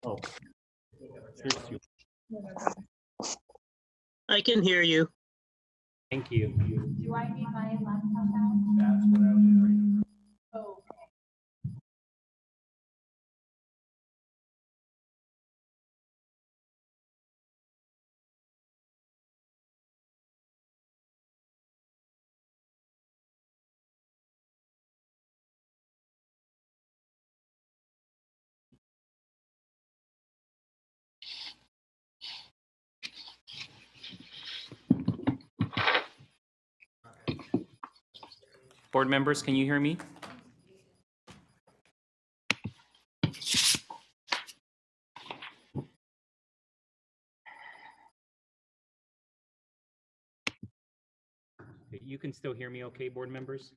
Oh, here's you. I can hear you. Thank you. Do I need my laptop out? That's what I was doing. Oh, Board members, can you hear me? You can still hear me okay, board members?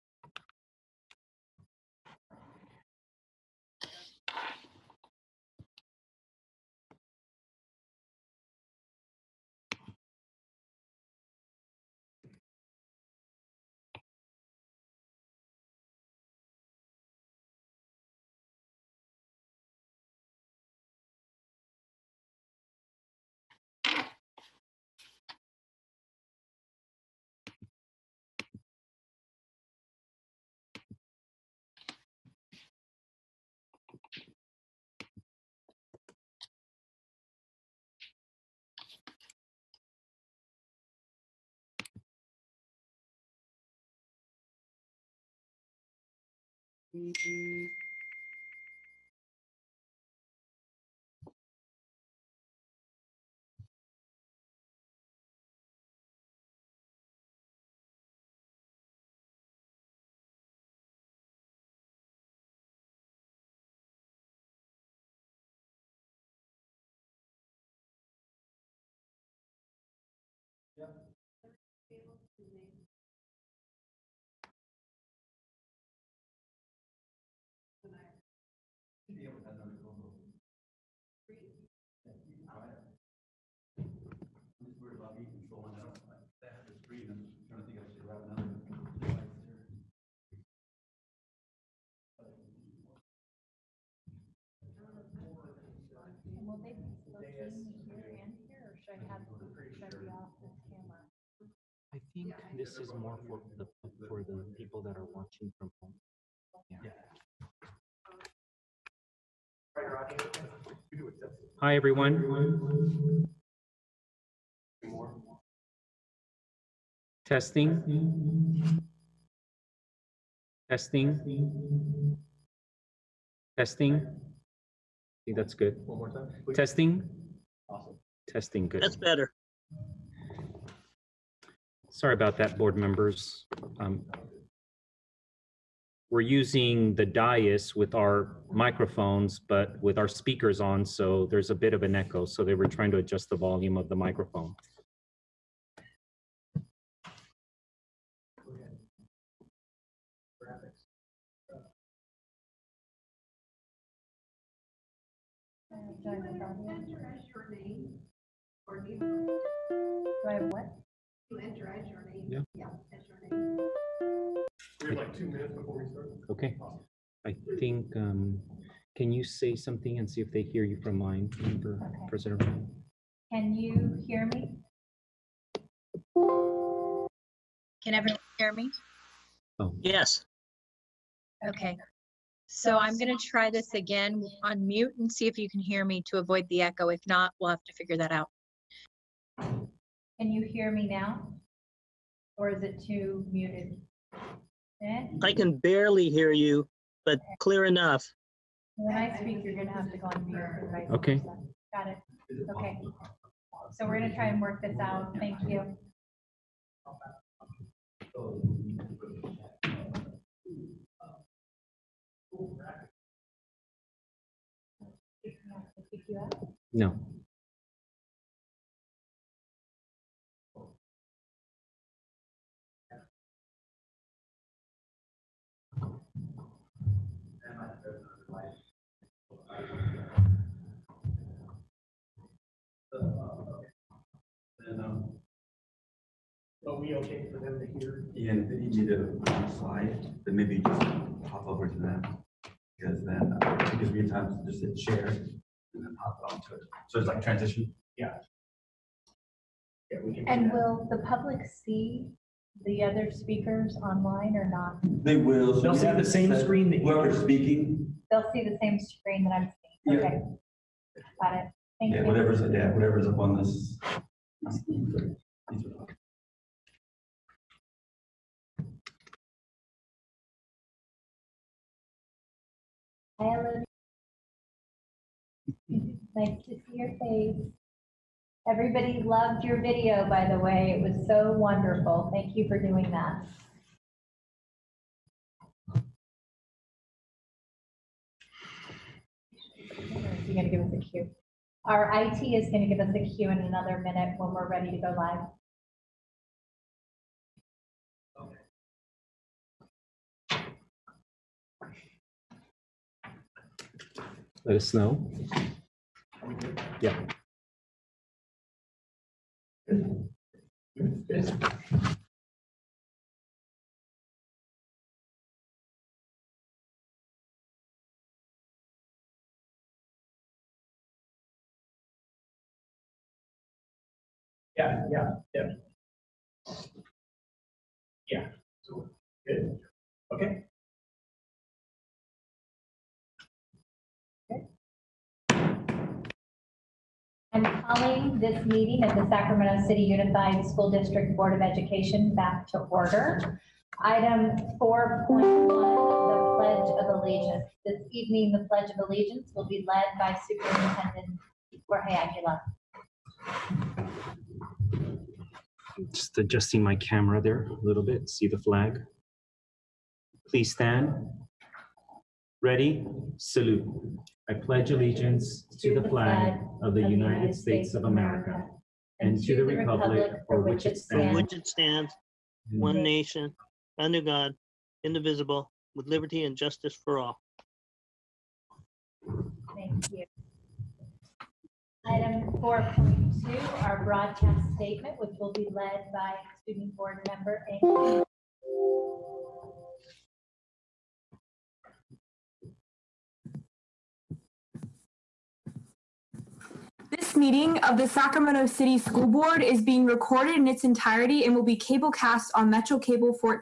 will they be still seeing me here and here, or should I be off this camera? I think this is more for the people that are watching from home. Yeah. Hi, everyone. Testing. Testing. Testing. I think that's good. One more time. Testing. Awesome. Testing, good. That's better. Sorry about that, board members. We're using the dais with our microphones, but with our speakers on, so there's a bit of an echo. So they were trying to adjust the volume of the microphone. Do I have what? You enter as your name. Yeah. Yeah, as your name. We have like 2 minutes before we start. Okay. I think, can you say something and see if they hear you from mine, Member Okay. President Ryan? Can you hear me? Can everyone hear me? Oh, Yes. Okay. So I'm going to try this again on mute and see if you can hear me to avoid the echo. If not, we'll have to figure that out. Can you hear me now? Or is it too muted? I can barely hear you, but clear enough. When I speak, you're going to have to go on mute. and vice Okay. versa. Got it. Okay. So we're going to try and work this out. Thank you. no. Are we okay for them to hear? Yeah, and if they need me to slide, then maybe just hop over to them. because then it gives me time to just hit share and then hop onto it. So it's like transition. Yeah, we can do And that. will the public see the other speakers online or not? They will. So They'll we see have the it same set- screen that you Whoever's do. speaking, They'll see the same screen that I'm seeing. Yeah. Okay. Got it. Thank yeah, you. whatever's up on this. Hi, Olivia. Nice to see your face. Everybody loved your video, by the way. It was so wonderful. Thank you for doing that. Is he gonna give us a cue? Our IT is gonna give us a cue in another minute when we're ready to go live. Let us know. Yeah. Yeah, yeah. Yeah, so, good, okay. I'm calling this meeting of the Sacramento City Unified School District Board of Education back to order. Item 4.1, the Pledge of Allegiance. This evening, the Pledge of Allegiance will be led by Superintendent Jorge Aguilar. Just adjusting my camera there a little bit. See the flag? Please stand. Ready? Salute. I pledge allegiance to the flag of the United States of America and to the republic for which it For stands, which it stands, one nation, under God, indivisible, with liberty and justice for all. Thank you. Item 4.2, our broadcast statement, which will be led by Student Board Member Amy. This meeting of the Sacramento City School Board is being recorded in its entirety and will be cablecast on Metro Cable 14,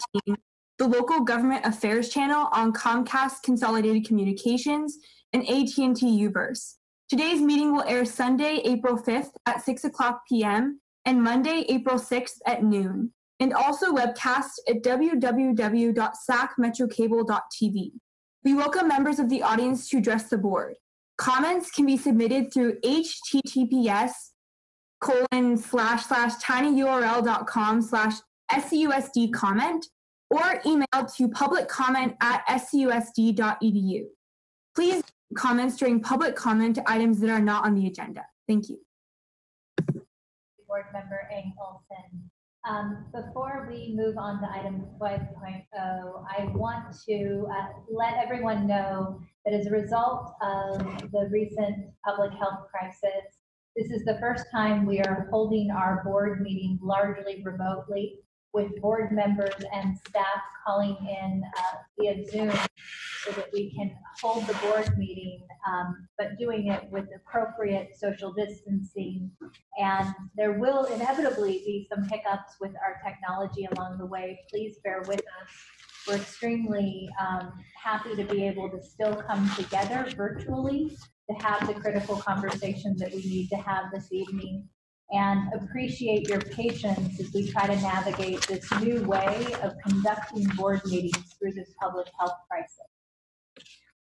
the local government affairs channel on Comcast Consolidated Communications, and AT&T Uverse. Today's meeting will air Sunday, April 5th at 6:00 p.m. and Monday, April 6th at noon, and also webcast at www.sacmetrocable.tv. We welcome members of the audience to address the board. Comments can be submitted through https://tinyurl.com/SCUSD comment or email to publiccomment@scusd.edu. Please comments during public comment to items that are not on the agenda. Thank you. Board Member Ang Olson. Before we move on to item 5.0, I want to let everyone know that as a result of the recent public health crisis, this is the first time we are holding our board meeting largely remotely, with board members and staff calling in via Zoom so that we can hold the board meeting, but doing it with appropriate social distancing. And there will inevitably be some hiccups with our technology along the way. Please bear with us. We're extremely happy to be able to still come together virtually to have the critical conversation that we need to have this evening, and appreciate your patience as we try to navigate this new way of conducting board meetings through this public health crisis.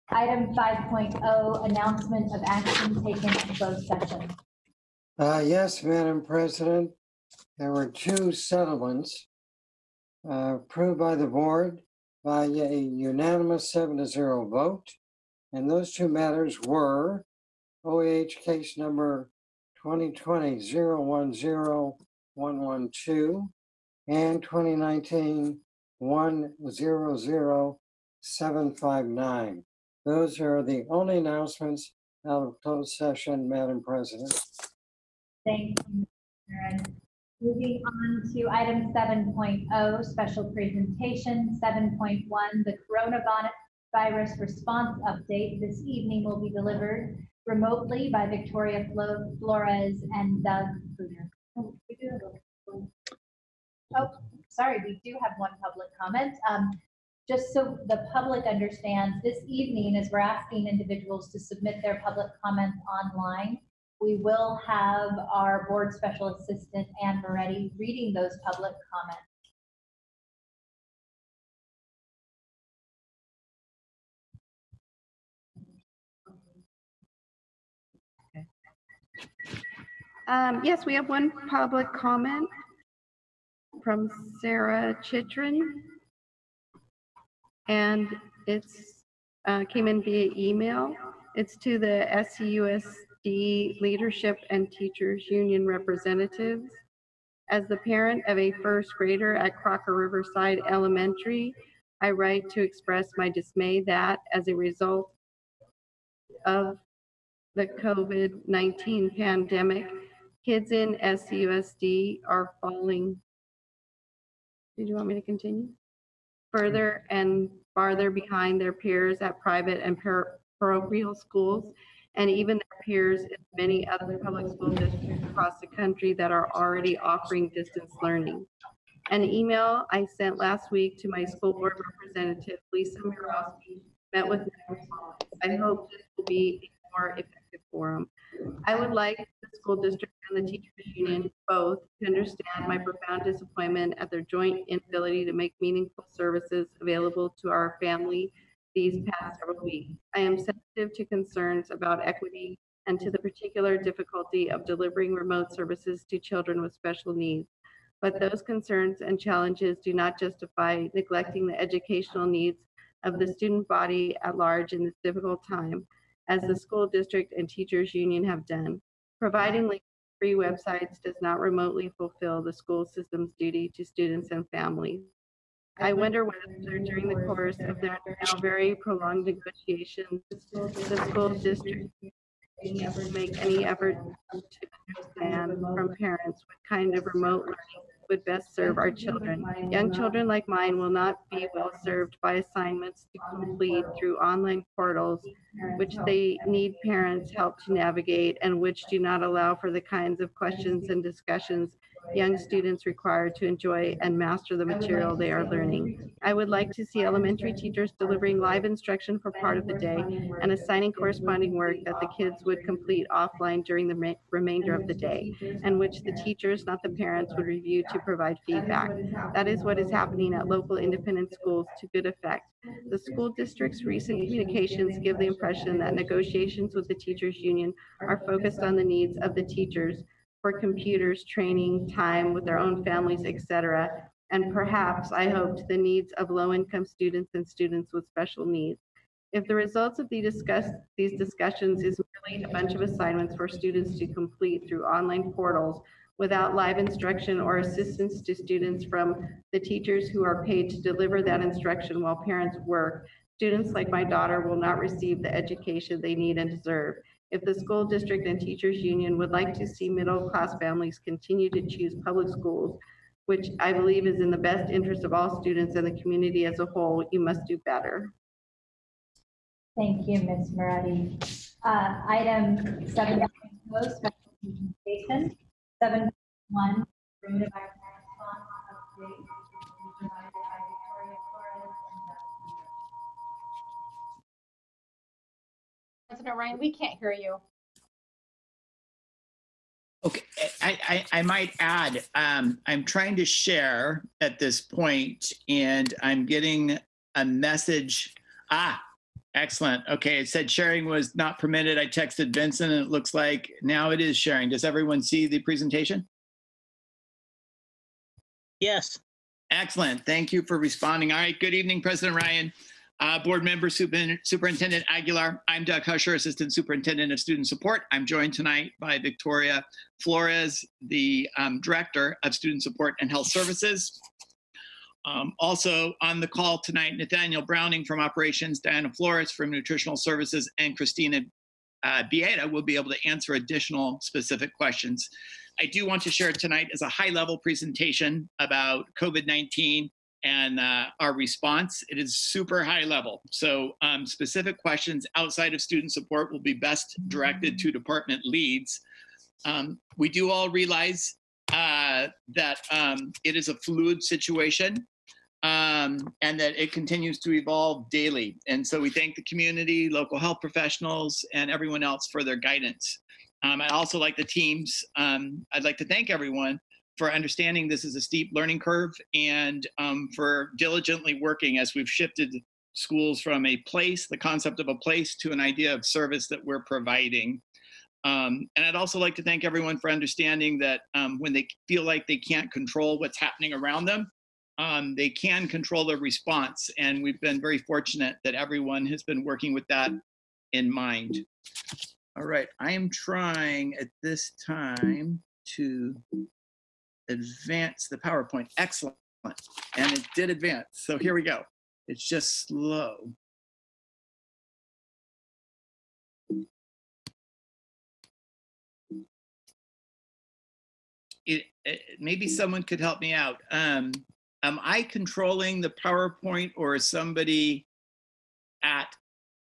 Item 5.0, announcement of action taken in closed session. Yes, Madam President, there were two settlements approved by the board by a unanimous 7-0 vote. And those two matters were OAH case number 2020-010-112 and 2019-100-759. Those are the only announcements out of closed session, Madam President. Thank you, Mr. Aaron. Moving on to item 7.0, special presentation. 7.1, the virus response update this evening will be delivered remotely by Victoria Flores and Doug Bruner. Oh, we do have oh, sorry, we do have one public comment. Just so the public understands, this evening, as we're asking individuals to submit their public comments online, we will have our board special assistant, Anne Moretti, reading those public comments. Yes, we have one public comment from Sarah Chitrin. And it's came in via email. It's to the SCUSD Leadership and Teachers Union representatives. As the parent of a first grader at Crocker Riverside Elementary, I write to express my dismay that as a result of the COVID-19 pandemic, kids in SCUSD are falling. Did you want me to continue? Further and farther behind their peers at private and parochial schools, and even their peers in many other public school districts across the country that are already offering distance learning. An email I sent last week to my school board representative, Lisa Mirowski, met with no response. I hope this will be a more effective forum. I would like the school district and the teachers union both to understand my profound disappointment at their joint inability to make meaningful services available to our family these past several weeks. I am sensitive to concerns about equity and to the particular difficulty of delivering remote services to children with special needs. But those concerns and challenges do not justify neglecting the educational needs of the student body at large in this difficult time, as the school district and teachers union have done. Providing links to free websites does not remotely fulfill the school system's duty to students and families. I wonder whether during the course of their now very prolonged negotiations, the school district make any effort to understand from parents what kind of remote learning would best serve our children. Young children like mine will not be well served by assignments to complete through online portals, which they need parents' help to navigate and which do not allow for the kinds of questions and discussions young students require to enjoy and master the material they are learning. I would like to see elementary teachers delivering live instruction for part of the day and assigning corresponding work that the kids would complete offline during the remainder of the day, and which the teachers, not the parents, would review to provide feedback. That is what is happening at local independent schools to good effect. The school district's recent communications give the impression that negotiations with the teachers union are focused on the needs of the teachers for computers, training, time with their own families, etc., and perhaps, I hoped, the needs of low-income students and students with special needs. If the results of these discussions is merely a bunch of assignments for students to complete through online portals without live instruction or assistance to students from the teachers who are paid to deliver that instruction while parents work, students like my daughter will not receive the education they need and deserve. If the school district and teachers union would like to see middle-class families continue to choose public schools, which I believe is in the best interest of all students and the community as a whole, you must do better. Thank you, Ms. Moretti. Item 7, special presentation. 7.1, coronavirus response update, provided by Victoria Flores and Doug Bruner. President Ryan, we can't hear you. Okay, I might add, I'm trying to share at this point and I'm getting a message. Excellent. Okay, it said sharing was not permitted. I texted Vincent and it looks like now it is sharing. Does everyone see the presentation? Yes. Excellent. Thank you for responding. All right, good evening, President Ryan. Board member, Superintendent Aguilar. I'm Doug Husher, Assistant Superintendent of Student Support. I'm joined tonight by Victoria Flores, the Director of Student Support and Health Services. Also on the call tonight, Nathaniel Browning from Operations, Diana Flores from Nutritional Services, and Christina Bieda will be able to answer additional specific questions. I do want to share tonight as a high-level presentation about COVID-19 and our response, it is super high level. So specific questions outside of student support will be best directed to department leads. We do all realize that it is a fluid situation and that it continues to evolve daily. And so we thank the community, local health professionals, and everyone else for their guidance. I'd also like the teams, I'd like to thank everyone for understanding this is a steep learning curve and for diligently working as we've shifted schools from a place, the concept of a place, to an idea of service that we're providing. And I'd also like to thank everyone for understanding that when they feel like they can't control what's happening around them, they can control their response. And we've been very fortunate that everyone has been working with that in mind. All right, I am trying at this time to advance the PowerPoint. Excellent. And it did advance. So here we go. It's just slow. Maybe someone could help me out. Am I controlling the PowerPoint, or is somebody at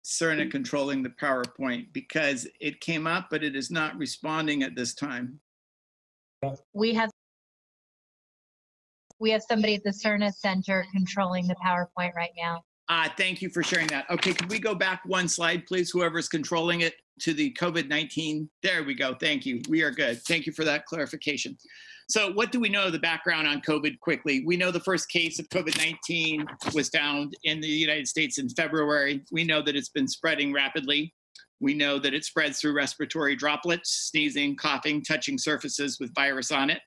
Cerna controlling the PowerPoint? Because it came up, but it is not responding at this time. We have somebody at the Cerna Center controlling the PowerPoint right now. Thank you for sharing that. Okay, could we go back one slide, please? Whoever's controlling it to the COVID-19. There we go. Thank you. We are good. Thank you for that clarification. So what do we know of the background on COVID quickly? We know the first case of COVID-19 was found in the United States in February. We know that it's been spreading rapidly. We know that it spreads through respiratory droplets, sneezing, coughing, touching surfaces with virus on it.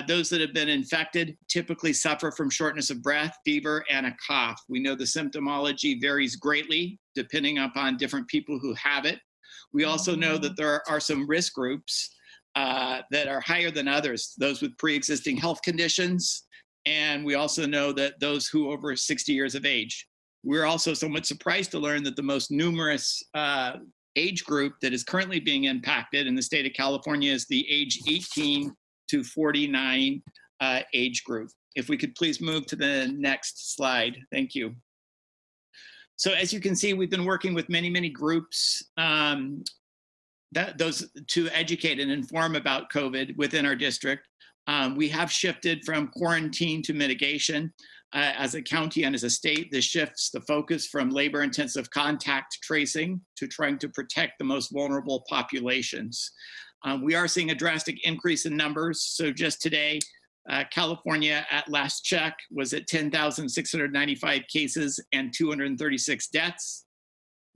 Those that have been infected typically suffer from shortness of breath, fever, and a cough. We know the symptomology varies greatly depending upon different people who have it. We also know that there are some risk groups that are higher than others, those with pre-existing health conditions, and we also know that those who are over 60 years of age. We're also somewhat surprised to learn that the most numerous age group that is currently being impacted in the state of California is the age 18 to 49 age group. If we could please move to the next slide. Thank you. So as you can see, we've been working with many, many groups those to educate and inform about COVID within our district. We have shifted from quarantine to mitigation. As a county and as a state, this shifts the focus from labor-intensive contact tracing to trying to protect the most vulnerable populations. We are seeing a drastic increase in numbers. So just today, California at last check was at 10,695 cases and 236 deaths.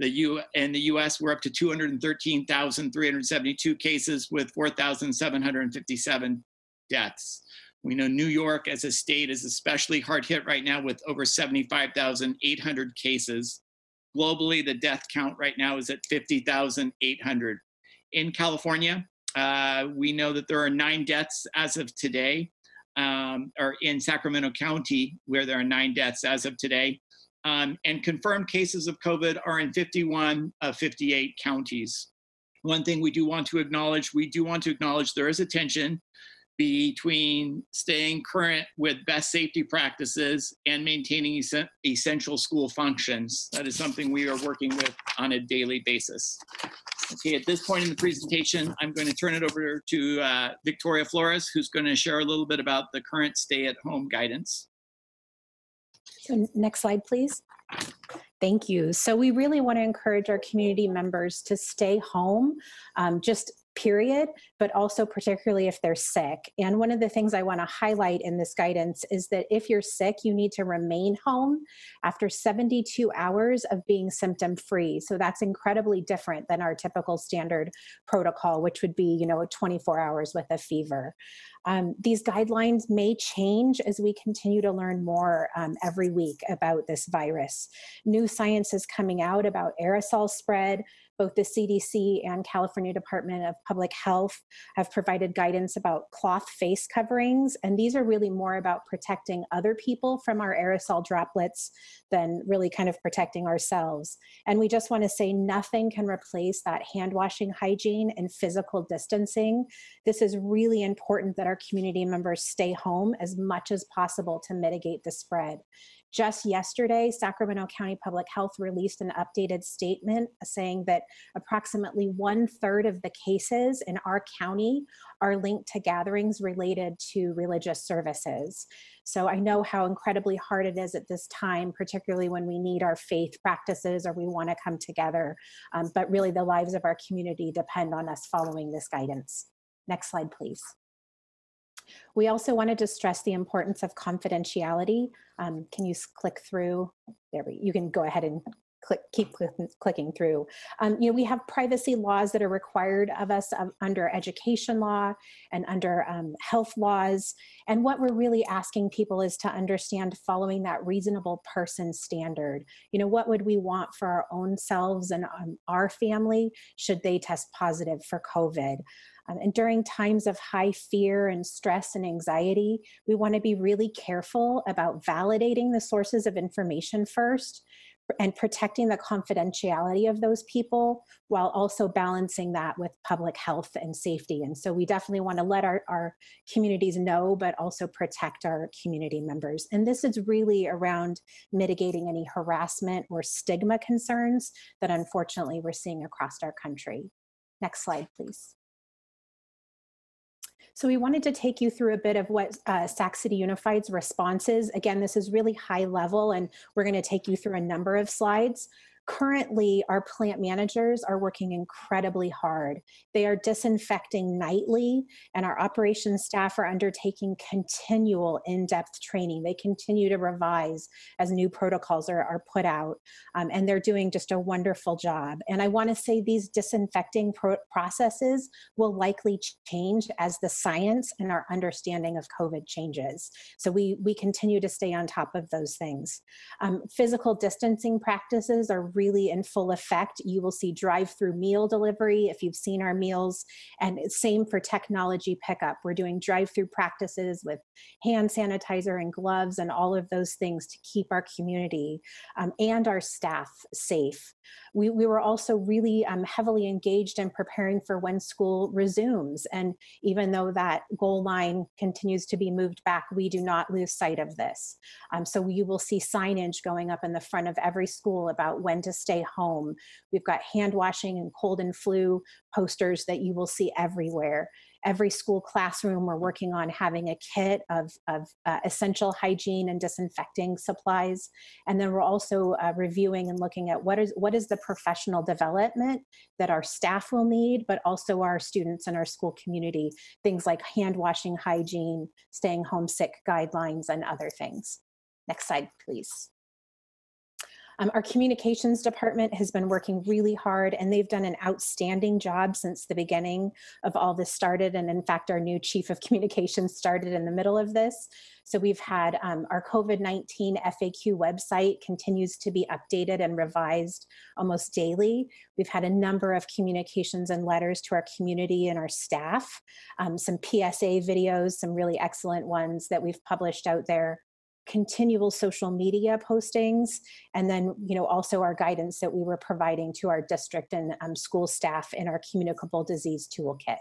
In the US, we're up to 213,372 cases with 4,757 deaths. We know New York as a state is especially hard hit right now with over 75,800 cases. Globally, the death count right now is at 50,800. In California, we know that there are 9 deaths as of today, or in Sacramento County, where there are 9 deaths as of today. And confirmed cases of COVID are in 51 of 58 counties. One thing we do want to acknowledge there is a tension between staying current with best safety practices and maintaining essential school functions. That is something we are working with on a daily basis. Okay, at this point in the presentation, I'm going to turn it over to Victoria Flores, who's going to share a little bit about the current stay-at-home guidance. So next slide, please. Thank you. So we really want to encourage our community members to stay home, just period, but also particularly if they're sick. And one of the things I want to highlight in this guidance is that if you're sick, you need to remain home after 72 hours of being symptom-free. So that's incredibly different than our typical standard protocol, which would be, 24 hours with a fever. These guidelines may change as we continue to learn more every week about this virus. New science is coming out about aerosol spread, both the CDC and California Department of Public Health have provided guidance about cloth face coverings. And these are really more about protecting other people from our aerosol droplets than really kind of protecting ourselves. And we just want to say nothing can replace that hand washing hygiene and physical distancing. This is really important that our community members stay home as much as possible to mitigate the spread. Just yesterday, Sacramento County Public Health released an updated statement saying that approximately 1/3 of the cases in our county are linked to gatherings related to religious services. So I know how incredibly hard it is at this time, particularly when we need our faith practices or we want to come together. But really the lives of our community depend on us following this guidance. Next slide, please. We also wanted to stress the importance of confidentiality. Can you click through? You can go ahead and keep clicking through. We have privacy laws that are required of us under education law and under health laws. And what we're really asking people is to understand following that reasonable person standard. What would we want for our own selves and our family should they test positive for COVID? And during times of high fear and stress and anxiety, we want to be really careful about validating the sources of information first and protecting the confidentiality of those people while also balancing that with public health and safety. And so we definitely want to let our communities know, but also protect our community members. And this is really around mitigating any harassment or stigma concerns that unfortunately we're seeing across our country. Next slide, please. So we wanted to take you through a bit of what Sac City Unified's response is. Again, this is really high level, and we're going to take you through a number of slides. Currently, our plant managers are working incredibly hard. They are disinfecting nightly, and our operations staff are undertaking continual in-depth training. They continue to revise as new protocols are put out, and they're doing just a wonderful job. And I want to say these disinfecting processes will likely change as the science and our understanding of COVID changes. So we continue to stay on top of those things. Physical distancing practices are really in full effect. You will see drive-through meal delivery if you've seen our meals, and same for technology pickup. We're doing drive-through practices with hand sanitizer and gloves and all of those things to keep our community and our staff safe. We were also really heavily engaged in preparing for when school resumes. And even though that goal line continues to be moved back, we do not lose sight of this. So you will see signage going up in the front of every school about when to stay home. We've got hand washing and cold and flu posters that you will see everywhere. Every school classroom, we're working on having a kit of essential hygiene and disinfecting supplies. And then we're also reviewing and looking at what is the professional development that our staff will need, but also our students and our school community, things like hand washing hygiene, staying home sick guidelines, and other things. Next slide, please. Our communications department has been working really hard, and they've done an outstanding job since the beginning of all this started. And in fact, our new chief of communications started in the middle of this. So we've had our COVID-19 FAQ website continues to be updated and revised almost daily. We've had a number of communications and letters to our community and our staff, some PSA videos, some really excellent ones that we've published out there, continual social media postings, and then also our guidance that we were providing to our district and school staff in our communicable disease toolkit.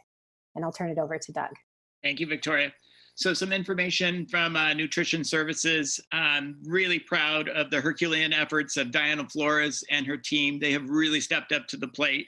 And I'll turn it over to Doug. Thank you, Victoria. So some information from Nutrition Services. I'm really proud of the Herculean efforts of Diana Flores and her team. They have really stepped up to the plate.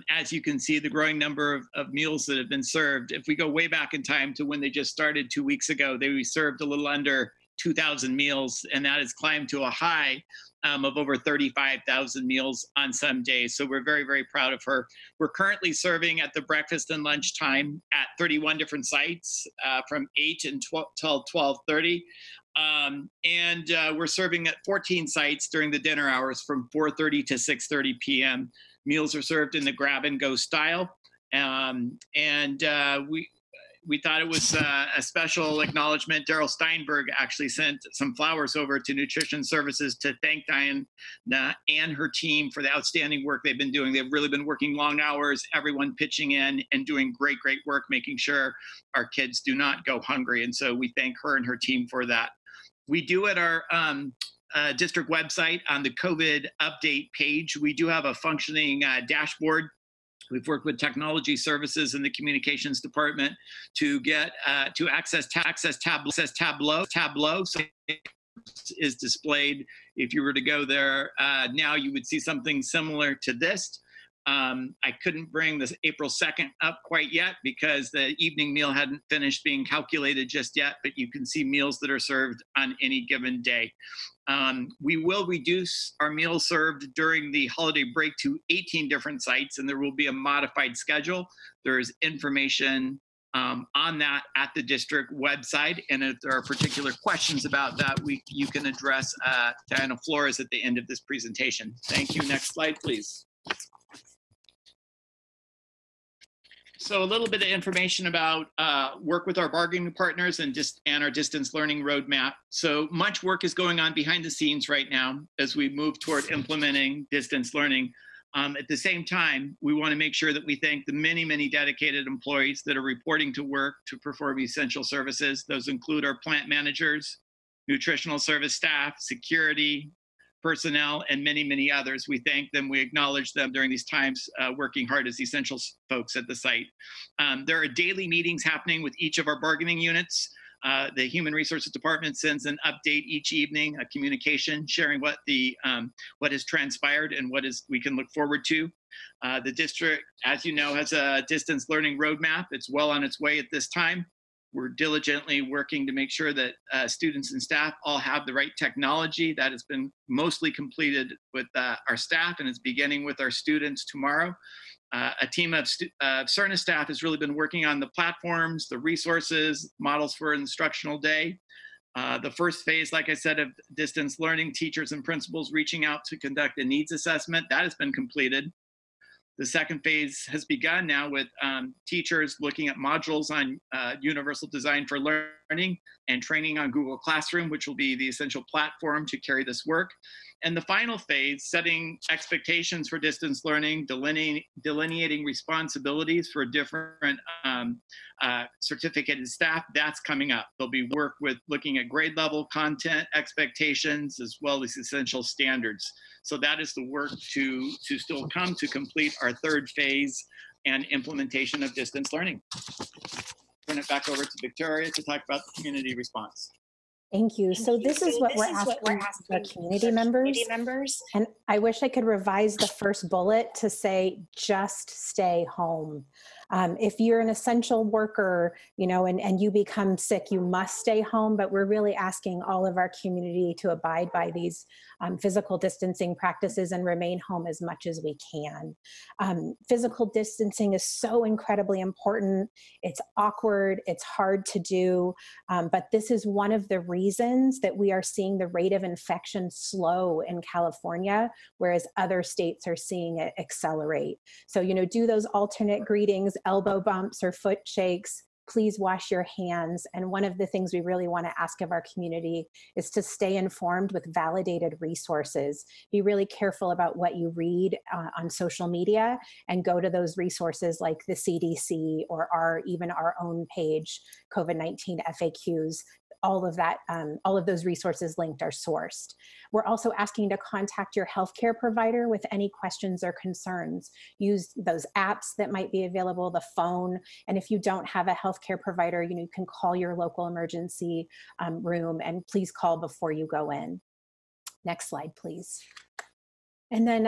As you can see, the growing number of meals that have been served. If we go way back in time to when they just started 2 weeks ago, they served a little under 2,000 meals, and that has climbed to a high of over 35,000 meals on some days. So we're very, very proud of her. We're currently serving at the breakfast and lunch time at 31 different sites from 8 until 12:30. And we're serving at 14 sites during the dinner hours from 4:30 to 6:30 p.m. Meals are served in the grab and go style. We thought it was a special acknowledgement. Daryl Steinberg actually sent some flowers over to Nutrition Services to thank Diana and her team for the outstanding work they've been doing. They've really been working long hours, everyone pitching in and doing great, great work, making sure our kids do not go hungry. And so we thank her and her team for that. We do at our district website on the COVID update page, we do have a functioning dashboard. We've worked with technology services in the communications department to get to access Tableau. Tableau so is displayed. If you were to go there now, you would see something similar to this. I couldn't bring this April 2nd up quite yet because the evening meal hadn't finished being calculated just yet, but you can see meals that are served on any given day. We will reduce our meals served during the holiday break to 18 different sites, and there will be a modified schedule. There is information on that at the district website, and if there are particular questions about that, you can address Diana Flores at the end of this presentation. Thank you. Next slide, please. So a little bit of information about work with our bargaining partners and our distance learning roadmap. So much work is going on behind the scenes right now as we move toward implementing distance learning. At the same time, we want to make sure that we thank the many, many dedicated employees that are reporting to work to perform essential services. Those include our plant managers, nutritional service staff, security, personnel, and many, many others. We thank them. We acknowledge them during these times, working hard as essential folks at the site. There are daily meetings happening with each of our bargaining units. The Human Resources Department sends an update each evening, a communication sharing what has transpired and we can look forward to. The district, as you know, has a distance learning roadmap. It's well on its way at this time. We're diligently working to make sure that students and staff all have the right technology. That has been mostly completed with our staff, and it's beginning with our students tomorrow. A team of Cerna staff has really been working on the platforms, the resources, models for instructional day. The first phase, like I said, of distance learning, teachers and principals reaching out to conduct a needs assessment, that has been completed. The second phase has begun now with teachers looking at modules on universal design for learning and training on Google Classroom, which will be the essential platform to carry this work. And the final phase, setting expectations for distance learning, delineating responsibilities for different certificated staff, that's coming up. There'll be work with looking at grade level content expectations as well as essential standards. So that is the work to still come to complete our third phase and implementation of distance learning. Turn it back over to Victoria to talk about the community response. Thank you. So this is what we're asking our community members. And I wish I could revise the first bullet to say, just stay home. If you're an essential worker, and you become sick, you must stay home, but we're really asking all of our community to abide by these physical distancing practices and remain home as much as we can. Physical distancing is so incredibly important. It's awkward, it's hard to do, but this is one of the reasons that we are seeing the rate of infection slow in California, whereas other states are seeing it accelerate. So, do those alternate greetings, elbow bumps or foot shakes. Please wash your hands. And one of the things we really want to ask of our community is to stay informed with validated resources. Be really careful about what you read on social media and go to those resources like the CDC or even our own page, COVID-19 FAQs. All of that, all of those resources linked are sourced. We're also asking to contact your healthcare provider with any questions or concerns. Use those apps that might be available, the phone, and if you don't have a healthcare provider, you can call your local emergency room, and please call before you go in. Next slide, please. And then,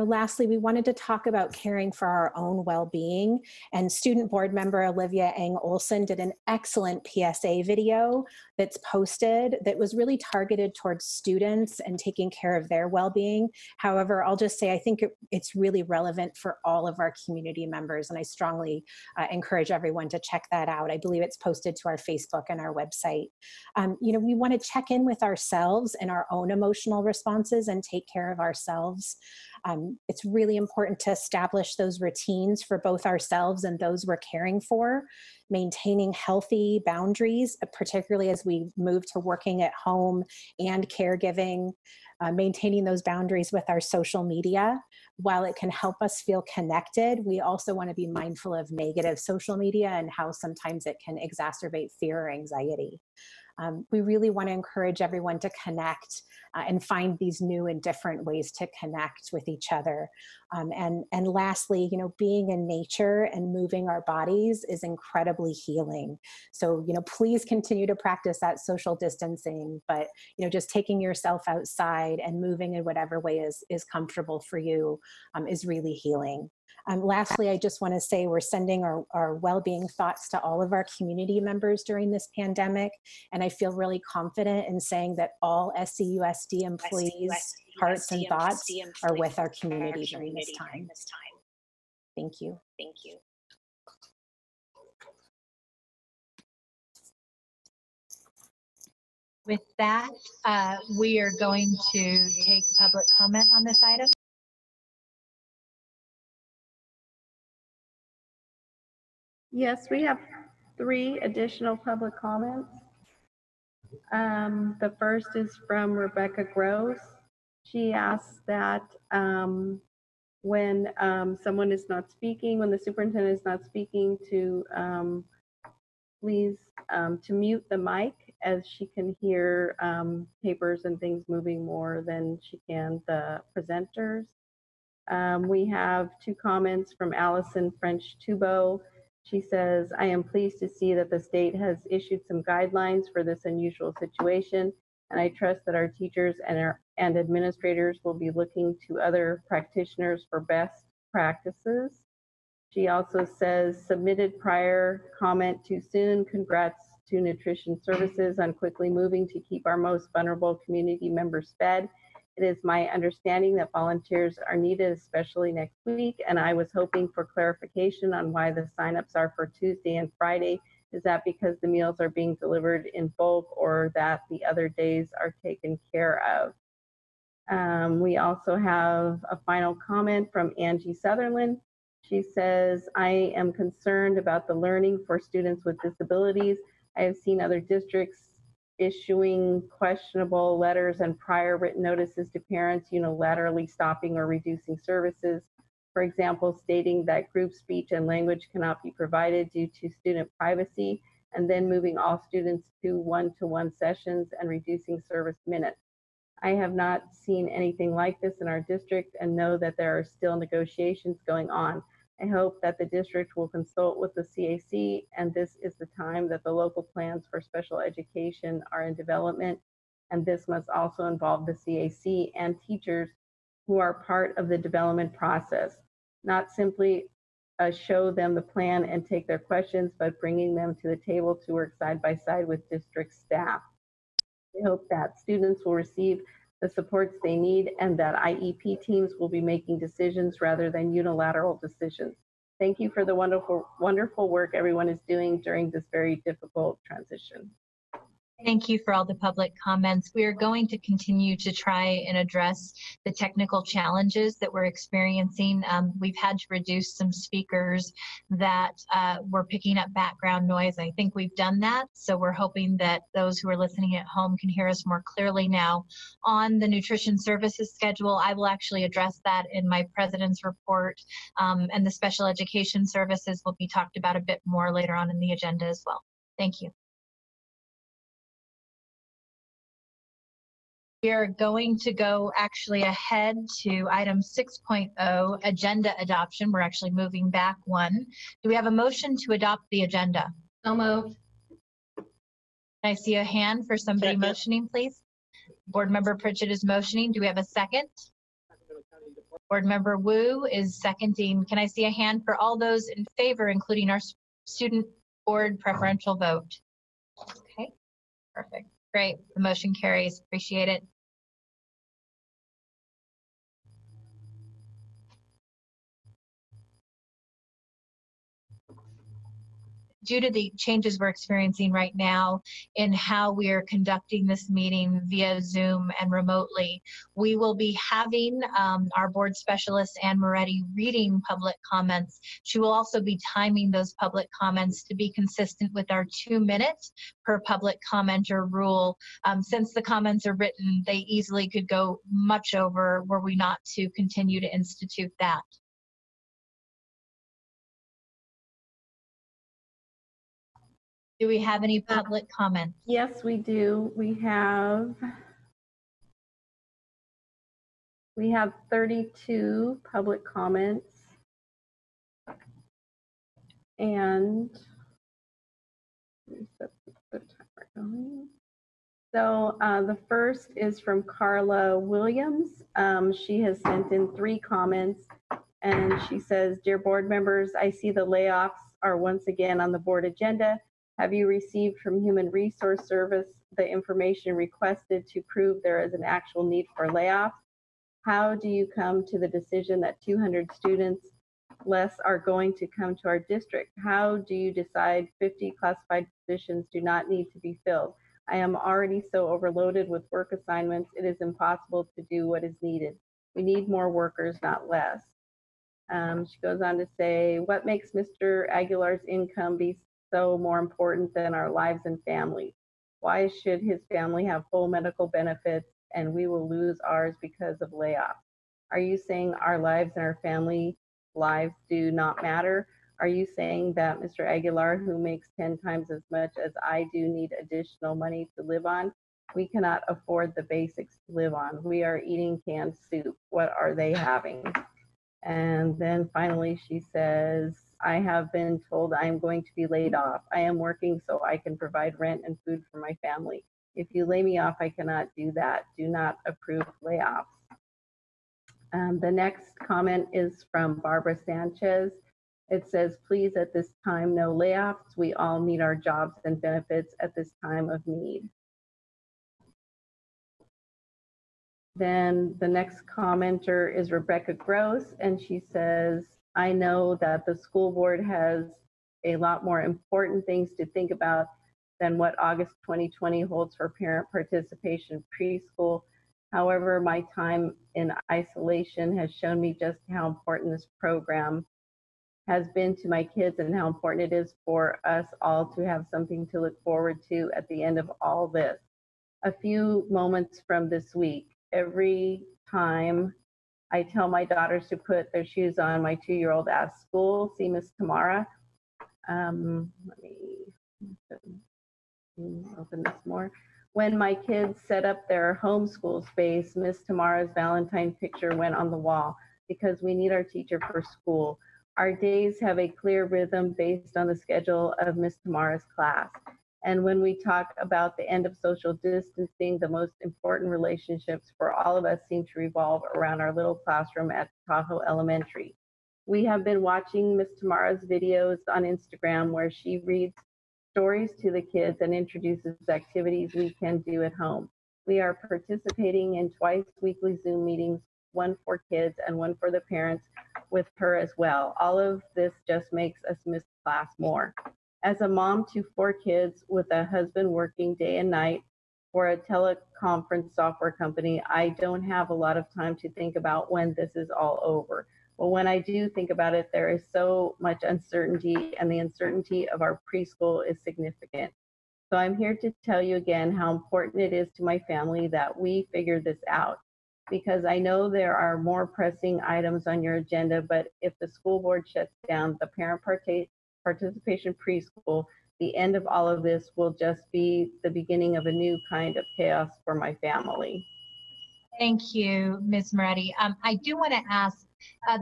lastly, we wanted to talk about caring for our own well-being. And student board member Olivia Eng Olson did an excellent PSA video that's posted that was really targeted towards students and taking care of their well-being. However, I'll just say I think it's really relevant for all of our community members, and I strongly encourage everyone to check that out. I believe it's posted to our Facebook and our website. We want to check in with ourselves and our own emotional responses and take care of ourselves. space. It's really important to establish those routines for both ourselves and those we're caring for, maintaining healthy boundaries, particularly as we move to working at home and caregiving, maintaining those boundaries with our social media. While it can help us feel connected, we also want to be mindful of negative social media and how sometimes it can exacerbate fear or anxiety. We really want to encourage everyone to connect and find these new and different ways to connect with each other. And lastly, being in nature and moving our bodies is incredibly healing. So, please continue to practice that social distancing, but, just taking yourself outside and moving in whatever way is comfortable for you is really healing. Lastly, I just want to say we're sending our well-being thoughts to all of our community members during this pandemic. And I feel really confident in saying that all SCUSD employees' hearts and thoughts are with our community during this time. Thank you. Thank you. With that, we are going to take public comment on this item. Yes, we have 3 additional public comments. The first is from Rebecca Gross. She asks that when someone is not speaking, when the superintendent is not speaking, to please to mute the mic, as she can hear papers and things moving more than she can the presenters. We have 2 comments from Allison French-Tubo. She says, I am pleased to see that the state has issued some guidelines for this unusual situation, and I trust that our teachers and administrators will be looking to other practitioners for best practices. She also says, submitted prior comment too soon. Congrats to Nutrition Services on quickly moving to keep our most vulnerable community members fed. It is my understanding that volunteers are needed, especially next week, and I was hoping for clarification on why the signups are for Tuesday and Friday. Is that because the meals are being delivered in bulk, or that the other days are taken care of? We also have a final comment from Angie Sutherland. She says, I am concerned about the learning for students with disabilities. I have seen other districts issuing questionable letters and prior written notices to parents unilaterally stopping or reducing services. For example, stating that group speech and language cannot be provided due to student privacy, and then moving all students to one-to-one sessions and reducing service minutes. I have not seen anything like this in our district and know that there are still negotiations going on. I hope that the district will consult with the CAC, and this is the time that the local plans for special education are in development, and this must also involve the CAC and teachers who are part of the development process, not simply show them the plan and take their questions, but bringing them to the table to work side by side with district staff. I hope that students will receive the supports they need, and that IEP teams will be making decisions rather than unilateral decisions. Thank you for the wonderful work everyone is doing during this very difficult transition. Thank you for all the public comments. We are going to continue to try and address the technical challenges that we're experiencing. We've had to reduce some speakers that were picking up background noise. I think we've done that. So we're hoping that those who are listening at home can hear us more clearly now. On the nutrition services schedule, I will actually address that in my president's report, and the special education services will be talked about a bit more later on in the agenda as well. Thank you. We are going to go actually ahead to item 6.0, agenda adoption. We're actually moving back one. Do we have a motion to adopt the agenda? So moved. Can I see a hand for somebody motioning, please? Board Member Pritchett is motioning. Do we have a second? Board Member Wu is seconding. Can I see a hand for all those in favor, including our student board preferential vote? Okay, perfect. Great. The motion carries. Appreciate it. due to the changes we're experiencing right now in how we are conducting this meeting via Zoom and remotely, we will be having our board specialist, Anne Moretti, reading public comments. She will also be timing those public comments to be consistent with our 2 minutes per public commenter rule. Since the comments are written, they easily could go much over were we not to continue to institute that. Do we have any public comments? Yes, we do. We have 32 public comments. And let me set the timer going. So the first is from Carla Williams. She has sent in 3 comments, and she says, "Dear board members, I see the layoffs are once again on the board agenda. Have you received from Human Resource Service the information requested to prove there is an actual need for layoffs? How do you come to the decision that 200 students less are going to come to our district? How do you decide 50 classified positions do not need to be filled? I am already so overloaded with work assignments, it is impossible to do what is needed. We need more workers, not less." She goes on to say, "What makes Mr. Aguilar's income be so more important than our lives and families? Why should his family have full medical benefits and we will lose ours because of layoffs? Are you saying our lives and our family lives do not matter? Are you saying that Mr. Aguilar, who makes 10 times as much as I do, need additional money to live on? We cannot afford the basics to live on. We are eating canned soup. What are they having?" And then finally she says, "I have been told I am going to be laid off. I am working so I can provide rent and food for my family. If you lay me off, I cannot do that. Do not approve layoffs." The next comment is from Barbara Sanchez. It says, "Please, at this time, no layoffs. We all need our jobs and benefits at this time of need." Then the next commenter is Rebecca Gross, and she says, "I know that the school board has a lot more important things to think about than what August 2020 holds for parent participation preschool. However, my time in isolation has shown me just how important this program has been to my kids and how important it is for us all to have something to look forward to at the end of all this. A few moments from this week. Every time I tell my daughters to put their shoes on, my 2-year-old asks, 'School, see Miss Tamara?'" Let me open this more. "When my kids set up their homeschool space, Miss Tamara's Valentine picture went on the wall because we need our teacher for school. Our days have a clear rhythm based on the schedule of Miss Tamara's class. And when we talk about the end of social distancing, the most important relationships for all of us seem to revolve around our little classroom at Tahoe Elementary. We have been watching Miss Tamara's videos on Instagram where she reads stories to the kids and introduces activities we can do at home. We are participating in twice weekly Zoom meetings, one for kids and one for the parents with her as well. All of this just makes us miss class more. As a mom to 4 kids with a husband working day and night for a teleconference software company, I don't have a lot of time to think about when this is all over. But when I do think about it, there is so much uncertainty, and the uncertainty of our preschool is significant. So I'm here to tell you again how important it is to my family that we figure this out, because I know there are more pressing items on your agenda, but if the school board shuts down the parent participation preschool, the end of all of this will just be the beginning of a new kind of chaos for my family." Thank you, Ms. Moretti. I do want to ask,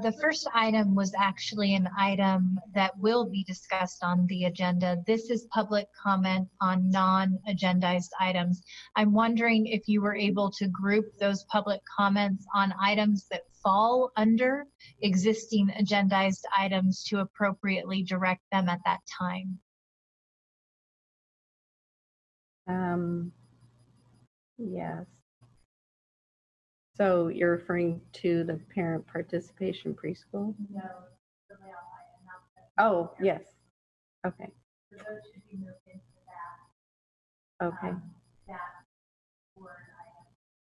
the first item was actually an item that will be discussed on the agenda. This is public comment on non-agendized items. I'm wondering if you were able to group those public comments on items that fall under existing agendized items to appropriately direct them at that time. Yes. So you're referring to the parent participation preschool? No, the layout item, not the. Oh, yes. Okay. So those should be moved into that. Okay, That word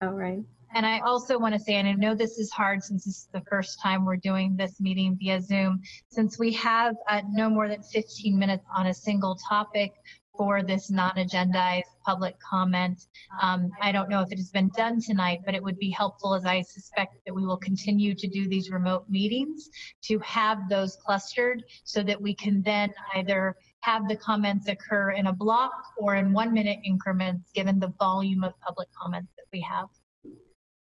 item. all right. And I also want to say, and I know this is hard since this is the first time we're doing this meeting via Zoom, since we have no more than 15 minutes on a single topic for this non-agendized public comment. I don't know if it has been done tonight, but it would be helpful, as I suspect that we will continue to do these remote meetings, to have those clustered so that we can then either have the comments occur in a block or in 1-minute increments, given the volume of public comments that we have.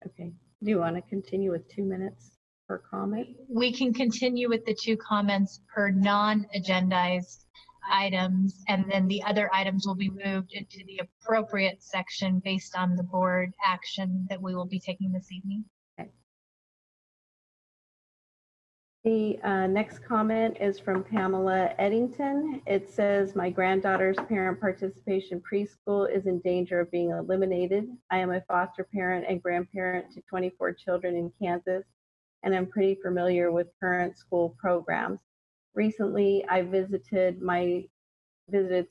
Okay. Do you want to continue with 2 minutes per comment? We can continue with the 2 comments per non-agendized items, and then the other items will be moved into the appropriate section based on the board action that we will be taking this evening. Okay. The next comment is from Pamela Eddington. It says, my granddaughter's parent participation preschool is in danger of being eliminated. I am a foster parent and grandparent to 24 children in Kansas, and I'm pretty familiar with current school programs. Recently, I visited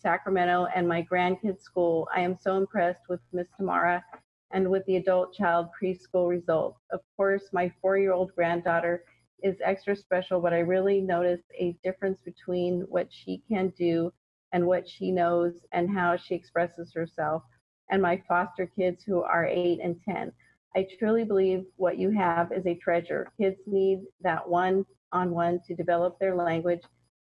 Sacramento and my grandkids' school. I am so impressed with Ms. Tamara and with the adult child preschool results. Of course, my 4-year-old granddaughter is extra special, but I really noticed a difference between what she can do and what she knows and how she expresses herself, and my foster kids who are 8 and 10. I truly believe what you have is a treasure. Kids need that one-on-one to develop their language,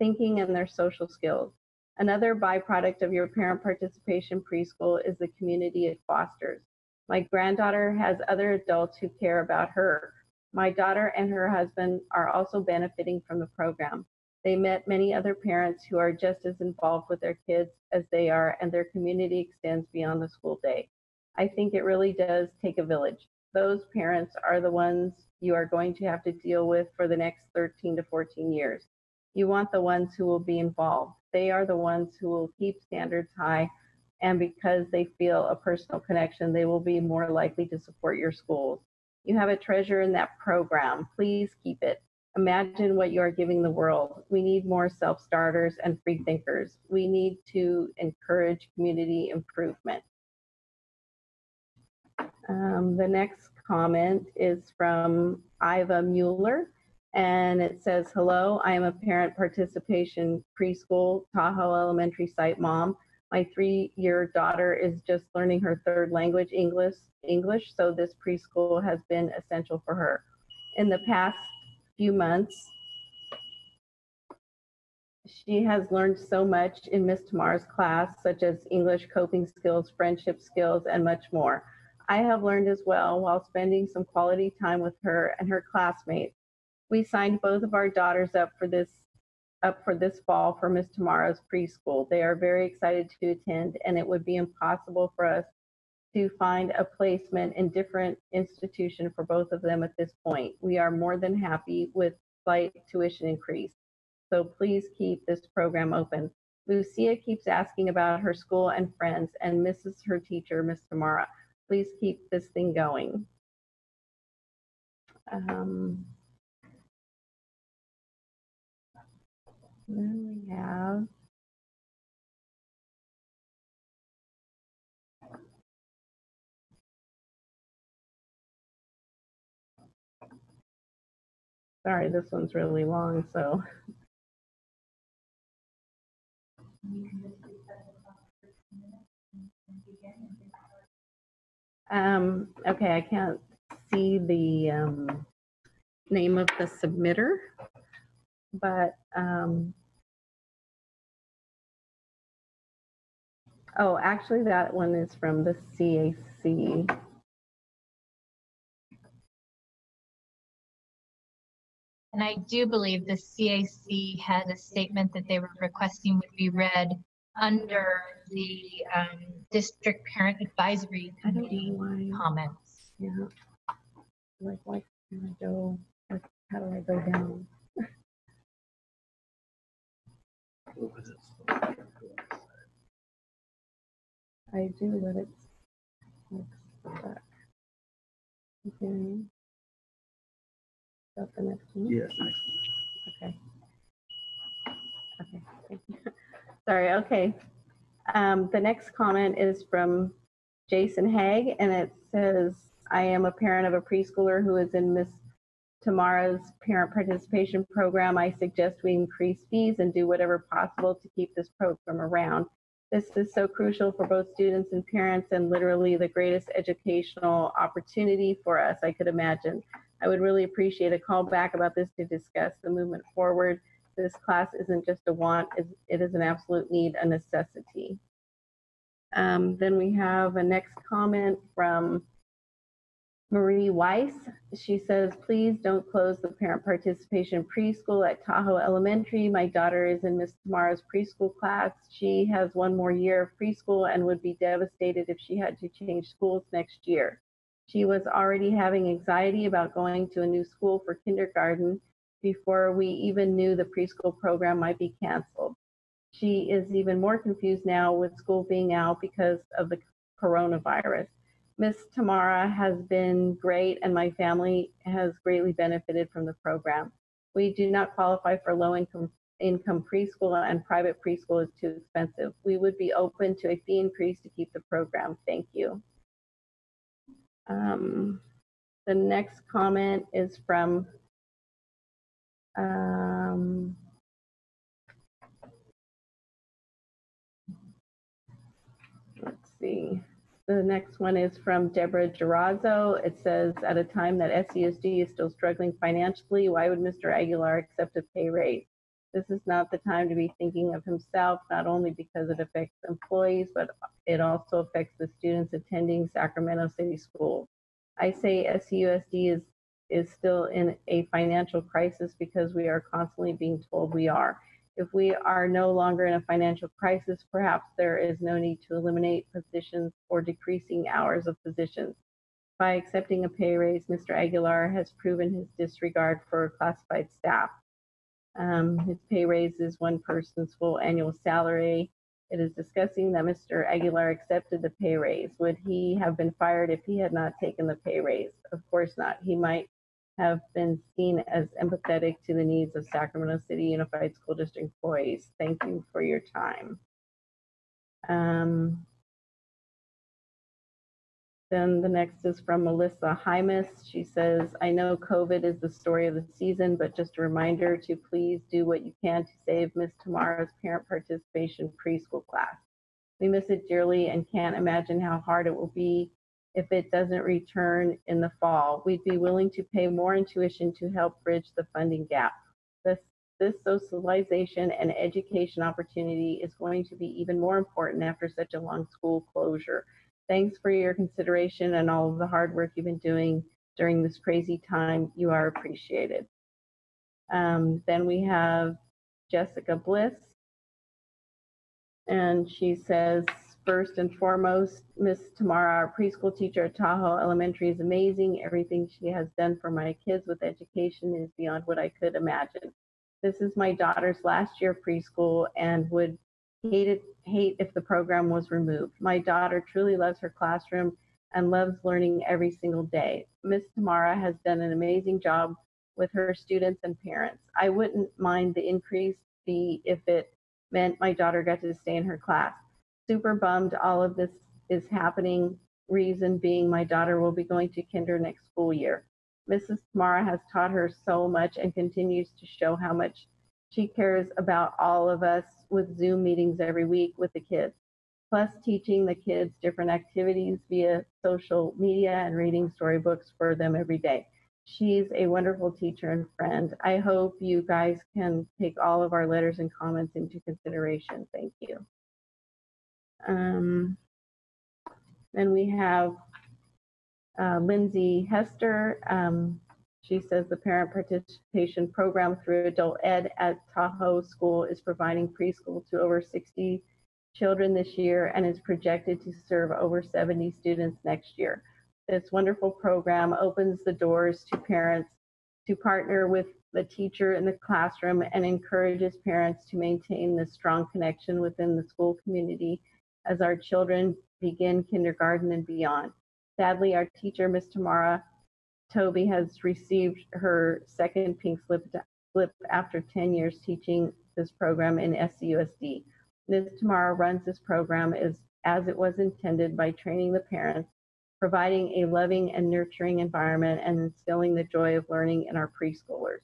thinking, and their social skills. Another byproduct of your parent participation preschool is the community it fosters. My granddaughter has other adults who care about her. My daughter and her husband are also benefiting from the program. They met many other parents who are just as involved with their kids as they are, and their community extends beyond the school day. I think it really does take a village. Those parents are the ones you are going to have to deal with for the next 13 to 14 years. You want the ones who will be involved. They are the ones who will keep standards high, and because they feel a personal connection, they will be more likely to support your schools. You have a treasure in that program. Please keep it. Imagine what you are giving the world. We need more self-starters and free thinkers. We need to encourage community improvement. The next comment is from Iva Mueller, and it says, hello, I am a parent participation preschool Tahoe Elementary site mom. My 3-year daughter is just learning her 3rd language, English, so this preschool has been essential for her. In the past few months, she has learned so much in Miss Tamar's class, such as English coping skills, friendship skills, and much more. I have learned as well while spending some quality time with her and her classmates. We signed both of our daughters up for this fall for Miss Tamara's preschool. They are very excited to attend, and it would be impossible for us to find a placement in different institution for both of them at this point. We are more than happy with slight tuition increase. So please keep this program open. Lucia keeps asking about her school and friends and misses her teacher, Miss Tamara. Please keep this thing going. Then we have sorry, this one's really long, so. Okay, I can't see the name of the submitter, but oh, actually that one is from the CAC. And I do believe the CAC had a statement that they were requesting would be read under the district parent advisory committee comments. Yeah. Like, why can I go? How do I go down? I do, but it's stuck. Okay. Is that the next one? Yes. Okay. Okay. Thank you. Sorry, okay. The next comment is from Jason Haig, and it says, I am a parent of a preschooler who is in Miss Tamara's parent participation program. I suggest we increase fees and do whatever possible to keep this program around. This is so crucial for both students and parents, and literally the greatest educational opportunity for us I could imagine. I would really appreciate a call back about this to discuss the movement forward. This class isn't just a want, it is an absolute need, a necessity. Then we have a next comment from Marie Weiss. She says, please don't close the parent participation preschool at Tahoe Elementary. My daughter is in Miss Tamara's preschool class. She has one more year of preschool and would be devastated if she had to change schools next year. She was already having anxiety about going to a new school for kindergarten before we even knew the preschool program might be canceled. She is even more confused now with school being out because of the coronavirus. Miss Tamara has been great, and my family has greatly benefited from the program. We do not qualify for low-income preschool, and private preschool is too expensive. We would be open to a fee increase to keep the program. Thank you. The next comment is from let's see. The next one is from Deborah Girazzo. It says, at a time that SUSD is still struggling financially, why would Mr. Aguilar accept a pay raise? This is not the time to be thinking of himself, not only because it affects employees, but it also affects the students attending Sacramento City Schools. I say SUSD is still in a financial crisis because we are constantly being told we are. If we are no longer in a financial crisis, perhaps there is no need to eliminate positions or decreasing hours of positions. By accepting a pay raise, Mr. Aguilar has proven his disregard for classified staff. His pay raise is one person's full annual salary. It is disgusting that Mr. Aguilar accepted the pay raise. Would he have been fired if he had not taken the pay raise? Of course not. He might have been seen as empathetic to the needs of Sacramento City Unified School District employees. Thank you for your time. Then the next is from Melissa Hymas. She says, I know COVID is the story of the season, but just a reminder to please do what you can to save Miss Tamara's parent participation preschool class. We miss it dearly and can't imagine how hard it will be if it doesn't return in the fall. We'd be willing to pay more in tuition to help bridge the funding gap. This socialization and education opportunity is going to be even more important after such a long school closure. Thanks for your consideration and all of the hard work you've been doing during this crazy time. You are appreciated. Then we have Jessica Bliss. And she says, first and foremost, Miss Tamara, our preschool teacher at Tahoe Elementary, is amazing. Everything she has done for my kids with education is beyond what I could imagine. This is my daughter's last year of preschool and would hate if the program was removed. My daughter truly loves her classroom and loves learning every single day. Miss Tamara has done an amazing job with her students and parents. I wouldn't mind the increased fee if it meant my daughter got to stay in her class. Super bummed all of this is happening. Reason being, my daughter will be going to kinder next school year. Mrs. Tamara has taught her so much and continues to show how much she cares about all of us with Zoom meetings every week with the kids, plus teaching the kids different activities via social media and reading storybooks for them every day. She's a wonderful teacher and friend. I hope you guys can take all of our letters and comments into consideration. Thank you. Then we have Lindsay Hester. She says the parent participation program through adult ed at Tahoe School is providing preschool to over 60 children this year and is projected to serve over 70 students next year. This wonderful program opens the doors to parents to partner with the teacher in the classroom and encourages parents to maintain this strong connection within the school community as our children begin kindergarten and beyond. Sadly, our teacher, Ms. Tamara Toby, has received her second pink slip after 10 years teaching this program in SUSD. Ms. Tamara runs this program as it was intended by training the parents, providing a loving and nurturing environment, and instilling the joy of learning in our preschoolers.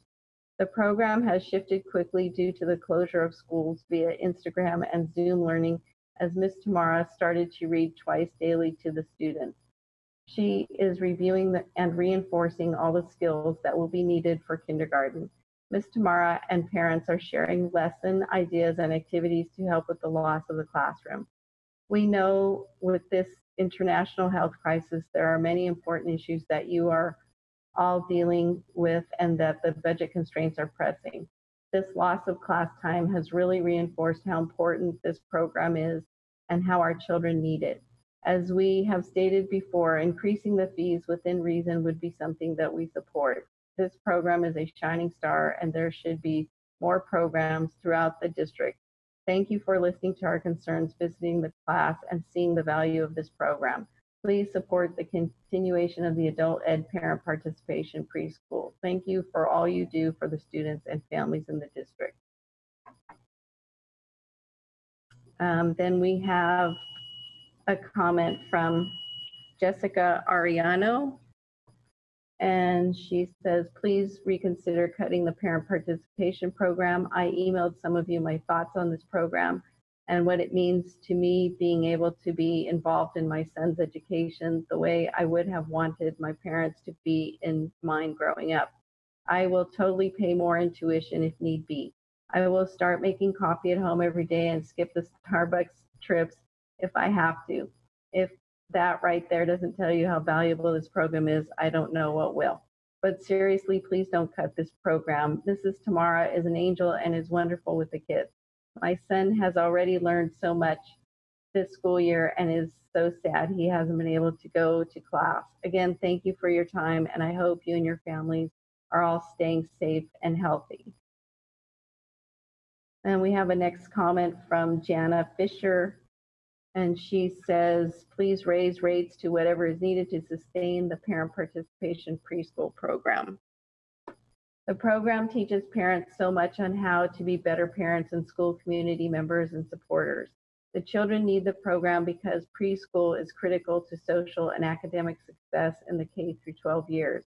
The program has shifted quickly due to the closure of schools via Instagram and Zoom learning, as Ms. Tamara started to read twice daily to the students. She is reviewing and reinforcing all the skills that will be needed for kindergarten. Ms. Tamara and parents are sharing lesson ideas and activities to help with the loss of the classroom. We know with this international health crisis, there are many important issues that you are all dealing with and that the budget constraints are pressing. This loss of class time has really reinforced how important this program is and how our children need it. As we have stated before, increasing the fees within reason would be something that we support. This program is a shining star and there should be more programs throughout the district. Thank you for listening to our concerns, visiting the class, and seeing the value of this program. Please support the continuation of the adult ed parent participation preschool. Thank you for all you do for the students and families in the district. Then we have a comment from Jessica Ariano. And she says, please reconsider cutting the parent participation program. I emailed some of you my thoughts on this program and what it means to me being able to be involved in my son's education the way I would have wanted my parents to be in mine growing up. I will totally pay more in tuition if need be. I will start making coffee at home every day and skip the Starbucks trips if I have to. If that right there doesn't tell you how valuable this program is, I don't know what will. But seriously, please don't cut this program. Mrs. Tamara is an angel and is wonderful with the kids. My son has already learned so much this school year and is so sad he hasn't been able to go to class. Again, thank you for your time, and I hope you and your families are all staying safe and healthy. And we have a next comment from Jana Fisher. And she says, please raise rates to whatever is needed to sustain the parent participation preschool program. The program teaches parents so much on how to be better parents and school community members and supporters. The children need the program because preschool is critical to social and academic success in the K through 12 years.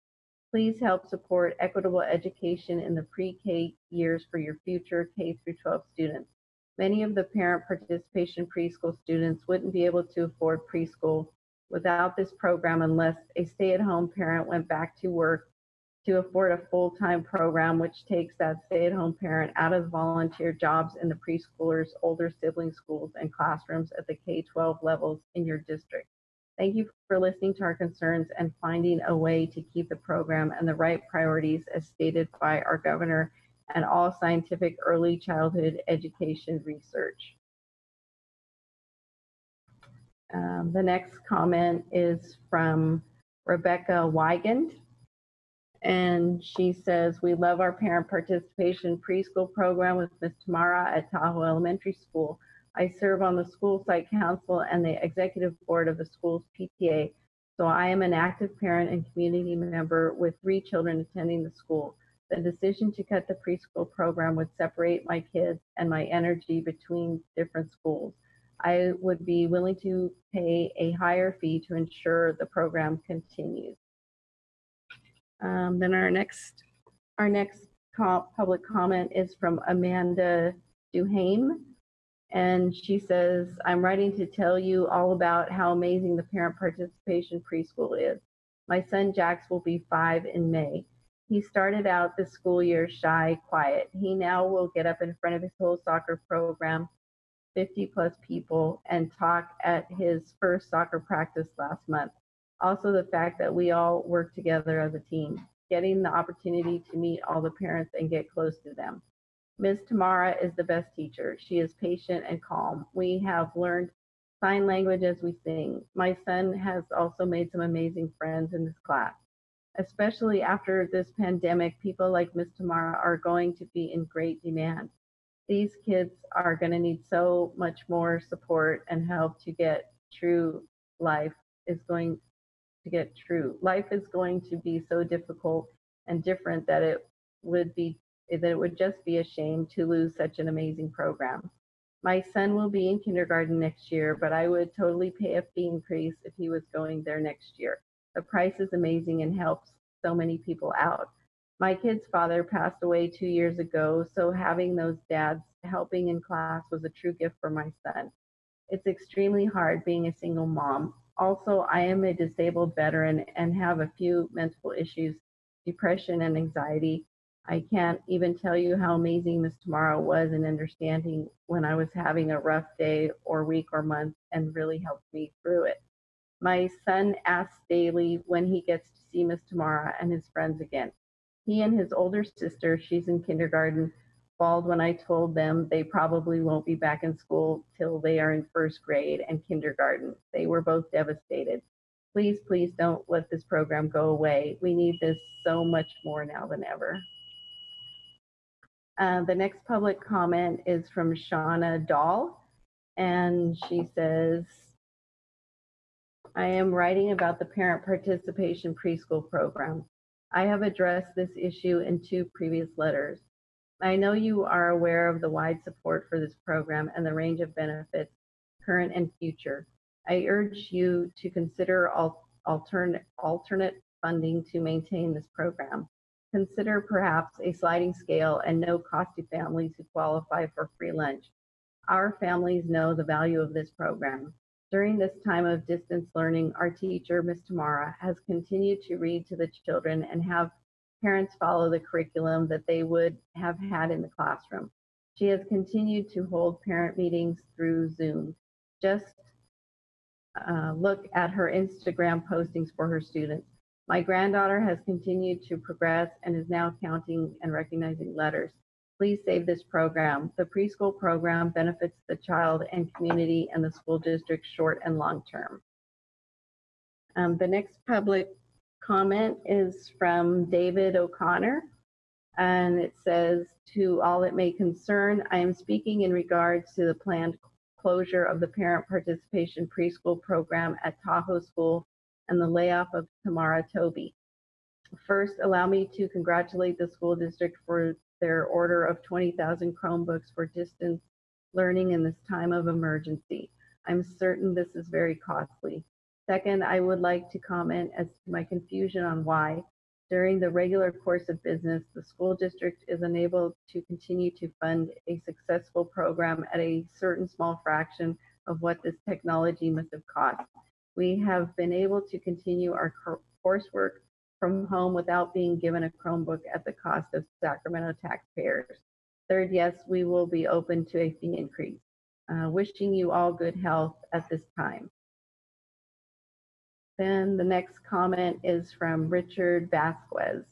Please help support equitable education in the pre-K years for your future K through 12 students. Many of the parent participation preschool students wouldn't be able to afford preschool without this program unless a stay-at-home parent went back to work to afford a full-time program, which takes that stay-at-home parent out of volunteer jobs in the preschoolers' older sibling schools and classrooms at the K-12 levels in your district. Thank you for listening to our concerns and finding a way to keep the program and the right priorities as stated by our governor and all scientific early childhood education research. The next comment is from Rebecca Wigand, and she says, we love our parent participation preschool program with Ms. Tamara at Tahoe Elementary School. I serve on the school site council and the executive board of the school's PTA, so I am an active parent and community member with 3 children attending the school. The decision to cut the preschool program would separate my kids and my energy between different schools. I would be willing to pay a higher fee to ensure the program continues. Then our next public comment is from Amanda Duhame. And she says, I'm writing to tell you all about how amazing the parent participation preschool is. My son Jax will be 5 in May. He started out this school year shy, quiet. He now will get up in front of his whole soccer program, 50 plus people, and talk at his first soccer practice last month. Also the fact that we all work together as a team, getting the opportunity to meet all the parents and get close to them. Ms. Tamara is the best teacher. She is patient and calm. We have learned sign language as we sing. My son has also made some amazing friends in this class. Especially after this pandemic, people like Ms. Tamara are going to be in great demand. These kids are going to need so much more support and help to get true. Life is going to be so difficult and different that it would just be a shame to lose such an amazing program. My son will be in kindergarten next year, but I would totally pay a fee increase if he was going there next year. The price is amazing and helps so many people out. My kid's father passed away 2 years ago, so having those dads helping in class was a true gift for my son. It's extremely hard being a single mom. Also, I am a disabled veteran and have a few mental issues, depression and anxiety. I can't even tell you how amazing Miss Tamara was in understanding when I was having a rough day or week or month and really helped me through it. My son asks daily when he gets to see Miss Tamara and his friends again. He and his older sister, she's in kindergarten, bawled when I told them they probably won't be back in school till they are in first grade and kindergarten. They were both devastated. Please, please don't let this program go away. We need this so much more now than ever. The next public comment is from Shauna Dahl, and she says, I am writing about the parent participation preschool program. I have addressed this issue in 2 previous letters. I know you are aware of the wide support for this program and the range of benefits, current and future. I urge you to consider alternate funding to maintain this program. Consider perhaps a sliding scale and no cost to families who qualify for free lunch. Our families know the value of this program. During this time of distance learning, our teacher, Ms. Tamara, has continued to read to the children and have parents follow the curriculum that they would have had in the classroom. She has continued to hold parent meetings through Zoom. Just look at her Instagram postings for her students. My granddaughter has continued to progress and is now counting and recognizing letters. Please save this program. The preschool program benefits the child and community and the school district short and long term. The next public comment is from David O'Connor, and it says, to all it may concern, I am speaking in regards to the planned closure of the parent participation preschool program at Tahoe School and the layoff of Tamara Toby. First, allow me to congratulate the school district for their order of 20,000 Chromebooks for distance learning in this time of emergency. I'm certain this is very costly. Second, I would like to comment as to my confusion on why, during the regular course of business, the school district is unable to continue to fund a successful program at a certain small fraction of what this technology must have cost. We have been able to continue our coursework from home without being given a Chromebook at the cost of Sacramento taxpayers. Third, yes, we will be open to a fee increase. Wishing you all good health at this time. Then the next comment is from Richard Vasquez.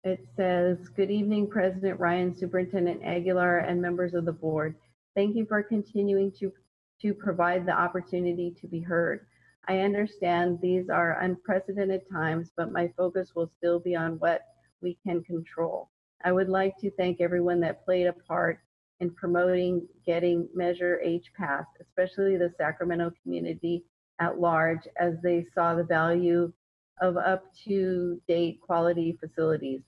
It says, good evening, President Ryan, Superintendent Aguilar, and members of the board. Thank you for continuing to provide the opportunity to be heard. I understand these are unprecedented times, but my focus will still be on what we can control. I would like to thank everyone that played a part in promoting getting Measure H passed, especially the Sacramento community at large, as they saw the value of up-to-date quality facilities.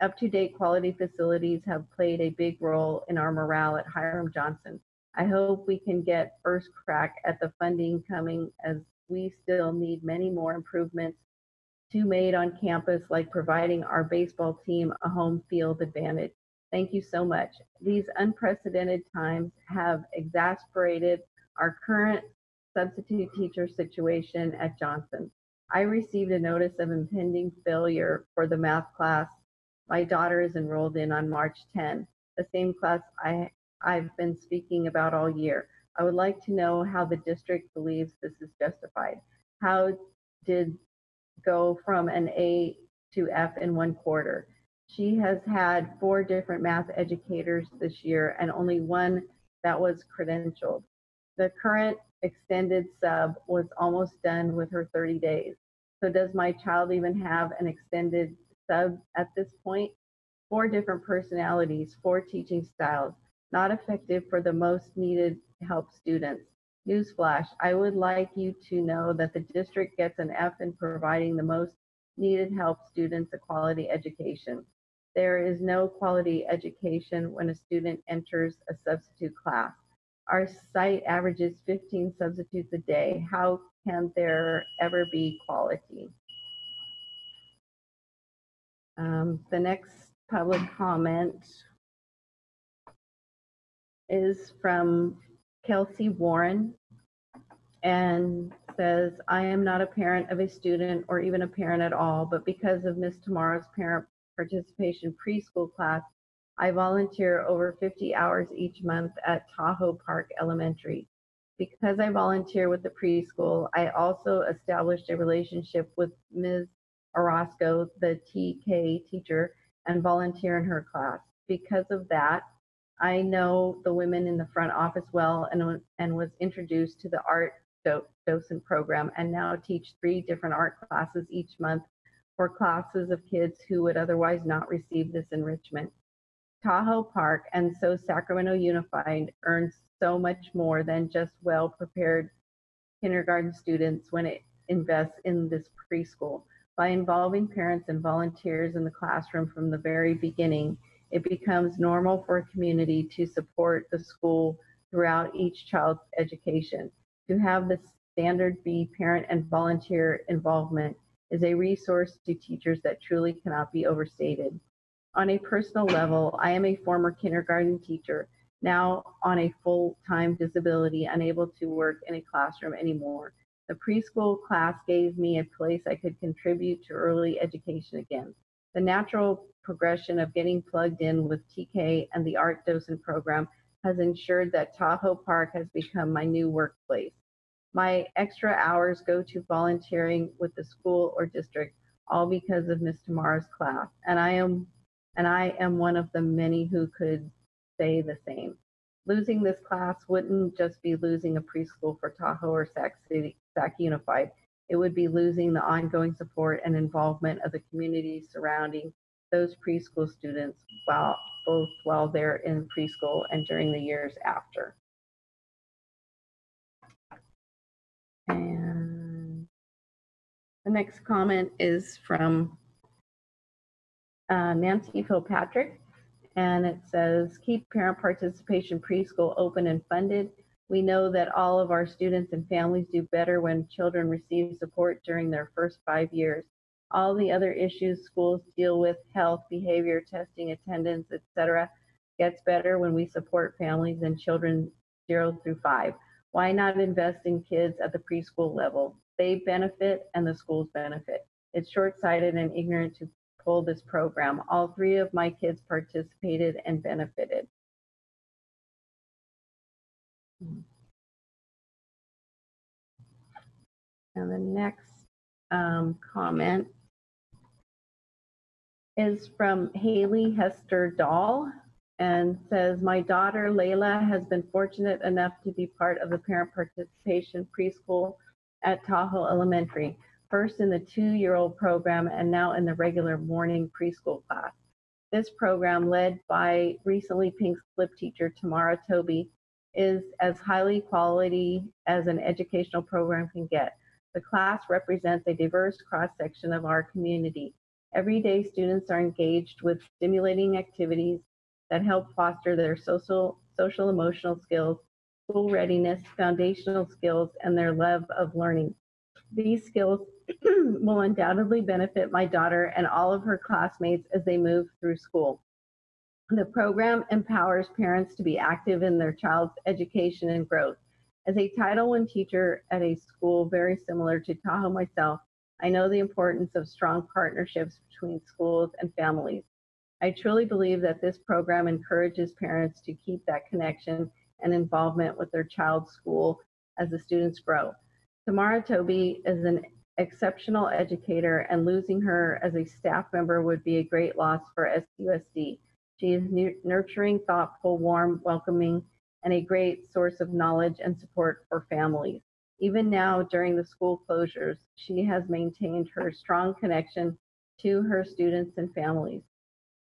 Up-to-date quality facilities have played a big role in our morale at Hiram Johnson. I hope we can get first crack at the funding coming, as we still need many more improvements to made on campus, like providing our baseball team a home field advantage. Thank you so much. These unprecedented times have exacerbated our current substitute teacher situation at Johnson. I received a notice of impending failure for the math class my daughter is enrolled in on March 10, the same class I've been speaking about all year. I would like to know how the district believes this is justified. How did go from an A to F in 1 quarter? She has had 4 different math educators this year and only 1 that was credentialed. The current extended sub was almost done with her 30 days. So does my child even have an extended sub at this point? 4 different personalities, 4 teaching styles, not effective for the most needed help students. Newsflash, I would like you to know that the district gets an F in providing the most needed help students a quality education. There is no quality education when a student enters a substitute class. Our site averages 15 substitutes a day. How can there ever be quality? The next public comment is from Kelsey Warren and says, I am not a parent of a student or even a parent at all, but because of Ms. Tamara's parent participation preschool class, I volunteer over 50 hours each month at Tahoe Park Elementary. Because I volunteer with the preschool, I also established a relationship with Ms. Orozco, the TK teacher, and volunteer in her class. Because of that, I know the women in the front office well and was introduced to the art docent program and now teach 3 different art classes each month for classes of kids who would otherwise not receive this enrichment. Tahoe Park and so Sacramento Unified earns so much more than just well-prepared kindergarten students when it invests in this preschool. By involving parents and volunteers in the classroom from the very beginning, it becomes normal for a community to support the school throughout each child's education. To have the standard be parent and volunteer involvement is a resource to teachers that truly cannot be overstated. On a personal level, I am a former kindergarten teacher, now on a full-time disability, unable to work in a classroom anymore. The preschool class gave me a place I could contribute to early education again. The natural progression of getting plugged in with TK and the art docent program has ensured that Tahoe Park has become my new workplace. My extra hours go to volunteering with the school or district, all because of Ms. Tamara's class. And I am one of the many who could say the same. Losing this class wouldn't just be losing a preschool for Tahoe or Sac Unified. It would be losing the ongoing support and involvement of the community surrounding those preschool students both while they're in preschool and during the years after. And the next comment is from Nancy Kilpatrick, and it says, keep parent participation preschool open and funded. We know that all of our students and families do better when children receive support during their first 5 years. All the other issues schools deal with, health, behavior, testing, attendance, etc., gets better when we support families and children 0 through 5. Why not invest in kids at the preschool level? They benefit and the schools benefit. It's short-sighted and ignorant to pull this program. All 3 of my kids participated and benefited. And the next comment is from Haley Hester Dahl and says, my daughter Layla has been fortunate enough to be part of the parent participation preschool at Tahoe Elementary, first in the 2-year-old program and now in the regular morning preschool class. This program, led by recently Pink Slip teacher Tamara Toby, is as highly quality as an educational program can get. The class represents a diverse cross-section of our community. Every day, students are engaged with stimulating activities that help foster their social emotional skills, school readiness, foundational skills, and their love of learning. These skills will undoubtedly benefit my daughter and all of her classmates as they move through school. The program empowers parents to be active in their child's education and growth. As a Title I teacher at a school very similar to Tahoe myself, I know the importance of strong partnerships between schools and families. I truly believe that this program encourages parents to keep that connection and involvement with their child's school as the students grow. Tamara Toby is an exceptional educator, and losing her as a staff member would be a great loss for SUSD. She is nurturing, thoughtful, warm, welcoming, and a great source of knowledge and support for families. Even now, during the school closures, she has maintained her strong connection to her students and families.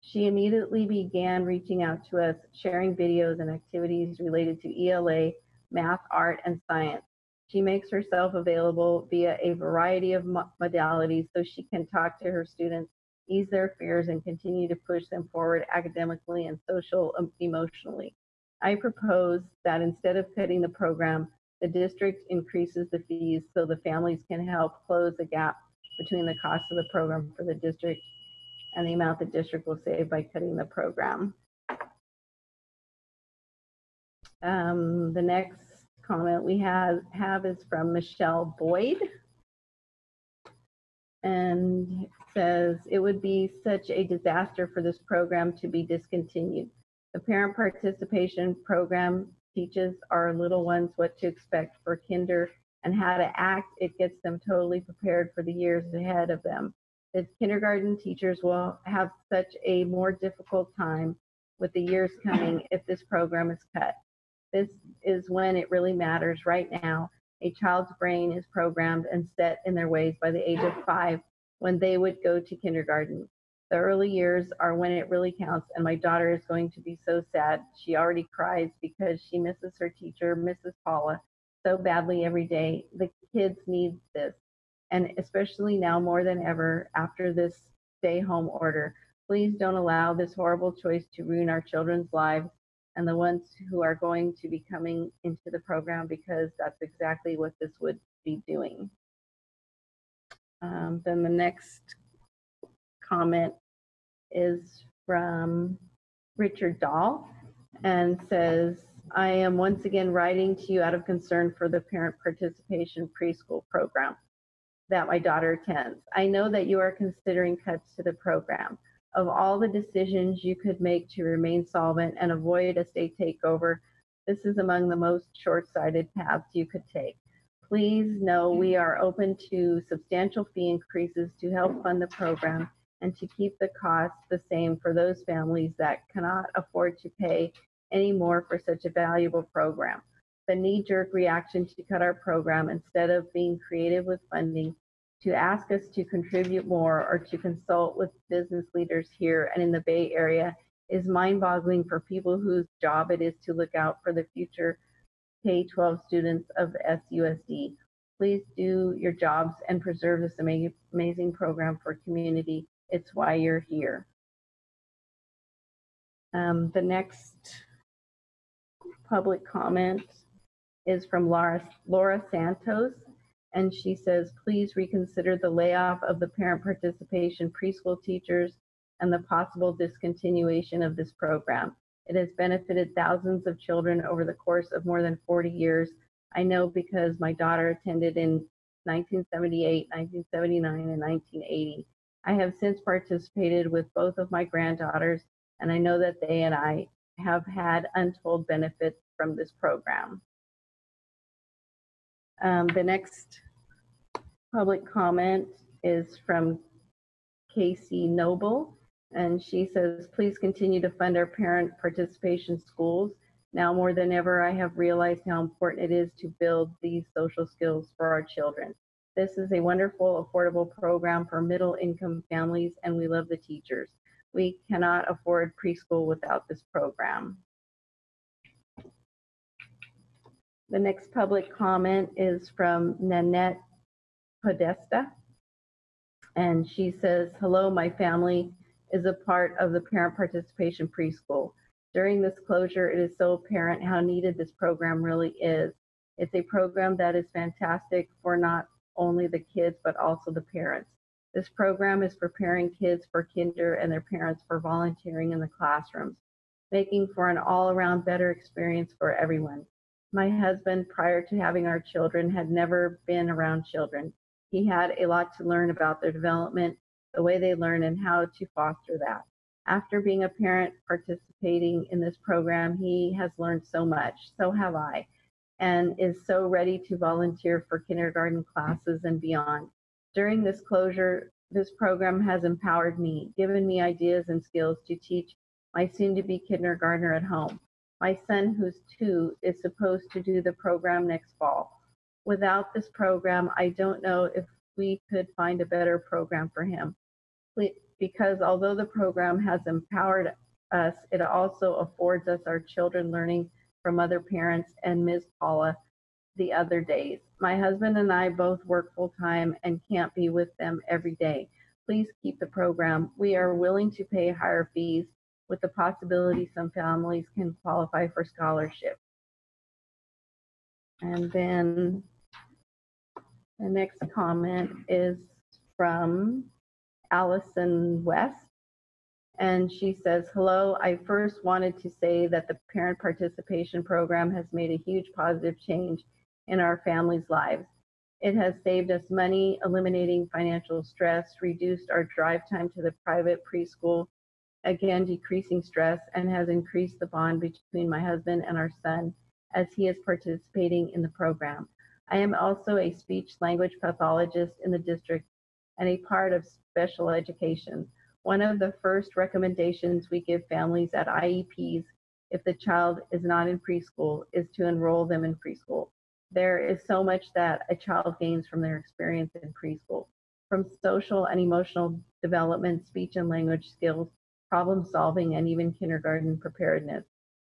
She immediately began reaching out to us, sharing videos and activities related to ELA, math, art, and science. She makes herself available via a variety of modalities so she can talk to her students ease their fears, and continue to push them forward academically and social emotionally. I propose that instead of cutting the program, the district increases the fees so the families can help close the gap between the cost of the program for the district and the amount the district will save by cutting the program. The next comment we have is from Michelle Boyd, and says, it would be such a disaster for this program to be discontinued. The parent participation program teaches our little ones what to expect for kinder and how to act. It gets them totally prepared for the years ahead of them. The kindergarten teachers will have such a more difficult time with the years coming if this program is cut. This is when it really matters. Right now, a child's brain is programmed and set in their ways by the age of 5 when they would go to kindergarten. The early years are when it really counts, and my daughter is going to be so sad. She already cries because she misses her teacher, Mrs. Paula, so badly every day. The kids need this, and especially now more than ever after this stay-home order. Please don't allow this horrible choice to ruin our children's lives and the ones who are going to be coming into the program, because that's exactly what this would be doing. Then the next comment is from Richard Dahl and says, I am once again writing to you out of concern for the parent participation preschool program that my daughter attends. I know that you are considering cuts to the program. Of all the decisions you could make to remain solvent and avoid a state takeover, this is among the most short-sighted paths you could take. Please know we are open to substantial fee increases to help fund the program and to keep the costs the same for those families that cannot afford to pay any more for such a valuable program. The knee-jerk reaction to cut our program instead of being creative with funding, to ask us to contribute more or to consult with business leaders here and in the Bay Area is mind-boggling for people whose job it is to look out for the future K-12 students of SUSD. Please do your jobs and preserve this amazing program for community. It's why you're here. The next public comment is from Laura Santos, and she says, please reconsider the layoff of the parent participation preschool teachers and the possible discontinuation of this program. It has benefited thousands of children over the course of more than 40 years. I know because my daughter attended in 1978, 1979, and 1980. I have since participated with both of my granddaughters, and I know that they and I have had untold benefits from this program. The next public comment is from Casey Noble, and she says, please continue to fund our parent participation schools. Now more than ever, I have realized how important it is to build these social skills for our children. This is a wonderful, affordable program for middle-income families, and we love the teachers. We cannot afford preschool without this program. The next public comment is from Nanette Podesta, and she says, hello, my family is a part of the parent participation preschool. During this closure, it is so apparent how needed this program really is. It's a program that is fantastic for not only the kids, but also the parents. This program is preparing kids for kinder and their parents for volunteering in the classrooms, making for an all-around better experience for everyone. My husband, prior to having our children, had never been around children. He had a lot to learn about their development, the way they learn, and how to foster that. After being a parent participating in this program, he has learned so much, so have I, and is so ready to volunteer for kindergarten classes and beyond. During this closure, this program has empowered me, given me ideas and skills to teach my soon-to-be kindergartner at home. My son, who's 2, is supposed to do the program next fall. Without this program, I don't know if we could find a better program for him. Because although the program has empowered us, it also affords us our children learning from other parents and Ms. Paula the other days. My husband and I both work full-time and can't be with them every day. Please keep the program. We are willing to pay higher fees with the possibility some families can qualify for scholarship. And then the next comment is from Allison West. And she says, hello, I first wanted to say that the parent participation program has made a huge positive change in our families' lives. It has saved us money, eliminating financial stress, reduced our drive time to the private preschool, again, decreasing stress, and has increased the bond between my husband and our son as he is participating in the program. I am also a speech language pathologist in the district and a part of special education. One of the first recommendations we give families at IEPs if the child is not in preschool is to enroll them in preschool. There is so much that a child gains from their experience in preschool, from social and emotional development, speech and language skills, problem solving, and even kindergarten preparedness.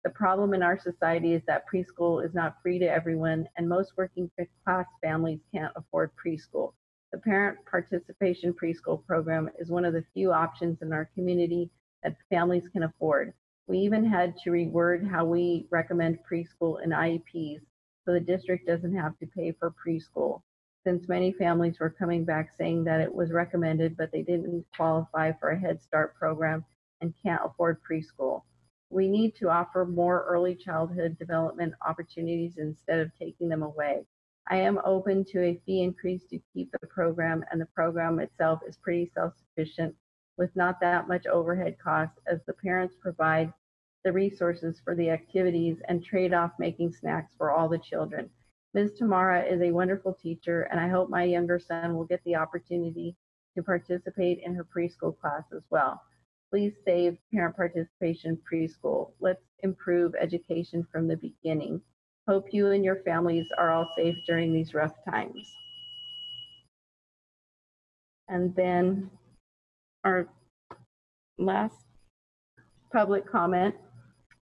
The problem in our society is that preschool is not free to everyone, and most working class families can't afford preschool. The parent participation preschool program is one of the few options in our community that families can afford. We even had to reword how we recommend preschool in IEPs so the district doesn't have to pay for preschool, since many families were coming back saying that it was recommended, but they didn't qualify for a Head Start program and can't afford preschool. We need to offer more early childhood development opportunities instead of taking them away. I am open to a fee increase to keep the program, and the program itself is pretty self-sufficient with not that much overhead cost, as the parents provide the resources for the activities and trade off making snacks for all the children. Ms. Tamara is a wonderful teacher, and I hope my younger son will get the opportunity to participate in her preschool class as well. Please save parent participation preschool. Let's improve education from the beginning. Hope you and your families are all safe during these rough times. And then our last public comment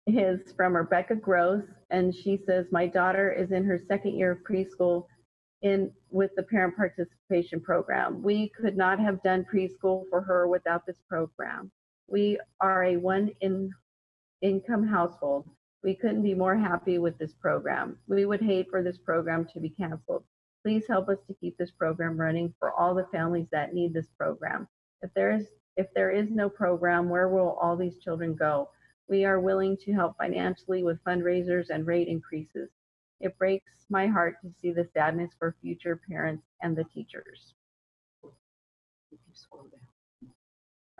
is from Rebecca Gross, and she says, my daughter is in her second year of preschool with the parent participation program. We could not have done preschool for her without this program. We are a one-income household. We couldn't be more happy with this program. We would hate for this program to be canceled. Please help us to keep this program running for all the families that need this program. If there is no program, where will all these children go? We are willing to help financially with fundraisers and rate increases. It breaks my heart to see the sadness for future parents and the teachers.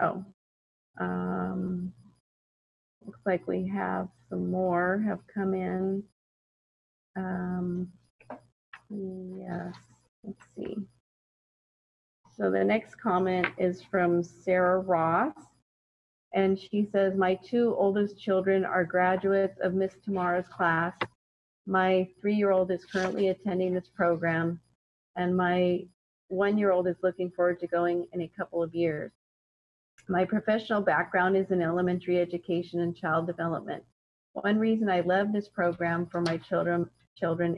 Oh, looks like we have some more have come in. Yes, let's see. So the next comment is from Sarah Ross, and she says, my two oldest children are graduates of Miss Tamara's class. My 3-year-old is currently attending this program, and my 1-year-old is looking forward to going in a couple of years. My professional background is in elementary education and child development. One reason I love this program for my children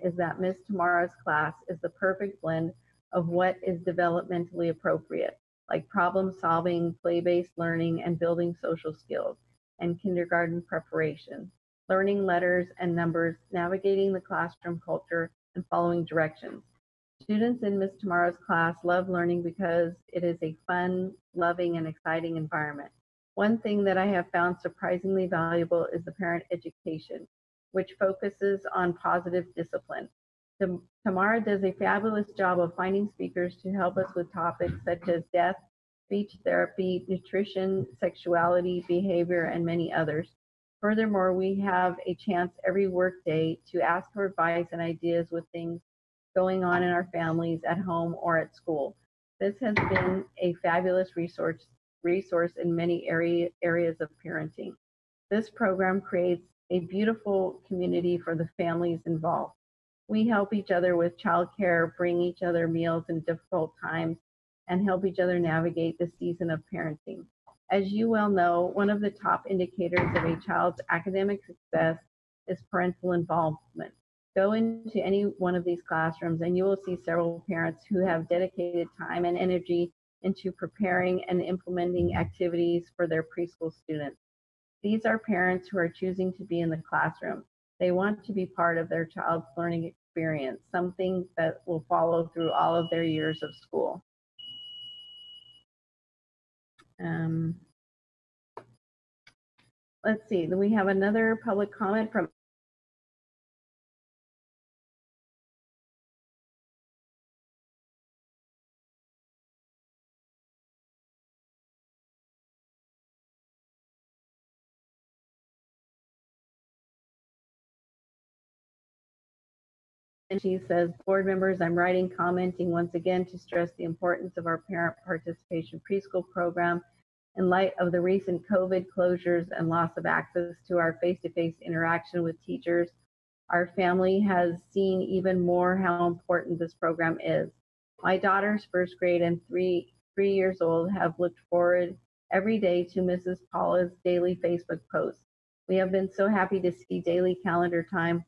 is that Miss Tamara's class is the perfect blend of what is developmentally appropriate, like problem solving, play-based learning, and building social skills, and kindergarten preparation, learning letters and numbers, navigating the classroom culture, and following directions. Students in Miss Tamara's class love learning because it is a fun, loving, and exciting environment. One thing that I have found surprisingly valuable is the parent education, which focuses on positive discipline. Tamara does a fabulous job of finding speakers to help us with topics such as death, speech therapy, nutrition, sexuality, behavior, and many others. Furthermore, we have a chance every workday to ask for advice and ideas with things going on in our families at home or at school. This has been a fabulous resource in many areas of parenting. This program creates a beautiful community for the families involved. We help each other with childcare, bring each other meals in difficult times, and help each other navigate the season of parenting. As you well know, one of the top indicators of a child's academic success is parental involvement. Go into any one of these classrooms and you will see several parents who have dedicated time and energy into preparing and implementing activities for their preschool students. These are parents who are choosing to be in the classroom. They want to be part of their child's learning experience, something that will follow through all of their years of school. Let's see, then we have another public comment from and she says, board members, I'm writing commenting once again to stress the importance of our parent participation preschool program in light of the recent COVID closures and loss of access to our face-to-face interaction with teachers. Our family has seen even more how important this program is. My daughter's first grade and three years old have looked forward every day to Mrs. Paula's daily Facebook posts. We have been so happy to see daily calendar time,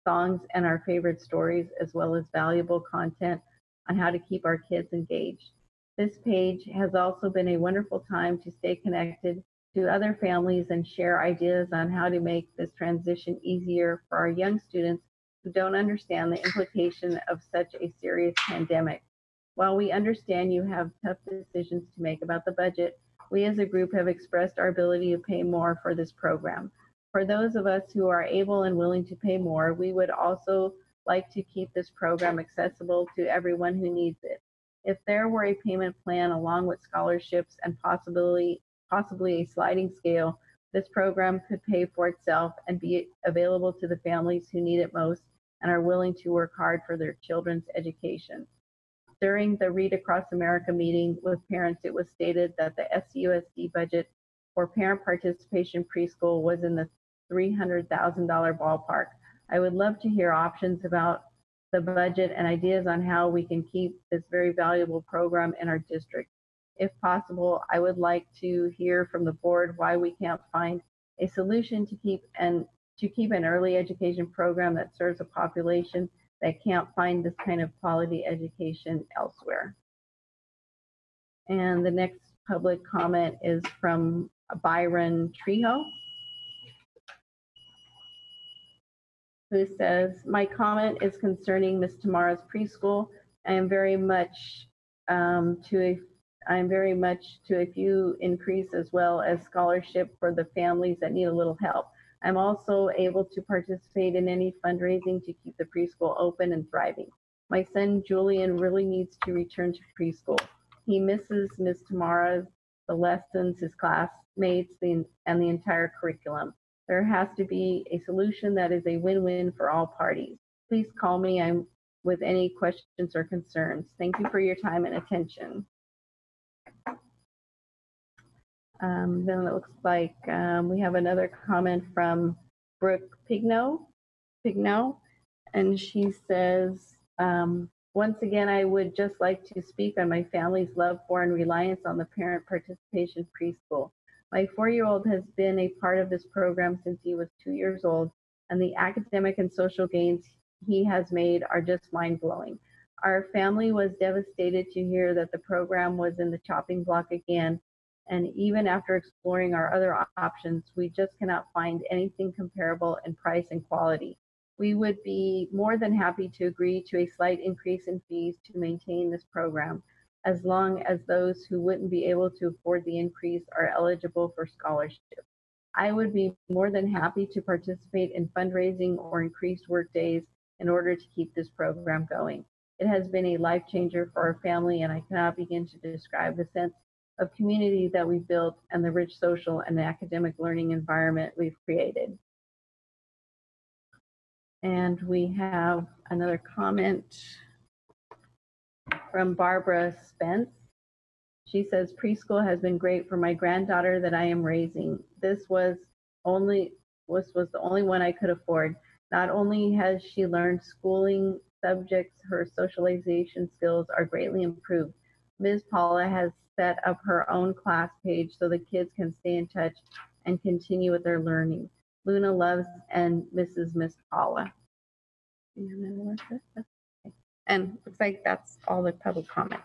songs, and our favorite stories, as well as valuable content on how to keep our kids engaged. This page has also been a wonderful time to stay connected to other families and share ideas on how to make this transition easier for our young students who don't understand the implication of such a serious pandemic. While we understand you have tough decisions to make about the budget, we as a group have expressed our ability to pay more for this program. For those of us who are able and willing to pay more, we would also like to keep this program accessible to everyone who needs it. If there were a payment plan along with scholarships and possibly a sliding scale, this program could pay for itself and be available to the families who need it most and are willing to work hard for their children's education. During the Read Across America meeting with parents, it was stated that the SUSD budget for parent participation preschool was in the $300,000 ballpark. I would love to hear options about the budget and ideas on how we can keep this very valuable program in our district. If possible, I would like to hear from the board why we can't find a solution to keep an early education program that serves a population that can't find this kind of quality education elsewhere. And the next public comment is from Byron Trejo, who says, my comment is concerning Ms. Tamara's preschool. I am very much to a few increase as well as scholarship for the families that need a little help. I'm also able to participate in any fundraising to keep the preschool open and thriving. My son Julian really needs to return to preschool. He misses Ms. Tamara, the lessons, his classmates, and the entire curriculum. There has to be a solution that is a win-win for all parties. Please call me with any questions or concerns. Thank you for your time and attention. Then it looks like we have another comment from Brooke Pigno, and she says, once again, I would just like to speak on my family's love for and reliance on the parent participation preschool. My 4-year-old has been a part of this program since he was 2 years old, and the academic and social gains he has made are just mind-blowing. Our family was devastated to hear that the program was in the chopping block again, and even after exploring our other options, we just cannot find anything comparable in price and quality. We would be more than happy to agree to a slight increase in fees to maintain this program, as long as those who wouldn't be able to afford the increase are eligible for scholarship. I would be more than happy to participate in fundraising or increased work days in order to keep this program going. It has been a life changer for our family, and I cannot begin to describe the sense of community that we've built and the rich social and academic learning environment we've created. And we have another comment from Barbara Spence. She says, preschool has been great for my granddaughter that I am raising. This was the only one I could afford. Not only has she learned schooling subjects, her socialization skills are greatly improved. Ms. Paula has set up her own class page so the kids can stay in touch and continue with their learning. Luna loves and misses Miss Paula. And looks like that's all the public comment.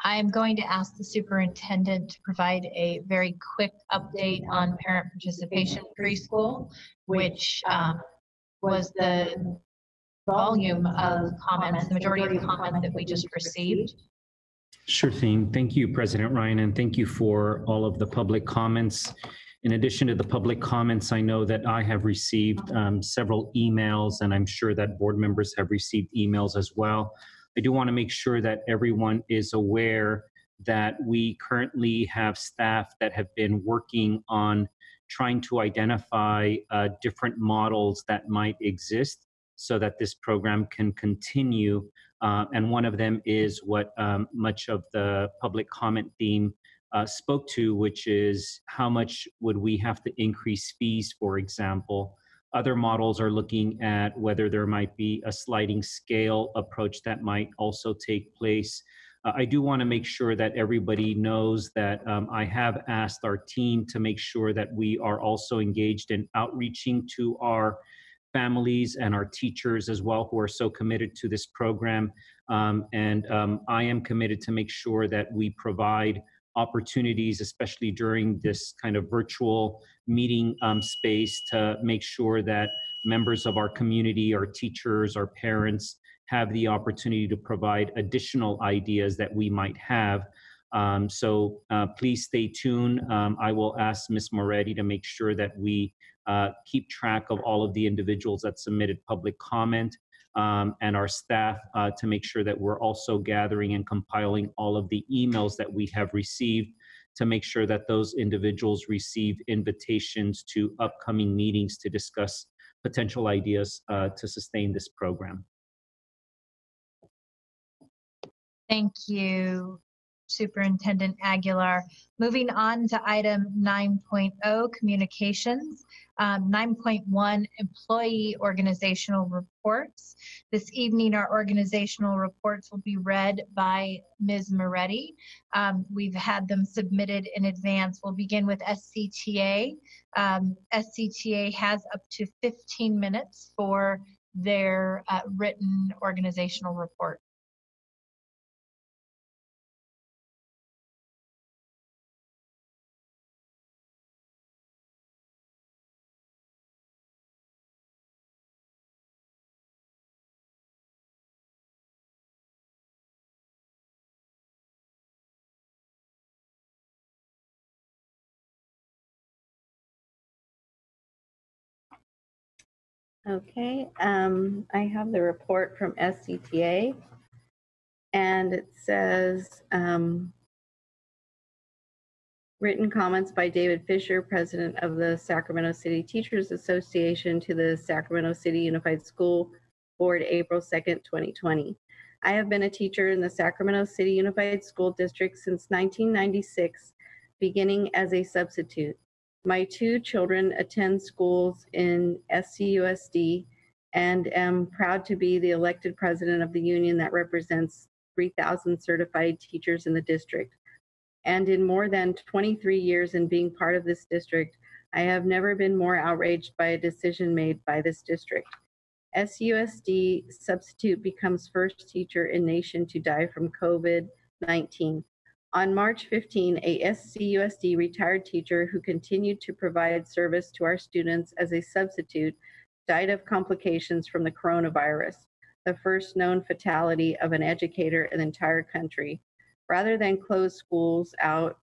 I'm going to ask the superintendent to provide a very quick update on parent participation preschool, which was the volume of comments, the majority of comments that we just received. Sure thing. Thank you, President Ryan, and thank you for all of the public comments. In addition to the public comments, I know that I have received several emails, and I'm sure that board members have received emails as well. I do want to make sure that everyone is aware that we currently have staff that have been working on trying to identify different models that might exist so that this program can continue. And one of them is what much of the public comment theme spoke to, which is how much would we have to increase fees, for example. Other models are looking at whether there might be a sliding scale approach that might also take place. I do want to make sure that everybody knows that I have asked our team to make sure that we are also engaged in outreaching to our families and our teachers as well, who are so committed to this program. I am committed to make sure that we provide opportunities, especially during this kind of virtual meeting space, to make sure that members of our community, our teachers, our parents have the opportunity to provide additional ideas that we might have. So please stay tuned. I will ask Ms. Moretti to make sure that we keep track of all of the individuals that submitted public comment, and our staff to make sure that we're also gathering and compiling all of the emails that we have received to make sure that those individuals receive invitations to upcoming meetings to discuss potential ideas to sustain this program. Thank you, Superintendent Aguilar. Moving on to item 9.0, communications. 9.1, employee organizational reports. This evening, our organizational reports will be read by Ms. Moretti. We've had them submitted in advance. We'll begin with SCTA. SCTA has up to 15 minutes for their written organizational report. Okay, I have the report from SCTA, and it says, written comments by David Fisher, President of the Sacramento City Teachers Association, to the Sacramento City Unified School Board, April 2nd, 2020. I have been a teacher in the Sacramento City Unified School District since 1996, beginning as a substitute. My two children attend schools in SCUSD and am proud to be the elected president of the union that represents 3,000 certified teachers in the district. And in more than 23 years in being part of this district, I have never been more outraged by a decision made by this district. SUSD substitute becomes first teacher in nation to die from COVID-19. On March 15, a SCUSD retired teacher who continued to provide service to our students as a substitute died of complications from the coronavirus, the first known fatality of an educator in the entire country. Rather than close schools out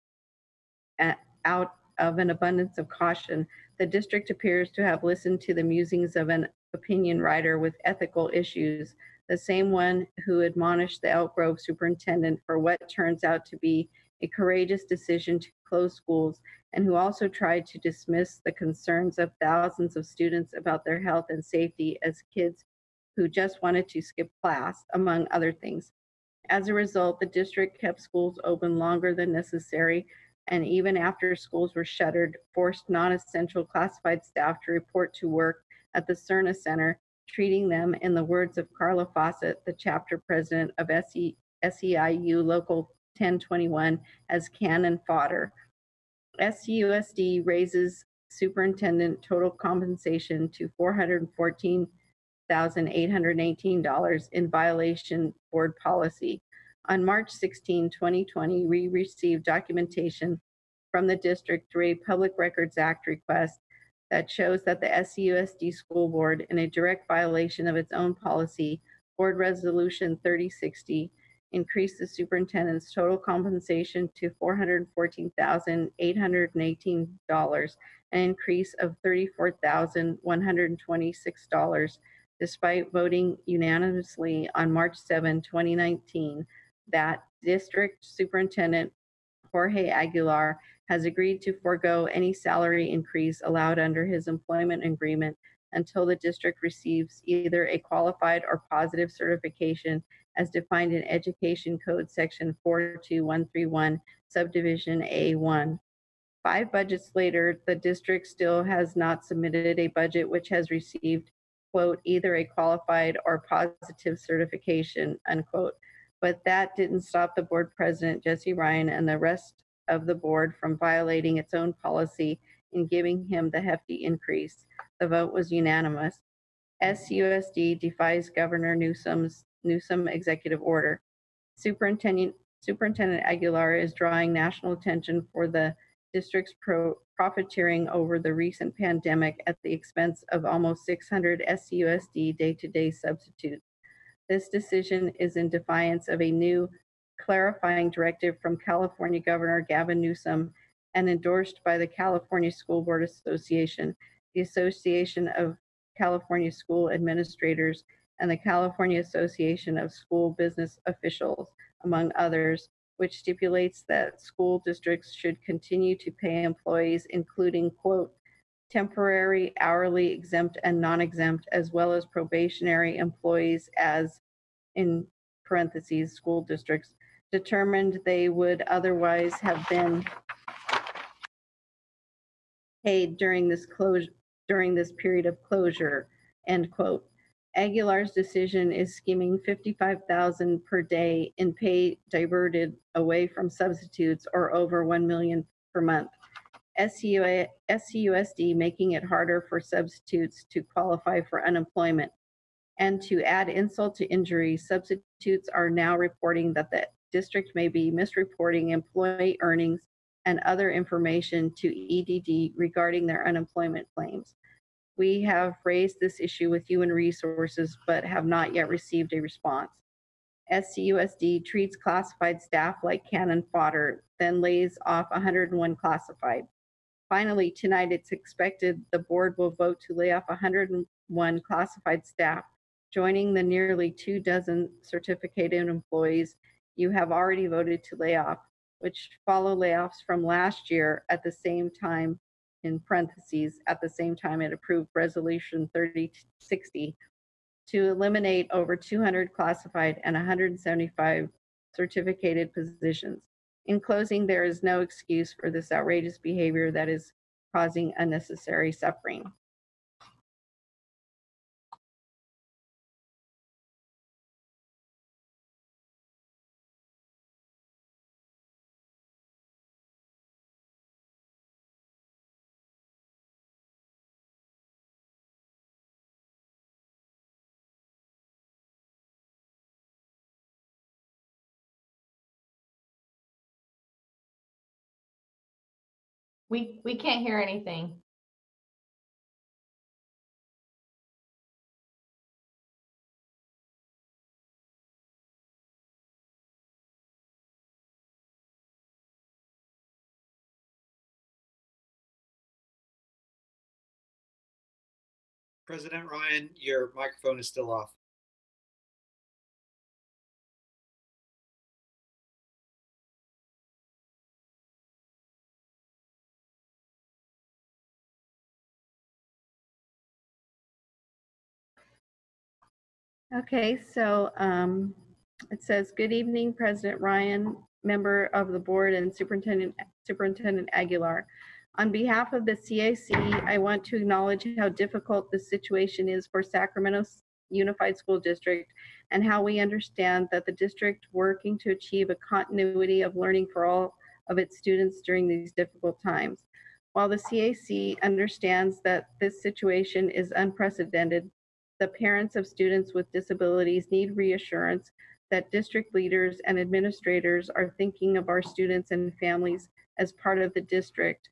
of an abundance of caution, the district appears to have listened to the musings of an opinion writer with ethical issues, the same one who admonished the Elk Grove superintendent for what turns out to be a courageous decision to close schools, and who also tried to dismiss the concerns of thousands of students about their health and safety as kids who just wanted to skip class, among other things. As a result, the district kept schools open longer than necessary, and even after schools were shuttered, forced non-essential classified staff to report to work at the Cerna Center, treating them, in the words of Carla Fawcett, the chapter president of SEIU Local 1021, as cannon fodder. SUSD raises superintendent total compensation to $414,818 in violation board policy. On March 16, 2020, we received documentation from the district through a Public Records Act request that shows that the SCUSD School Board, in a direct violation of its own policy, Board Resolution 3060, increased the superintendent's total compensation to $414,818, an increase of $34,126, despite voting unanimously on March 7, 2019, that District Superintendent Jorge Aguilar has agreed to forego any salary increase allowed under his employment agreement until the district receives either a qualified or positive certification as defined in Education Code Section 42131, Subdivision A1. 5 budgets later, the district still has not submitted a budget which has received, quote, either a qualified or positive certification, unquote. But that didn't stop the board president, Jesse Ryan, and the rest of the board from violating its own policy in giving him the hefty increase. The vote was unanimous. SUSD defies Governor Newsom executive order. Superintendent Aguilar is drawing national attention for the district's profiteering over the recent pandemic at the expense of almost 600 SUSD day-to-day substitutes. This decision is in defiance of a new clarifying directive from California Governor Gavin Newsom and endorsed by the California School Board Association, the Association of California School Administrators, and the California Association of School Business Officials, among others, which stipulates that school districts should continue to pay employees, including, quote, temporary, hourly, exempt, and non-exempt, as well as probationary employees as, in parentheses, school districts, determined they would otherwise have been paid during this period of closure, end quote. Aguilar's decision is skimming $55,000 per day in pay diverted away from substitutes, or over $1 million per month. SCUSD making it harder for substitutes to qualify for unemployment. And to add insult to injury, substitutes are now reporting that the district may be misreporting employee earnings and other information to EDD regarding their unemployment claims. We have raised this issue with Human Resources, but have not yet received a response. SCUSD treats classified staff like cannon fodder, then lays off 101 classified. Finally, tonight it's expected the board will vote to lay off 101 classified staff, joining the nearly 24 certificated employees you have already voted to lay off, which follow layoffs from last year at the same time, in parentheses, at the same time it approved Resolution 3060 to eliminate over 200 classified and 175 certificated positions. In closing, there is no excuse for this outrageous behavior that is causing unnecessary suffering. We can't hear anything. President Ryan, your microphone is still off. Okay, so it says, good evening, President Ryan, member of the board, and Superintendent Aguilar. On behalf of the CAC, I want to acknowledge how difficult this situation is for Sacramento Unified School District and how we understand that the district working to achieve a continuity of learning for all of its students during these difficult times. While the CAC understands that this situation is unprecedented, the parents of students with disabilities need reassurance that district leaders and administrators are thinking of our students and families as part of the district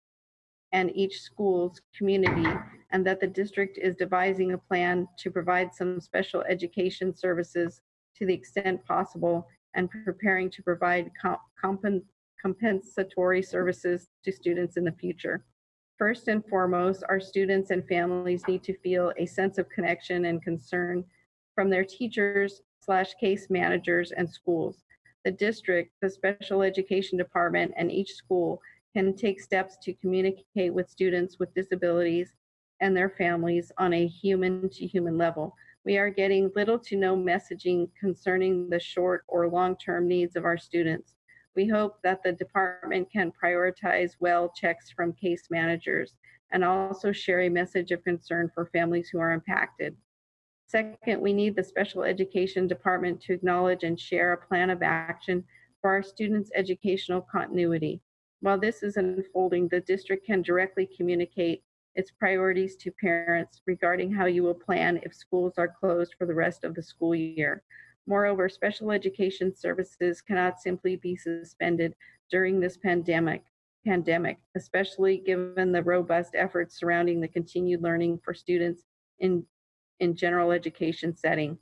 and each school's community, and that the district is devising a plan to provide some special education services to the extent possible and preparing to provide compensatory services to students in the future. First and foremost, our students and families need to feel a sense of connection and concern from their teachers/case managers and schools. The district, the special education department, and each school can take steps to communicate with students with disabilities and their families on a human-to-human level. We are getting little to no messaging concerning the short or long-term needs of our students. We hope that the department can prioritize well checks from case managers and also share a message of concern for families who are impacted. Second, we need the special education department to acknowledge and share a plan of action for our students' educational continuity. While this is unfolding, the district can directly communicate its priorities to parents regarding how you will plan if schools are closed for the rest of the school year. Moreover, special education services cannot simply be suspended during this pandemic, especially given the robust efforts surrounding the continued learning for students in general education setting.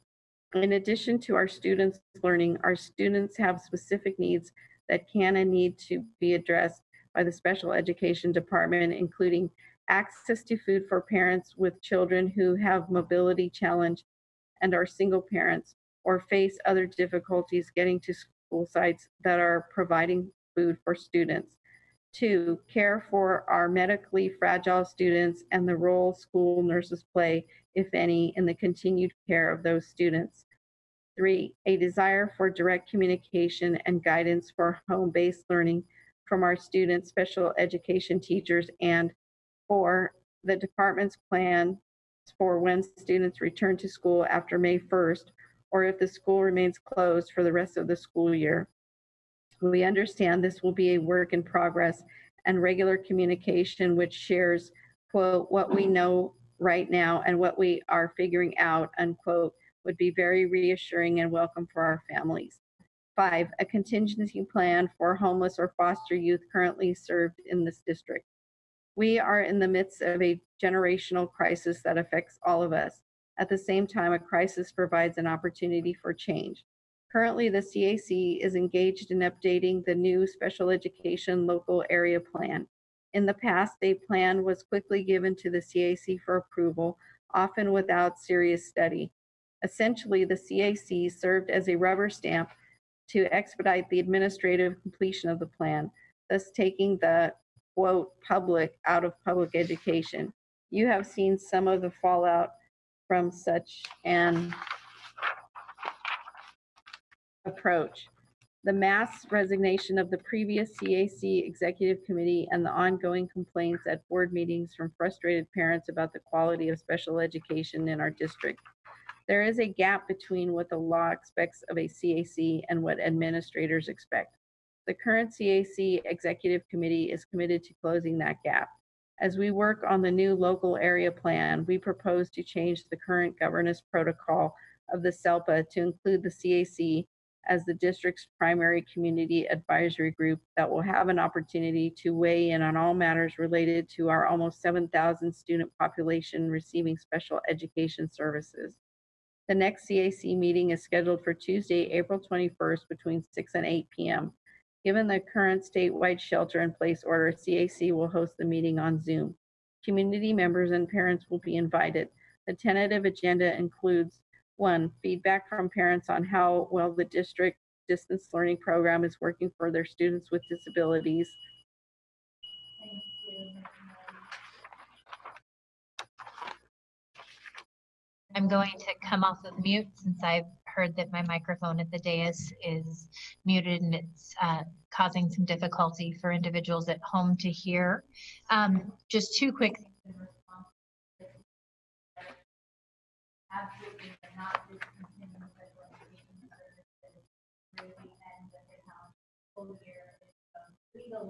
In addition to our students learning, our students have specific needs that can and need to be addressed by the special education department, including access to food for parents with children who have mobility challenge and are single parents or face other difficulties getting to school sites that are providing food for students. 2, care for our medically fragile students and the role school nurses play, if any, in the continued care of those students. 3, a desire for direct communication and guidance for home-based learning from our students, special education teachers, and 4, the department's plan for when students return to school after May 1st, or if the school remains closed for the rest of the school year. We understand this will be a work in progress, and regular communication which shares, quote, what we know right now and what we are figuring out, unquote, would be very reassuring and welcome for our families. 5, a contingency plan for homeless or foster youth currently served in this district. We are in the midst of a generational crisis that affects all of us. At the same time, a crisis provides an opportunity for change. Currently, the CAC is engaged in updating the new special education local area plan. In the past, a plan was quickly given to the CAC for approval, often without serious study. Essentially, the CAC served as a rubber stamp to expedite the administrative completion of the plan, thus taking the, quote, public out of public education. You have seen some of the fallout from such an approach. The mass resignation of the previous CAC executive committee and the ongoing complaints at board meetings from frustrated parents about the quality of special education in our district. There is a gap between what the law expects of a CAC and what administrators expect. The current CAC executive committee is committed to closing that gap. As we work on the new local area plan, we propose to change the current governance protocol of the SELPA to include the CAC as the district's primary community advisory group that will have an opportunity to weigh in on all matters related to our almost 7,000 student population receiving special education services. The next CAC meeting is scheduled for Tuesday, April 21st between 6 and 8 p.m. Given the current statewide shelter-in-place order, CAC will host the meeting on Zoom. Community members and parents will be invited. The tentative agenda includes 1, feedback from parents on how well the district distance learning program is working for their students with disabilities. I'm going to come off of mute since I've heard that my microphone at the dais is muted and it's causing some difficulty for individuals at home to hear. Just 2 quick things. Absolutely not discontinuing special education services really ends at the town full year.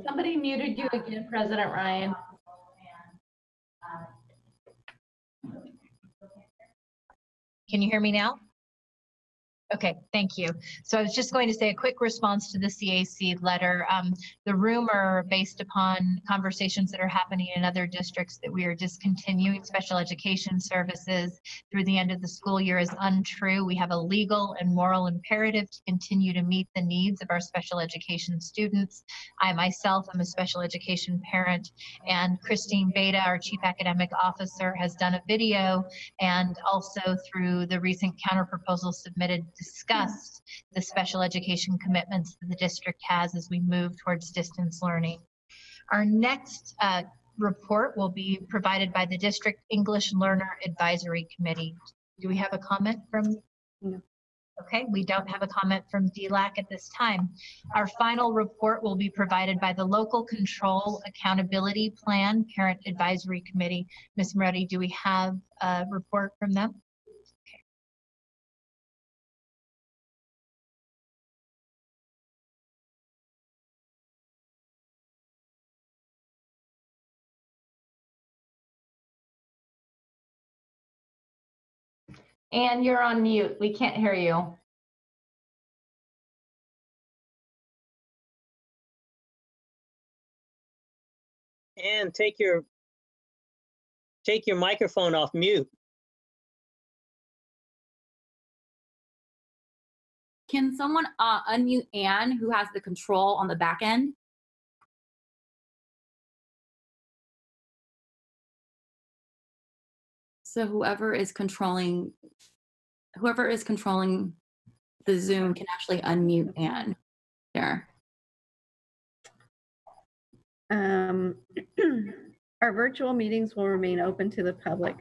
Somebody muted you again, President Ryan. Can you hear me now? Okay, thank you. So I was just going to say a quick response to the CAC letter. The rumor based upon conversations that are happening in other districts that we are discontinuing special education services through the end of the school year is untrue. We have a legal and moral imperative to continue to meet the needs of our special education students. I myself am a special education parent, and Christine Beta, our Chief Academic Officer, has done a video and also through the recent counterproposal submitted discussed the special education commitments that the district has as we move towards distance learning. Our next report will be provided by the District English Learner Advisory Committee. Do we have a comment from? No. Okay, we don't have a comment from DLAC at this time. Our final report will be provided by the Local Control Accountability Plan Parent Advisory Committee. Ms. Moretti, do we have a report from them? And you're on mute. We can't hear you. And take your microphone off mute. Can someone unmute Anne, who has the control on the back end? So whoever is controlling the Zoom can actually unmute Anne there. Our virtual meetings will remain open to the public.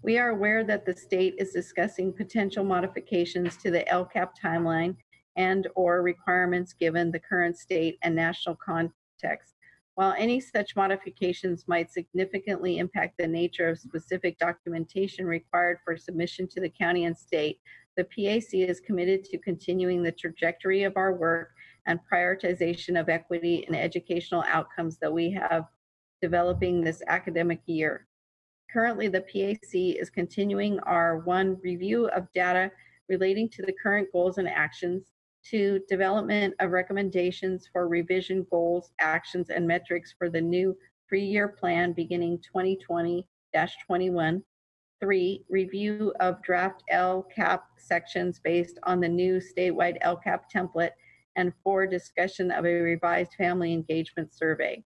We are aware that the state is discussing potential modifications to the LCAP timeline and/or requirements given the current state and national context. While any such modifications might significantly impact the nature of specific documentation required for submission to the county and state, the PAC is committed to continuing the trajectory of our work and prioritization of equity and educational outcomes that we have developing this academic year. Currently, the PAC is continuing our 1, review of data relating to the current goals and actions, 2, development of recommendations for revision goals, actions, and metrics for the new 3-year plan beginning 2020-21, 3, review of draft LCAP sections based on the new statewide LCAP template, and 4, discussion of a revised family engagement survey.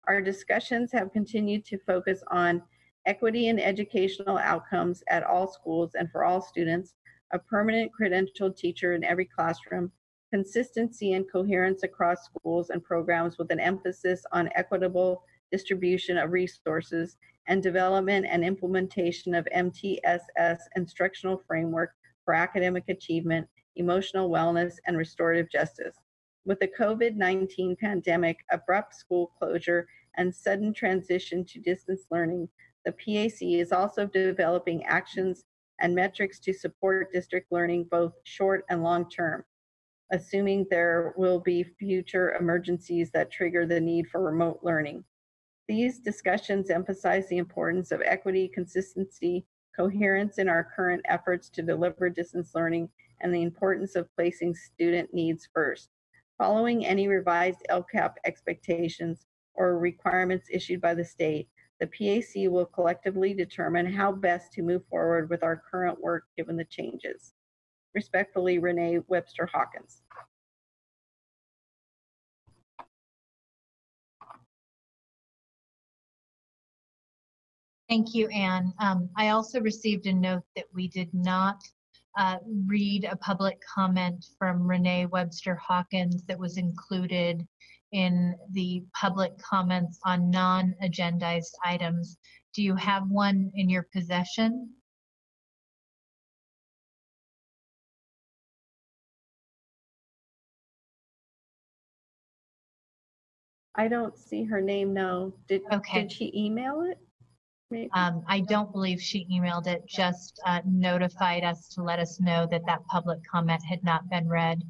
Our discussions have continued to focus on equity and educational outcomes at all schools and for all students, a permanent credentialed teacher in every classroom, consistency and coherence across schools and programs with an emphasis on equitable distribution of resources, and development and implementation of MTSS instructional framework for academic achievement, emotional wellness, and restorative justice. With the COVID-19 pandemic, abrupt school closure, and sudden transition to distance learning, the PAC is also developing actions and metrics to support district learning both short and long term, assuming there will be future emergencies that trigger the need for remote learning. These discussions emphasize the importance of equity, consistency, coherence in our current efforts to deliver distance learning, and the importance of placing student needs first. Following any revised LCAP expectations or requirements issued by the state, the PAC will collectively determine how best to move forward with our current work given the changes. Respectfully, Renee Webster Hawkins. Thank you, Anne. I also received a note that we did not read a public comment from Renee Webster Hawkins that was included in the public comments on non-agendized items. Do you have one in your possession? I don't see her name, no. Did she email it? Maybe. I don't believe she emailed it, just notified us to let us know that that public comment had not been read.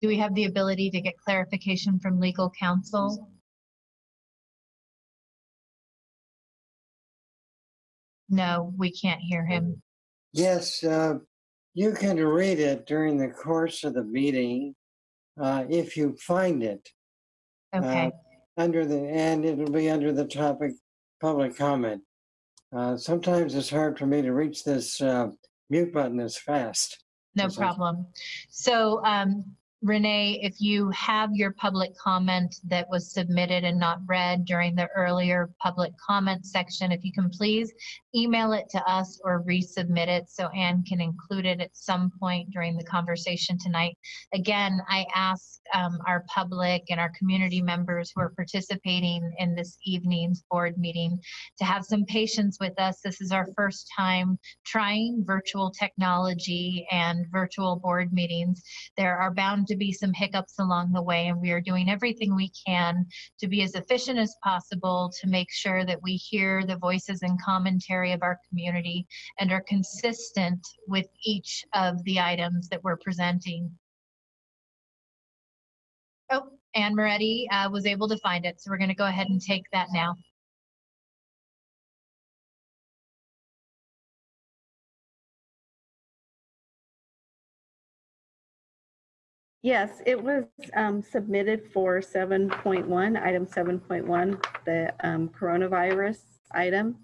Do we have the ability to get clarification from legal counsel? No, we can't hear him. Yes, you can read it during the course of the meeting if you find it. Okay. And it'll be under the topic public comment. Sometimes it's hard for me to reach this mute button as fast. No problem. So, Renee, if you have your public comment that was submitted and not read during the earlier public comment section, if you can please email it to us or resubmit it so Anne can include it at some point during the conversation tonight. Again, I ask our public and our community members who are participating in this evening's board meeting to have some patience with us. This is our first time trying virtual technology and virtual board meetings. There are bound to be some hiccups along the way, and we are doing everything we can to be as efficient as possible to make sure that we hear the voices and commentary of our community and are consistent with each of the items that we're presenting. Oh, Anne Moretti was able to find it, so we're going to go ahead and take that now. Yes, it was submitted for 7.1, item 7.1, the coronavirus item.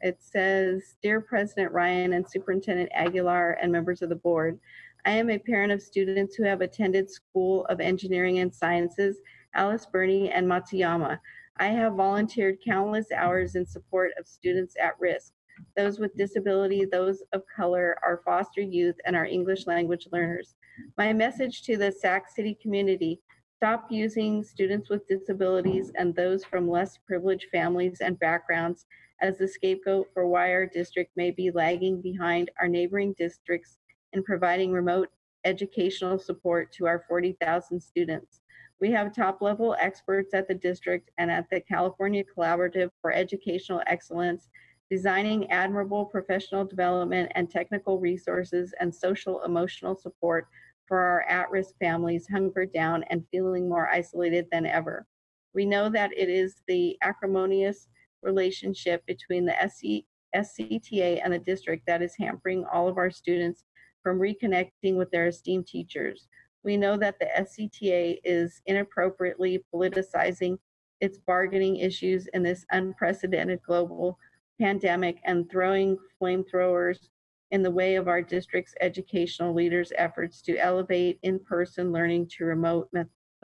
It says, Dear President Ryan and Superintendent Aguilar and members of the board, I am a parent of students who have attended School of Engineering and Sciences, Alice Burney and Matsuyama. I have volunteered countless hours in support of students at risk, those with disability, those of color, our foster youth, and our English language learners. My message to the Sac City community, stop using students with disabilities and those from less privileged families and backgrounds as the scapegoat for why our district may be lagging behind our neighboring districts in providing remote educational support to our 40,000 students. We have top-level experts at the district and at the California Collaborative for Educational Excellence, designing admirable professional development and technical resources and social emotional support for our at-risk families hunkered down and feeling more isolated than ever. We know that it is the acrimonious relationship between the SCTA and the district that is hampering all of our students from reconnecting with their esteemed teachers. We know that the SCTA is inappropriately politicizing its bargaining issues in this unprecedented global pandemic and throwing flamethrowers in the way of our district's educational leaders' efforts to elevate in-person learning to remote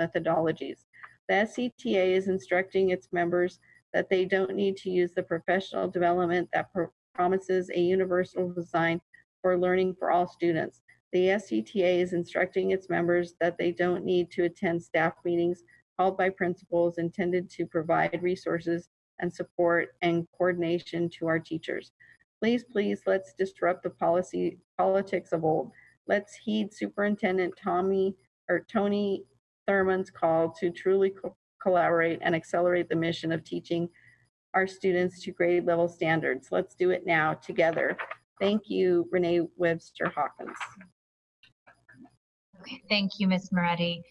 methodologies. The SCTA is instructing its members that they don't need to use the professional development that promises a universal design for learning for all students. The SCTA is instructing its members that they don't need to attend staff meetings held by principals intended to provide resources and support and coordination to our teachers. Please, let's disrupt the politics of old. Let's heed Superintendent Tony Thurman's call to truly collaborate and accelerate the mission of teaching our students to grade level standards. Let's do it now together. Thank you, Renee Webster Hawkins. Okay, thank you, Ms. Moretti.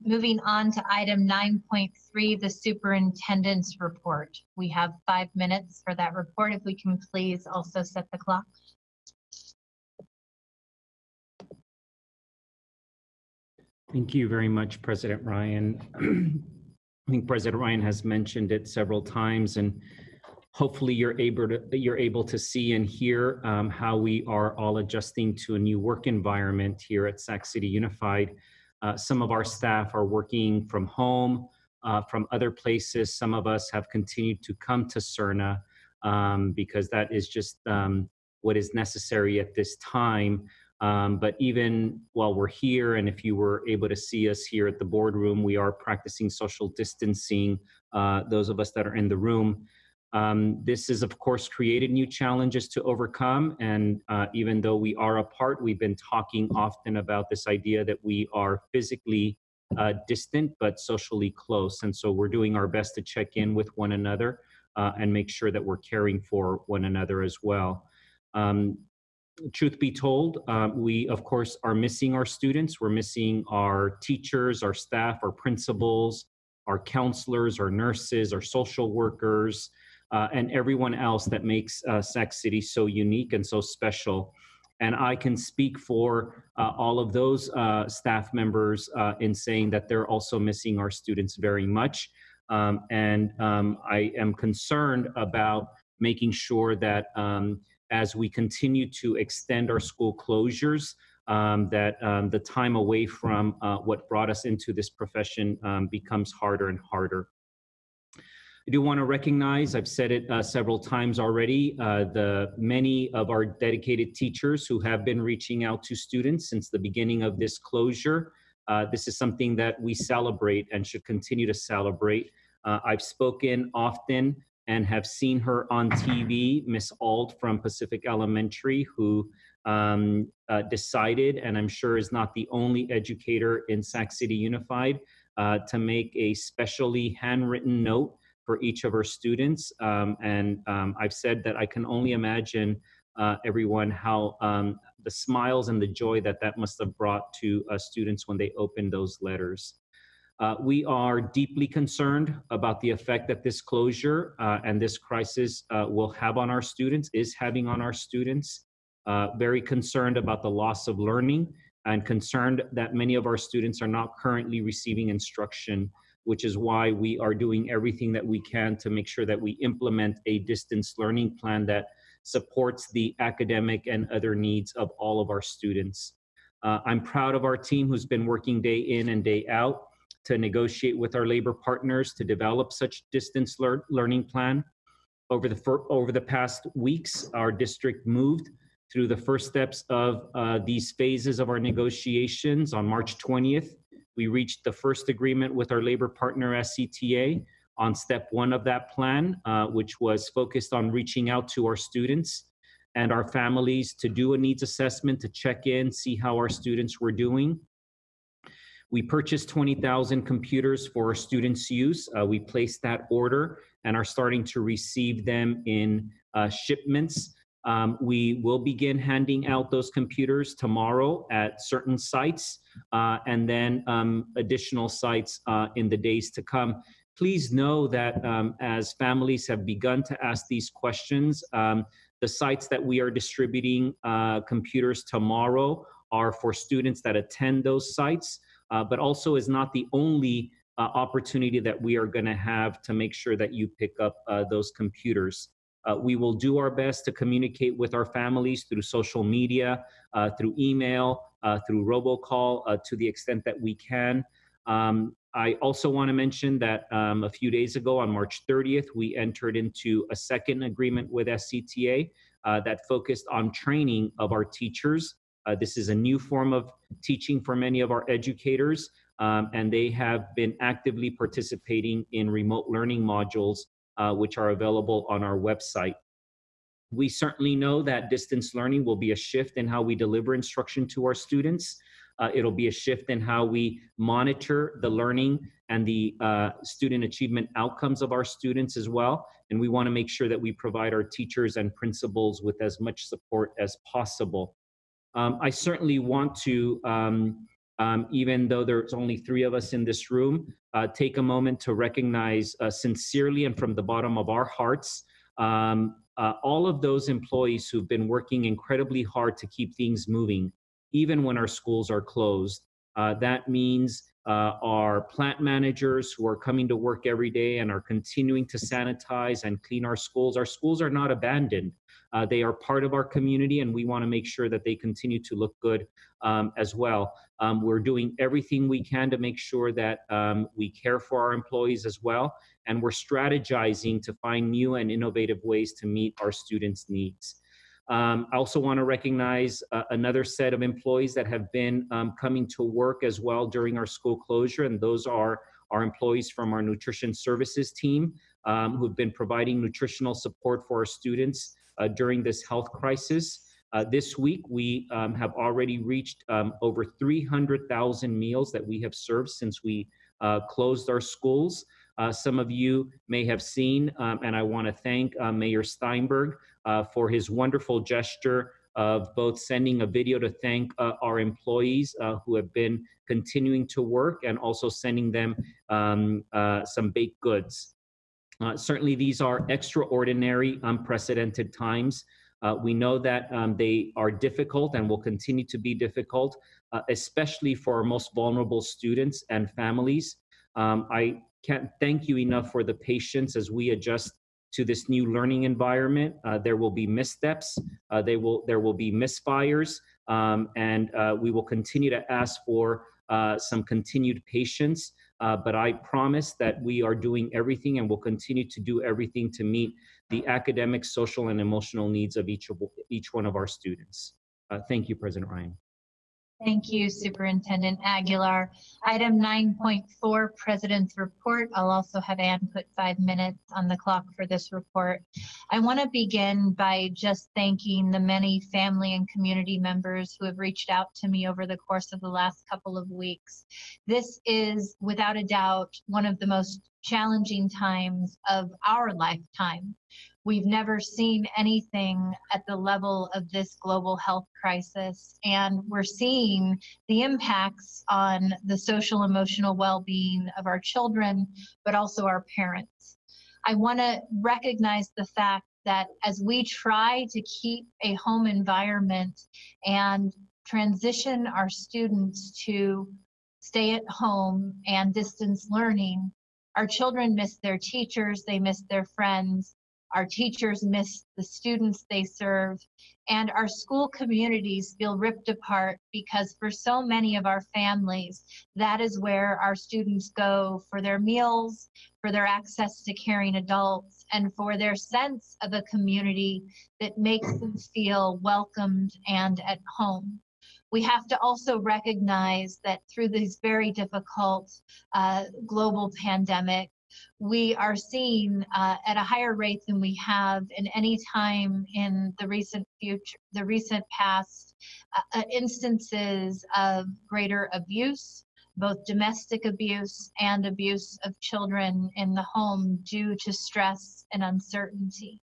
Moving on to item 9.3, the superintendent's report. We have 5 minutes for that report. If we can please also set the clock. Thank you very much, President Ryan. I think President Ryan has mentioned it several times, and hopefully you're able to see and hear how we are all adjusting to a new work environment here at Sac City Unified. Some of our staff are working from home, from other places. Some of us have continued to come to CERNA because that is just what is necessary at this time. But even while we're here, and if you were able to see us here at the boardroom, we are practicing social distancing, those of us that are in the room. This has, of course, created new challenges to overcome. And even though we are apart, we've been talking often about this idea that we are physically distant, but socially close. And so we're doing our best to check in with one another and make sure that we're caring for one another as well. Truth be told, we, of course, are missing our students. We're missing our teachers, our staff, our principals, our counselors, our nurses, our social workers, and everyone else that makes Sac City so unique and so special. And I can speak for all of those staff members in saying that they're also missing our students very much. I am concerned about making sure that as we continue to extend our school closures, that the time away from what brought us into this profession becomes harder and harder. I do want to recognize, I've said it several times already, the many of our dedicated teachers who have been reaching out to students since the beginning of this closure. This is something that we celebrate and should continue to celebrate. I've spoken often and have seen her on TV, Miss Ald from Pacific Elementary, who decided, and I'm sure is not the only educator in Sac City Unified, to make a specially handwritten note for each of our students. I've said that I can only imagine everyone how the smiles and the joy that that must have brought to students when they opened those letters. We are deeply concerned about the effect that this closure and this crisis will have on our students, is having on our students. Very concerned about the loss of learning and concerned that many of our students are not currently receiving instruction, which is why we are doing everything that we can to make sure that we implement a distance learning plan that supports the academic and other needs of all of our students. I'm proud of our team who's been working day in and day out to negotiate with our labor partners to develop such distance learning plan. Over the past weeks, our district moved through the first steps of these phases of our negotiations. On March 20th, we reached the first agreement with our labor partner, SCTA, on step 1 of that plan, which was focused on reaching out to our students and our families to do a needs assessment, to check in, see how our students were doing. We purchased 20,000 computers for our students' use. We placed that order and are starting to receive them in shipments. We will begin handing out those computers tomorrow at certain sites and then additional sites in the days to come. Please know that as families have begun to ask these questions, the sites that we are distributing computers tomorrow are for students that attend those sites, but also is not the only opportunity that we are going to have to make sure that you pick up those computers. We will do our best to communicate with our families through social media, through email, through robocall, to the extent that we can. I also want to mention that a few days ago, on March 30th, we entered into a second agreement with SCTA that focused on training of our teachers. This is a new form of teaching for many of our educators, and they have been actively participating in remote learning modules, which are available on our website. We certainly know that distance learning will be a shift in how we deliver instruction to our students. It'll be a shift in how we monitor the learning and the student achievement outcomes of our students as well. And we want to make sure that we provide our teachers and principals with as much support as possible. I certainly want to, even though there's only 3 of us in this room, take a moment to recognize sincerely and from the bottom of our hearts all of those employees who've been working incredibly hard to keep things moving, even when our schools are closed. That means our plant managers who are coming to work every day and are continuing to sanitize and clean our schools. Our schools are not abandoned. They are part of our community, and we want to make sure that they continue to look good as well. We're doing everything we can to make sure that we care for our employees as well, and we're strategizing to find new and innovative ways to meet our students' needs. I also want to recognize another set of employees that have been coming to work as well during our school closure, and those are our employees from our nutrition services team who've been providing nutritional support for our students during this health crisis. This week, we have already reached over 300,000 meals that we have served since we closed our schools. Some of you may have seen, and I want to thank Mayor Steinberg for his wonderful gesture of both sending a video to thank our employees who have been continuing to work, and also sending them some baked goods. Certainly, these are extraordinary, unprecedented times. We know that they are difficult and will continue to be difficult, especially for our most vulnerable students and families. I can't thank you enough for the patience as we adjust to this new learning environment. There will be missteps, there will be misfires, and we will continue to ask for some continued patience. But I promise that we are doing everything and will continue to do everything to meet the academic, social, and emotional needs of each one of our students. Thank you, President Ryan. Thank you, Superintendent Aguilar. Item 9.4, President's Report. I'll also have Ann put 5 minutes on the clock for this report. I want to begin by just thanking the many family and community members who have reached out to me over the course of the last couple of weeks. This is, without a doubt, one of the most challenging times of our lifetime. We've never seen anything at the level of this global health crisis, and we're seeing the impacts on the social emotional well-being of our children, but also our parents. I want to recognize the fact that as we try to keep a home environment and transition our students to stay at home and distance learning, our children miss their teachers, they miss their friends, our teachers miss the students they serve, and our school communities feel ripped apart because for so many of our families, that is where our students go for their meals, for their access to caring adults, and for their sense of a community that makes them feel welcomed and at home. We have to also recognize that through these very difficult global pandemic, we are seeing at a higher rate than we have in any time in the recent past, instances of greater abuse, both domestic abuse and abuse of children in the home due to stress and uncertainty.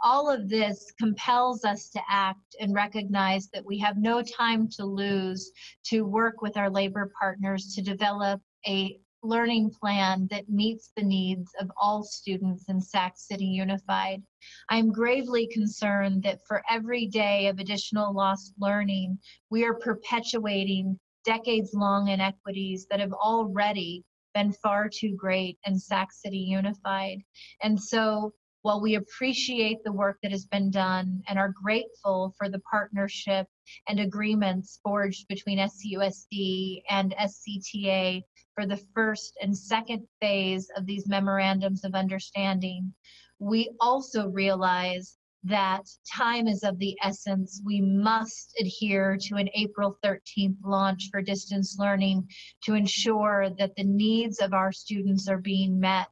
All of this compels us to act and recognize that we have no time to lose to work with our labor partners to develop a learning plan that meets the needs of all students in Sac City Unified. I'm gravely concerned that for every day of additional lost learning, we are perpetuating decades-long inequities that have already been far too great in Sac City Unified. And so, while we appreciate the work that has been done and are grateful for the partnership and agreements forged between SCUSD and SCTA for the first and second phase of these memorandums of understanding, we also realize that time is of the essence. We must adhere to an April 13th launch for distance learning to ensure that the needs of our students are being met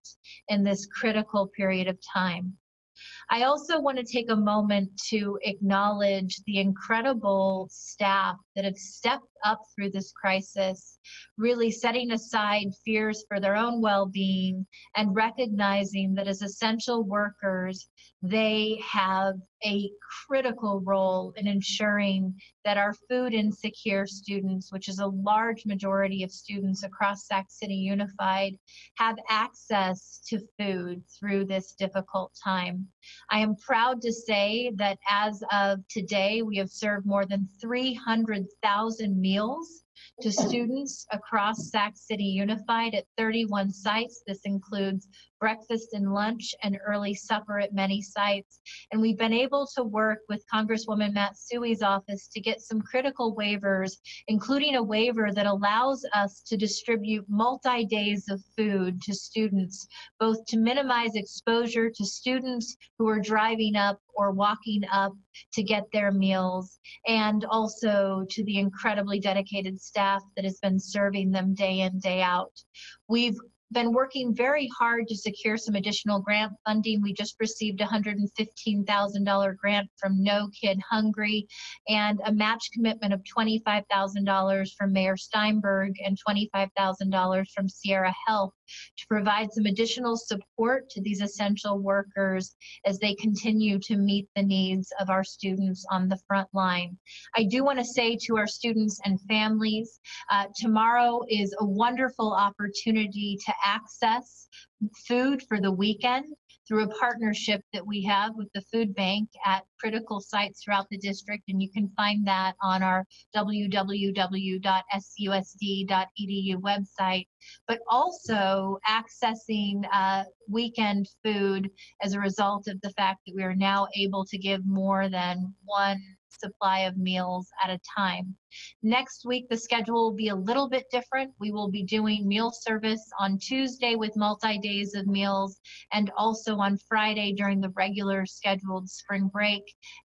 in this critical period of time. I also want to take a moment to acknowledge the incredible staff that have stepped up through this crisis, really setting aside fears for their own well-being and recognizing that as essential workers, they have a critical role in ensuring that our food insecure students, which is a large majority of students across Sac City Unified, have access to food through this difficult time. I am proud to say that as of today, we have served more than 300,000 meals to students across Sac City Unified at 31 sites. This includes breakfast and lunch and early supper at many sites. And we've been able to work with Congresswoman Matsui's office to get some critical waivers, including a waiver that allows us to distribute multi-days of food to students, both to minimize exposure to students who are driving up or walking up to get their meals, and also to the incredibly dedicated staff that has been serving them day in, day out. We've been working very hard to secure some additional grant funding. We just received a $115,000 grant from No Kid Hungry and a match commitment of $25,000 from Mayor Steinberg and $25,000 from Sierra Health to provide some additional support to these essential workers as they continue to meet the needs of our students on the front line. I do want to say to our students and families, tomorrow is a wonderful opportunity to access food for the weekend through a partnership that we have with the food bank at critical sites throughout the district. And you can find that on our www.susd.edu website, but also accessing weekend food as a result of the fact that we are now able to give more than one supply of meals at a time. Next week, the schedule will be a little bit different. We will be doing meal service on Tuesday with multi-days of meals, and also on Friday during the regular scheduled spring break.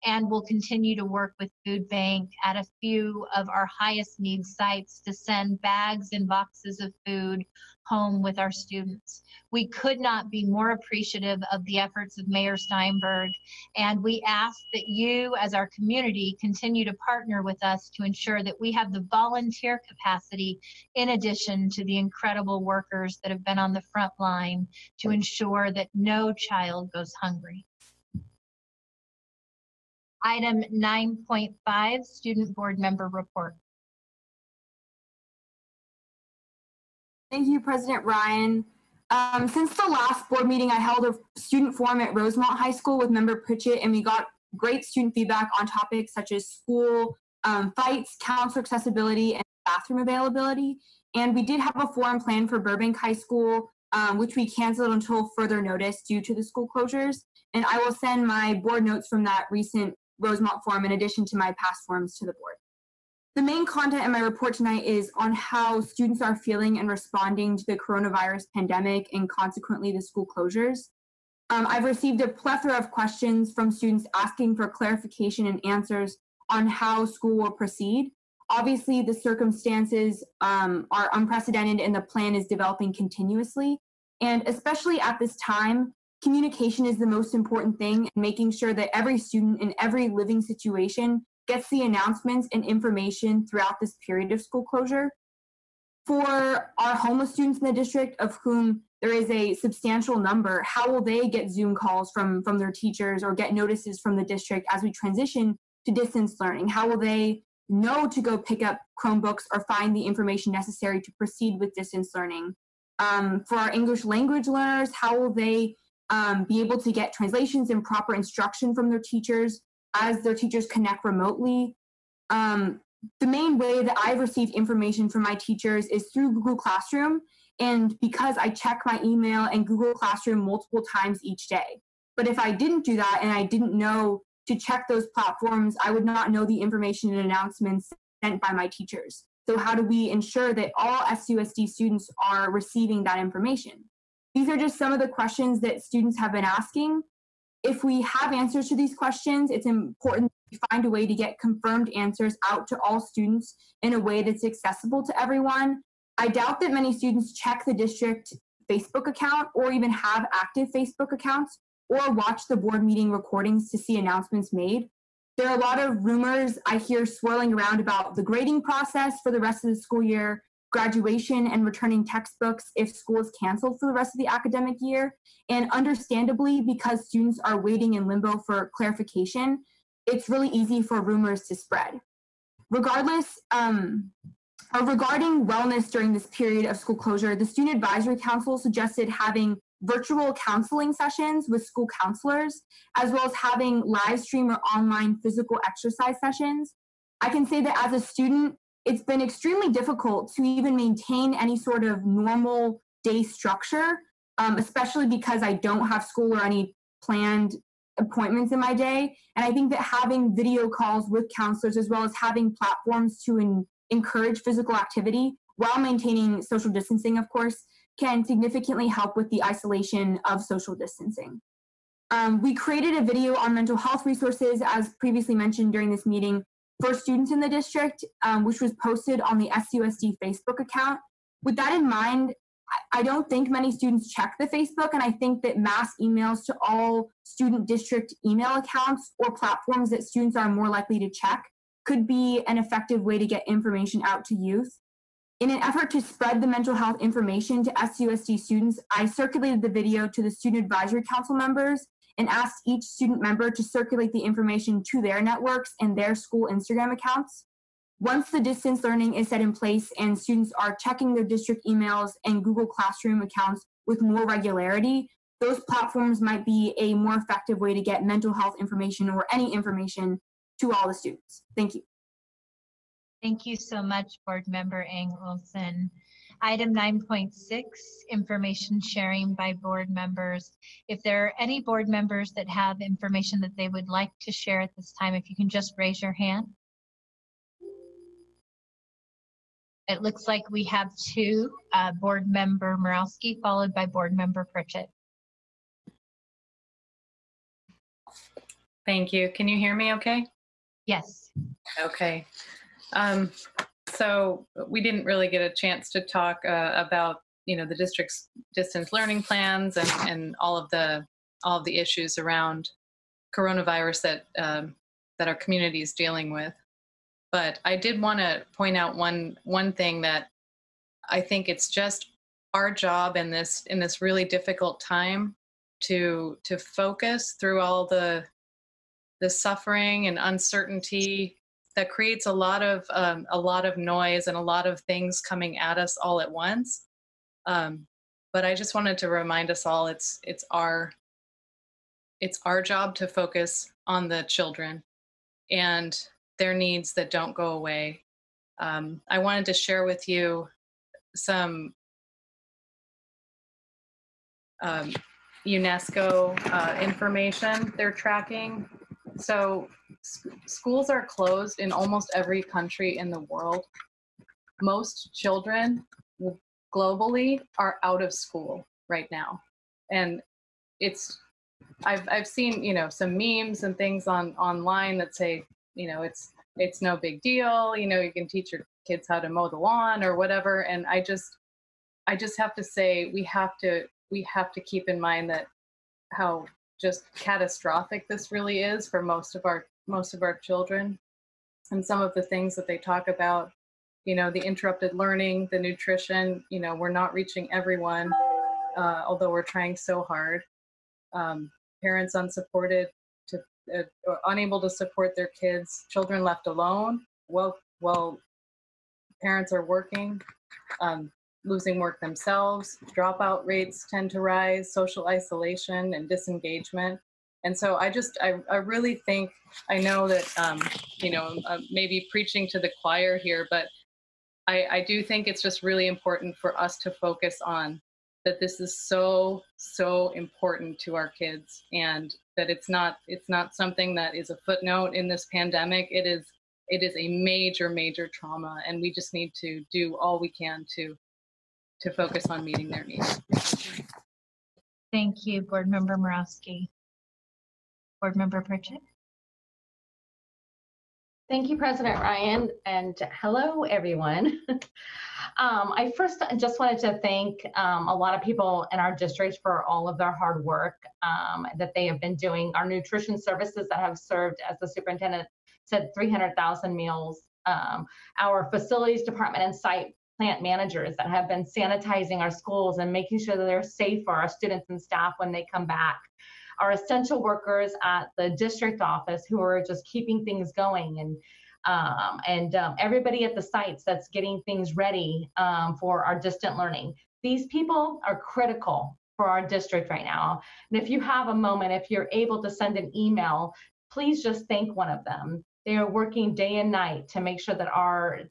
And we'll continue to work with Food Bank at a few of our highest needs sites to send bags and boxes of food home with our students. We could not be more appreciative of the efforts of Mayor Steinberg, and we ask that you, as our community, continue to partner with us to ensure that we have the volunteer capacity in addition to the incredible workers that have been on the front line to ensure that no child goes hungry. Item 9.5, Student Board Member Report. Thank you, President Ryan. Since the last board meeting, I held a student forum at Rosemont High School with Member Pritchett, and we got great student feedback on topics such as school fights, counselor accessibility, and bathroom availability. And we did have a forum planned for Burbank High School, which we canceled until further notice due to the school closures. And I will send my board notes from that recent Rosemont forum in addition to my past forums to the board. The main content in my report tonight is on how students are feeling and responding to the coronavirus pandemic and consequently the school closures. I've received a plethora of questions from students asking for clarification and answers on how school will proceed. Obviously, the circumstances are unprecedented and the plan is developing continuously. And especially at this time, communication is the most important thing, and making sure that every student in every living situation gets the announcements and information throughout this period of school closure. For our homeless students in the district, of whom there is a substantial number, how will they get Zoom calls from their teachers or get notices from the district as we transition to distance learning? How will they know to go pick up Chromebooks or find the information necessary to proceed with distance learning? For our English language learners, how will they be able to get translations and proper instruction from their teachers as their teachers connect remotely? The main way that I've received information from my teachers is through Google Classroom, and because I check my email and Google Classroom multiple times each day. But if I didn't do that and I didn't know to check those platforms, I would not know the information and announcements sent by my teachers. So how do we ensure that all SUSD students are receiving that information? These are just some of the questions that students have been asking. If we have answers to these questions, it's important to find a way to get confirmed answers out to all students in a way that's accessible to everyone. I doubt that many students check the district Facebook account or even have active Facebook accounts or watch the board meeting recordings to see announcements made. There are a lot of rumors I hear swirling around about the grading process for the rest of the school year, graduation and returning textbooks if school is canceled for the rest of the academic year. And understandably, because students are waiting in limbo for clarification, it's really easy for rumors to spread. Regardless, regarding wellness during this period of school closure, the Student Advisory Council suggested having virtual counseling sessions with school counselors, as well as having live stream or online physical exercise sessions. I can say that as a student, it's been extremely difficult to even maintain any sort of normal day structure, especially because I don't have school or any planned appointments in my day. And I think that having video calls with counselors, as well as having platforms to encourage physical activity while maintaining social distancing, of course, can significantly help with the isolation of social distancing. We created a video on mental health resources, as previously mentioned during this meeting, for students in the district, which was posted on the SUSD Facebook account. With that in mind, I don't think many students check the Facebook, and I think that mass emails to all student district email accounts or platforms that students are more likely to check could be an effective way to get information out to youth. In an effort to spread the mental health information to SUSD students, I circulated the video to the Student Advisory Council members and asked each student member to circulate the information to their networks and their school Instagram accounts. Once the distance learning is set in place and students are checking their district emails and Google Classroom accounts with more regularity, those platforms might be a more effective way to get mental health information or any information to all the students. Thank you. Thank you so much, Board Member Ang Olson. Item 9.6, information sharing by board members. If there are any board members that have information that they would like to share at this time, if you can just raise your hand. It looks like we have two, Board Member Morowski followed by Board Member Pritchett. Thank you. Can you hear me okay? Yes. Okay. So we didn't really get a chance to talk about, the district's distance learning plans and all of the issues around coronavirus that our community is dealing with. But I did want to point out one thing that I think it's just our job in this really difficult time to focus through all the suffering and uncertainty that creates a lot of noise and a lot of things coming at us all at once. But I just wanted to remind us all it's our job to focus on the children and their needs that don't go away. I wanted to share with you some UNESCO information they're tracking. So schools are closed in almost every country in the world. Most children globally are out of school right now. And I've seen, some memes and things online that say, it's no big deal. You can teach your kids how to mow the lawn or whatever. And I just have to say, we have to keep in mind that how just catastrophic this really is for most of our children, and some of the things that they talk about, the interrupted learning, the nutrition, we're not reaching everyone, although we're trying so hard. Parents unsupported, unable to support their kids, children left alone while parents are working, losing work themselves, dropout rates tend to rise, social isolation and disengagement. And so I really think, I know that, maybe preaching to the choir here, but I do think it's just really important for us to focus on that this is so, so important to our kids, and that it's not something that is a footnote in this pandemic. It is a major, major trauma, and we just need to do all we can to focus on meeting their needs. Thank you, Board Member Morowski. Board Member Pritchett. Thank you, President Ryan, and hello, everyone. I first just wanted to thank a lot of people in our district for all of their hard work that they have been doing. Our nutrition services that have served, as the superintendent said, 300,000 meals. Our facilities department and site plant managers that have been sanitizing our schools and making sure that they're safe for our students and staff when they come back. Our essential workers at the district office who are just keeping things going, and everybody at the sites that's getting things ready for our distant learning. These people are critical for our district right now. And if you have a moment, if you're able to send an email, please just thank one of them. They are working day and night to make sure that our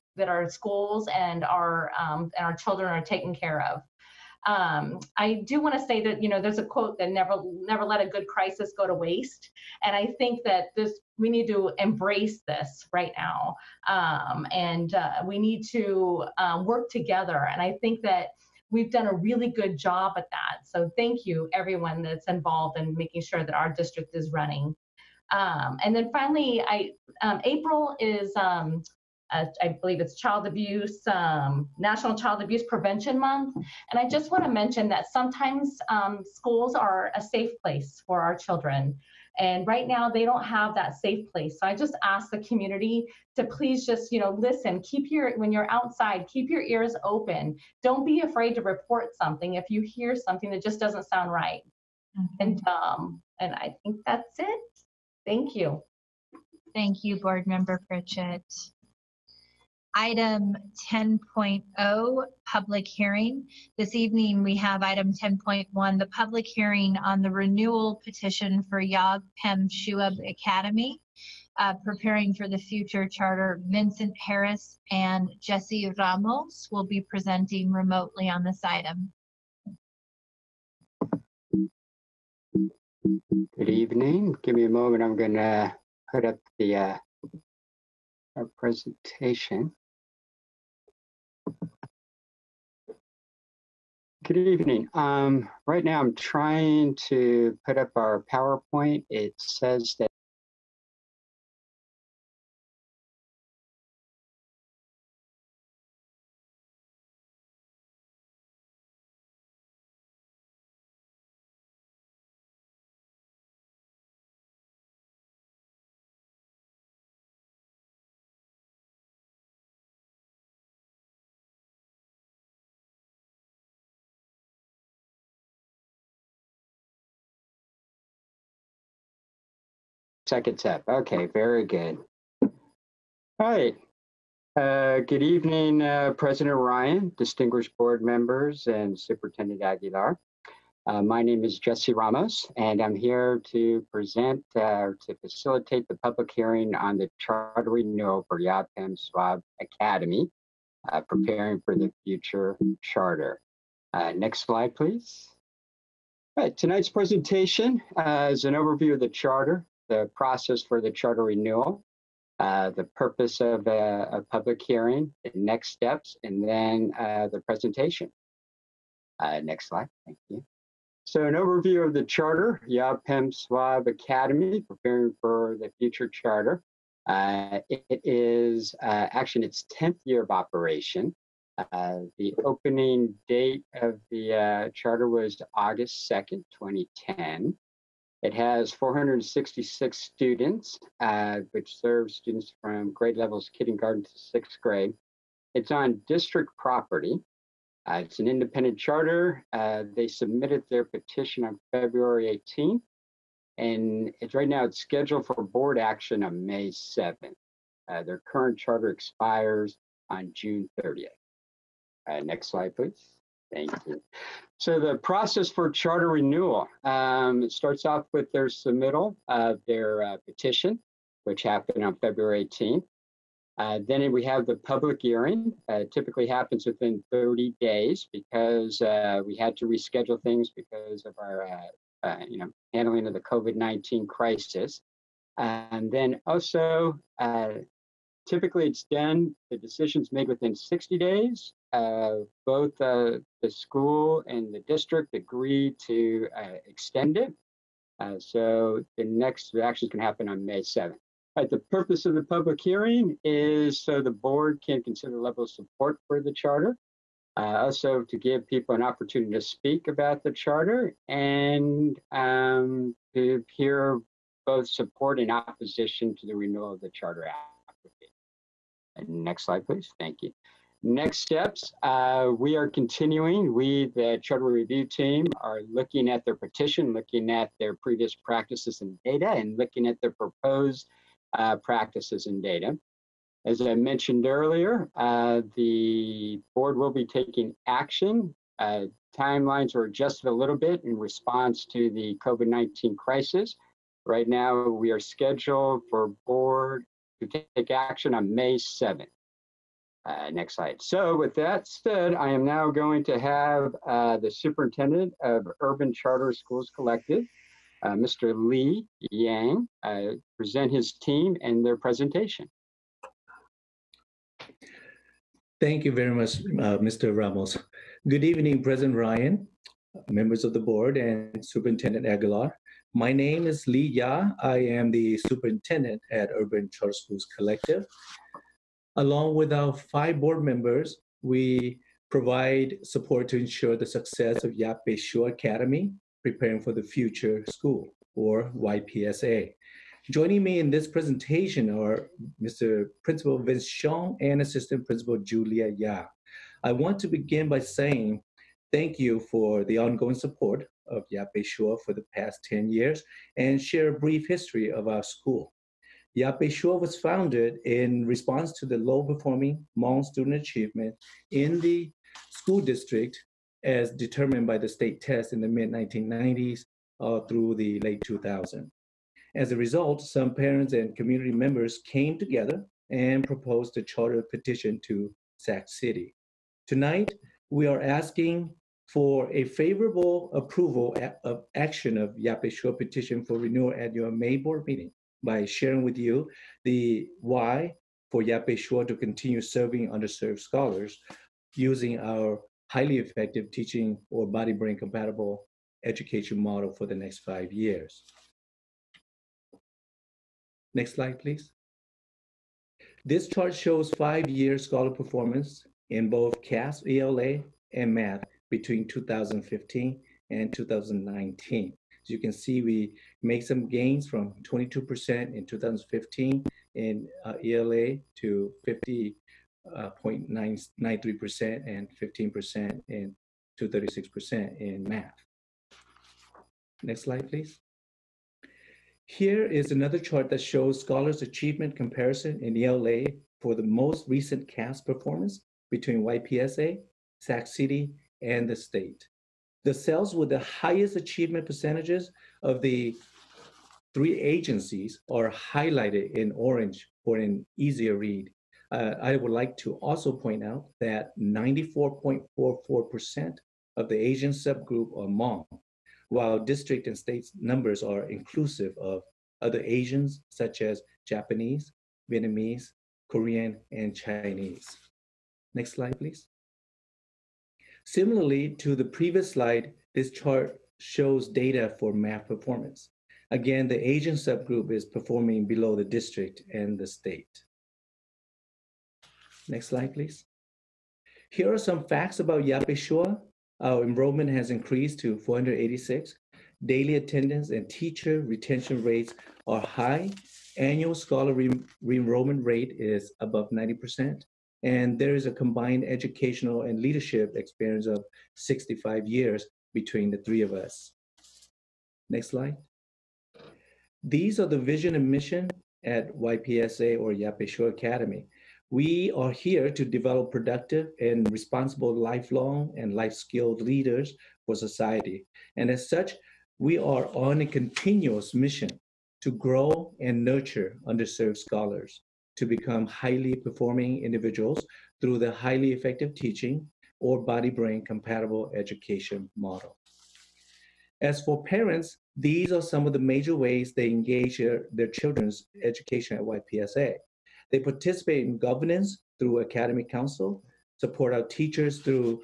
schools and our children are taken care of. I do want to say that, there's a quote that never let a good crisis go to waste. And I think that we need to embrace this right now. And we need to work together. And I think that we've done a really good job at that. So thank you, everyone that's involved in making sure that our district is running. And then finally, April is, I believe it's Child Abuse, National Child Abuse Prevention Month. And I just want to mention that sometimes schools are a safe place for our children. And right now they don't have that safe place. So I just ask the community to please just, listen, when you're outside, keep your ears open. Don't be afraid to report something if you hear something that just doesn't sound right. And I think that's it. Thank you. Thank you, Board Member Pritchett. Item 10.0, public hearing. This evening, we have item 10.1, the public hearing on the renewal petition for Yag Pem Shuab Academy, preparing for the future charter. Vincent Harris and Jesse Ramos will be presenting remotely on this item. Good evening. Give me a moment. I'm going to put up the our presentation. Good evening. Right now I'm trying to put up our PowerPoint. It says that second step. Okay, very good. All right. Good evening, President Ryan, distinguished board members, and Superintendent Aguilar. My name is Jesse Ramos, and I'm here to present, to facilitate the public hearing on the charter renewal for Yag Pem Shuab Academy, preparing for the future charter. Next slide, please. All right, tonight's presentation is an overview of the charter, the process for the charter renewal, the purpose of a public hearing, the next steps, and then the presentation. Next slide, thank you. So an overview of the charter, Yag Pem Shuab Academy, preparing for the future charter. It is actually its 10th year of operation. The opening date of the charter was August 2nd, 2010. It has 466 students, which serves students from grade levels kindergarten to 6th grade. It's on district property. It's an independent charter. They submitted their petition on February 18th, and right now it's scheduled for board action on May 7th. Their current charter expires on June 30th. Next slide, please. Thank you. So the process for charter renewal, it starts off with their submittal of their petition, which happened on February 18th. Then we have the public hearing. Typically happens within 30 days because we had to reschedule things because of our handling of the COVID-19 crisis. And then also, typically it's done, the decision's made within 60 days. Both the school and the district agree to extend it. So the next action can happen on May 7th. Right, the purpose of the public hearing is so the board can consider the level of support for the charter, also to give people an opportunity to speak about the charter and to hear both support and opposition to the renewal of the charter application. Next slide, please. Thank you. Next steps, we are continuing. We, the charter review team, are looking at their petition, looking at their previous practices and data, and looking at their proposed practices and data. As I mentioned earlier, the board will be taking action. Timelines are adjusted a little bit in response to the COVID-19 crisis. Right now, we are scheduled for board to take action on May 7th. Next slide. So with that said, I am now going to have the superintendent of Urban Charter Schools Collective, Mr. Lee Yang, present his team and their presentation. Thank you very much, Mr. Ramos. Good evening, President Ryan, members of the board, and Superintendent Aguilar. My name is Lee Ya. I am the superintendent at Urban Charter Schools Collective. Along with our 5 board members, we provide support to ensure the success of Yag Pem Shuab Academy, preparing for the future school, or YPSA. Joining me in this presentation are Mr. Principal Vince Xiong and Assistant Principal Julia Ya. I want to begin by saying thank you for the ongoing support of Yag Pem Shuab for the past 10 years and share a brief history of our school. Yape Shore was founded in response to the low-performing Hmong student achievement in the school district as determined by the state test in the mid-1990s through the late 2000s. As a result, some parents and community members came together and proposed a charter petition to Sac City. Tonight, we are asking for a favorable approval of action of Yape Shore petition for renewal at your May board meeting by sharing with you the why for Yape Shore to continue serving underserved scholars using our highly effective teaching or body-brain compatible education model for the next 5 years. Next slide, please. This chart shows 5-year scholar performance in both CAS, ELA, and math between 2015 and 2019. As you can see, we make some gains from 22% in 2015 in ELA to 50.93% and 15% to 36% in math. Next slide, please. Here is another chart that shows scholars' achievement comparison in ELA for the most recent CAS performance between YPSA, Sac City, and the state. The cells with the highest achievement percentages of the 3 agencies are highlighted in orange for an easier read. I would like to also point out that 94.44% of the Asian subgroup are Hmong, while district and state numbers are inclusive of other Asians such as Japanese, Vietnamese, Korean, and Chinese. Next slide, please. Similarly to the previous slide, this chart shows data for math performance. Again, the Asian subgroup is performing below the district and the state. Next slide, please. Here are some facts about Yape Shore. Our enrollment has increased to 486. Daily attendance and teacher retention rates are high. Annual scholar re-enrollment rate is above 90%. And there is a combined educational and leadership experience of 65 years between the 3 of us. Next slide. These are the vision and mission at YPSA or Yape Shore Academy. We are here to develop productive and responsible lifelong and life-skilled leaders for society. And as such, we are on a continuous mission to grow and nurture underserved scholars to become highly performing individuals through the highly effective teaching or body-brain compatible education model. As for parents, these are some of the major ways they engage their children's education at YPSA. They participate in governance through academic council, support our teachers through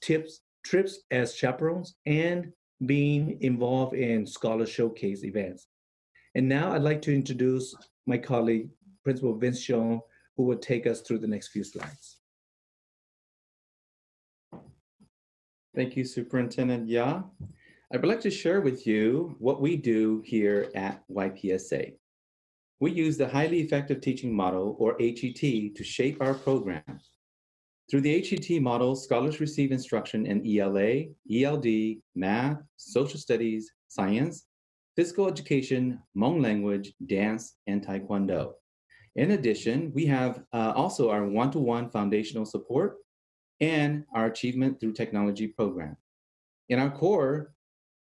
trips as chaperones, and being involved in scholar showcase events. And now I'd like to introduce my colleague, Principal Vince Schoen, who will take us through the next few slides. Thank you, Superintendent Ya. I would like to share with you what we do here at YPSA. We use the highly effective teaching model, or HET, to shape our program. Through the HET model, scholars receive instruction in ELA, ELD, math, social studies, science, physical education, Hmong language, dance, and Taekwondo. In addition, we have also our one-to-one foundational support and our Achievement Through Technology program. In our core,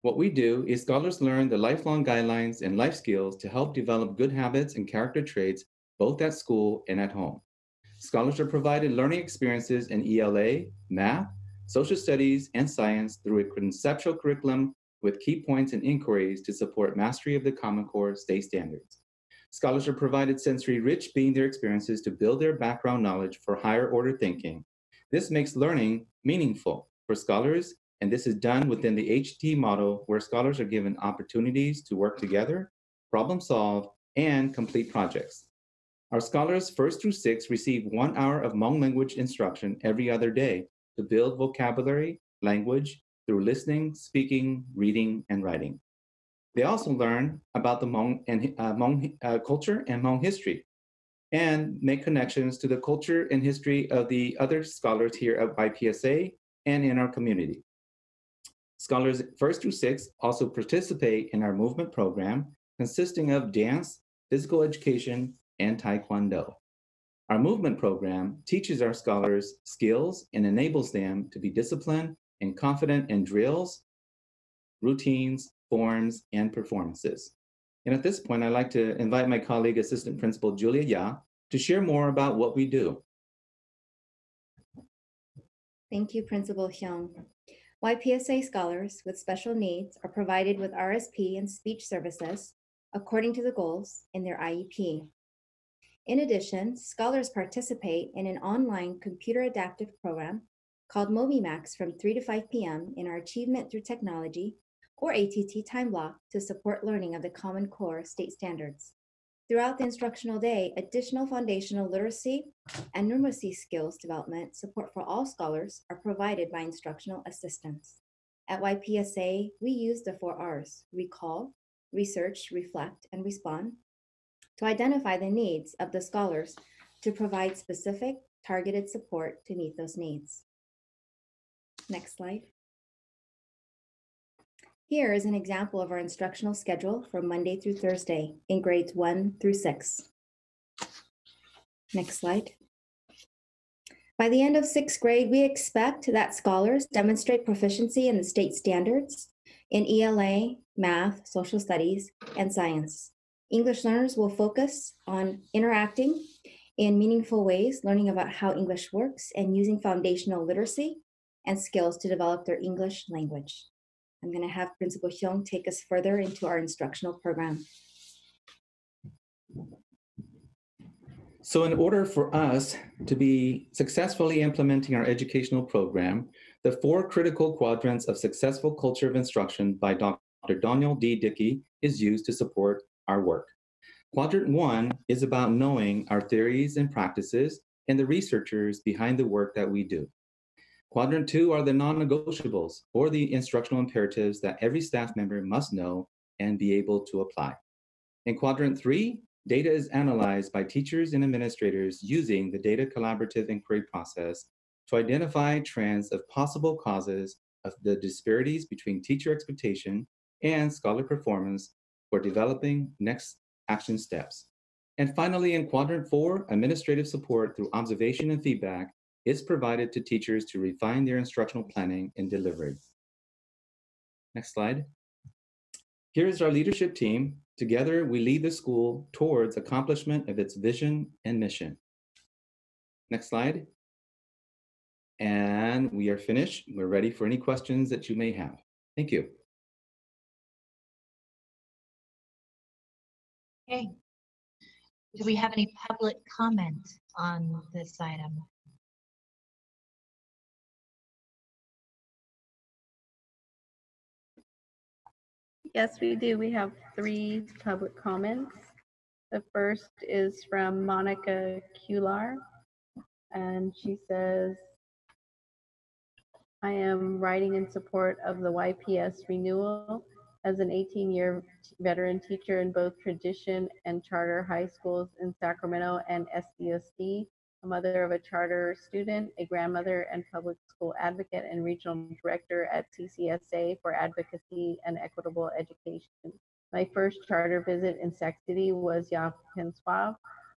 what we do is scholars learn the lifelong guidelines and life skills to help develop good habits and character traits both at school and at home. Scholars are provided learning experiences in ELA, math, social studies, and science through a conceptual curriculum with key points and inquiries to support mastery of the Common Core state standards. Scholars are provided sensory-rich being their experiences to build their background knowledge for higher order thinking. This makes learning meaningful for scholars, and this is done within the HT model where scholars are given opportunities to work together, problem solve, and complete projects. Our scholars 1st through 6th receive 1 hour of Hmong language instruction every other day to build vocabulary, language, through listening, speaking, reading, and writing. They also learn about the Hmong culture and Hmong history, and make connections to the culture and history of the other scholars here at YPSA and in our community. Scholars 1st through 6th also participate in our movement program, consisting of dance, physical education, and Taekwondo. Our movement program teaches our scholars skills and enables them to be disciplined and confident in drills, routines, forms, and performances. And at this point, I'd like to invite my colleague, Assistant Principal Julia Ya, to share more about what we do. Thank you, Principal Hyung. YPSA scholars with special needs are provided with RSP and speech services according to the goals in their IEP. In addition, scholars participate in an online computer adaptive program called MobiMax from 3 to 5 p.m. in our Achievement Through Technology, or ATT time block, to support learning of the Common Core state standards. Throughout the instructional day, additional foundational literacy and numeracy skills development support for all scholars are provided by instructional assistants. At YPSA, we use the 4 R's: recall, research, reflect, and respond, to identify the needs of the scholars to provide specific, targeted support to meet those needs. Next slide. Here is an example of our instructional schedule from Monday through Thursday in grades 1 through 6. Next slide. By the end of 6th grade, we expect that scholars demonstrate proficiency in the state standards in ELA, math, social studies, and science. English learners will focus on interacting in meaningful ways, learning about how English works, and using foundational literacy and skills to develop their English language. I'm going to have Principal Hyung take us further into our instructional program. So in order for us to be successfully implementing our educational program, the 4 critical quadrants of successful culture of instruction by Dr. Daniel D. Dickey is used to support our work. Quadrant 1 is about knowing our theories and practices and the researchers behind the work that we do. Quadrant 2 are the non-negotiables, or the instructional imperatives that every staff member must know and be able to apply. In Quadrant 3, data is analyzed by teachers and administrators using the data collaborative inquiry process to identify trends of possible causes of the disparities between teacher expectation and scholar performance for developing next action steps. And finally, in Quadrant 4, administrative support through observation and feedback is provided to teachers to refine their instructional planning and delivery. Next slide. Here is our leadership team. Together, we lead the school towards accomplishment of its vision and mission. Next slide. And we are finished. We're ready for any questions that you may have. Thank you. Okay. Do we have any public comment on this item? Yes, we do. We have 3 public comments. The first is from Monica Kular, and she says, I am writing in support of the YPS renewal. As an 18-year veteran teacher in both tradition and charter high schools in Sacramento and SDOC, a mother of a charter student, a grandmother and public school advocate, and regional director at CCSA for Advocacy and Equitable Education. My first charter visit in Sac City was Yapensuave.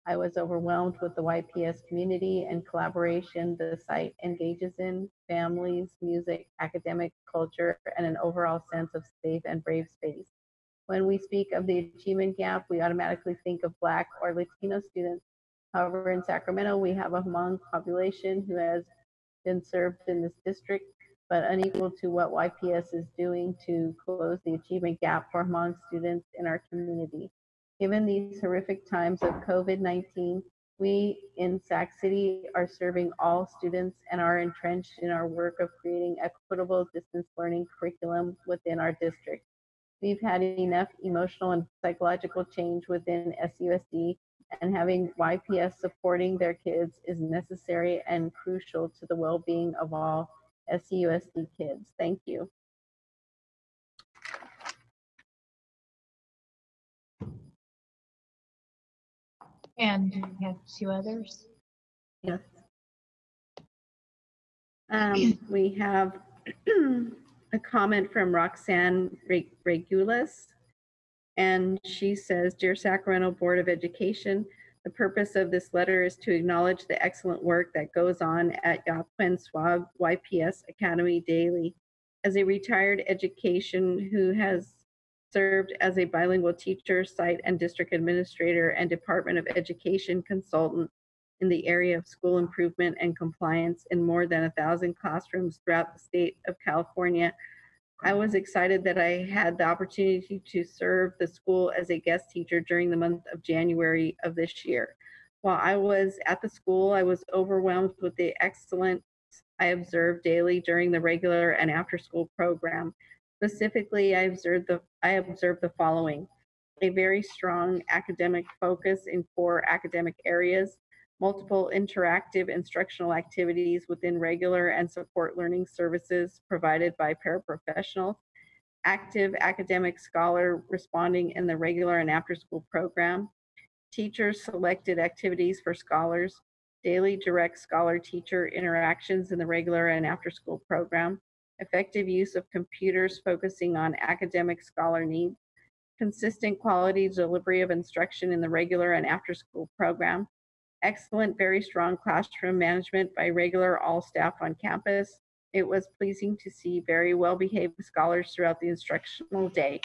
I was overwhelmed with the YPS community and collaboration the site engages in, families, music, academic culture, and an overall sense of safe and brave space. When we speak of the achievement gap, we automatically think of Black or Latino students. However, in Sacramento, we have a Hmong population who has been served in this district, but unequal to what YPS is doing to close the achievement gap for Hmong students in our community. Given these horrific times of COVID-19, we in Sac City are serving all students and are entrenched in our work of creating equitable distance learning curriculum within our district. We've had enough emotional and psychological change within SUSD, and having YPS supporting their kids is necessary and crucial to the well-being of all SUSD kids. Thank you. And we have 2 others. Yes. We have a comment from Roxanne Regulus. And she says, Dear Sacramento Board of Education, the purpose of this letter is to acknowledge the excellent work that goes on at Yaquen Swab YPS Academy daily. As a retired education who has served as a bilingual teacher, site and district administrator, and Department of Education consultant in the area of school improvement and compliance in more than 1,000 classrooms throughout the state of California, I was excited that I had the opportunity to serve the school as a guest teacher during the month of January of this year. While I was at the school, I was overwhelmed with the excellence I observed daily during the regular and after school program. Specifically, I observed the following: a very strong academic focus in core academic areas, multiple interactive instructional activities within regular and support learning services provided by paraprofessionals, active academic scholar responding in the regular and after school program, teachers selected activities for scholars, daily direct scholar-teacher interactions in the regular and after school program, effective use of computers focusing on academic scholar needs, consistent quality delivery of instruction in the regular and after school program, excellent, very strong classroom management by regular all staff on campus. It was pleasing to see very well-behaved scholars throughout the instructional day.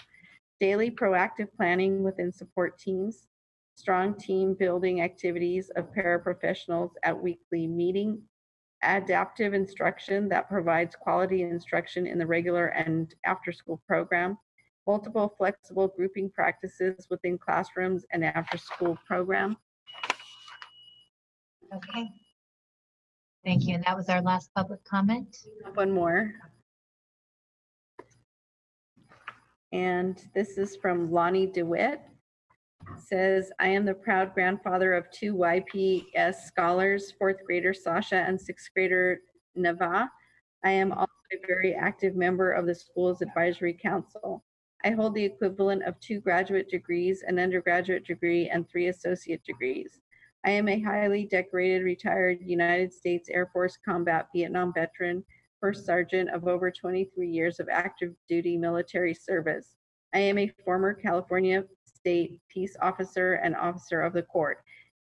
Daily proactive planning within support teams, strong team building activities of paraprofessionals at weekly meeting, adaptive instruction that provides quality instruction in the regular and after-school program, multiple flexible grouping practices within classrooms and after-school program. Okay. Thank you. And that was our last public comment. One more. And this is from Lonnie DeWitt. Says, I am the proud grandfather of 2 YPS scholars, 4th grader Sasha and 6th grader Nava. I am also a very active member of the school's advisory council. I hold the equivalent of 2 graduate degrees, an undergraduate degree, and 3 associate degrees. I am a highly decorated retired United States Air Force combat Vietnam veteran, first sergeant of over 23 years of active duty military service. I am a former California State Peace Officer and Officer of the Court,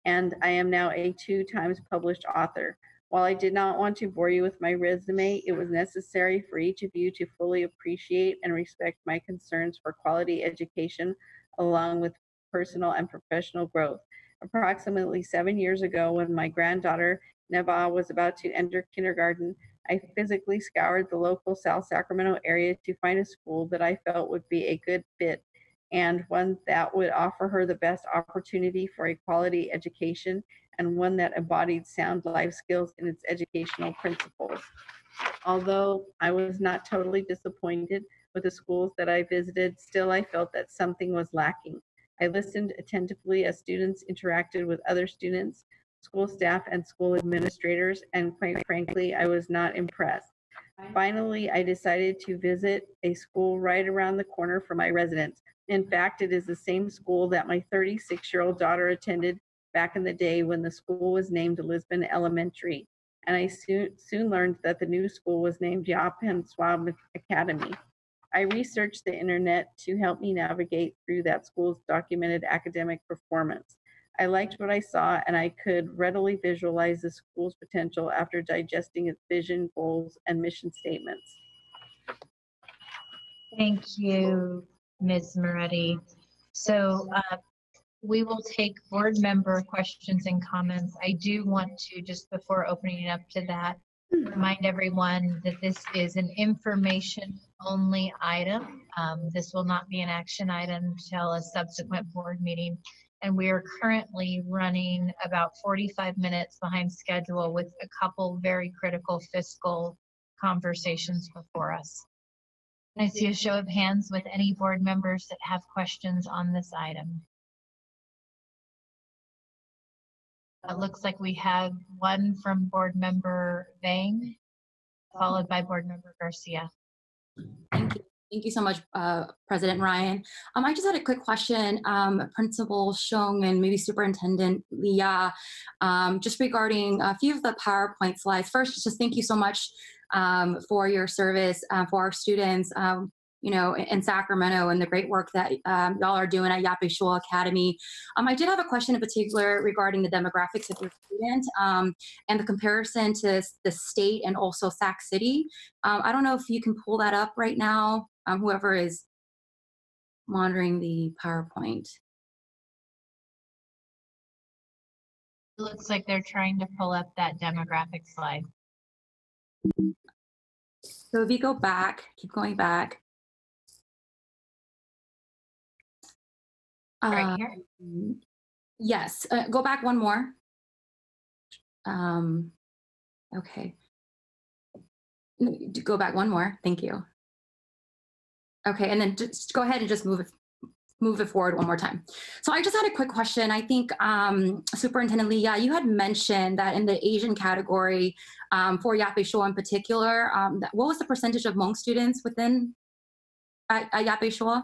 and I am now a 2 times published author. While I did not want to bore you with my resume, it was necessary for each of you to fully appreciate and respect my concerns for quality education, along with personal and professional growth. Approximately 7 years ago, when my granddaughter Neva was about to enter kindergarten, I physically scoured the local South Sacramento area to find a school that I felt would be a good fit and one that would offer her the best opportunity for a quality education and one that embodied sound life skills in its educational principles. Although I was not totally disappointed with the schools that I visited, still I felt that something was lacking. I listened attentively as students interacted with other students, school staff, and school administrators, and quite frankly, I was not impressed. Finally, I decided to visit a school right around the corner from my residence. In fact, it is the same school that my 36-year-old daughter attended back in the day when the school was named Lisbon Elementary. And I soon learned that the new school was named Yaquen Swab Academy. I researched the internet to help me navigate through that school's documented academic performance. I liked what I saw, and I could readily visualize the school's potential after digesting its vision, goals, and mission statements. Thank you, Ms. Moretti. So we will take board member questions and comments. I do want to, just before opening it up to that, remind everyone that this is an information only item. This will not be an action item until a subsequent board meeting. And we are currently running about 45 minutes behind schedule with a couple very critical fiscal conversations before us. I see a show of hands with any board members that have questions on this item. It looks like we have one from board member Vang, followed by board member Garcia. Thank you. Thank you so much, President Ryan. I just had a quick question, Principal Xiong and maybe Superintendent Lia, just regarding a few of the PowerPoint slides. First, just thank you so much for your service for our students. in Sacramento and the great work that y'all are doing at Yape Shul Academy. I did have a question in particular regarding the demographics of your student and the comparison to the state and also Sac City. I don't know if you can pull that up right now, whoever is monitoring the PowerPoint. It looks like they're trying to pull up that demographic slide. So if you go back, keep going back. Right here? Yes, go back one more. Okay. No, go back one more, thank you. Okay, and then just go ahead and just move it forward one more time. So I just had a quick question. I think Superintendent Lee, you had mentioned that in the Asian category for Yape Shul in particular, what was the percentage of Hmong students within Yape Shul?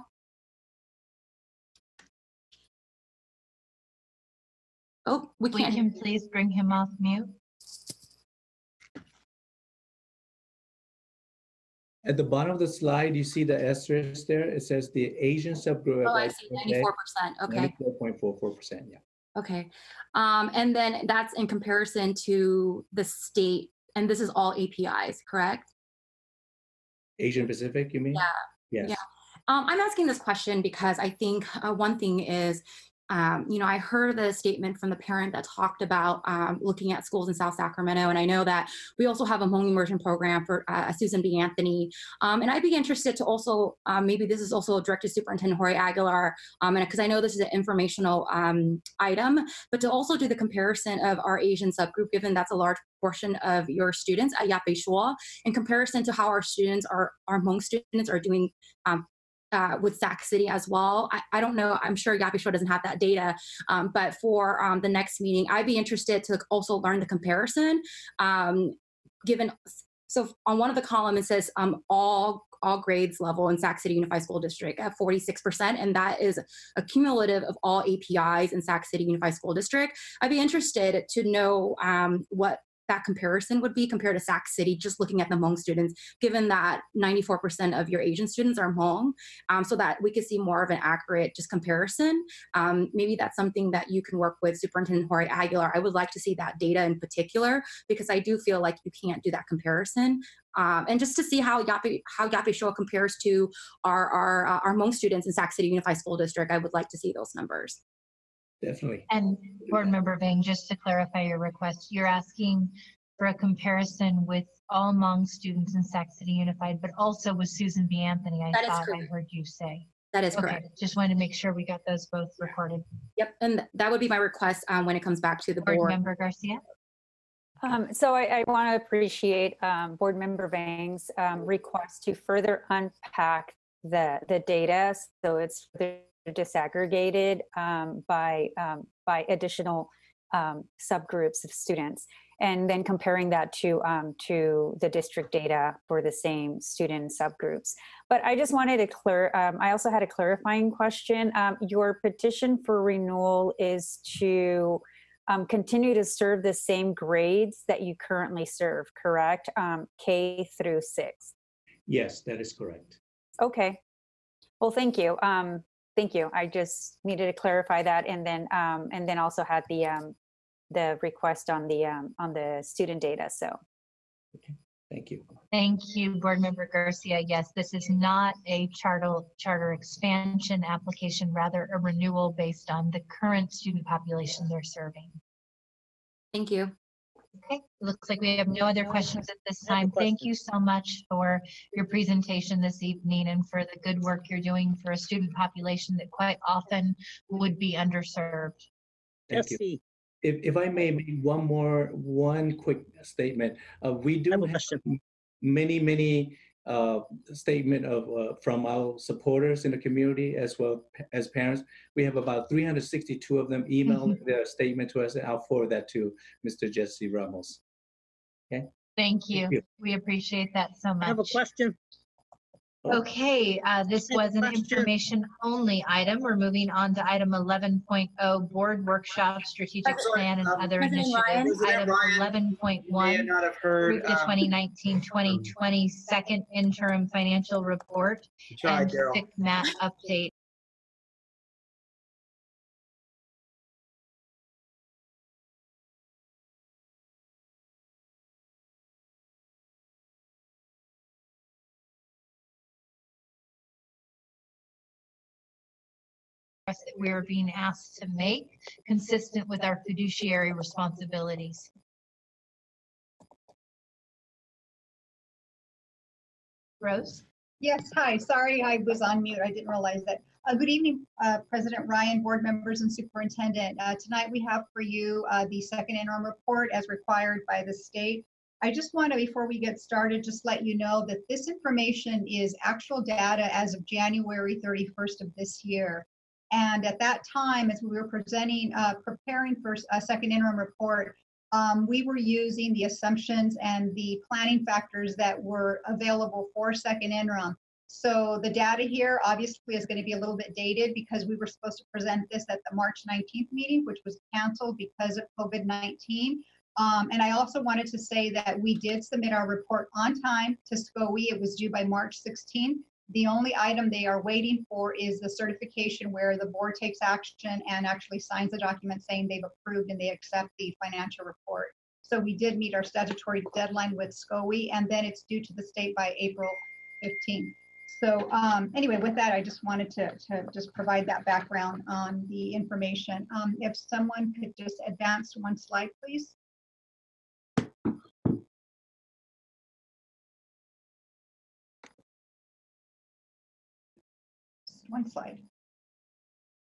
Oh, we can't. We can please bring him off mute. At the bottom of the slide, you see the asterisk there. It says the Asian subgroup. Oh, I see, 94%. Okay. 94.44%. Yeah. Okay. And then that's in comparison to the state, and this is all APIs, correct? Asian Pacific, you mean? Yeah. Yes. Yeah. I'm asking this question because I think one thing is, I heard the statement from the parent that talked about looking at schools in South Sacramento, and I know that we also have a Hmong immersion program for Susan B. Anthony, and I'd be interested to also, maybe this is also directed to Superintendent Jorge Aguilar, and because I know this is an informational item, but to also do the comparison of our Asian subgroup, given that's a large portion of your students at Yape Shul, in comparison to how our students, our Hmong students are doing with Sac City as well. I don't know, I'm sure Yape Shul doesn't have that data, but for the next meeting, I'd be interested to also learn the comparison, given, so on one of the columns it says all grades level in Sac City Unified School District at 46%, and that is a cumulative of all APIs in Sac City Unified School District. I'd be interested to know what that comparison would be compared to Sac City, just looking at the Hmong students, given that 94% of your Asian students are Hmong, so that we could see more of an accurate just comparison. Maybe that's something that you can work with Superintendent Jorge Aguilar. I would like to see that data in particular, because I do feel like you can't do that comparison. And just to see how Yape Shul compares to our Hmong students in Sac City Unified School District, I would like to see those numbers. Definitely. And Board Member Vang, just to clarify your request, you're asking for a comparison with all Hmong students in Sac City Unified, but also with Susan B. Anthony, I thought I heard you say. That is Okay, correct. just wanted to make sure we got those both recorded. Yep, and that would be my request when it comes back to the Board board. Member Garcia? So I want to appreciate Board Member Vang's request to further unpack the data, so it's further disaggregated by additional subgroups of students, and then comparing that to the district data for the same student subgroups. But I just wanted to I also had a clarifying question. Your petition for renewal is to continue to serve the same grades that you currently serve, correct? K through 6. Yes, that is correct. Okay. Well, thank you. Thank you. I just needed to clarify that, and then also had the request on the student data. So, okay. Thank you. Thank you, Board Member Garcia. Yes, this is not a charter expansion application, rather a renewal based on the current student population they're serving. Thank you. Okay, looks like we have no other questions at this time. Thank you so much for your presentation this evening and for the good work you're doing for a student population that quite often would be underserved. Thank you. If I may make one quick statement, we do have many statement from our supporters in the community as well as parents. We have about 362 of them email their statement to us, and I'll forward that to Mr. Jesse Ramos. Okay. Thank you. We appreciate that so much. I have a question. Okay, this was an information only item. We're moving on to item 11.0, board workshop, strategic plan and other President initiatives. Ryan? Item 11.1, not have heard. approve the 2019-2020 second interim financial report Try, and Daryl. sick mat update. That we are being asked to make consistent with our fiduciary responsibilities. Rose? Yes, hi. Sorry, I was on mute. I didn't realize that. Good evening, President Ryan, board members, and superintendent. Tonight we have for you the second interim report as required by the state. I just want to, before we get started, just let you know that this information is actual data as of January 31st of this year. And at that time, as we were preparing for a second interim report, we were using the assumptions and the planning factors that were available for second interim. So the data here obviously is going to be a little bit dated because we were supposed to present this at the March 19th meeting, which was canceled because of COVID-19. And I also wanted to say that we did submit our report on time to SCOE. It was due by March 16th. The only item they are waiting for is the certification where the board takes action and actually signs the document saying they've approved and they accept the financial report. So we did meet our statutory deadline with SCOE, and then it's due to the state by April 15th. So anyway, with that, I just wanted to just provide that background on the information. If someone could just advance one slide, please. One slide.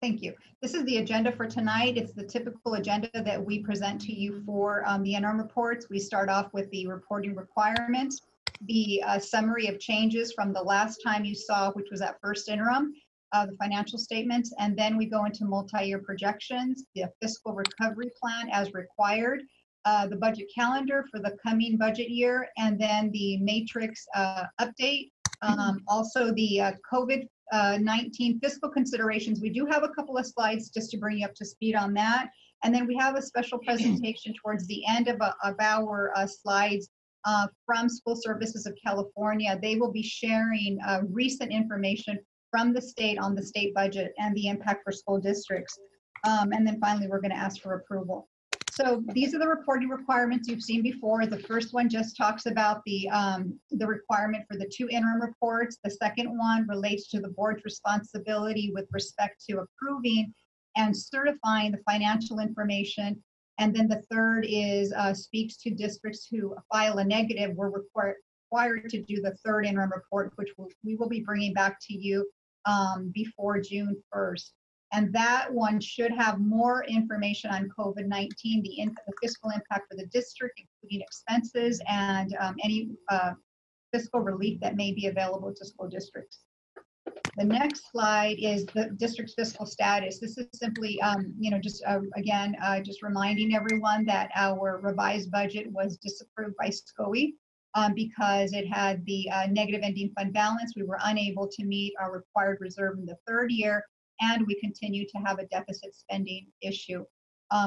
Thank you. This is the agenda for tonight. It's the typical agenda that we present to you for the interim reports. We start off with the reporting requirements, the summary of changes from the last time you saw, which was that first interim, the financial statements, and then we go into multi-year projections, the fiscal recovery plan as required, the budget calendar for the coming budget year, and then the matrix update. Also the COVID-19 fiscal considerations. We do have a couple of slides just to bring you up to speed on that. And then we have a special presentation towards the end of our slides from School Services of California. They will be sharing recent information from the state on the state budget and the impact for school districts. And then finally, we're going to ask for approval. So these are the reporting requirements you've seen before. The first one just talks about the requirement for the 2 interim reports. The second one relates to the board's responsibility with respect to approving and certifying the financial information. And then the third is speaks to districts who file a negative. We're required to do the third interim report, which we will be bringing back to you before June 1st. And that one should have more information on COVID-19, the fiscal impact for the district, including expenses and any fiscal relief that may be available to school districts. The next slide is the district's fiscal status. This is simply, again, just reminding everyone that our revised budget was disapproved by SCOE because it had the negative ending fund balance. We were unable to meet our required reserve in the third year, and we continue to have a deficit spending issue.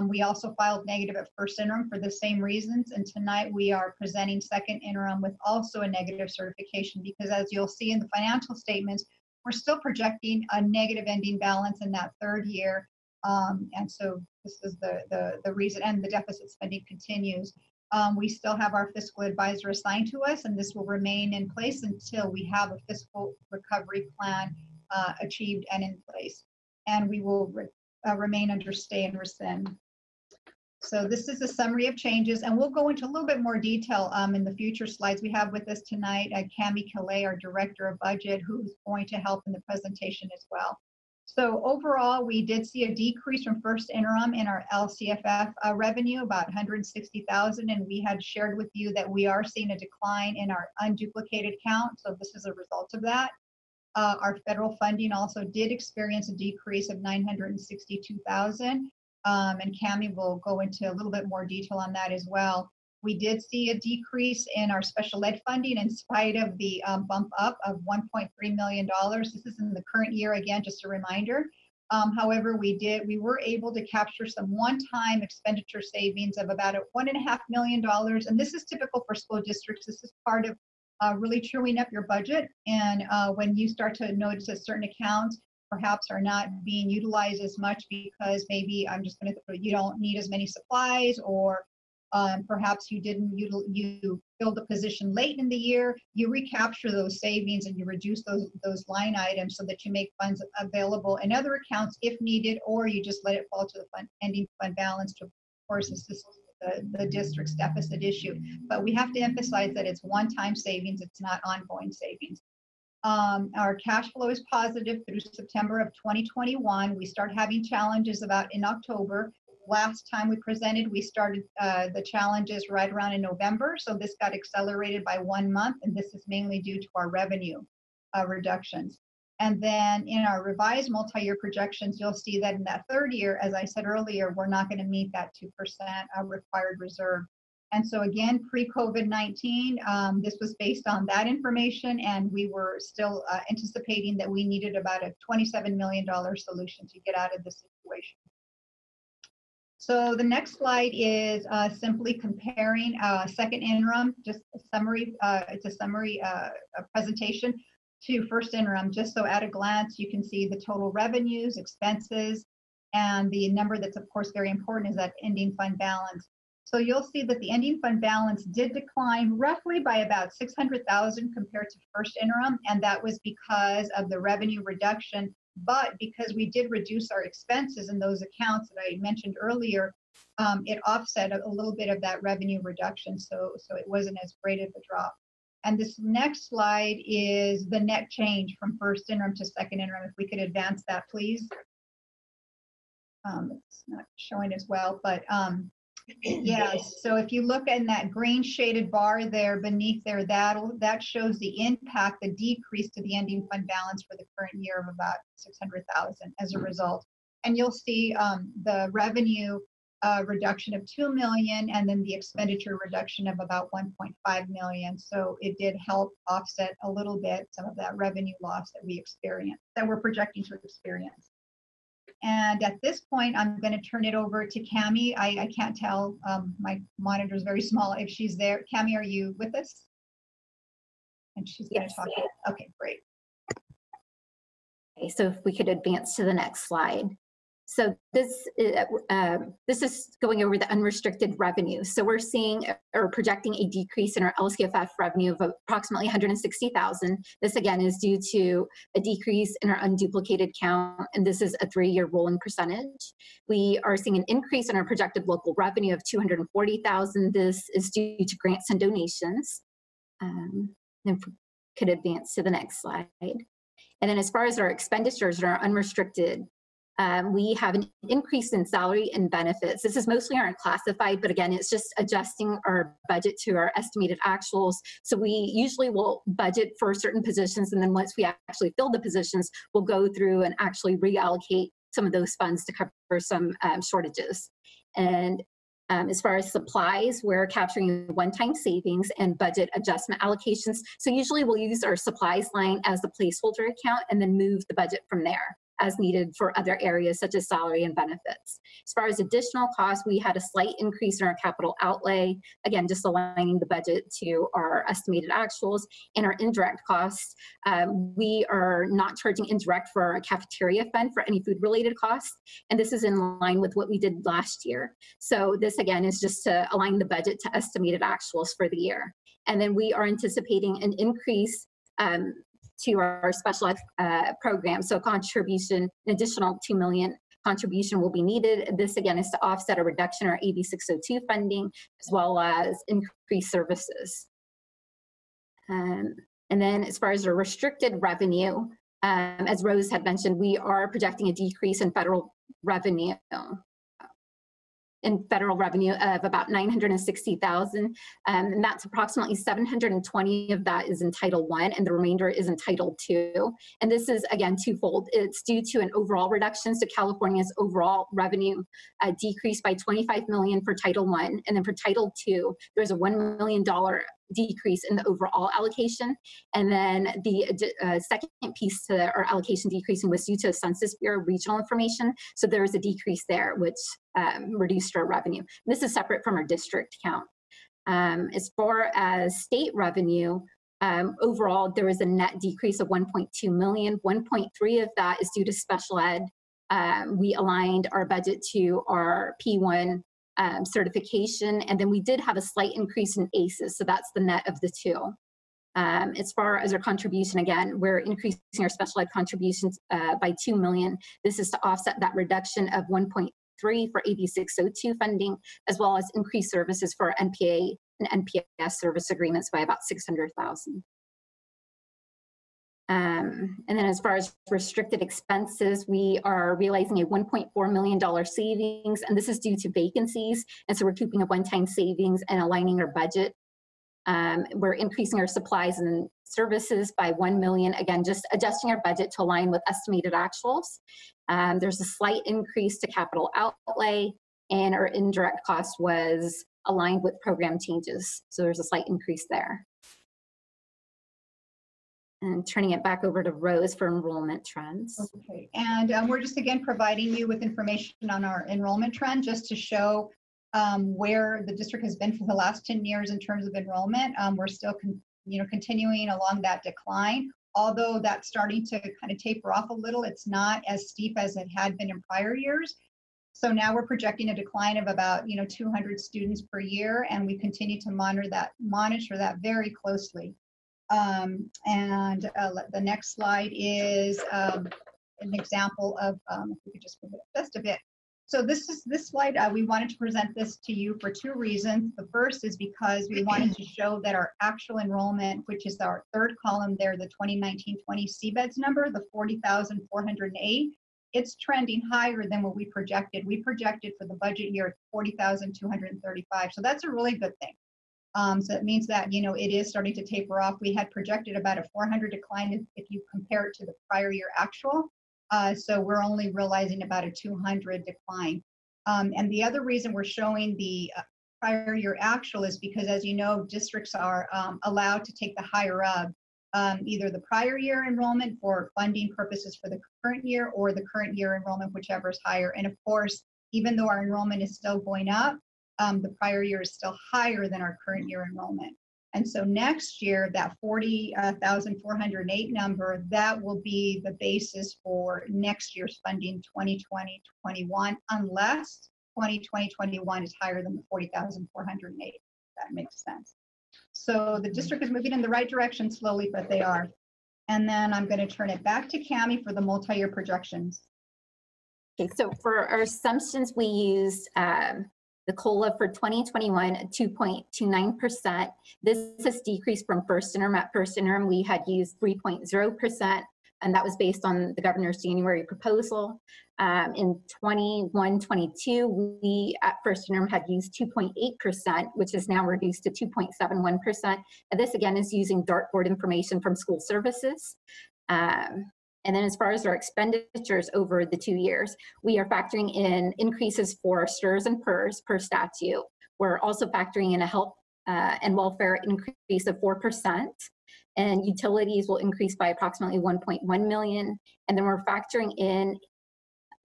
We also filed negative at first interim for the same reasons, and tonight we are presenting second interim with also a negative certification because, as you'll see in the financial statements, we're still projecting a negative ending balance in that third year, and so this is the reason, and the deficit spending continues. We still have our fiscal advisor assigned to us, and this will remain in place until we have a fiscal recovery plan achieved and in place, and we will remain under stay and rescind. So this is a summary of changes, and we'll go into a little bit more detail in the future slides. We have with us tonight Cami Calais, our Director of Budget, who's going to help in the presentation as well. So overall, we did see a decrease from first interim in our LCFF revenue, about 160,000, and we had shared with you that we are seeing a decline in our unduplicated count, so this is a result of that. Our federal funding also did experience a decrease of 962,000, and Cami will go into a little bit more detail on that as well. We did see a decrease in our special ed funding in spite of the bump up of $1.3 million. This is in the current year, again, just a reminder. However, we were able to capture some one-time expenditure savings of about $1.5 million. And this is typical for school districts. This is part of really truing up your budget. And when you start to notice that certain accounts perhaps are not being utilized as much because maybe you don't need as many supplies, or perhaps you filled a position late in the year, you recapture those savings and you reduce those line items so that you make funds available in other accounts if needed, or you just let it fall to the ending fund balance to, of course, assist the district's deficit issue. But we have to emphasize that it's one-time savings, it's not ongoing savings. Our cash flow is positive through September of 2021. We start having challenges about in October. Last time we presented, we started the challenges right around in November. So this got accelerated by 1 month, and this is mainly due to our revenue reductions. And then in our revised multi-year projections, you'll see that in that third year, as I said earlier, we're not going to meet that 2% required reserve. And so again, pre-COVID-19, this was based on that information, and we were still anticipating that we needed about a $27 million solution to get out of this situation. So the next slide is simply comparing second interim, just a summary, it's a summary presentation to first interim, just so at a glance you can see the total revenues, expenses, and the number that's of course very important is that ending fund balance. So you'll see that the ending fund balance did decline roughly by about 600,000 compared to first interim, and that was because of the revenue reduction. But because we did reduce our expenses in those accounts that I mentioned earlier, it offset a little bit of that revenue reduction, so it wasn't as great of a drop. And this next slide is the net change from first interim to second interim. If we could advance that, please. It's not showing as well, but yes, so if you look in that green shaded bar there beneath there, that shows the impact, the decrease to the ending fund balance for the current year of about 600,000 as a result. And you'll see the revenue reduction of 2 million and then the expenditure reduction of about 1.5 million. So it did help offset a little bit some of that revenue loss that we experienced, that we're projecting to experience. And at this point, I'm going to turn it over to Cami. I can't tell, my monitor is very small if she's there. Cami, are you with us? And she's going to talk. Okay, great. Okay, so if we could advance to the next slide. So this is going over the unrestricted revenue. So we're seeing or projecting a decrease in our LCFF revenue of approximately 160,000. This again is due to a decrease in our unduplicated count, and this is a 3-year rolling percentage. We are seeing an increase in our projected local revenue of 240,000. This is due to grants and donations. And if we could advance to the next slide. And then as far as our expenditures and our unrestricted, we have an increase in salary and benefits. This is mostly our classified, but again, it's just adjusting our budget to our estimated actuals. So we usually will budget for certain positions, and then once we actually fill the positions, we'll go through and actually reallocate some of those funds to cover some shortages. And as far as supplies, we're capturing one-time savings and budget adjustment allocations. So usually we'll use our supplies line as the placeholder account and then move the budget from there as needed for other areas such as salary and benefits. As far as additional costs, we had a slight increase in our capital outlay, again, just aligning the budget to our estimated actuals. And our indirect costs, we are not charging indirect for our cafeteria fund for any food related costs. And this is in line with what we did last year. So this again is just to align the budget to estimated actuals for the year. And then we are anticipating an increase to our special ed program. So contribution, an additional 2 million contribution will be needed. This again is to offset a reduction in our AB 602 funding, as well as increased services. And then as far as our restricted revenue, as Rose had mentioned, we are projecting a decrease in federal revenue. in federal revenue of about 960,000. And that's approximately 720 of that is in Title I, and the remainder is in Title II. And this is, again, twofold. It's due to an overall reduction, so California's overall revenue decreased by 25 million for Title I. And then for Title II, there's a $1 million decrease in the overall allocation. And then the second piece to our allocation decreasing was due to Census Bureau regional information. So there was a decrease there, which reduced our revenue. This is separate from our district count. As far as state revenue, overall, there was a net decrease of 1.2 million. 1.3 of that is due to special ed. We aligned our budget to our P1 certification, and then we did have a slight increase in ACEs, so that's the net of the two. As far as our contribution, again, we're increasing our special ed contributions by 2 million. This is to offset that reduction of 1.3 for AB 602 funding, as well as increased services for NPA and NPS service agreements by about 600,000. And then as far as restricted expenses, we are realizing a $1.4 million savings, and this is due to vacancies. And so we're keeping a one-time savings and aligning our budget. We're increasing our supplies and services by 1 million, again, just adjusting our budget to align with estimated actuals. There's a slight increase to capital outlay, and our indirect cost was aligned with program changes. So there's a slight increase there. And turning it back over to Rose for enrollment trends. Okay, and we're just again providing you with information on our enrollment trend just to show where the district has been for the last 10 years in terms of enrollment. We're still continuing along that decline, although that's starting to kind of taper off a little. It's not as steep as it had been in prior years. So now we're projecting a decline of about 200 students per year, and we continue to monitor that very closely. The next slide is an example of, if we could just move it just a bit. So this slide, we wanted to present this to you for two reasons. The first is because we wanted to show that our actual enrollment, which is our third column there, the 2019-20 CBEDS number, the 40,408, it's trending higher than what we projected. We projected for the budget year 40,235. So that's a really good thing. So it means that, it is starting to taper off. We had projected about a 400 decline if you compare it to the prior year actual. So we're only realizing about a 200 decline. And the other reason we're showing the prior year actual is because, as you know, districts are allowed to take the higher of either the prior year enrollment for funding purposes for the current year or the current year enrollment, whichever is higher. And of course, even though our enrollment is still going up, the prior year is still higher than our current year enrollment. And so next year, that 40,408 number, that will be the basis for next year's funding 2020-21, unless 2020-21 is higher than the 40,408. That makes sense. So the district is moving in the right direction slowly, but they are. And then I'm going to turn it back to Cami for the multi-year projections. Okay, so for our assumptions, we used the COLA for 2021 at 2.29%. This has decreased from first interim. At first interim, we had used 3.0%, and that was based on the governor's January proposal. In 21-22, we at first interim had used 2.8%, which is now reduced to 2.71%. And this again is using dartboard information from school services. And then as far as our expenditures over the 2 years, we are factoring in increases for STRS and PERS per statute. We're also factoring in a health and welfare increase of 4%, and utilities will increase by approximately 1.1 million. And then we're factoring in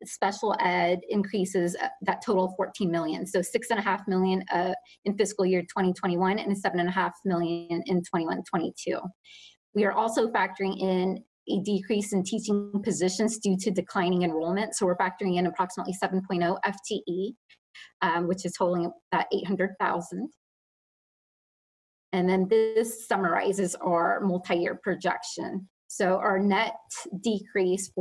special ed increases that total 14 million. So 6.5 million in fiscal year 2021 and 7.5 million in 21-22. We are also factoring in a decrease in teaching positions due to declining enrollment. So we're factoring in approximately 7.0 FTE, which is totaling about 800,000. And then this summarizes our multi-year projection. So our net decrease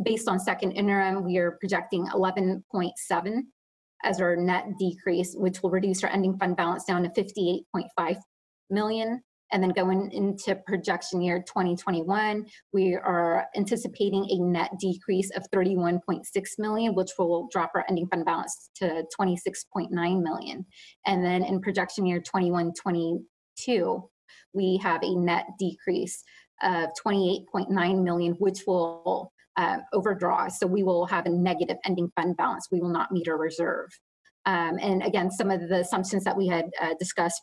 based on second interim, we are projecting 11.7 as our net decrease, which will reduce our ending fund balance down to 58.5 million. And then going into projection year 2021, we are anticipating a net decrease of 31.6 million, which will drop our ending fund balance to 26.9 million. And then in projection year 21-22, we have a net decrease of 28.9 million, which will overdraw. So we will have a negative ending fund balance. We will not meet our reserve. And again, some of the assumptions that we had discussed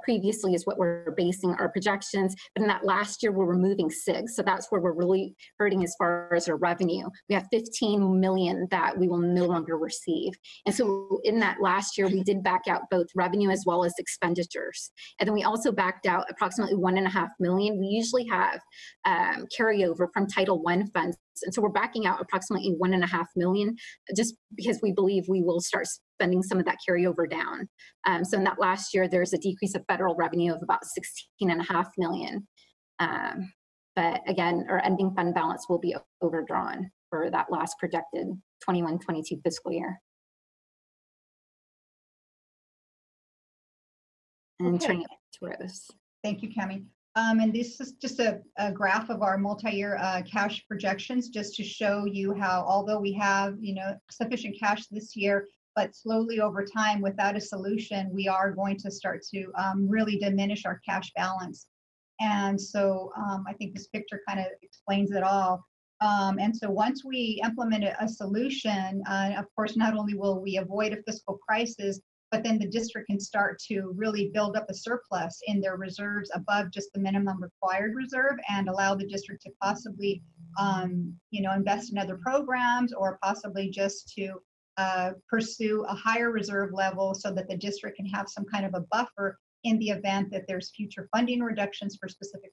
previously is what we're basing our projections. But in that last year, we're removing SIG. So that's where we're really hurting as far as our revenue. We have 15 million that we will no longer receive. And so in that last year, we did back out both revenue as well as expenditures. And then we also backed out approximately 1.5 million. We usually have carryover from Title I funds. And so we're backing out approximately 1.5 million just because we believe we will start spending some of that carryover down. So in that last year, there's a decrease of federal revenue of about 16.5 million. But again, our ending fund balance will be overdrawn for that last projected 21-22 fiscal year. And turning it to Rose. Thank you, Cami. And this is just a graph of our multi-year cash projections, just to show you how, although we have, sufficient cash this year, but slowly over time, without a solution, we are going to start to really diminish our cash balance. And so I think this picture kind of explains it all. And so once we implement a solution, of course, not only will we avoid a fiscal crisis, but then the district can start to really build up a surplus in their reserves above just the minimum required reserve, and allow the district to possibly, invest in other programs, or possibly just to pursue a higher reserve level so that the district can have some kind of a buffer in the event that there's future funding reductions for specific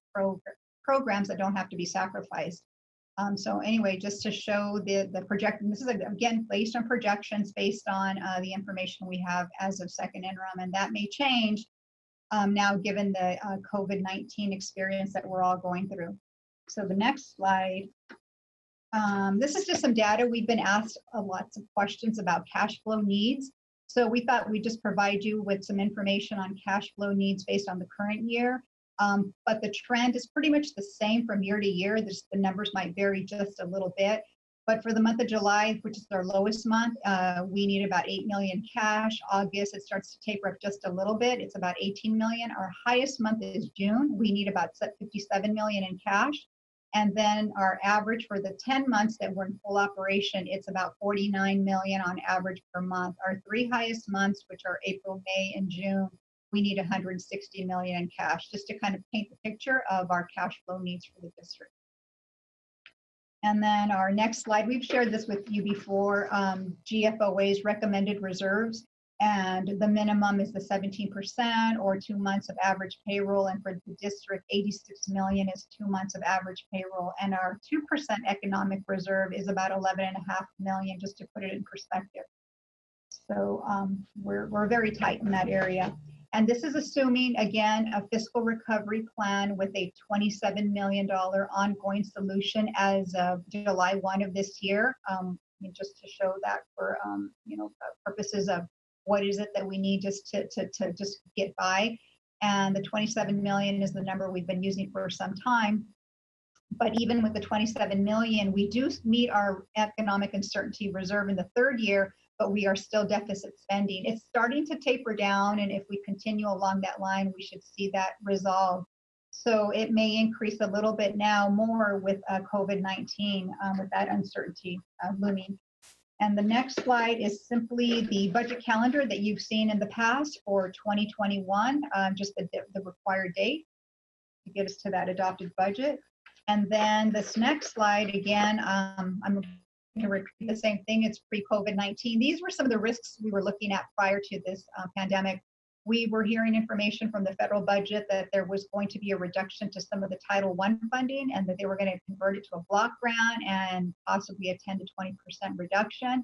programs that don't have to be sacrificed. So anyway, just to show the projection, this is again based on projections, based on the information we have as of second interim, and that may change now given the COVID-19 experience that we're all going through. So the next slide, this is just some data. We've been asked lots of questions about cash flow needs. So we thought we'd just provide you with some information on cash flow needs based on the current year. But the trend is pretty much the same from year to year. The numbers might vary just a little bit. But for the month of July, which is our lowest month, we need about 8 million cash. August, it starts to taper up just a little bit. It's about 18 million. Our highest month is June. We need about 57 million in cash. And then our average for the 10 months that we're in full operation, it's about 49 million on average per month. Our three highest months, which are April, May, and June, we need 160 million in cash, just to kind of paint the picture of our cash flow needs for the district. And then our next slide, we've shared this with you before, GFOA's recommended reserves, and the minimum is the 17% or 2 months of average payroll. And for the district, 86 million is 2 months of average payroll. And our 2% economic reserve is about 11.5 million, just to put it in perspective. So we're very tight in that area. And this is assuming, again, a fiscal recovery plan with a $27 million ongoing solution as of July 1 of this year, just to show that for purposes of what is it that we need just to just get by. And the 27 million is the number we've been using for some time. But even with the 27 million, we do meet our economic uncertainty reserve in the third year, but we are still deficit spending. It's starting to taper down, and if we continue along that line, we should see that resolve. So it may increase a little bit now more with COVID-19, with that uncertainty looming. And the next slide is simply the budget calendar that you've seen in the past for 2021, just the required date to get us to that adopted budget. And then this next slide, again, I'm going to repeat the same thing. It's pre-COVID-19. These were some of the risks we were looking at prior to this pandemic. We were hearing information from the federal budget that there was going to be a reduction to some of the Title I funding, and that they were going to convert it to a block grant and possibly a 10 to 20% reduction.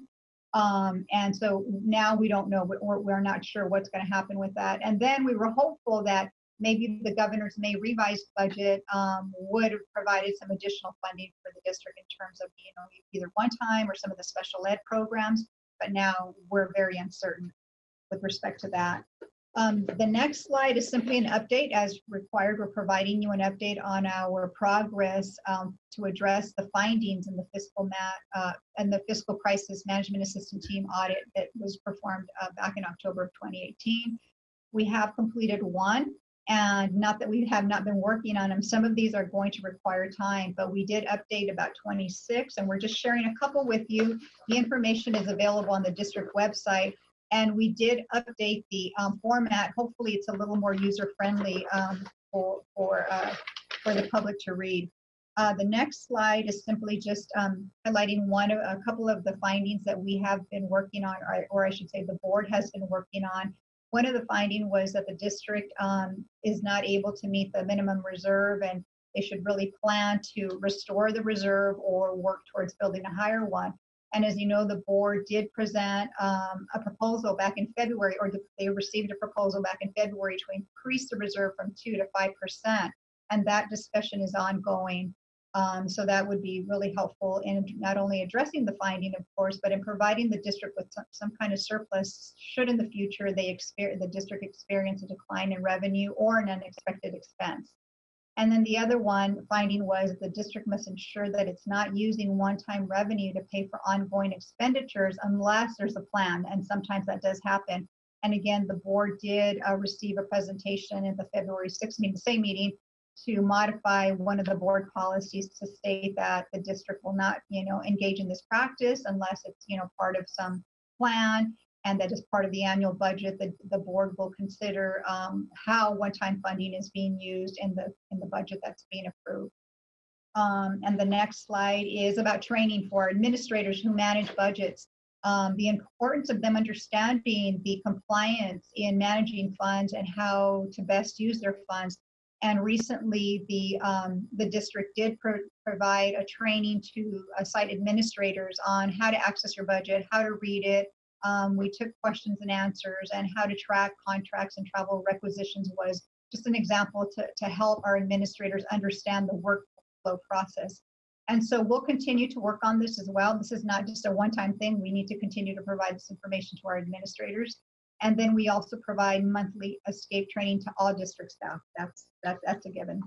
And so now we don't know, we're not sure what's going to happen with that. And then we were hopeful that maybe the governor's May revised budget would have provided some additional funding for the district in terms of, either one time or some of the special ed programs. But now we're very uncertain with respect to that. The next slide is simply an update. As required, we're providing you an update on our progress to address the findings in the fiscal crisis management assistant team audit that was performed back in October of 2018. We have completed one, and not that we have not been working on them. Some of these are going to require time, but we did update about 26, and we're just sharing a couple with you. The information is available on the district website. And we did update the format. Hopefully, it's a little more user-friendly for the public to read. The next slide is simply just highlighting a couple of the findings that we have been working on, or I should say the board has been working on. One of the findings was that the district is not able to meet the minimum reserve, and they should really plan to restore the reserve or work towards building a higher one. And as you know, the board did present a proposal back in February, or they received a proposal back in February to increase the reserve from 2 to 5%. And that discussion is ongoing. So that would be really helpful in not only addressing the finding, of course, but in providing the district with some kind of surplus should in the future the district experience a decline in revenue or an unexpected expense. And then the other finding was the district must ensure that it's not using one-time revenue to pay for ongoing expenditures unless there's a plan, and sometimes that does happen. And again, the board did receive a presentation at the February 6th meeting, the same meeting, to modify one of the board policies to state that the district will not, engage in this practice unless it's, part of some plan. And that as part of the annual budget, the board will consider how one-time funding is being used in the budget that's being approved. And the next slide is about training for administrators who manage budgets. The importance of them understanding the compliance in managing funds and how to best use their funds. And recently, the district did provide a training to site administrators on how to access your budget, how to read it. We took questions and answers, and how to track contracts and travel requisitions was just an example to help our administrators understand the workflow process. And so we'll continue to work on this as well. This is not just a one-time thing. We need to continue to provide this information to our administrators. And then we also provide monthly escape training to all district staff. That's a given.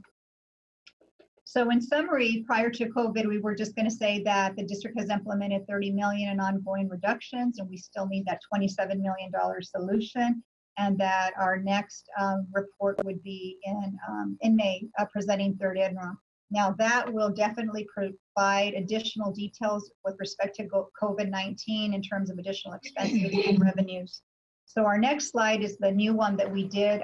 So in summary, prior to COVID, we were just going to say that the district has implemented 30 million in ongoing reductions, and we still need that $27 million solution, and that our next report would be in May, presenting third INRA. Now that will definitely provide additional details with respect to COVID-19 in terms of additional expenses and revenues. So our next slide is the new one that we did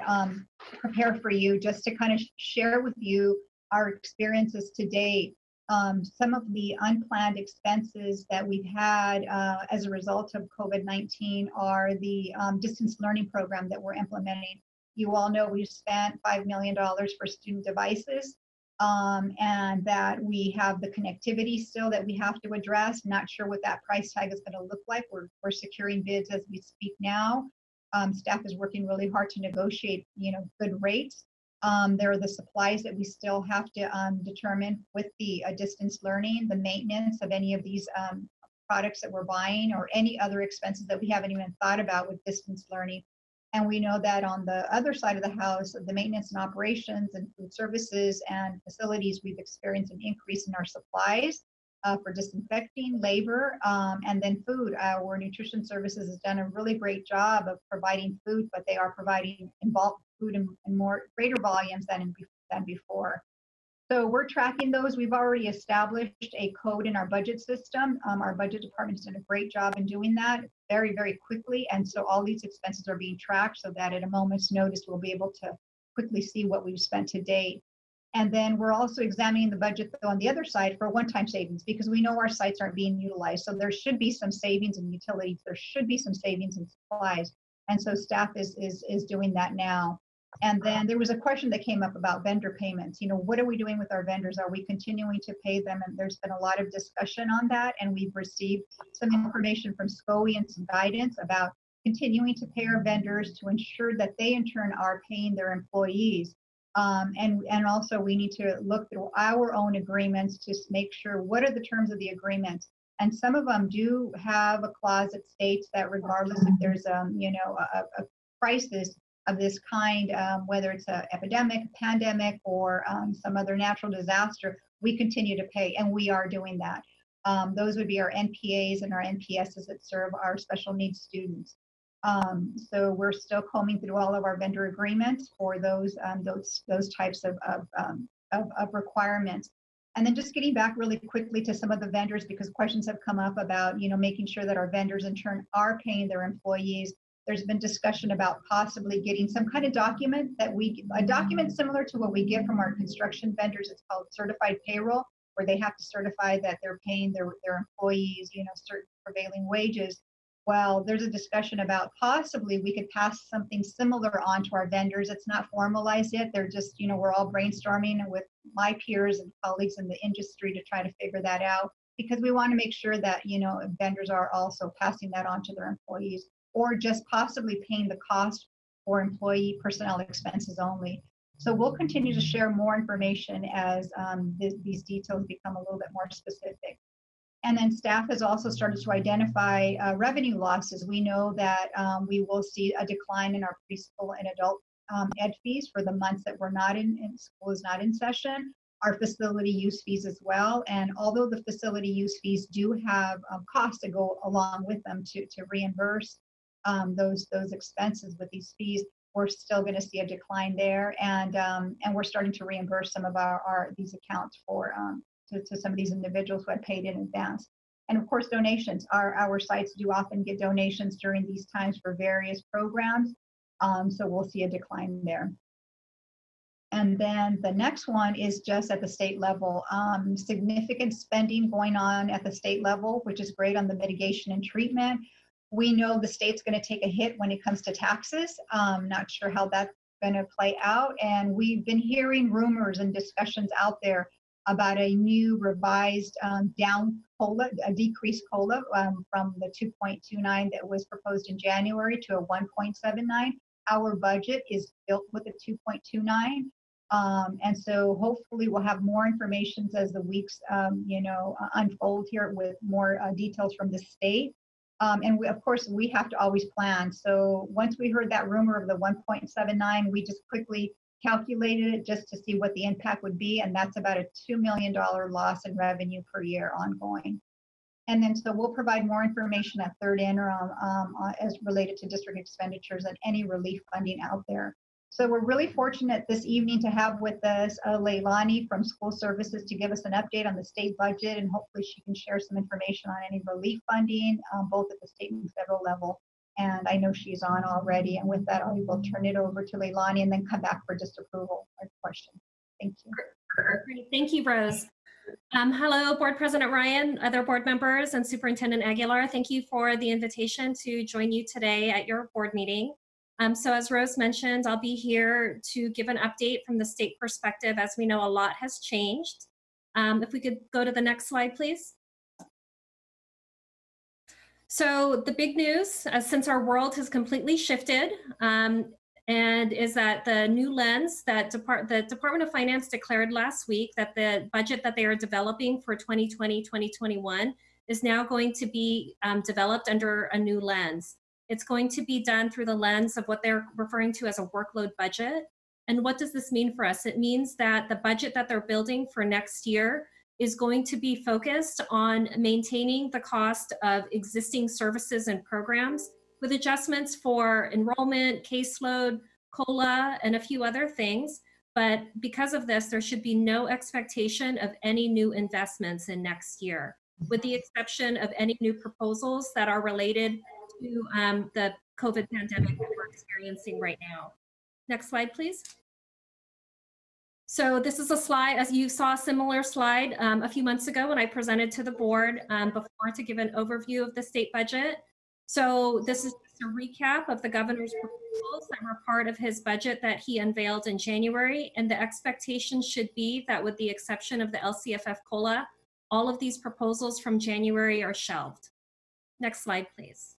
prepare for you, just to kind of share with you our experiences to date. Some of the unplanned expenses that we've had as a result of COVID-19 are the distance learning program that we're implementing. You all know we've spent $5 million for student devices, and that we have the connectivity still that we have to address. Not sure what that price tag is going to look like. We're securing bids as we speak now. Staff is working really hard to negotiate, good rates. There are the supplies that we still have to determine with the distance learning, the maintenance of any of these products that we're buying, or any other expenses that we haven't even thought about with distance learning. And we know that on the other side of the house, the maintenance and operations and food services and facilities, we've experienced an increase in our supplies for disinfecting, labor, and then food. Our nutrition services has done a really great job of providing food, but they are providing in bulk food in greater volumes than before. So we're tracking those. We've already established a code in our budget system. Our budget department has done a great job in doing that very, very quickly. And so all these expenses are being tracked so that at a moment's notice, we'll be able to quickly see what we've spent to date. And then we're also examining the budget on the other side for one-time savings, because we know our sites aren't being utilized. So there should be some savings in utilities. There should be some savings in supplies. And so staff is doing that now. And then there was a question that came up about vendor payments. What are we doing with our vendors? Are we continuing to pay them? And there's been a lot of discussion on that. And we've received some information from SCOE and some guidance about continuing to pay our vendors to ensure that they in turn are paying their employees. And also we need to look through our own agreements to make sure what are the terms of the agreement. And some of them do have a clause that states that regardless if there's a crisis, of this kind, whether it's an epidemic, pandemic, or some other natural disaster, we continue to pay, and we are doing that. Those would be our NPAs and our NPSs that serve our special needs students. So we're still combing through all of our vendor agreements for those types of requirements. And then just getting back really quickly to some of the vendors, because questions have come up about, making sure that our vendors in turn are paying their employees. There's been discussion about possibly getting some kind of document a document similar to what we get from our construction vendors. It's called certified payroll, where they have to certify that they're paying their employees, certain prevailing wages. Well, there's a discussion about possibly we could pass something similar on to our vendors. It's not formalized yet. They're just, we're all brainstorming with my peers and colleagues in the industry to try to figure that out, because we want to make sure that, vendors are also passing that on to their employees, or just possibly paying the cost for employee personnel expenses only. So we'll continue to share more information as these details become a little bit more specific. And then staff has also started to identify revenue losses. We know that we will see a decline in our preschool and adult ed fees for the months that we're not in school is not in session. Our facility use fees as well. And although the facility use fees do have costs that go along with them to reimburse those expenses with these fees, we're still going to see a decline there. And we're starting to reimburse some of these accounts for to some of these individuals who had paid in advance. And of course, donations. Our sites do often get donations during these times for various programs. So we'll see a decline there. And then the next one is just at the state level. Significant spending going on at the state level, which is great on the mitigation and treatment. We know the state's going to take a hit when it comes to taxes. Not sure how that's going to play out. And we've been hearing rumors and discussions out there about a new revised down COLA, a decreased COLA from the 2.29 that was proposed in January to a 1.79. Our budget is built with a 2.29. And so hopefully we'll have more information as the weeks, unfold here with more details from the state. And of course, we have to always plan. So once we heard that rumor of the 1.79, we just quickly calculated it just to see what the impact would be. And that's about a $2 million loss in revenue per year ongoing. And then so we'll provide more information at third interim as related to district expenditures and any relief funding out there. So we're really fortunate this evening to have with us Leilani from School Services to give us an update on the state budget, and hopefully she can share some information on any relief funding, both at the state and federal level. And I know she's on already. And with that, I will turn it over to Leilani and then come back for just approval or question. Thank you. Great. Thank you, Rose. Hello, Board President Ryan, other board members, and Superintendent Aguilar. Thank you for the invitation to join you today at your board meeting. So as Rose mentioned, I'll be here to give an update from the state perspective. As we know, a lot has changed. If we could go to the next slide, please. So the big news, since our world has completely shifted, and is that the new lens that the Department of Finance declared last week that the budget that they are developing for 2020-2021 is now going to be developed under a new lens. It's going to be done through the lens of what they're referring to as a workload budget. And what does this mean for us? It means that the budget that they're building for next year is going to be focused on maintaining the cost of existing services and programs with adjustments for enrollment, caseload, COLA, and a few other things. But because of this, there should be no expectation of any new investments in next year, with the exception of any new proposals that are related to the COVID pandemic that we're experiencing right now. Next slide, please. So this is a slide, as you saw a similar slide a few months ago when I presented to the board before to give an overview of the state budget. So this is just a recap of the governor's proposals that were part of his budget that he unveiled in January. And the expectation should be that with the exception of the LCFF COLA, all of these proposals from January are shelved. Next slide, please.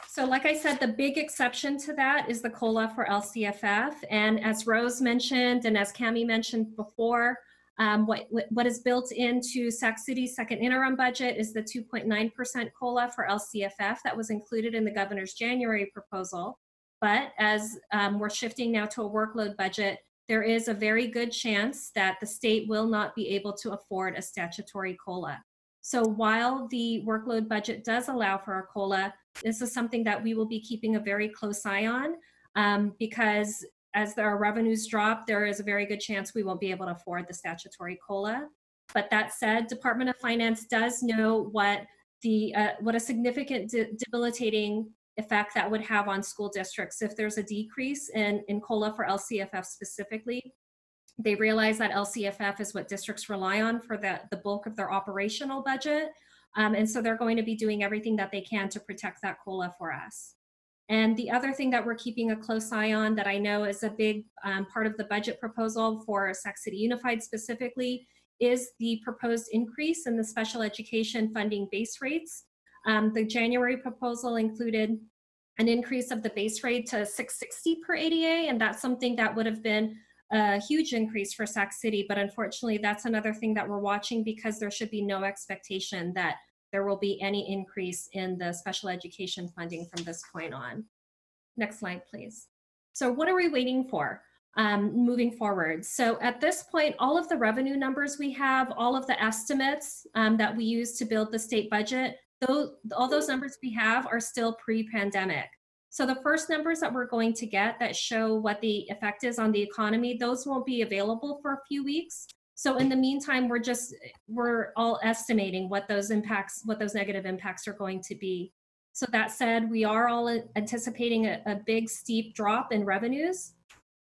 So like I said, the big exception to that is the COLA for LCFF. And as Rose mentioned, and as Cami mentioned before, what is built into Sac City's second interim budget is the 2.9% COLA for LCFF that was included in the governor's January proposal. But as we're shifting now to a workload budget, there is a very good chance that the state will not be able to afford a statutory COLA. So while the workload budget does allow for a COLA, this is something that we will be keeping a very close eye on because as our revenues drop, there is a very good chance we won't be able to afford the statutory COLA. But that said, Department of Finance does know what a significant debilitating effect that would have on school districts if there's a decrease in COLA for LCFF specifically. They realize that LCFF is what districts rely on for the bulk of their operational budget. And so they're going to be doing everything that they can to protect that COLA for us. And the other thing that we're keeping a close eye on that I know is a big part of the budget proposal for Sac City Unified specifically is the proposed increase in the special education funding base rates. The January proposal included an increase of the base rate to $660 per ADA, and that's something that would have been a huge increase for Sac City, but unfortunately that's another thing that we're watching because there should be no expectation that there will be any increase in the special education funding from this point on. Next slide, please. So what are we waiting for moving forward? So at this point, all of the revenue numbers we have, all of the estimates that we use to build the state budget, all those numbers we have are still pre-pandemic. So the first numbers that we're going to get that show what the effect is on the economy, those won't be available for a few weeks. So in the meantime, we're all estimating what those negative impacts are going to be. So that said, we are all anticipating a big steep drop in revenues.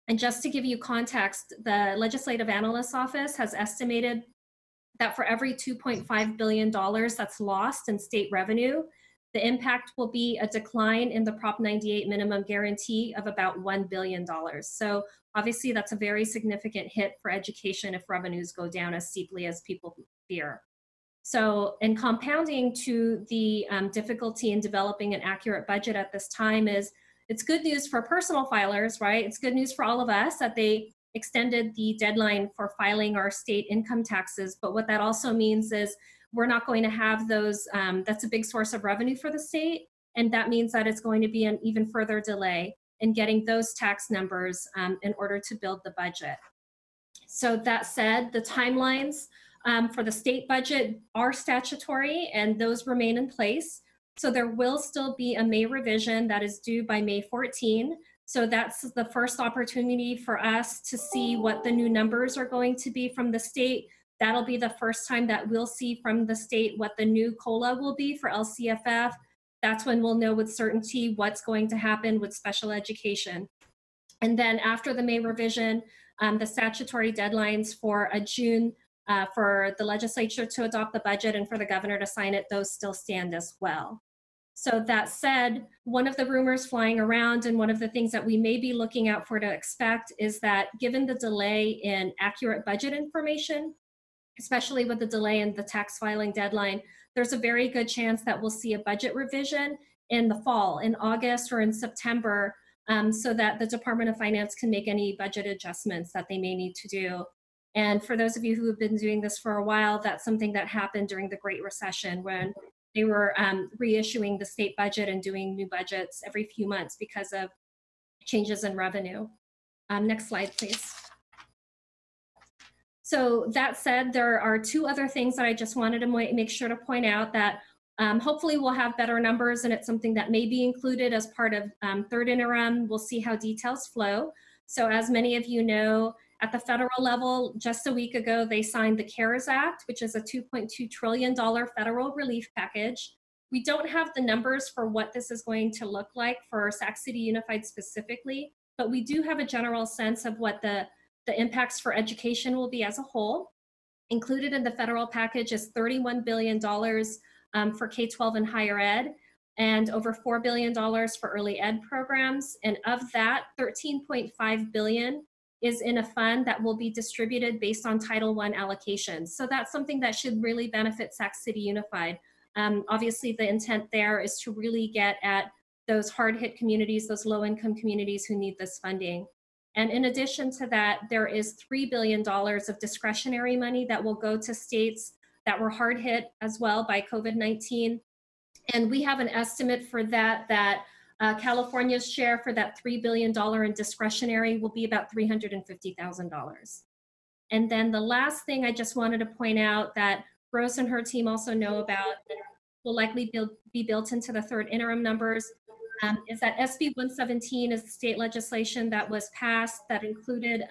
And just to give you context, the Legislative Analyst's Office has estimated that for every $2.5 billion that's lost in state revenue, the impact will be a decline in the Prop 98 minimum guarantee of about $1 billion. So obviously that's a very significant hit for education if revenues go down as steeply as people fear. So, and compounding to the difficulty in developing an accurate budget at this time is, it's good news for personal filers, right? It's good news for all of us that they extended the deadline for filing our state income taxes. But what that also means is we're not going to have those, that's a big source of revenue for the state. And that means that it's going to be an even further delay in getting those tax numbers in order to build the budget. So that said, the timelines for the state budget are statutory and those remain in place. So there will still be a May revision that is due by May 14. So that's the first opportunity for us to see what the new numbers are going to be from the state. That'll be the first time that we'll see from the state what the new COLA will be for LCFF. That's when we'll know with certainty what's going to happen with special education. And then after the May revision, the statutory deadlines for a June for the legislature to adopt the budget and for the governor to sign it, those still stand as well. So that said, one of the rumors flying around and one of the things that we may be looking out for to expect is that given the delay in accurate budget information, especially with the delay in the tax filing deadline, there's a very good chance that we'll see a budget revision in the fall, in August or in September, so that the Department of Finance can make any budget adjustments that they may need to do. And for those of you who have been doing this for a while, that's something that happened during the Great Recession when they were reissuing the state budget and doing new budgets every few months because of changes in revenue. Next slide, please. So that said, there are two other things that I just wanted to make sure to point out that hopefully we'll have better numbers, and it's something that may be included as part of third interim. We'll see how details flow. So as many of you know, at the federal level, just a week ago, they signed the CARES Act, which is a $2.2 trillion federal relief package. We don't have the numbers for what this is going to look like for Sac City Unified specifically, but we do have a general sense of what the impacts for education will be as a whole. Included in the federal package is $31 billion for K-12 and higher ed, and over $4 billion for early ed programs. And of that, $13.5 billion is in a fund that will be distributed based on Title I allocations. So that's something that should really benefit Sac City Unified. Obviously, the intent there is to really get at those hard-hit communities, those low-income communities who need this funding. And in addition to that, there is $3 billion of discretionary money that will go to states that were hard hit as well by COVID-19. And we have an estimate for that California's share for that $3 billion in discretionary will be about $350,000. And then the last thing I just wanted to point out that Rose and her team also know about, and will likely be built into the third interim numbers, is that SB 117 is the state legislation that was passed that included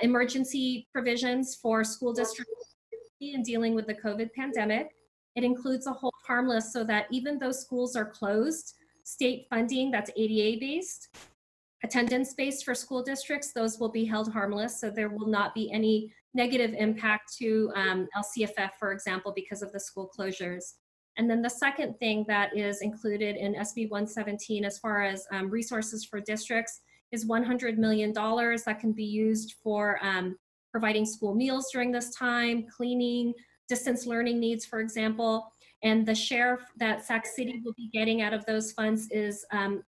emergency provisions for school districts in dealing with the COVID pandemic. It includes a hold harmless so that even though schools are closed, state funding that's ADA based, attendance based for school districts, those will be held harmless. So there will not be any negative impact to LCFF, for example, because of the school closures. And then the second thing that is included in SB 117 as far as resources for districts is $100 million that can be used for providing school meals during this time, cleaning, distance learning needs, for example. And the share that Sac City will be getting out of those funds is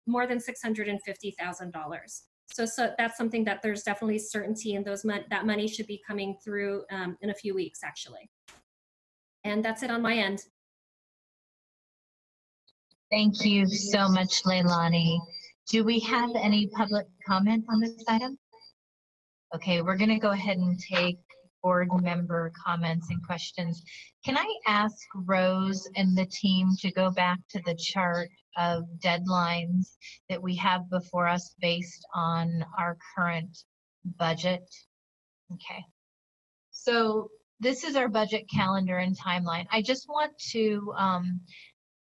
more than $650,000. So that's something that there's definitely certainty in that money should be coming through in a few weeks, actually. And that's it on my end. Thank you so much, Leilani. Do we have any public comment on this item? Okay, we're going to go ahead and take board member comments and questions. Can I ask Rose and the team to go back to the chart of deadlines that we have before us based on our current budget? Okay. So this is our budget calendar and timeline. I just want to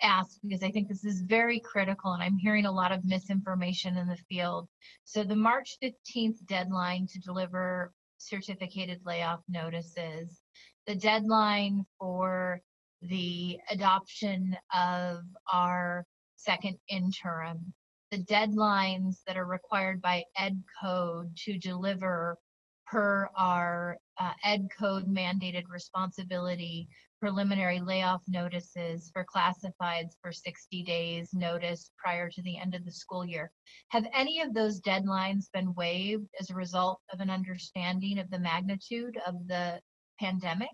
ask, because I think this is very critical and I'm hearing a lot of misinformation in the field. So the March 15th deadline to deliver certificated layoff notices, the deadline for the adoption of our second interim, the deadlines that are required by Ed Code to deliver per our Ed Code mandated responsibility, preliminary layoff notices for classifieds for 60 days notice prior to the end of the school year. Have any of those deadlines been waived as a result of an understanding of the magnitude of the pandemic?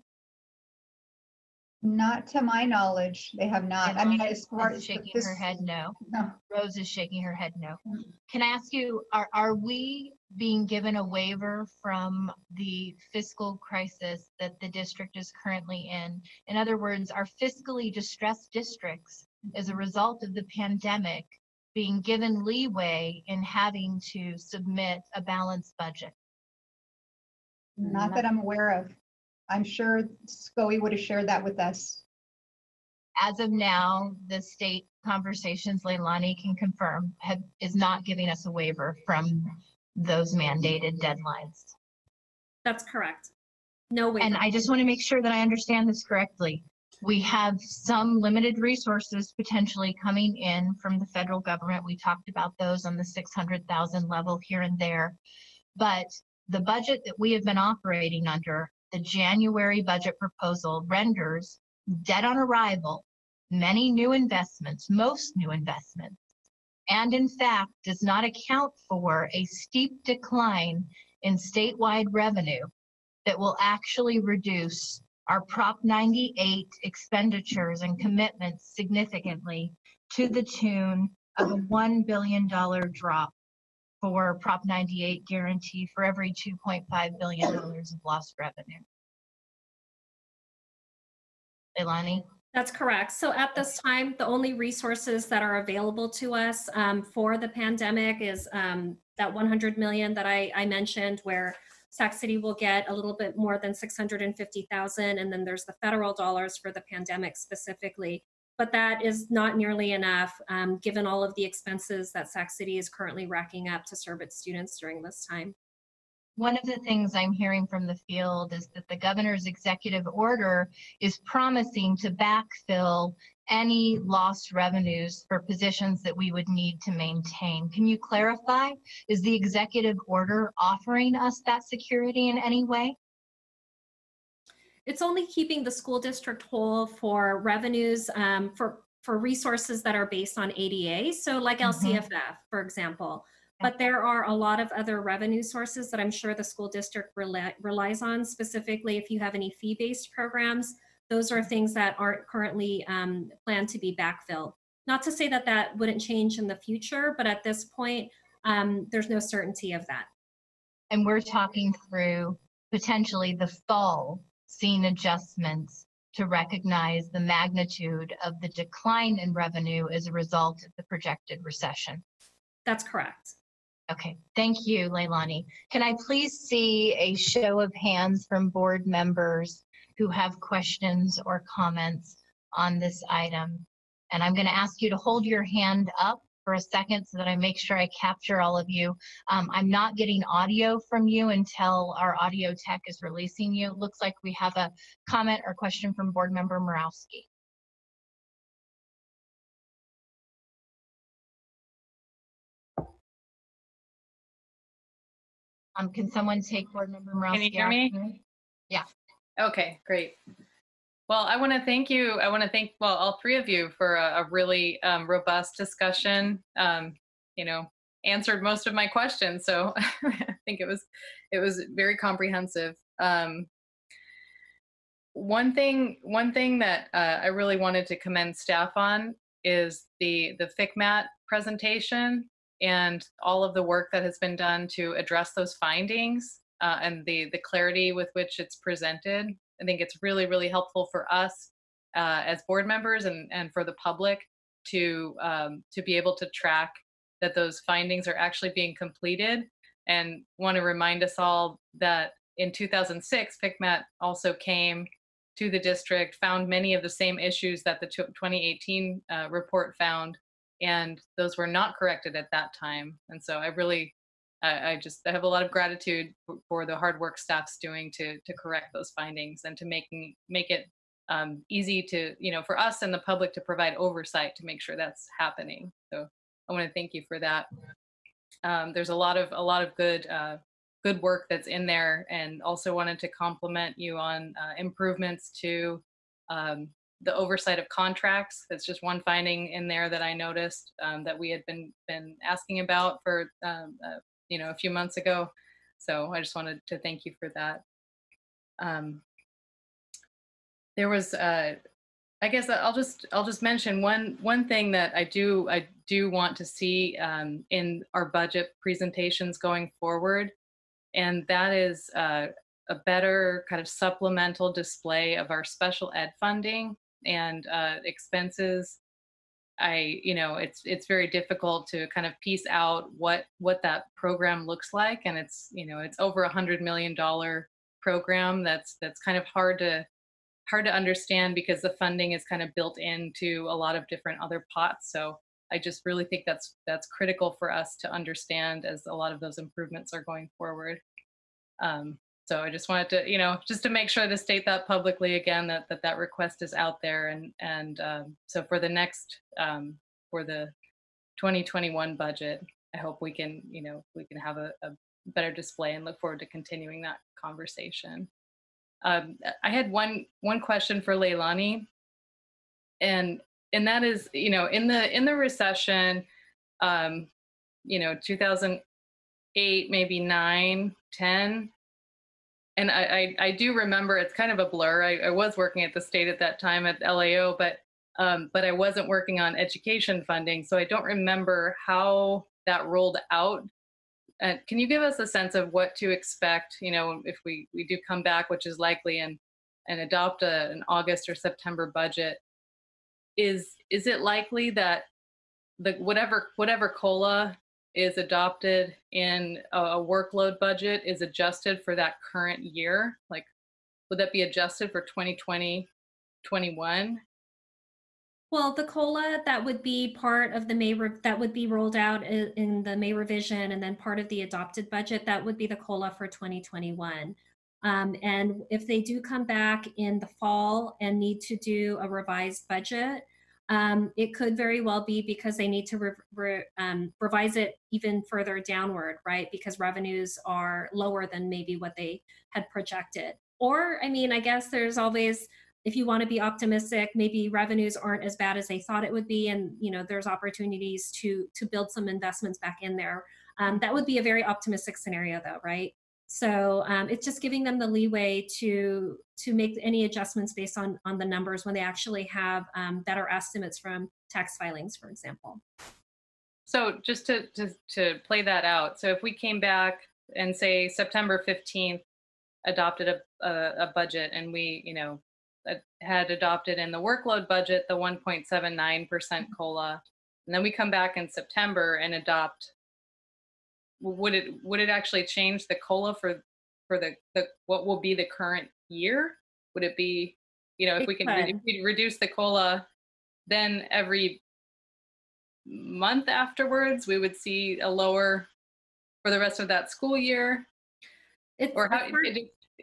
Not to my knowledge, they have not. I mean, as far as shaking this, her head no. no. Rose is shaking her head no. Can I ask you, are we being given a waiver from the fiscal crisis that the district is currently in? In other words, are fiscally distressed districts as a result of the pandemic being given leeway in having to submit a balanced budget? Not that I'm aware of. I'm sure SCOE would have shared that with us. As of now, the state conversations, Leilani can confirm, is not giving us a waiver from those mandated deadlines. That's correct. No waiver. And I just want to make sure that I understand this correctly. We have some limited resources potentially coming in from the federal government. We talked about those on the 600,000 level here and there. But the budget that we have been operating under, the January budget proposal, renders dead on arrival many new investments, most new investments, and in fact does not account for a steep decline in statewide revenue that will actually reduce our Prop 98 expenditures and commitments significantly to the tune of a $1 billion drop for Prop 98 guarantee for every $2.5 billion of lost revenue. Leilani? That's correct. So at this time, the only resources that are available to us for the pandemic is that 100 million that I mentioned, where Sac City will get a little bit more than 650,000, and then there's the federal dollars for the pandemic specifically. But that is not nearly enough given all of the expenses that Sac City is currently racking up to serve its students during this time. One of the things I'm hearing from the field is that the governor's executive order is promising to backfill any lost revenues for positions that we would need to maintain. Can you clarify? Is the executive order offering us that security in any way? It's only keeping the school district whole for revenues for resources that are based on ADA. So like LCFF, for example. But there are a lot of other revenue sources that I'm sure the school district relies on, specifically if you have any fee-based programs. Those are things that aren't currently planned to be backfilled. Not to say that that wouldn't change in the future, but at this point, there's no certainty of that. And we're talking through potentially the fall seeing adjustments to recognize the magnitude of the decline in revenue as a result of the projected recession. That's correct. Okay, thank you, Leilani. Can I please see a show of hands from board members who have questions or comments on this item? And I'm going to ask you to hold your hand up for a second so that I make sure I capture all of you. I'm not getting audio from you until our audio tech is releasing you. It looks like we have a comment or question from board member Morawski. Can someone take board member Morawski? Can you hear me? Yeah. Okay, great. Well, I want to thank you. I want to thank, well, all three of you for a really robust discussion. You know, answered most of my questions, so I think it was very comprehensive. One thing that I really wanted to commend staff on is the FCMAT presentation and all of the work that has been done to address those findings and the clarity with which it's presented. I think it's really, really helpful for us as board members and for the public to be able to track that those findings are actually being completed. And want to remind us all that in 2006, FCMAT also came to the district, found many of the same issues that the 2018 report found, and those were not corrected at that time. And so I really, I have a lot of gratitude for the hard work staff's doing to correct those findings and to make it easy to, you know, for us and the public to provide oversight to make sure that's happening. So I want to thank you for that. There's a lot of good work that's in there, and also wanted to compliment you on improvements to the oversight of contracts. That's just one finding in there that I noticed that we had been asking about for you know, a few months ago. So I just wanted to thank you for that. There was I guess I'll just mention one thing that I do want to see in our budget presentations going forward, and that is a better kind of supplemental display of our special ed funding and expenses. You know, it's very difficult to kind of piece out what that program looks like, and it's, you know, it's over $100 million program that's kind of hard to understand because the funding is kind of built into a lot of different other pots. So I just really think that's critical for us to understand as a lot of those improvements are going forward. So I just wanted to, you know, just to make sure to state that publicly again, that request is out there. And so for the next, for the 2021 budget, I hope we can, you know, we can have a better display and look forward to continuing that conversation. I had one question for Leilani, and that is, you know, in the recession, you know, 2008, maybe 9, 10. And I do remember, it's kind of a blur. I was working at the state at that time at LAO, but I wasn't working on education funding, so I don't remember how that rolled out. Can you give us a sense of what to expect, you know, if we do come back, which is likely, and adopt an August or September budget? Is it likely that the whatever COLA is adopted in a workload budget is adjusted for that current year? Like, would that be adjusted for 2020, 21? Well, the COLA, that would be part of the May, that would be rolled out in the May revision, and then part of the adopted budget, that would be the COLA for 2021. And if they do come back in the fall and need to do a revised budget, it could very well be because they need to revise it even further downward, right? Because revenues are lower than maybe what they had projected. Or, I mean, I guess there's always, if you want to be optimistic, maybe revenues aren't as bad as they thought it would be, and, you know, there's opportunities to build some investments back in there. That would be a very optimistic scenario, though, right? So it's just giving them the leeway to make any adjustments based on the numbers when they actually have better estimates from tax filings, for example. So just to play that out, so if we came back and say September 15th adopted a budget, and we, you know, had adopted in the workload budget the 1.79% COLA, and then we come back in September and adopt, would it actually change the COLA for the what will be the current year? Would it be, you know, if we reduce the COLA, then every month afterwards we would see a lower for the rest of that school year?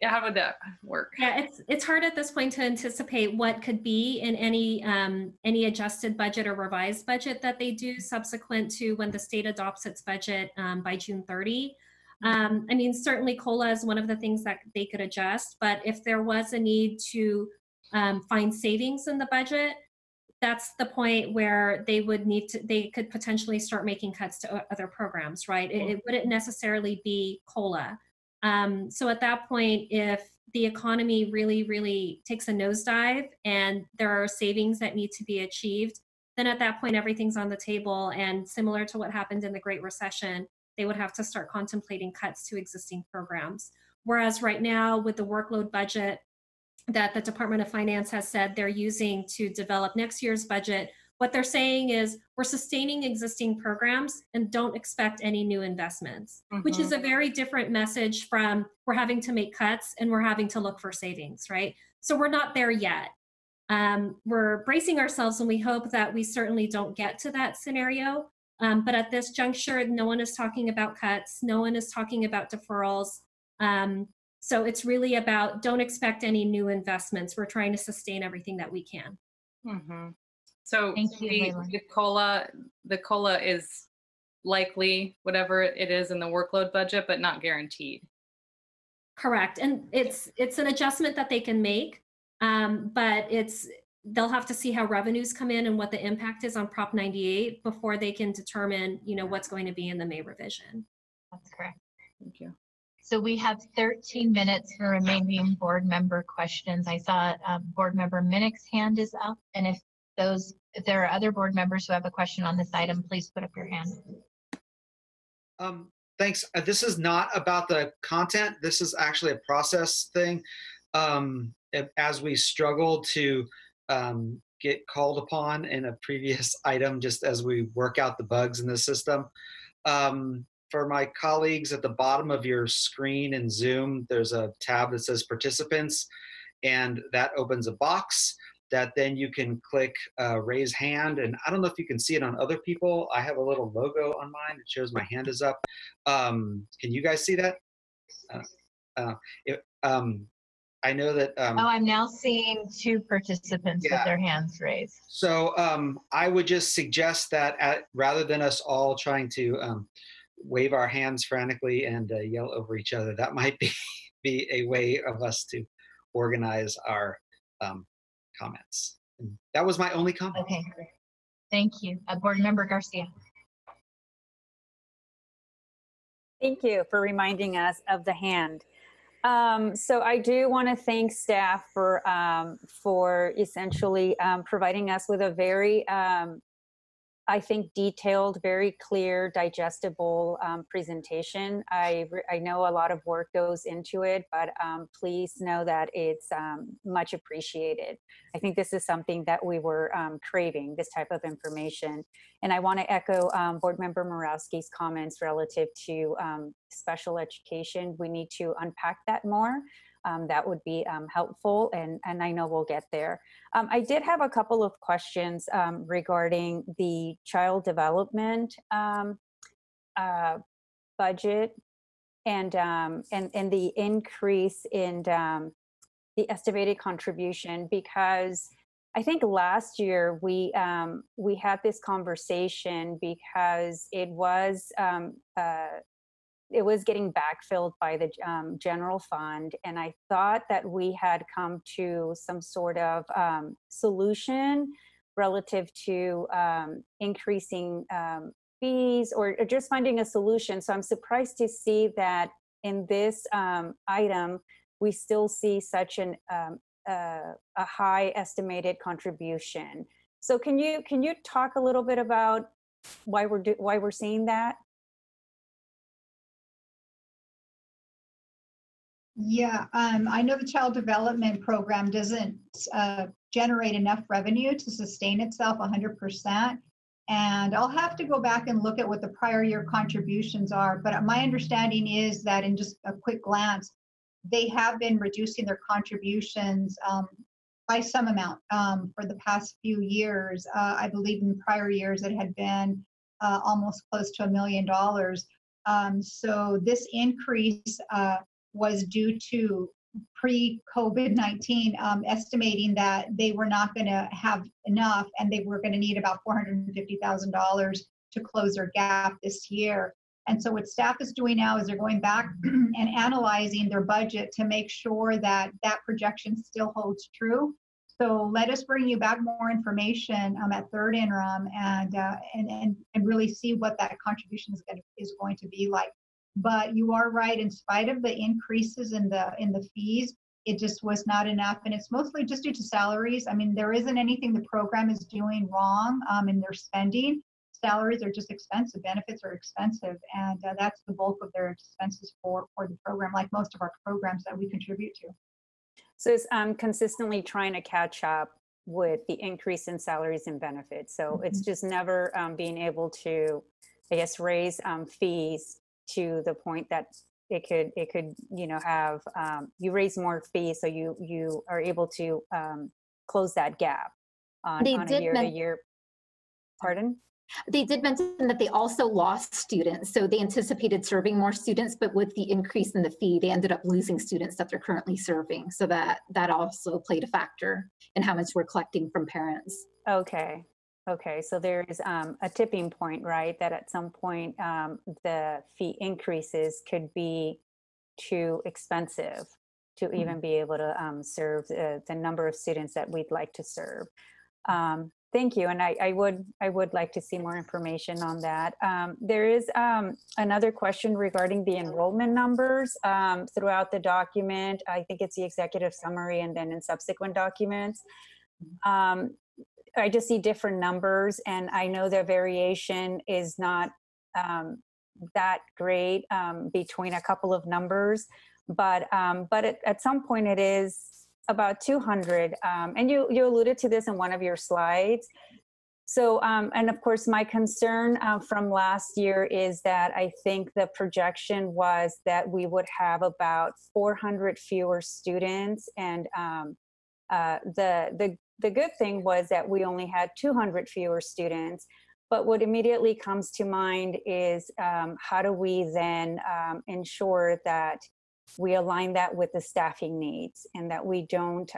How would that work? Yeah, it's hard at this point to anticipate what could be in any adjusted budget or revised budget that they do subsequent to when the state adopts its budget by June 30. I mean, certainly COLA is one of the things that they could adjust, but if there was a need to find savings in the budget, that's the point where they could potentially start making cuts to other programs, right? It wouldn't necessarily be COLA. So at that point, if the economy really, really takes a nosedive and there are savings that need to be achieved, then at that point, everything's on the table. And similar to what happened in the Great Recession, they would have to start contemplating cuts to existing programs. Whereas right now, with the workload budget that the Department of Finance has said they're using to develop next year's budget, what they're saying is we're sustaining existing programs and don't expect any new investments, which is a very different message from we're having to make cuts and we're having to look for savings, right? So we're not there yet. We're bracing ourselves and we hope that we certainly don't get to that scenario. But at this juncture, no one is talking about cuts. No one is talking about deferrals. So it's really about don't expect any new investments. We're trying to sustain everything that we can. So the COLA is likely whatever it is in the workload budget, but not guaranteed. Correct, and it's an adjustment that they can make, but they'll have to see how revenues come in and what the impact is on Prop 98 before they can determine, you know, what's going to be in the May revision. That's correct. Thank you. So we have 13 minutes for remaining board member questions. I saw board member Minnick's hand is up, and if there are other board members who have a question on this item, please put up your hand. Thanks. This is not about the content. This is actually a process thing. As we struggle to get called upon in a previous item, just as we work out the bugs in the system. For my colleagues, at the bottom of your screen in Zoom, there's a tab that says participants, and that opens a box that then you can click raise hand. And I don't know if you can see it on other people. I have a little logo on mine that shows my hand is up. Can you guys see that? I know that. I'm now seeing two participants with their hands raised. So I would just suggest that rather than us all trying to wave our hands frantically and yell over each other, that might be a way of us to organize our comments. And that was my only comment. Okay, great. Thank you. Board Member Garcia. Thank you for reminding us of the hand. So I do want to thank staff for essentially providing us with a very, I think, detailed, very clear, digestible presentation. I know a lot of work goes into it, but please know that it's much appreciated. I think this is something that we were craving, this type of information. And I want to echo Board Member Morawski's comments relative to special education. We need to unpack that more. That would be helpful, and I know we'll get there. I did have a couple of questions regarding the child development budget and the increase in the estimated contribution, because I think last year we had this conversation because it was getting backfilled by the general fund. And I thought that we had come to some sort of solution relative to increasing fees or just finding a solution. So I'm surprised to see that in this item, we still see such a high estimated contribution. So can you talk a little bit about why we're seeing that? Yeah, I know the child development program doesn't generate enough revenue to sustain itself 100%. And I'll have to go back and look at what the prior year contributions are. But my understanding is that in just a quick glance, they have been reducing their contributions by some amount for the past few years. I believe in prior years it had been almost close to $1 million. So this increase was due to pre-COVID-19 estimating that they were not going to have enough and they were going to need about $450,000 to close their gap this year. And so what staff is doing now is they're going back and analyzing their budget to make sure that that projection still holds true. So let us bring you back more information at third interim and really see what that contribution is going to be like. But you are right, in spite of the increases in the fees, it just was not enough. And it's mostly just due to salaries. I mean, there isn't anything the program is doing wrong in their spending. Salaries are just expensive, benefits are expensive, and that's the bulk of their expenses for the program, like most of our programs that we contribute to. So it's consistently trying to catch up with the increase in salaries and benefits. So it's just never being able to, I guess, raise fees to the point that it could have you raise more fees, so you are able to close that gap on a year-to-year. Pardon? They did mention that they also lost students. So they anticipated serving more students, but with the increase in the fee, they ended up losing students that they're currently serving. So that also played a factor in how much we're collecting from parents. Okay. So there is a tipping point, right? That at some point the fee increases could be too expensive to even be able to serve the number of students that we'd like to serve. Thank you, and I would like to see more information on that. There is another question regarding the enrollment numbers throughout the document. I think it's the executive summary and then in subsequent documents. I just see different numbers, and I know the variation is not that great between a couple of numbers, but at some point it is about 200, and you alluded to this in one of your slides. So, and of course, my concern from last year is that I think the projection was that we would have about 400 fewer students, and the good thing was that we only had 200 fewer students. But what immediately comes to mind is how do we then ensure that we align that with the staffing needs and that we don't,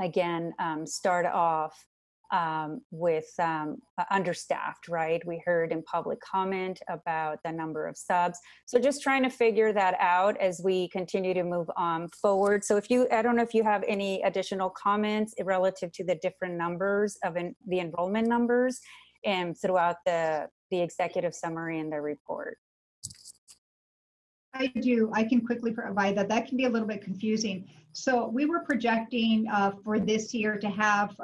again, start off with understaffed, right? We heard in public comment about the number of subs. So just trying to figure that out as we continue to move forward. So I don't know if you have any additional comments relative to the different numbers of the enrollment numbers and throughout the executive summary and the report. I do. I can quickly provide that. That can be a little bit confusing. So we were projecting for this year to have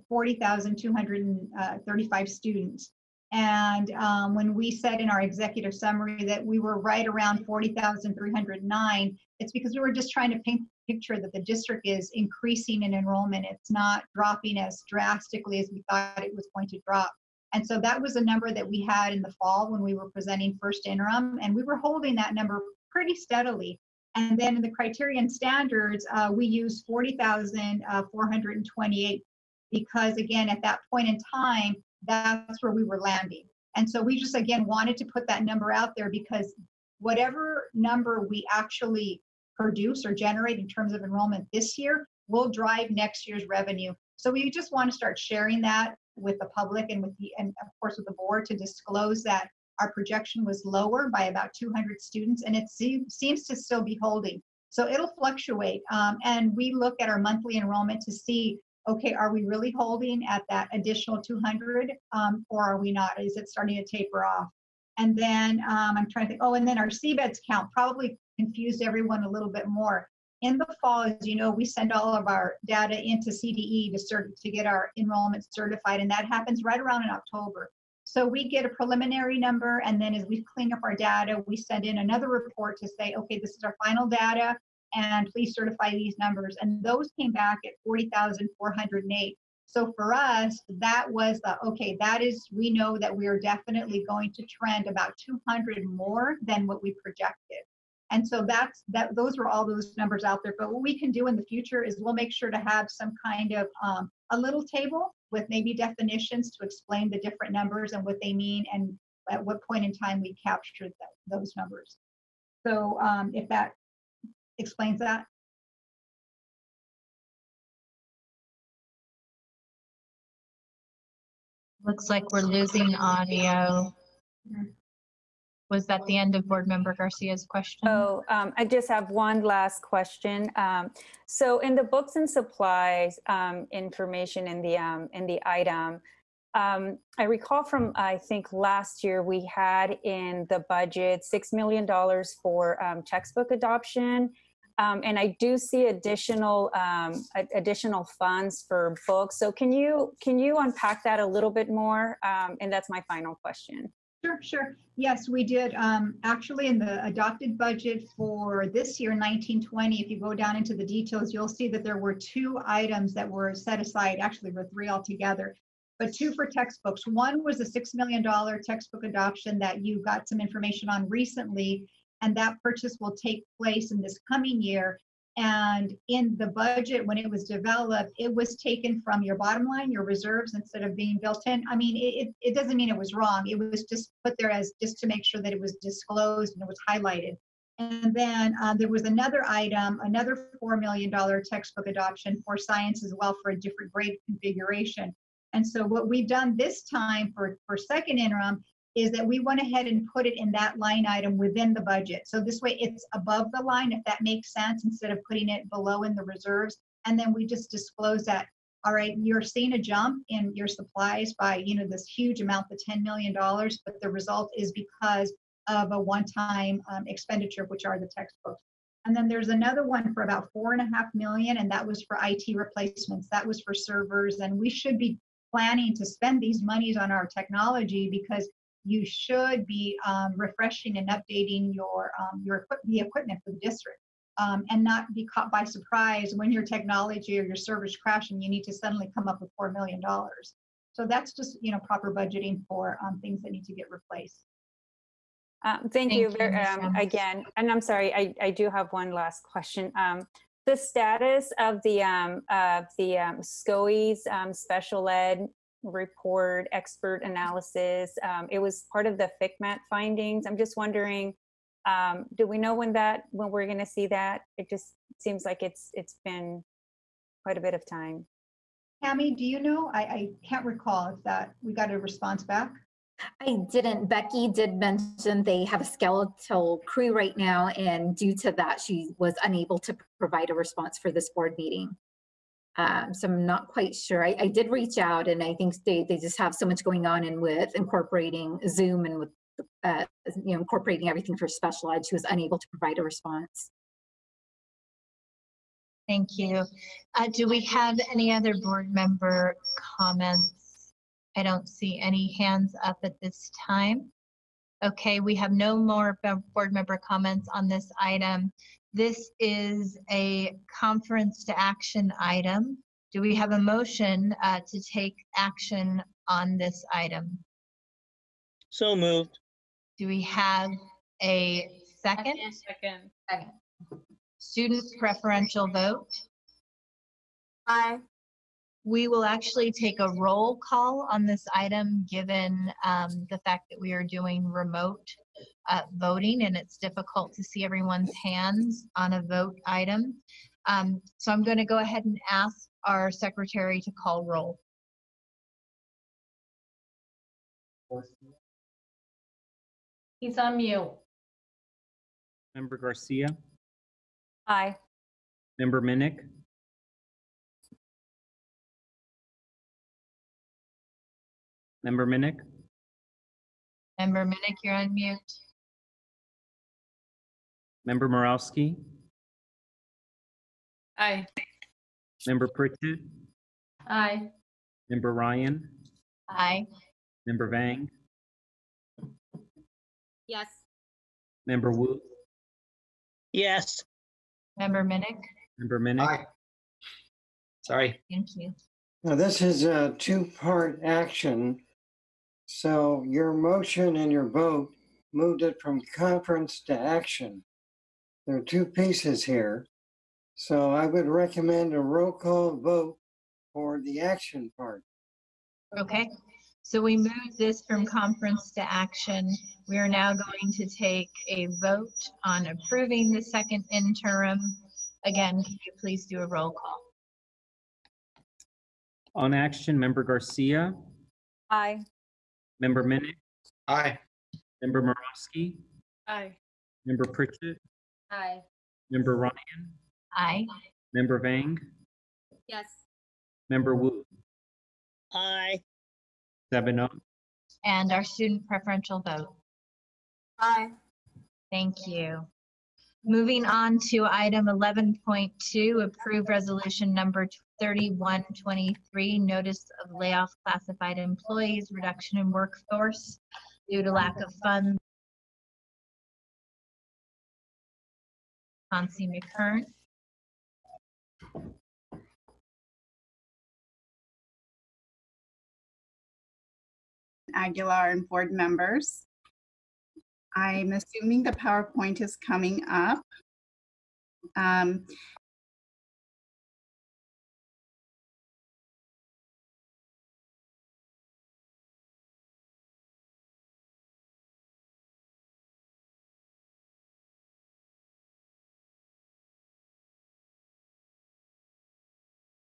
40,235 students. And when we said in our executive summary that we were right around 40,309, it's because we were just trying to picture that the district is increasing in enrollment. It's not dropping as drastically as we thought it was going to drop. And so that was a number that we had in the fall when we were presenting first interim, and we were holding that number pretty steadily. And then in the criterion standards, we used 40,428 because, again, at that point in time, that's where we were landing. And so we just, again, wanted to put that number out there because whatever number we actually produce or generate in terms of enrollment this year will drive next year's revenue. So we just want to start sharing that with the public and and of course with the board to disclose that our projection was lower by about 200 students, and it seems to still be holding. So it'll fluctuate, and we look at our monthly enrollment to see, okay, are we really holding at that additional 200, or are we not? Is it starting to taper off? And then I'm trying to think, oh, and then our CBEDS count probably confused everyone a little bit more. In the fall, as you know, we send all of our data into CDE to get our enrollment certified, and that happens right around in October. So we get a preliminary number, and then as we clean up our data, we send in another report to say, okay, this is our final data, and please certify these numbers. And those came back at 40,408. So for us, that was okay, that is, we know that we are definitely going to trend about 200 more than what we projected. And so those were all those numbers out there. But what we can do in the future is we'll make sure to have some kind of a little table with maybe definitions to explain the different numbers and what they mean and at what point in time we captured those numbers. So if that explains that. Looks like we're losing audio. Was that the end of Board Member Garcia's question? Oh, I just have one last question. So in the books and supplies information in the item, I recall from, I think last year we had in the budget $6 million for textbook adoption. And I do see additional funds for books. So can you unpack that a little bit more? And that's my final question. Sure. Yes, we did. Actually, in the adopted budget for this year, 1920, if you go down into the details, you'll see that there were 2 items that were set aside. Actually, there were 3 altogether, but 2 for textbooks. One was a $6 million textbook adoption that you got some information on recently, and that purchase will take place in this coming year. And in the budget, when it was developed, it was taken from your bottom line, your reserves, instead of being built in. I mean, it doesn't mean it was wrong. It was just put there as just to make sure that it was disclosed and it was highlighted. And then there was another item, another $4 million textbook adoption for science as well for a different grade configuration. And so what we've done this time for second interim is that we went ahead and put it in that line item within the budget. So this way it's above the line, if that makes sense, instead of putting it below in the reserves. And then we just disclose that, all right, you're seeing a jump in your supplies by, this huge amount, the $10 million, but the result is because of a one-time expenditure, which are the textbooks. And then there's another one for about $4.5 million, and that was for IT replacements. That was for servers, and we should be planning to spend these monies on our technology because you should be refreshing and updating the equipment for the district and not be caught by surprise when your technology or your servers crash and you need to suddenly come up with $4 million. So that's just, proper budgeting for things that need to get replaced. Thank you again. And I'm sorry, I do have one last question. The status of the SCOE's special ed report, expert analysis, it was part of the FCMAT findings. I'm just wondering, do we know when we're going to see that? It just seems like it's been quite a bit of time. Tammy, do you know? I can't recall if that we got a response back. I didn't. Becky did mention they have a skeletal crew right now, and due to that, she was unable to provide a response for this board meeting. So I'm not quite sure. I did reach out, and I think they just have so much going on, and with incorporating Zoom and with incorporating everything for special ed, she was unable to provide a response. Thank you. Do we have any other board member comments? I don't see any hands up at this time. Okay, we have no more board member comments on this item. This is a conference to action item. Do we have a motion to take action on this item? So moved. Do we have a second? Second. Student preferential vote? Aye. We will actually take a roll call on this item given the fact that we are doing remote voting and it's difficult to see everyone's hands on a vote item. So I'm going to go ahead and ask our secretary to call roll. He's on mute. Member Garcia, Aye. Member Minnick, Member Minnick, Member Minnick, you're on mute. Member Morowski, Aye. Member Pritchett, Aye. Member Ryan, Aye. Member Vang, Yes. Member Wu, Yes. Member Minnick? Member Minnick. Aye. Sorry. Thank you. Now, this is a two-part action. So your motion and your vote moved it from conference to action. There are two pieces here. So I would recommend a roll call vote for the action part. Okay, so we moved this from conference to action. We are now going to take a vote on approving the second interim. Again, can you please do a roll call? On action, Member Garcia, Aye. Member Minnick, Aye. Member Morowski, Aye. Member Pritchett, Aye. Member Ryan, Aye. Member Vang, Yes. Member Wu, Aye. 7-0. And our student preferential vote. Aye. Thank you. Moving on to item 11.2, approve resolution number 3123, notice of layoff classified employees, reduction in workforce due to lack of funds. Chauncey McKern. Aguilar and board members. I'm assuming the PowerPoint is coming up.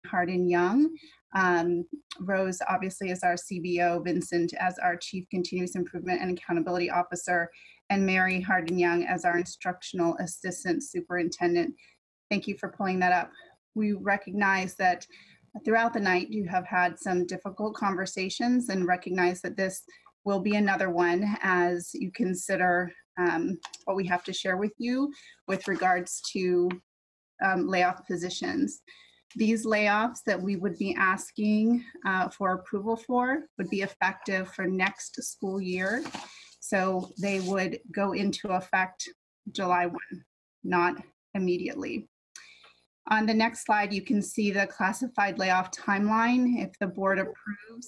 Hardin Young. Rose obviously is our CBO, Vincent as our Chief Continuous Improvement and Accountability Officer, and Mary Hardin Young as our Instructional Assistant Superintendent. Thank you for pulling that up. We recognize that throughout the night you have had some difficult conversations and recognize that this will be another one as you consider what we have to share with you with regards to layoff positions. These layoffs that we would be asking for approval for would be effective for next school year. So they would go into effect July 1, not immediately. On the next slide, you can see the classified layoff timeline. If the board approves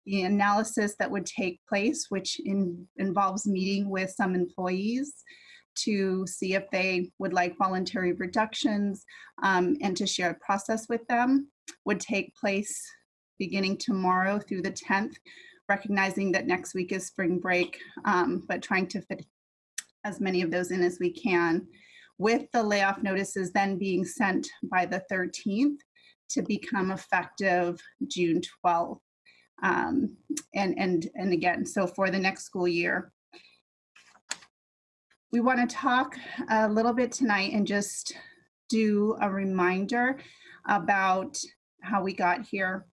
the analysis that would take place, which involves meeting with some employees to see if they would like voluntary reductions and to share a process with them, would take place beginning tomorrow through the 10th, recognizing that next week is spring break, but trying to fit as many of those in as we can, with the layoff notices then being sent by the 13th to become effective June 12th. And again, so for the next school year. We want to talk a little bit tonight and just do a reminder about how we got here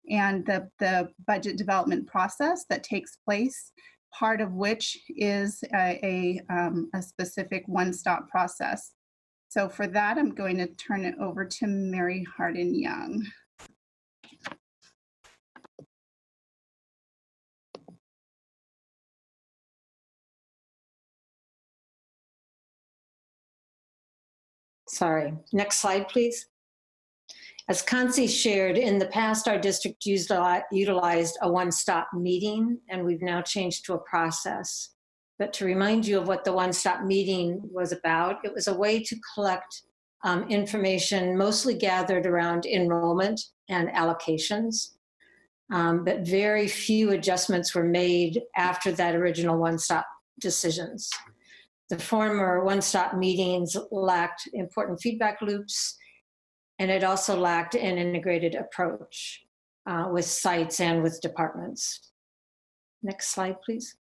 and the budget development process that takes place, part of which is a specific one-stop process. So for that, I'm going to turn it over to Mary Hardin Young. Sorry, next slide, please. As Kansi shared, in the past, our district utilized a one-stop meeting, and we've now changed to a process. But to remind you of what the one-stop meeting was about, it was a way to collect information mostly gathered around enrollment and allocations. But very few adjustments were made after that original one-stop decisions. The former one-stop meetings lacked important feedback loops, and it also lacked an integrated approach with sites and with departments. Next slide, please.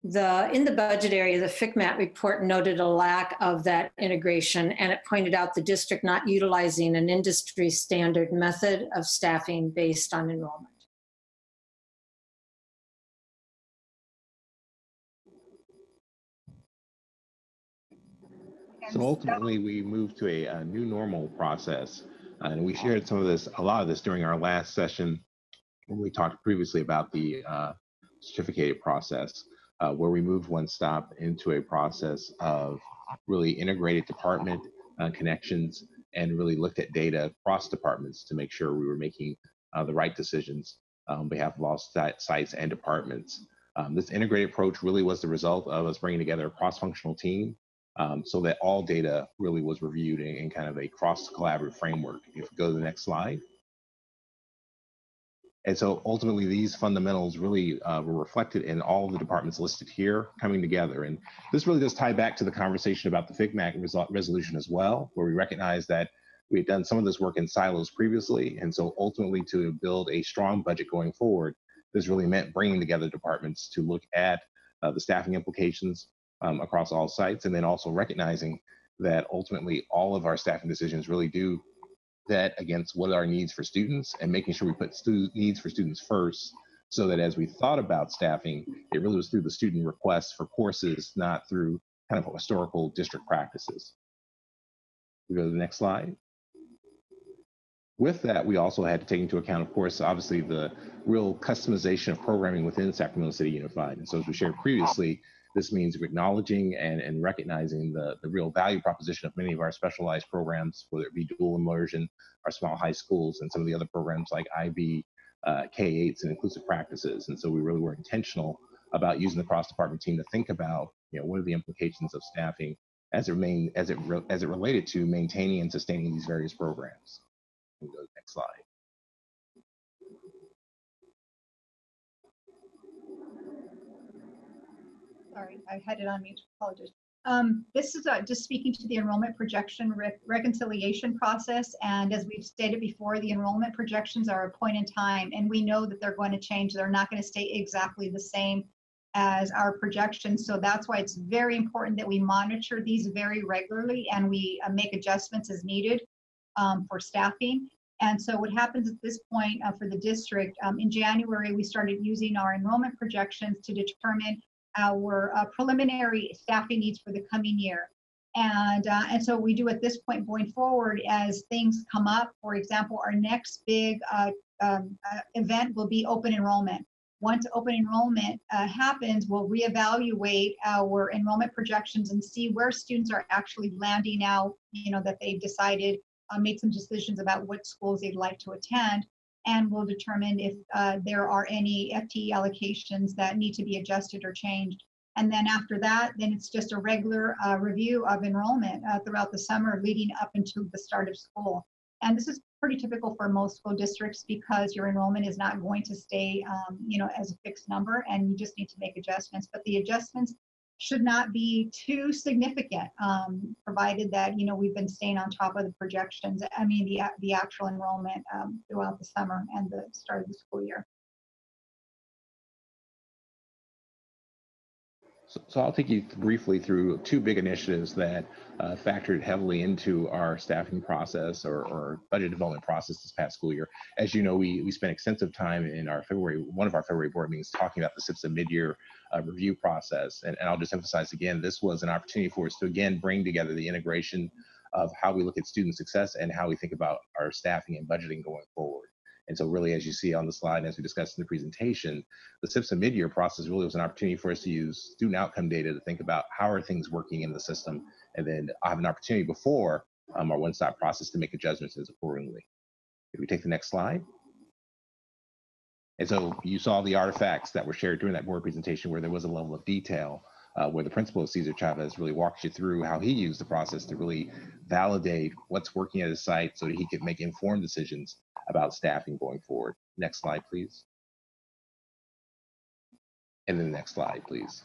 In the budget area, the FCMAT report noted a lack of that integration, and it pointed out the district not utilizing an industry standard method of staffing based on enrollment. So ultimately, we moved to a new normal process, and we shared a lot of this during our last session when we talked previously about the certificated process, where we moved One Stop into a process of really integrated department connections and really looked at data across departments to make sure we were making the right decisions on behalf of all sites and departments. This integrated approach really was the result of us bringing together a cross-functional team so that all data really was reviewed in kind of a cross-collaborative framework. If we go to the next slide. And so ultimately, these fundamentals really were reflected in all of the departments listed here coming together. And this really does tie back to the conversation about the FICMAC resolution as well, where we recognize that we had done some of this work in silos previously. And so ultimately, to build a strong budget going forward, this really meant bringing together departments to look at the staffing implications across all sites, and then also recognizing that ultimately all of our staffing decisions really do that against what are our needs for students and making sure we put needs for students first, so that as we thought about staffing, it really was through the student requests for courses, not through kind of historical district practices. We go to the next slide. With that, we also had to take into account, of course, obviously the real customization of programming within Sacramento City Unified. And so as we shared previously, this means acknowledging and recognizing the real value proposition of many of our specialized programs, whether it be dual immersion, our small high schools, and some of the other programs like IB, K-8s, and inclusive practices. And so we really were intentional about using the cross-department team to think about, what are the implications of staffing as it related to maintaining and sustaining these various programs. We'll go to the next slide. Sorry, I had it on mute. Apologies. This is just speaking to the enrollment projection reconciliation process. And as we've stated before, the enrollment projections are a point in time, and we know that they're going to change. They're not going to stay exactly the same as our projections. So that's why it's very important that we monitor these very regularly and we make adjustments as needed for staffing. And so what happens at this point for the district, in January, we started using our enrollment projections to determine our preliminary staffing needs for the coming year. And so we do at this point going forward as things come up. For example, our next big event will be open enrollment. Once open enrollment happens, we'll reevaluate our enrollment projections and see where students are actually landing now, that they've decided, made some decisions about what schools they'd like to attend. And we'll determine if there are any FTE allocations that need to be adjusted or changed. And then after that, then it's just a regular review of enrollment throughout the summer leading up into the start of school. And this is pretty typical for most school districts because your enrollment is not going to stay, as a fixed number, and you just need to make adjustments. But the adjustments should not be too significant, provided that, we've been staying on top of the projections, the actual enrollment throughout the summer and the start of the school year. So I'll take you briefly through two big initiatives that factored heavily into our staffing process or budget development process this past school year. As you know, we spent extensive time in one of our February board meetings talking about the SIPSA mid-year review process. And I'll just emphasize again, this was an opportunity for us to again bring together the integration of how we look at student success and how we think about our staffing and budgeting going forward. And so really, as you see on the slide, and as we discussed in the presentation, the SIPSA mid-year process really was an opportunity for us to use student outcome data to think about how are things working in the system. And then I have an opportunity before our one-stop process to make adjustments as accordingly. If we take the next slide. And so you saw the artifacts that were shared during that board presentation where there was a level of detail where the principal of Cesar Chavez really walked you through how he used the process to really validate what's working at his site so that he could make informed decisions about staffing going forward. Next slide, please. And then the next slide, please.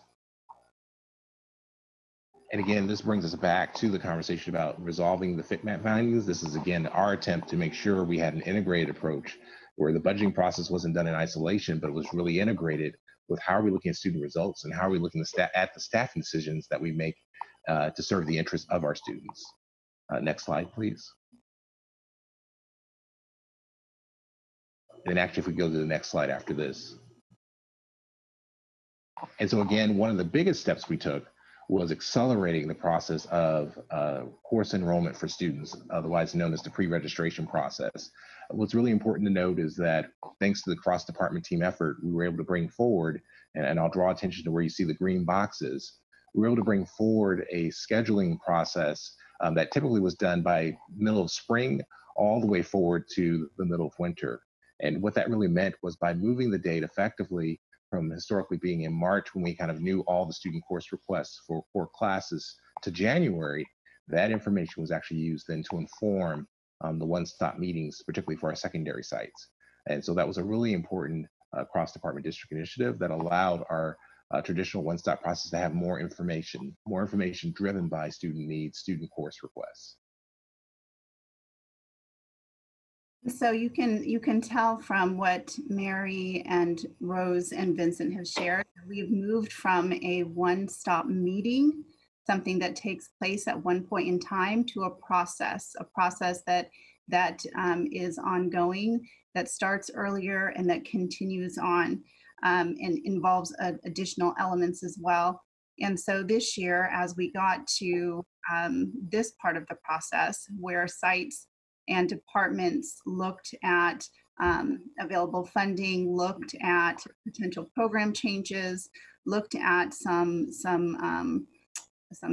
And again, this brings us back to the conversation about resolving the FICMAT findings. This is, again, our attempt to make sure we had an integrated approach where the budgeting process wasn't done in isolation, but it was really integrated with how are we looking at student results and how are we looking at the staffing decisions that we make to serve the interests of our students. Next slide, please. And actually, if we go to the next slide after this. And so again, one of the biggest steps we took was accelerating the process of course enrollment for students, otherwise known as the pre-registration process. What's really important to note is that thanks to the cross-department team effort, we were able to bring forward, and I'll draw attention to where you see the green boxes, we were able to bring forward a scheduling process that typically was done by middle of spring all the way forward to the middle of winter. And what that really meant was by moving the date effectively from historically being in March when we kind of knew all the student course requests for core classes to January, that information was actually used then to inform the one-stop meetings, particularly for our secondary sites. And so that was a really important cross-department district initiative that allowed our traditional one-stop process to have more information driven by student needs, student course requests. So you can tell from what Mary and Rose and Vincent have shared, we've moved from a one-stop meeting, something that takes place at one point in time, to a process that is ongoing, that starts earlier and that continues on, and involves additional elements as well. And so this year, as we got to this part of the process where sites and departments looked at available funding, looked at potential program changes, looked at some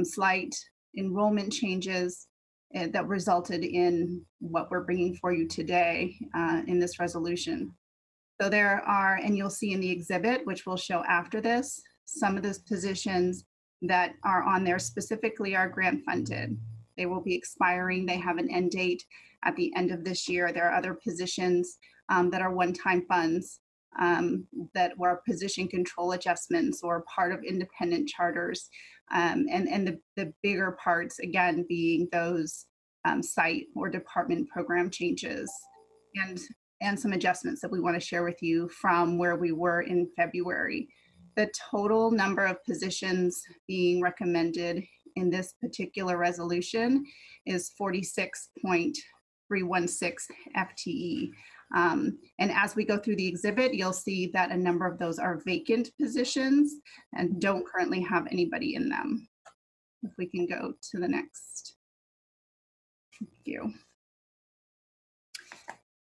slight enrollment changes that resulted in what we're bringing for you today in this resolution. So there are, and you'll see in the exhibit, which we'll show after this, some of those positions that are on there specifically are grant funded. They will be expiring. They have an end date at the end of this year. There are other positions that are one-time funds that were position control adjustments or part of independent charters. And the bigger parts, again, being those site or department program changes and some adjustments that we want to share with you from where we were in February. The total number of positions being recommended in this particular resolution is 46.316 FTE. And as we go through the exhibit, you'll see that a number of those are vacant positions and don't currently have anybody in them. If we can go to the next. Thank you.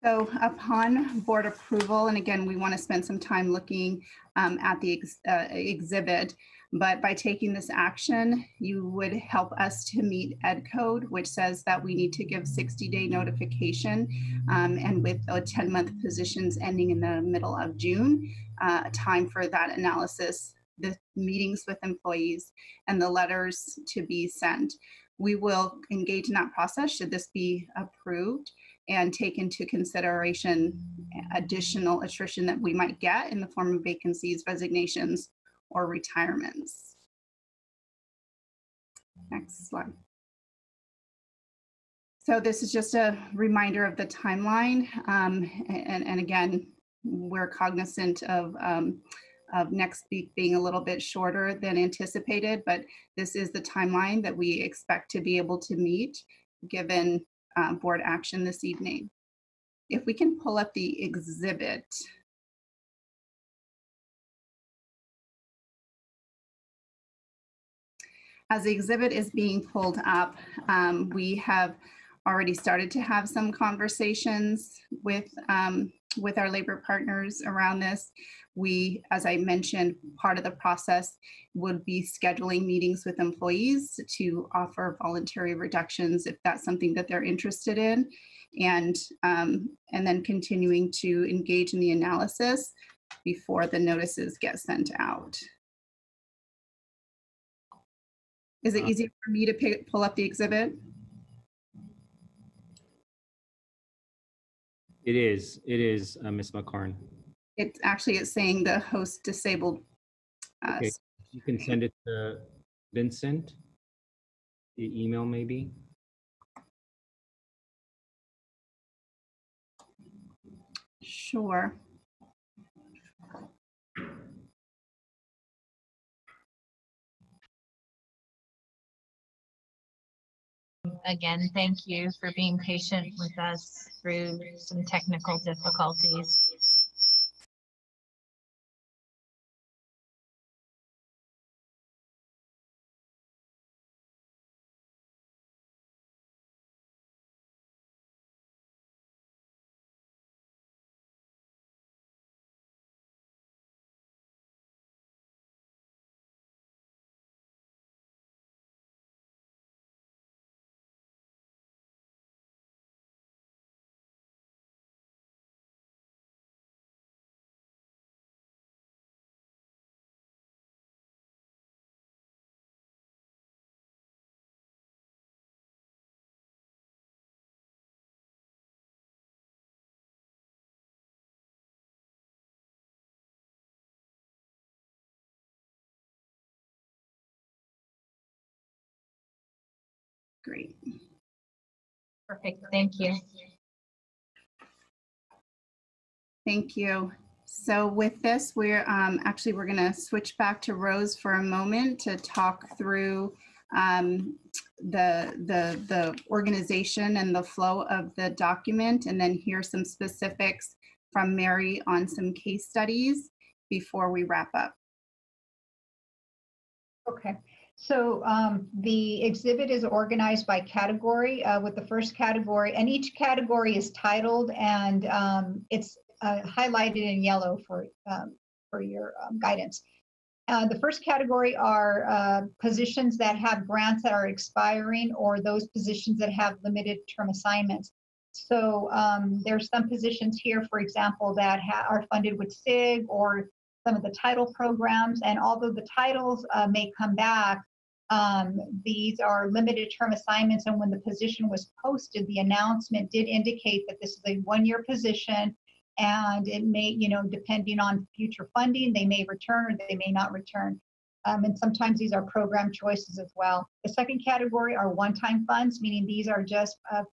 So upon board approval, and again, we want to spend some time looking at the exhibit, but by taking this action, you would help us to meet Ed Code, which says that we need to give 60-day notification, and with 10-month positions ending in the middle of June, time for that analysis, the meetings with employees, and the letters to be sent. We will engage in that process should this be approved and take into consideration additional attrition that we might get in the form of vacancies, resignations, or retirements. Next slide. So this is just a reminder of the timeline. And again, we're cognizant of next week being a little bit shorter than anticipated, but this is the timeline that we expect to be able to meet given board action this evening. If we can pull up the exhibit. As the exhibit is being pulled up, we have already started to have some conversations with our labor partners around this. We, as I mentioned, part of the process would be scheduling meetings with employees to offer voluntary reductions if that's something that they're interested in, and then continuing to engage in the analysis before the notices get sent out. Is it easy for me to pull up the exhibit? It is, Ms. McCarn. It's saying the host disabled. Okay, you can send it to Vincent, the email maybe. Sure. Again, thank you for being patient with us through some technical difficulties. Great. Perfect. Thank you. Thank you. So with this, we're we're going to switch back to Rose for a moment to talk through the organization and the flow of the document, and then hear some specifics from Mary on some case studies before we wrap up. Okay, so the exhibit is organized by category with the first category, and each category is titled, and it's highlighted in yellow for your guidance. The first category are positions that have grants that are expiring, or those positions that have limited term assignments. So there's some positions here, for example, that are funded with SIG or some of the title programs. And although the titles may come back, these are limited term assignments. And when the position was posted, the announcement did indicate that this is a one-year position. And it may, depending on future funding, they may return or they may not return. And sometimes these are program choices as well. The second category are one-time funds, meaning these are just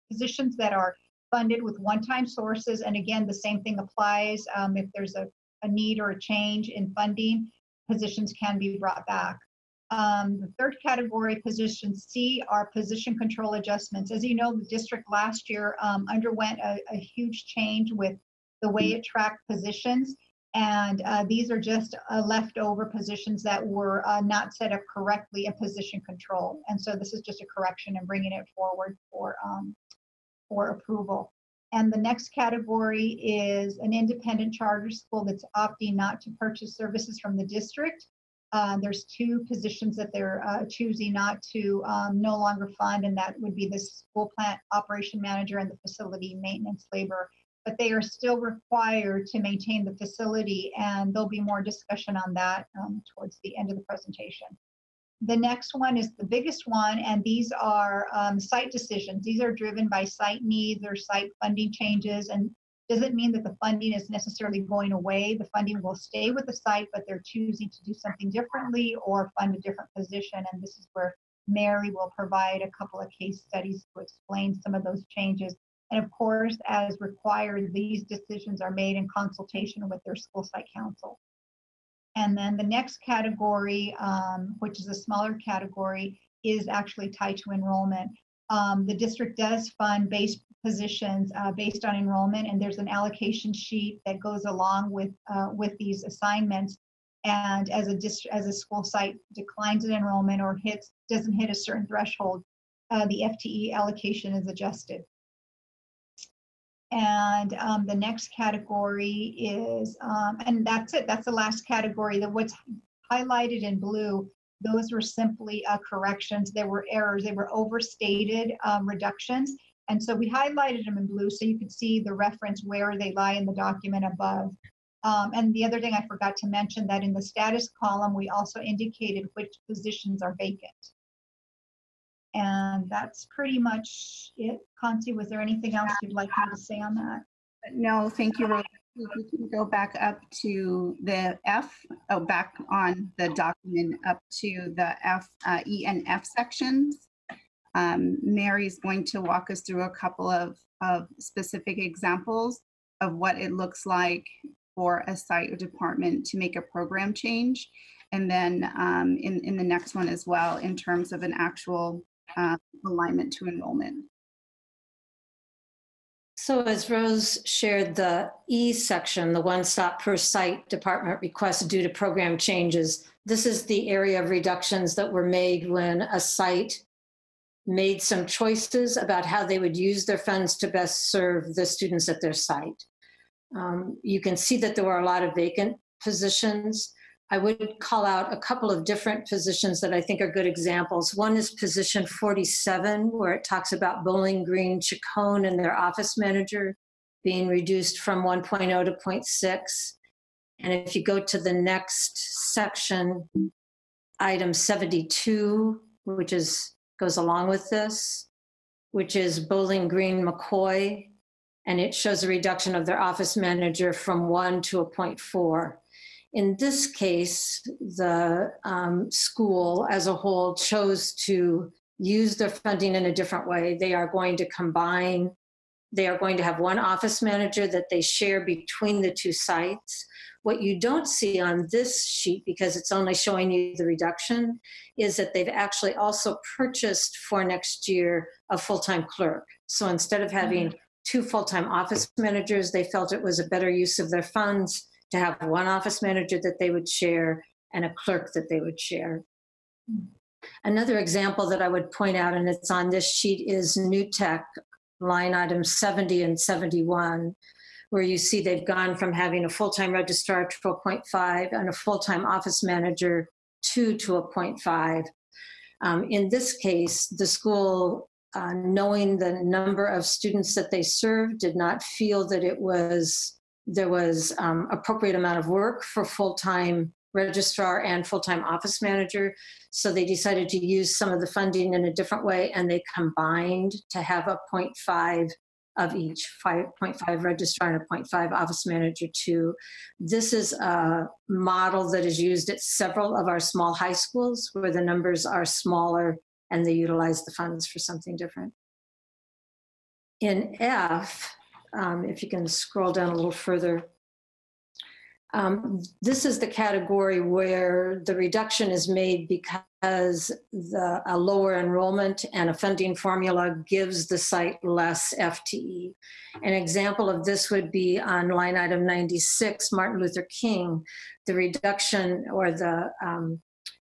positions that are funded with one-time sources. And again, the same thing applies. If there's a need or a change in funding, positions can be brought back. The third category, position C, are position control adjustments. As you know, the district last year underwent a huge change with the way it tracked positions. And these are just leftover positions that were not set up correctly in position control. And so this is just a correction and bringing it forward for approval. And the next category is an independent charter school that's opting not to purchase services from the district. There's two positions that they're choosing not to no longer fund, and that would be the school plant operation manager and the facility maintenance labor. But they are still required to maintain the facility, and there'll be more discussion on that towards the end of the presentation. The next one is the biggest one, and these are site decisions. These are driven by site needs or site funding changes, and doesn't mean that the funding is necessarily going away. The funding will stay with the site, but they're choosing to do something differently or fund a different position. And this is where Mary will provide a couple of case studies to explain some of those changes. And of course, as required, these decisions are made in consultation with their school site council. And then the next category, which is a smaller category, is actually tied to enrollment. The district does fund base positions based on enrollment, and there's an allocation sheet that goes along with these assignments. And as a school site declines in enrollment or doesn't hit a certain threshold, the FTE allocation is adjusted. And the next category is, and that's it, that's the last category. What's highlighted in blue, those were simply corrections. There were errors, they were overstated reductions. And so we highlighted them in blue so you could see the reference where they lie in the document above. And the other thing I forgot to mention, that in the status column, we also indicated which positions are vacant. And that's pretty much it. Concy, was there anything else you'd like me to say on that? No, thank you, Rose. If we can go back up to the F, back on the document up to the F, E, and F sections. Mary's going to walk us through a couple of specific examples of what it looks like for a site or department to make a program change. And then in the next one as well, in terms of an actual alignment to enrollment. So as Rose shared, the E section, the one stop per site department request due to program changes, this is the area of reductions that were made when a site made some choices about how they would use their funds to best serve the students at their site. You can see that there were a lot of vacant positions. I would call out a couple of different positions that I think are good examples. One is position 47, where it talks about Bowling Green, Chacon, and their office manager being reduced from 1.0 to 0.6. And if you go to the next section, item 72, which goes along with this, which is Bowling Green, McCoy, and it shows a reduction of their office manager from 1 to a 0.4. In this case, the school as a whole chose to use their funding in a different way. They are going to combine, they are going to have one office manager that they share between the two sites. What you don't see on this sheet, because it's only showing you the reduction, is that they've actually also purchased for next year a full-time clerk. So instead of having two full-time office managers, they felt it was a better use of their funds to have one office manager that they would share and a clerk that they would share. Another example that I would point out, and it's on this sheet, is New Tech, line items 70 and 71, where you see they've gone from having a full-time registrar to a 0.5 and a full-time office manager 2 to a 0.5. In this case, the school, knowing the number of students that they serve, did not feel that there was appropriate amount of work for full-time registrar and full-time office manager. So they decided to use some of the funding in a different way, and they combined to have a 0.5 of each, 5.5 registrar and a 0.5 office manager too. This is a model that is used at several of our small high schools where the numbers are smaller and they utilize the funds for something different. In F, if you can scroll down a little further, this is the category where the reduction is made because a lower enrollment and a funding formula gives the site less FTE. An example of this would be on line item 96, Martin Luther King. The reduction or the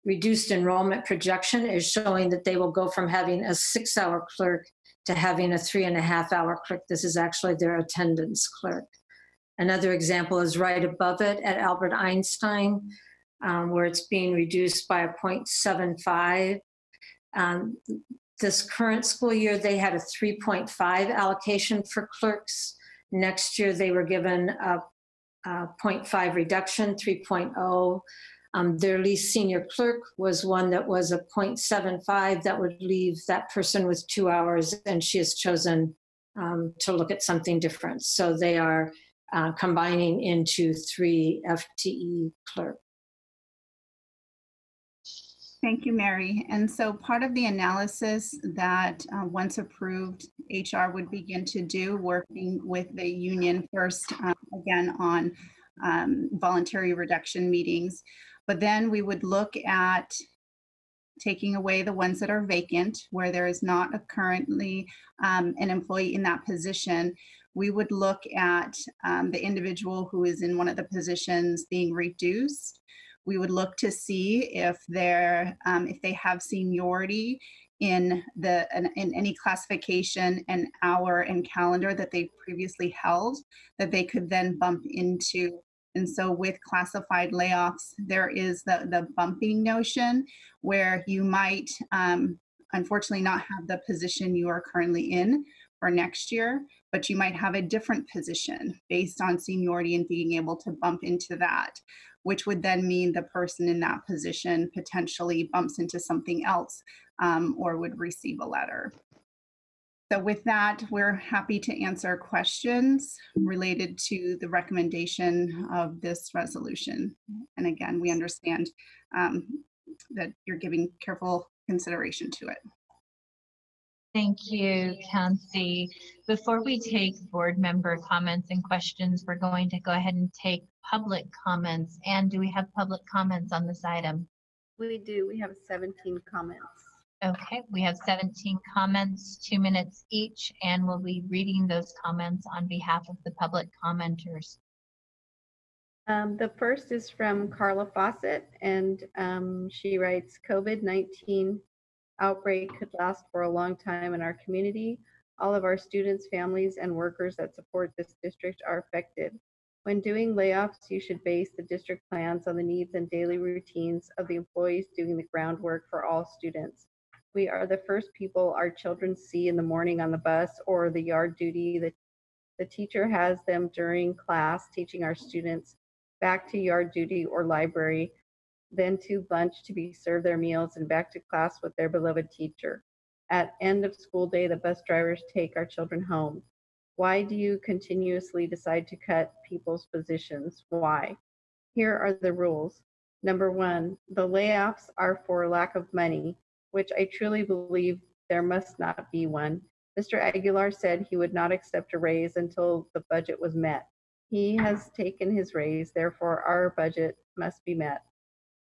reduced enrollment projection is showing that they will go from having a 6-hour clerk to having a 3.5-hour clerk. This is actually their attendance clerk. Another example is right above it at Albert Einstein, where it's being reduced by a 0.75. This current school year, they had a 3.5 allocation for clerks. Next year, they were given a 0.5 reduction, 3.0. Their least senior clerk was one that was a 0.75 that would leave that person with 2 hours, and she has chosen to look at something different. So they are combining into 3 FTE clerk. Thank you, Mary. And so part of the analysis that once approved, HR would begin to do, working with the union first, again, on voluntary reduction meetings. But then we would look at taking away the ones that are vacant, where there is not currently an employee in that position. We would look at the individual who is in one of the positions being reduced. We would look to see if they have seniority in any classification and hour and calendar that they previously held, that they could then bump into. And so with classified layoffs, there is the bumping notion where you might unfortunately not have the position you are currently in for next year, but you might have a different position based on seniority and being able to bump into that, which would then mean the person in that position potentially bumps into something else or would receive a letter. So with that, we're happy to answer questions related to the recommendation of this resolution. And again, we understand that you're giving careful consideration to it. Thank you, Kansi. Before we take board member comments and questions, we're going to go ahead and take public comments. And do we have public comments on this item? We do. We have 17 comments. Okay, we have 17 comments, 2 minutes each, and we'll be reading those comments on behalf of the public commenters. The first is from Carla Fawcett, and she writes, COVID-19 outbreak could last for a long time in our community. All of our students, families, and workers that support this district are affected. When doing layoffs, you should base the district plans on the needs and daily routines of the employees doing the groundwork for all students. We are the first people our children see in the morning on the bus or the yard duty that the teacher has them during class, teaching our students, back to yard duty or library, then to lunch to be served their meals, and back to class with their beloved teacher. At end of school day, the bus drivers take our children home. Why do you continuously decide to cut people's positions? Why? Here are the rules. Number 1, the layoffs are for lack of money. which I truly believe there must not be one. Mr. Aguilar said he would not accept a raise until the budget was met. He has taken his raise, therefore our budget must be met.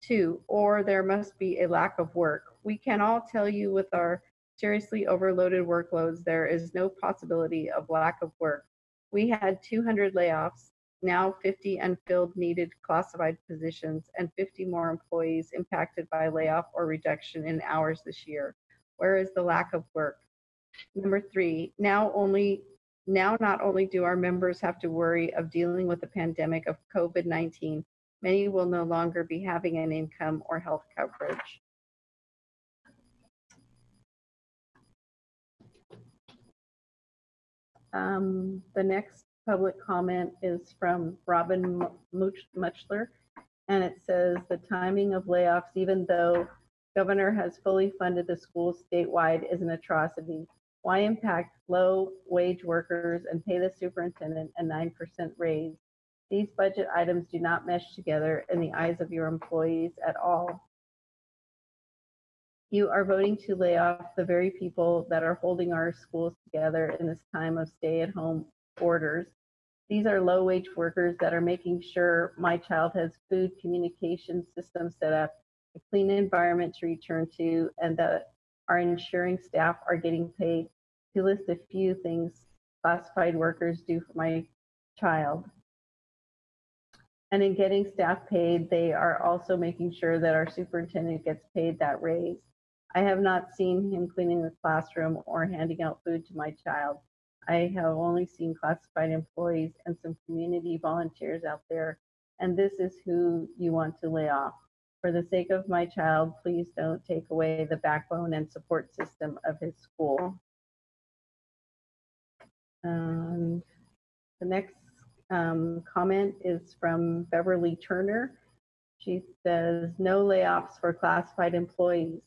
2, or there must be a lack of work. We can all tell you with our seriously overloaded workloads, there is no possibility of lack of work. We had 200 layoffs, now 50 unfilled needed classified positions, and 50 more employees impacted by layoff or reduction in hours this year. Where is the lack of work? Number 3, now not only do our members have to worry of dealing with the pandemic of COVID-19, many will no longer be having an income or health coverage. The next public comment is from Robin Muchler, and it says the timing of layoffs, even though Governor has fully funded the schools statewide, is an atrocity. Why impact low-wage workers and pay the superintendent a 9% raise? These budget items do not mesh together in the eyes of your employees at all. You are voting to lay off the very people that are holding our schools together in this time of stay-at-home orders. These are low-wage workers that are making sure my child has food, communication systems set up, a clean environment to return to, and that are ensuring staff are getting paid. To list a few things classified workers do for my child. And in getting staff paid, they are also making sure that our superintendent gets paid that raise. I have not seen him cleaning the classroom or handing out food to my child. I have only seen classified employees and some community volunteers out there, and this is who you want to lay off. For the sake of my child, please don't take away the backbone and support system of his school. And the next comment is from Beverly Turner. She says, no layoffs for classified employees.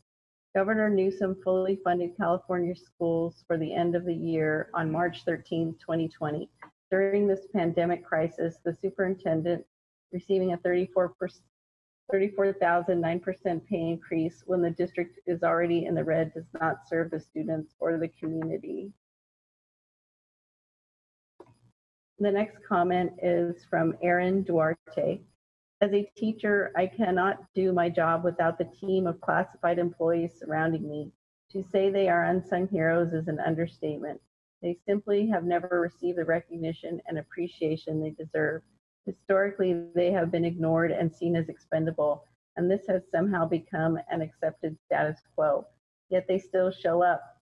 Governor Newsom fully funded California schools for the end of the year on March 13, 2020. During this pandemic crisis, the superintendent receiving a 34,009% pay increase when the district is already in the red does not serve the students or the community. The next comment is from Erin Duarte. As a teacher, I cannot do my job without the team of classified employees surrounding me. To say they are unsung heroes is an understatement. They simply have never received the recognition and appreciation they deserve. Historically, they have been ignored and seen as expendable, and this has somehow become an accepted status quo. Yet they still show up.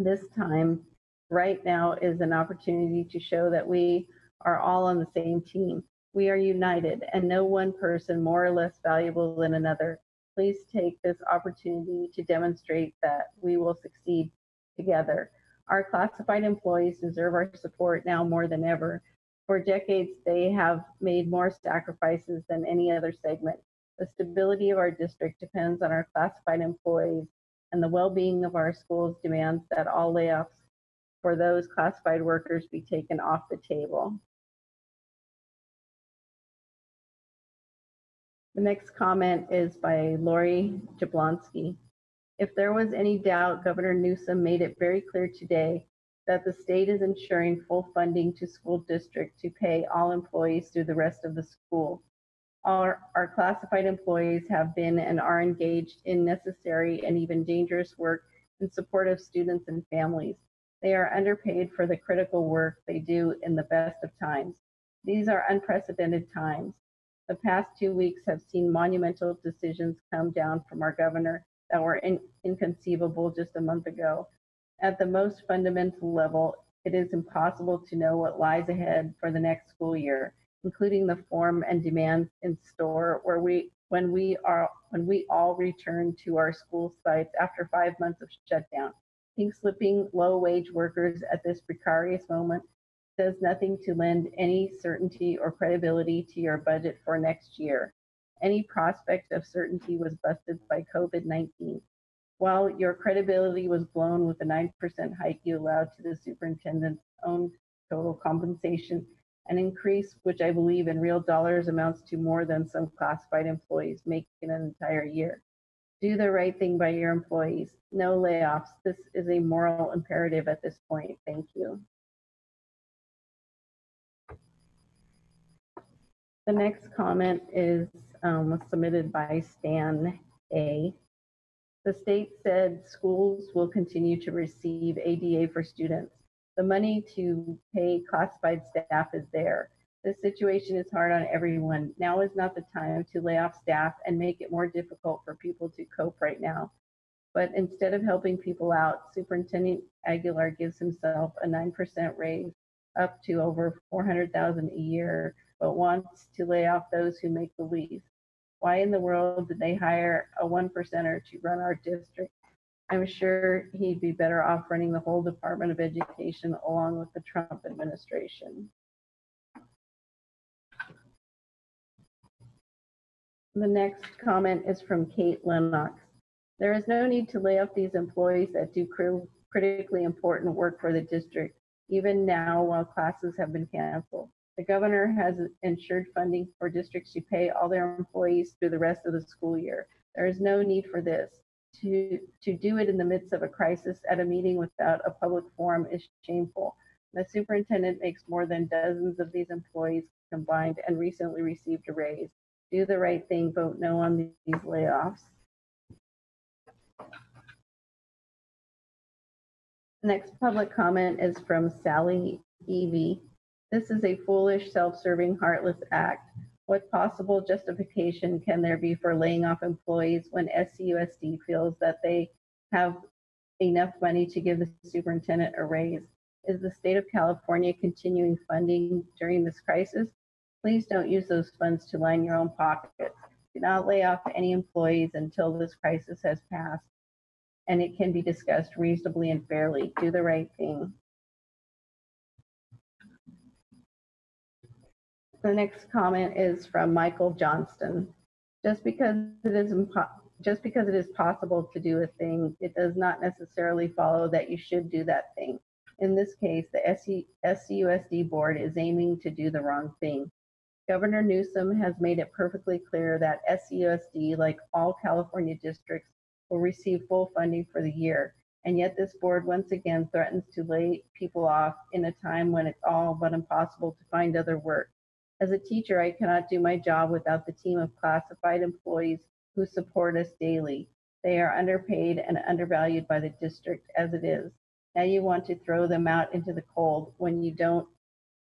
This time, right now, is an opportunity to show that we are all on the same team. We are united, and no one person more or less valuable than another. Please take this opportunity to demonstrate that we will succeed together. Our classified employees deserve our support now more than ever. For decades, they have made more sacrifices than any other segment. The stability of our district depends on our classified employees, and the well-being of our schools demands that all layoffs for those classified workers be taken off the table. The next comment is by Lori Jablonski. If there was any doubt, Governor Newsom made it very clear today that the state is ensuring full funding to school district to pay all employees through the rest of the school. Our classified employees have been and are engaged in necessary and even dangerous work in support of students and families. They are underpaid for the critical work they do in the best of times. These are unprecedented times. The past 2 weeks have seen monumental decisions come down from our governor that were inconceivable just a month ago. At the most fundamental level, it is impossible to know what lies ahead for the next school year, including the form and demands in store when we all return to our school sites after 5 months of shutdown. Pink-slipping low-wage workers at this precarious moment does nothing to lend any certainty or credibility to your budget for next year. Any prospect of certainty was busted by COVID-19. While your credibility was blown with the 9% hike you allowed to the superintendent's own total compensation, an increase which I believe in real dollars amounts to more than some classified employees make in an entire year. Do the right thing by your employees. No layoffs. This is a moral imperative at this point. Thank you. The next comment is was submitted by Stan A. The state said schools will continue to receive ADA for students. The money to pay classified staff is there. This situation is hard on everyone. Now is not the time to lay off staff and make it more difficult for people to cope right now. But instead of helping people out, Superintendent Aguilar gives himself a 9% raise up to over $400,000 a year, but wants to lay off those who make the least. Why in the world did they hire a 1%er to run our district? I'm sure he'd be better off running the whole Department of Education along with the Trump administration. The next comment is from Kate Lennox. There is no need to lay off these employees that do critically important work for the district, even now while classes have been canceled. The governor has ensured funding for districts to pay all their employees through the rest of the school year. There is no need for this. To do it in the midst of a crisis at a meeting without a public forum is shameful. The superintendent makes more than dozens of these employees combined and recently received a raise. Do the right thing, vote no on these layoffs. Next public comment is from Sally Evie. This is a foolish, self-serving, heartless act. What possible justification can there be for laying off employees when SCUSD feels that they have enough money to give the superintendent a raise? Is the state of California continuing funding during this crisis? Please don't use those funds to line your own pockets. Do not lay off any employees until this crisis has passed and it can be discussed reasonably and fairly. Do the right thing. The next comment is from Michael Johnston. Just because it is possible to do a thing, it does not necessarily follow that you should do that thing. In this case, the SCUSD board is aiming to do the wrong thing. Governor Newsom has made it perfectly clear that SCUSD, like all California districts, will receive full funding for the year. And yet this board once again threatens to lay people off in a time when it's all but impossible to find other work. As a teacher, I cannot do my job without the team of classified employees who support us daily. They are underpaid and undervalued by the district as it is. Now you want to throw them out into the cold when you don't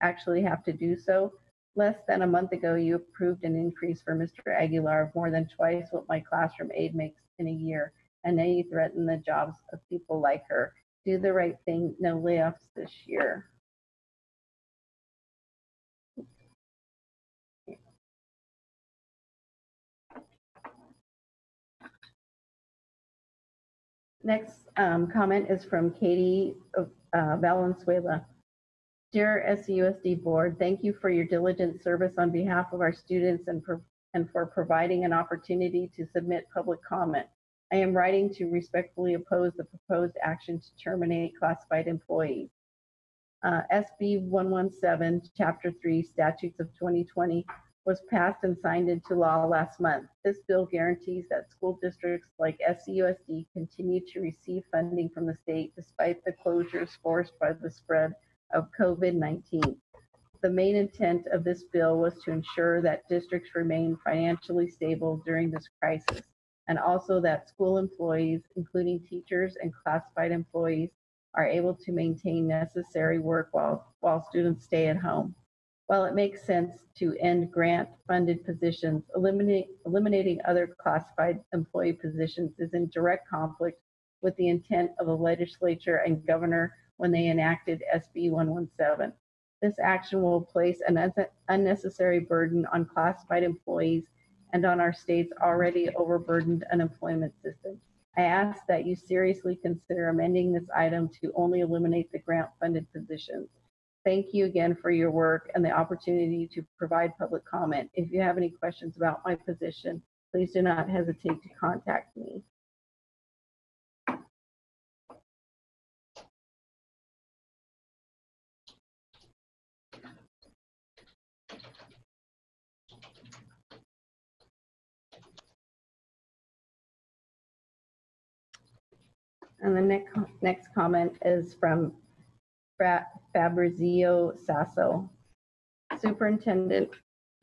actually have to do so. Less than a month ago, you approved an increase for Mr. Aguilar of more than twice what my classroom aide makes in a year. And now you threaten the jobs of people like her. Do the right thing, no layoffs this year. Next comment is from Katie Valenzuela. Dear SCUSD board, thank you for your diligent service on behalf of our students and for providing an opportunity to submit public comment. I am writing to respectfully oppose the proposed action to terminate classified employees. SB 117, Chapter 3, Statutes of 2020 was passed and signed into law last month. This bill guarantees that school districts like SCUSD continue to receive funding from the state despite the closures forced by the spread of COVID-19. The main intent of this bill was to ensure that districts remain financially stable during this crisis, and also that school employees, including teachers and classified employees, are able to maintain necessary work while students stay at home. While it makes sense to end grant-funded positions, eliminating other classified employee positions is in direct conflict with the intent of the legislature and governor when they enacted SB 117. This action will place an unnecessary burden on classified employees and on our state's already overburdened unemployment system. I ask that you seriously consider amending this item to only eliminate the grant-funded positions. Thank you again for your work and the opportunity to provide public comment. If you have any questions about my position, please do not hesitate to contact me. And the next comment is from Fabrizio Sasso. Superintendent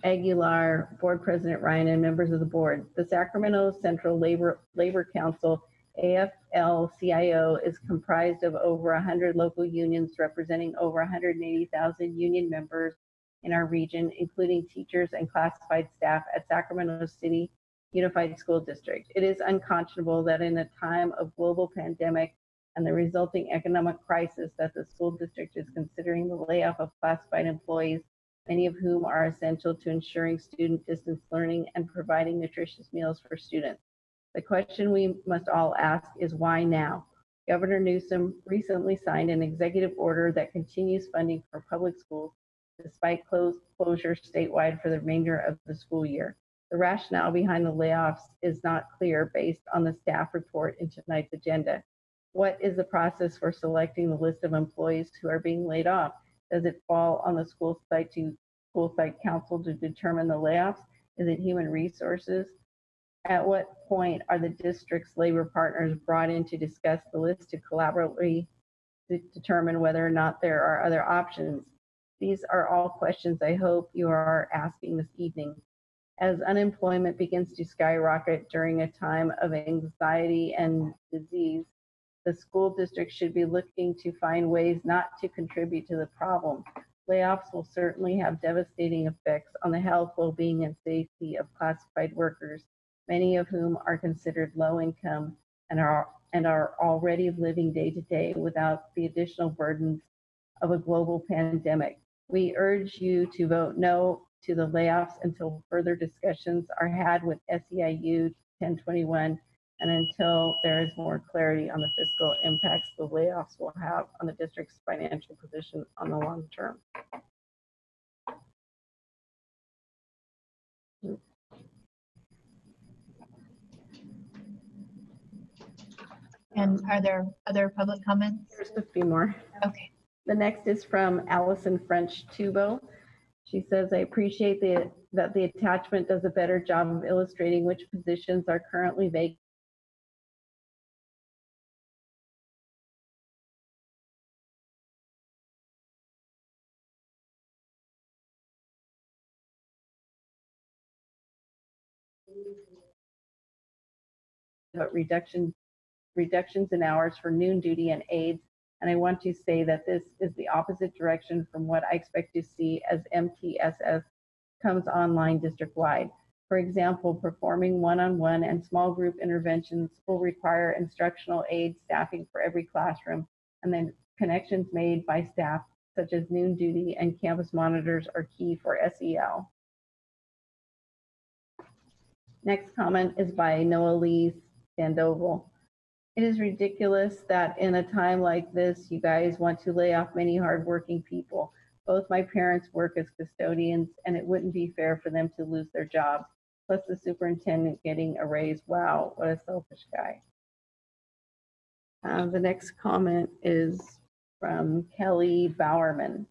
Aguilar, Board President Ryan, and members of the board. The Sacramento Central Labor Council, AFL-CIO, is comprised of over 100 local unions representing over 180,000 union members in our region, including teachers and classified staff at Sacramento City Unified School District. It is unconscionable that in a time of global pandemic and the resulting economic crisis that the school district is considering the layoff of classified employees, many of whom are essential to ensuring student distance learning and providing nutritious meals for students. The question we must all ask is why now? Governor Newsom recently signed an executive order that continues funding for public schools despite closure statewide for the remainder of the school year. The rationale behind the layoffs is not clear based on the staff report in tonight's agenda. What is the process for selecting the list of employees who are being laid off? Does it fall on the school site council to determine the layoffs? Is it human resources? At what point are the district's labor partners brought in to discuss the list to collaboratively determine whether or not there are other options? These are all questions I hope you are asking this evening. As unemployment begins to skyrocket during a time of anxiety and disease, the school district should be looking to find ways not to contribute to the problem. Layoffs will certainly have devastating effects on the health, well-being, and safety of classified workers, many of whom are considered low income and are already living day to day without the additional burdens of a global pandemic. We urge you to vote no to the layoffs until further discussions are had with SEIU 1021 and until there is more clarity on the fiscal impacts the layoffs will have on the district's financial position on the long term. And are there other public comments? There's a few more. Okay. The next is from Allison French Tubo. She says, I appreciate that the attachment does a better job of illustrating which positions are currently vacant. But reductions in hours for noon duty and aides. And I want to say that this is the opposite direction from what I expect to see as MTSS comes online district-wide. For example, performing one-on-one and small group interventions will require instructional aid staffing for every classroom, and then connections made by staff such as noon duty and campus monitors are key for SEL. Next comment is by Noah Lee Sandoval. It is ridiculous that in a time like this, you guys want to lay off many hardworking people. Both my parents work as custodians, and it wouldn't be fair for them to lose their jobs. Plus the superintendent getting a raise. Wow, what a selfish guy. The next comment is from Kelly Bowerman.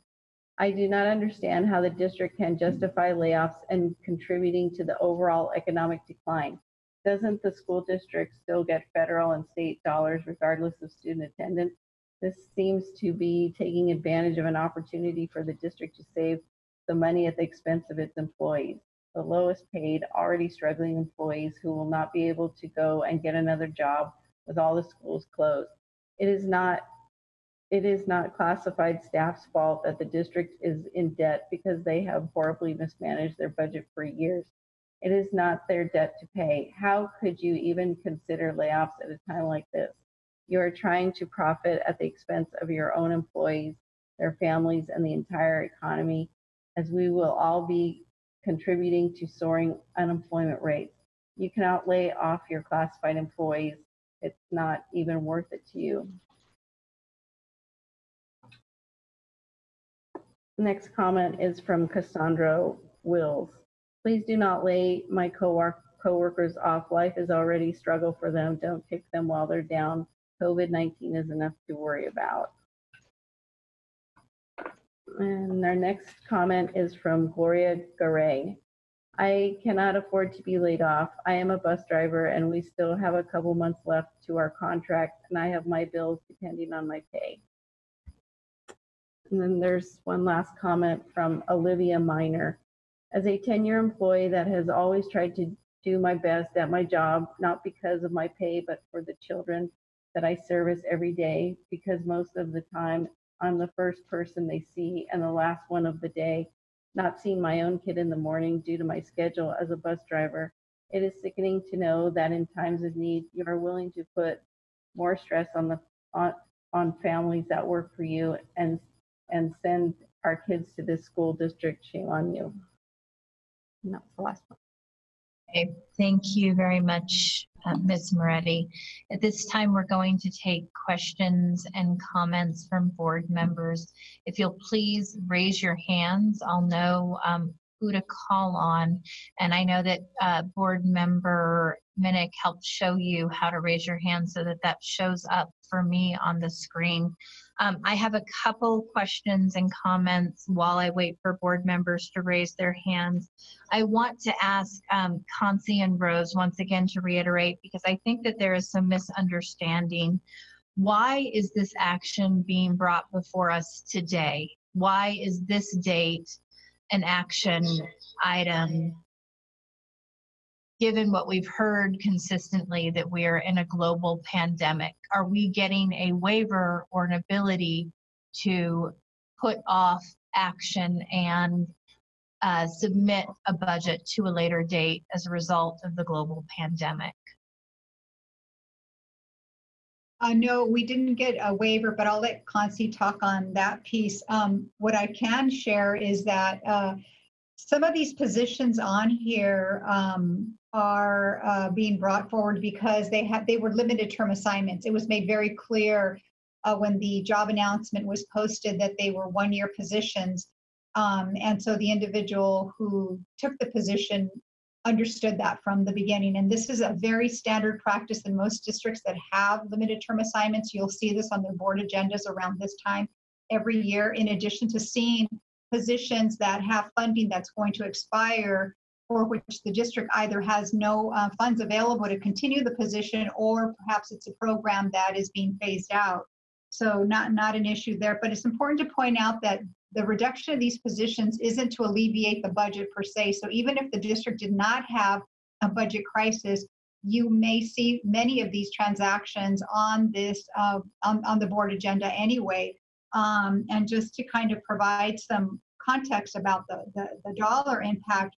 I do not understand how the district can justify layoffs and contributing to the overall economic decline. Doesn't the school district still get federal and state dollars regardless of student attendance? This seems to be taking advantage of an opportunity for the district to save the money at the expense of its employees, the lowest paid, already struggling employees who will not be able to go and get another job with all the schools closed. It is not classified staff's fault that the district is in debt because they have horribly mismanaged their budget for years. It is not their debt to pay. How could you even consider layoffs at a time like this? You are trying to profit at the expense of your own employees, their families, and the entire economy, as we will all be contributing to soaring unemployment rates. You cannot lay off your classified employees. It's not even worth it to you. Next comment is from Cassandra Wills. Please do not lay my coworkers off. Life is already a struggle for them. Don't kick them while they're down. COVID-19 is enough to worry about. And our next comment is from Gloria Garay. I cannot afford to be laid off. I am a bus driver and we still have a couple months left to our contract and I have my bills depending on my pay. And then there's one last comment from Olivia Miner. As a 10-year employee that has always tried to do my best at my job, not because of my pay, but for the children that I service every day, because most of the time I'm the first person they see and the last one of the day, not seeing my own kid in the morning due to my schedule as a bus driver. It is sickening to know that in times of need, you are willing to put more stress on families that work for you and send our kids to this school district. Shame on you. And that's the last one. Okay, thank you very much, Ms. Moretti. At this time, we're going to take questions and comments from board members. If you'll please raise your hands, I'll know who to call on. And I know that board member Minnick helped show you how to raise your hand so that that shows up for me on the screen. I have a couple questions and comments while I wait for board members to raise their hands. I want to ask Concy and Rose once again to reiterate, because I think that there is some misunderstanding. Why is this action being brought before us today? Why is this date an action item, given what we've heard consistently that we are in a global pandemic? Are we getting a waiver or an ability to put off action and submit a budget to a later date as a result of the global pandemic? No, we didn't get a waiver, but I'll let Concy talk on that piece. What I can share is that some of these positions on here are being brought forward because they were limited term assignments. It was made very clear when the job announcement was posted that they were one-year positions. And so the individual who took the position understood that from the beginning. And this is a very standard practice in most districts that have limited term assignments. You'll see this on their board agendas around this time every year, in addition to seeing positions that have funding that's going to expire, for which the district either has no funds available to continue the position, or perhaps it's a program that is being phased out. So not an issue there, but it's important to point out that the reduction of these positions isn't to alleviate the budget per se. So even if the district did not have a budget crisis, you may see many of these transactions on this on the board agenda anyway. And just to kind of provide some context about the dollar impact,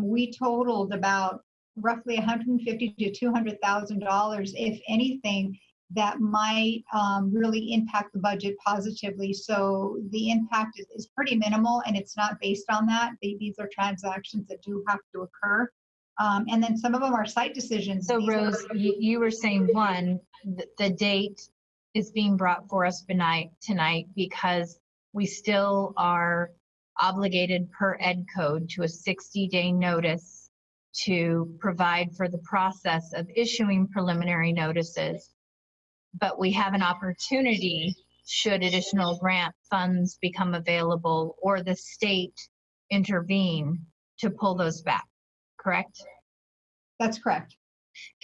we totaled about roughly $150,000 to $200,000, if anything, that might really impact the budget positively. So the impact is pretty minimal, and it's not based on that. These are transactions that do have to occur. And then some of them are site decisions. So Rose, you were saying the date is being brought for us tonight because we still are obligated per ed code to a 60-day notice to provide for the process of issuing preliminary notices. But we have an opportunity, should additional grant funds become available or the state intervene, to pull those back, correct? That's correct.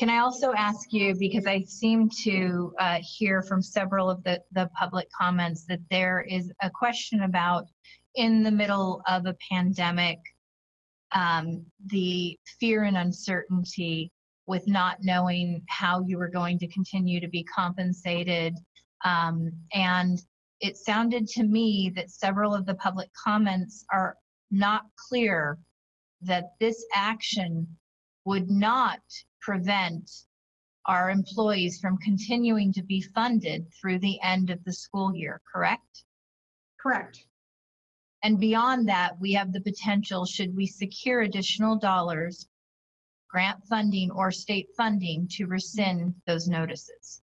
Can I also ask you, because I seem to hear from several of the public comments that there is a question about, in the middle of a pandemic, the fear and uncertainty with not knowing how you were going to continue to be compensated. And it sounded to me that several of the public comments are not clear that this action would not prevent our employees from continuing to be funded through the end of the school year, correct? Correct. And beyond that, we have the potential, should we secure additional dollars, grant funding or state funding, to rescind those notices.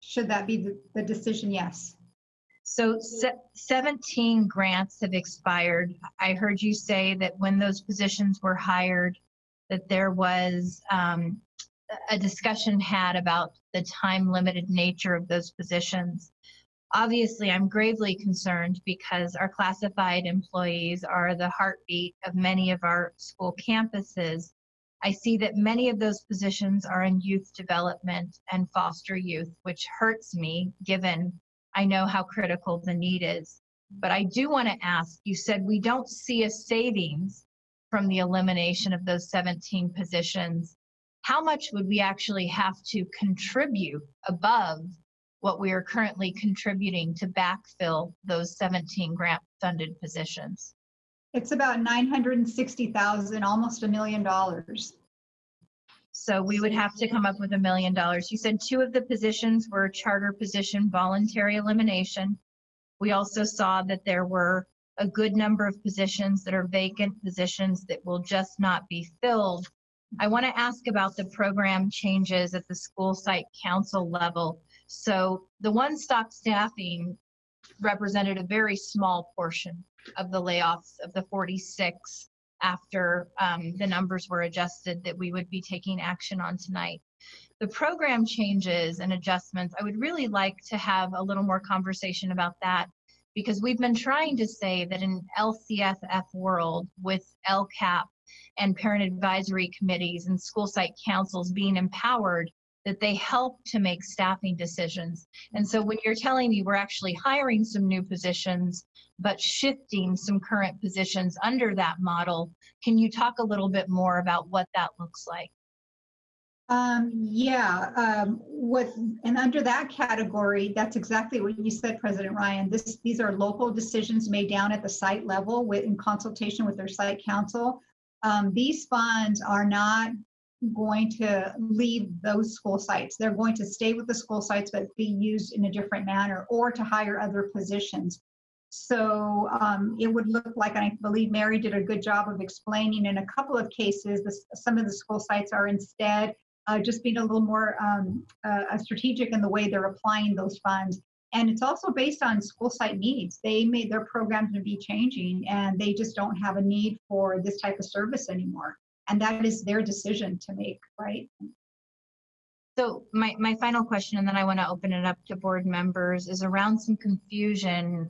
Should that be the decision? Yes. So 17 grants have expired. I heard you say that when those positions were hired, that there was a discussion had about the time limited nature of those positions. Obviously, I'm gravely concerned because our classified employees are the heartbeat of many of our school campuses. I see that many of those positions are in youth development and foster youth, which hurts me given I know how critical the need is. But I do want to ask, you said we don't see a savings from the elimination of those 17 positions. How much would we actually have to contribute above what we are currently contributing to backfill those 17 grant funded positions? It's about 960,000, almost $1 million. So we would have to come up with $1 million. You said 2 of the positions were charter position voluntary elimination. We also saw that there were a good number of positions that are vacant positions that will just not be filled. I want to ask about the program changes at the school site council level. So the one-stop staffing represented a very small portion of the layoffs of the 46 after the numbers were adjusted that we would be taking action on tonight. The program changes and adjustments, I would really like to have a little more conversation about that, because we've been trying to say that in LCFF world with LCAP and parent advisory committees and school site councils being empowered, that they help to make staffing decisions. And so when you're telling me we're actually hiring some new positions, but shifting some current positions under that model, can you talk a little bit more about what that looks like? And under that category, that's exactly what you said, President Ryan. These are local decisions made down at the site level in consultation with their site council. These funds are not going to leave those school sites. They're going to stay with the school sites, but be used in a different manner or to hire other positions. So it would look like, and I believe Mary did a good job of explaining in a couple of cases, some of the school sites are instead just being a little more strategic in the way they're applying those funds. And it's also based on school site needs. They made their programs to be changing and they just don't have a need for this type of service anymore. And that is their decision to make, right? So my final question, and then I want to open it up to board members, is around some confusion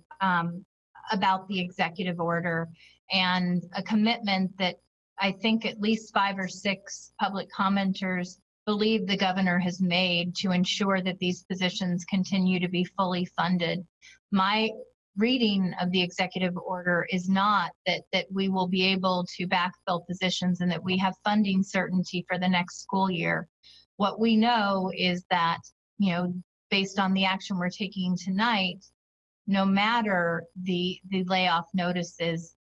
about the executive order and a commitment that I think at least 5 or 6 public commenters believe the governor has made to ensure that these positions continue to be fully funded. My reading of the executive order is not that we will be able to backfill positions and that we have funding certainty for the next school year. What we know is that, based on the action we're taking tonight, no matter the layoff notices,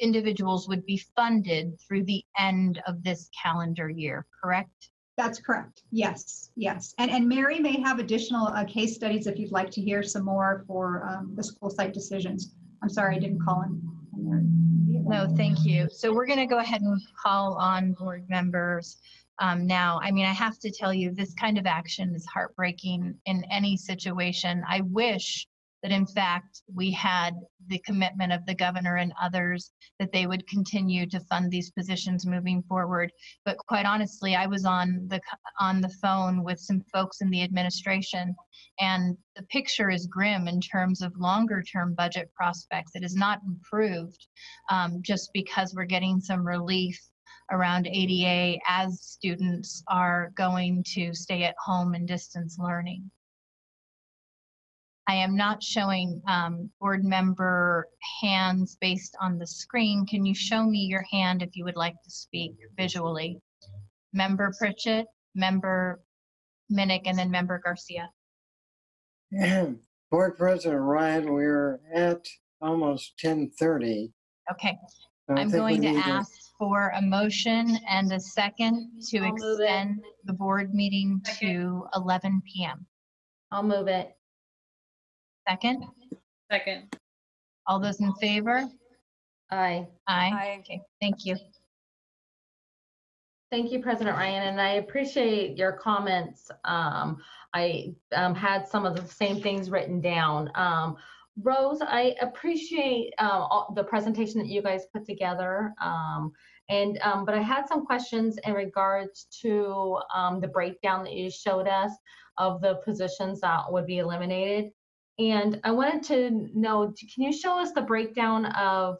individuals would be funded through the end of this calendar year, correct? That's correct. Yes, yes. And Mary may have additional case studies if you'd like to hear some more for the school site decisions. I'm sorry, I didn't call on Mary. No, thank you. So we're going to go ahead and call on board members now. I mean, I have to tell you, this kind of action is heartbreaking in any situation. I wish that in fact we had the commitment of the governor and others that they would continue to fund these positions moving forward. But quite honestly, I was on the phone with some folks in the administration, and the picture is grim in terms of longer term budget prospects. It is not improved just because we're getting some relief around ADA as students are going to stay at home and distance learning. I am not showing board member hands based on the screen. Can you show me your hand if you would like to speak visually? Member Pritchett, Member Minnick, and then Member Garcia. Board President Ryan, we're at almost 10:30. Okay. I'm going to ask for a motion and a second to extend the board meeting to 11 p.m. I'll move it. Second? Second. All those in favor? Aye. Aye. Okay, thank you. Thank you, President Ryan, and I appreciate your comments. I had some of the same things written down. Rose, I appreciate the presentation that you guys put together, but I had some questions in regards to the breakdown that you showed us of the positions that would be eliminated. And I wanted to know, can you show us the breakdown of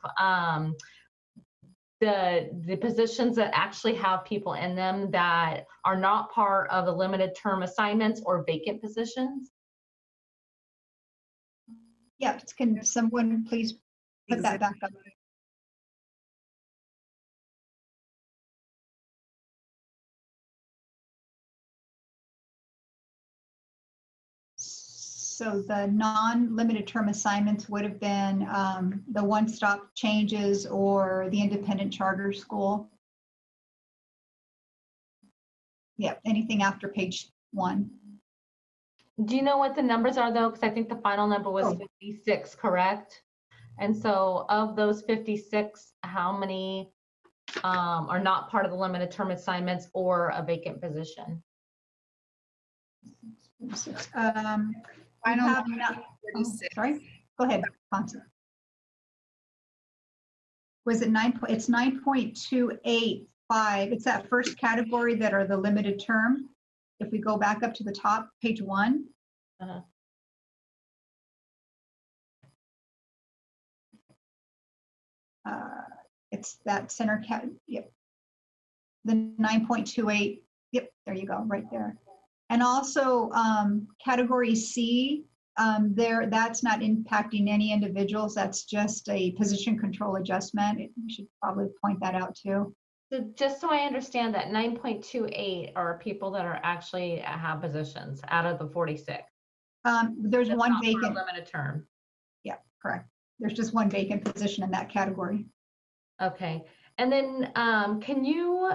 the positions that actually have people in them that are not part of the limited term assignments or vacant positions? Yeah, can someone please put that back up? So the non-limited term assignments would have been the one-stop changes or the independent charter school. Yeah, anything after page 1. Do you know what the numbers are though? Because I think the final number was 56, correct? And so of those 56, how many are not part of the limited term assignments or a vacant position? Final number 36. Sorry, go ahead, Constance. Was it 9? It's 9.285. It's that first category that are the limited term. If we go back up to the top, page 1. It's that center cat. Yep. The 9.28. Yep. There you go. Right there. And also category C. That's not impacting any individuals. That's just a position control adjustment. We should probably point that out too. So just so I understand, that 9.28 are people that are actually have positions out of the 46. There's That's one not for a vacant. limited term. Yeah, correct. There's just one vacant position in that category. Okay. And then can you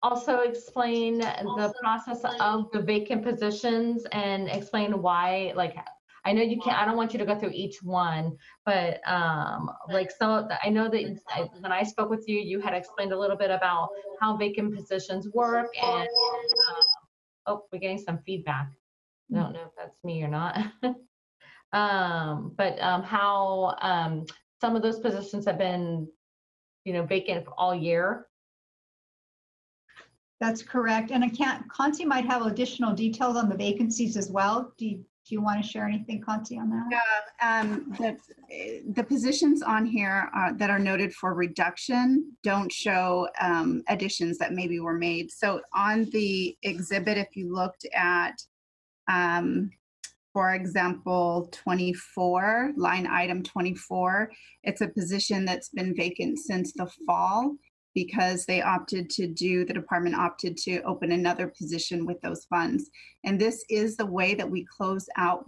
also explain the process of the vacant positions and explain why, like, I know you can't, I don't want you to go through each one, but like some of the, I know that when I spoke with you, you had explained a little bit about how vacant positions work and, oh, we're getting some feedback. I don't know if that's me or not. But how some of those positions have been, vacant all year. That's correct. And Conti might have additional details on the vacancies as well. Do you want to share anything, Conti, on that? Yeah, the positions on here that are noted for reduction don't show additions that maybe were made. So on the exhibit, if you looked at, for example, 24, line item 24, it's a position that's been vacant since the fall, because the department opted to open another position with those funds. And this is the way that we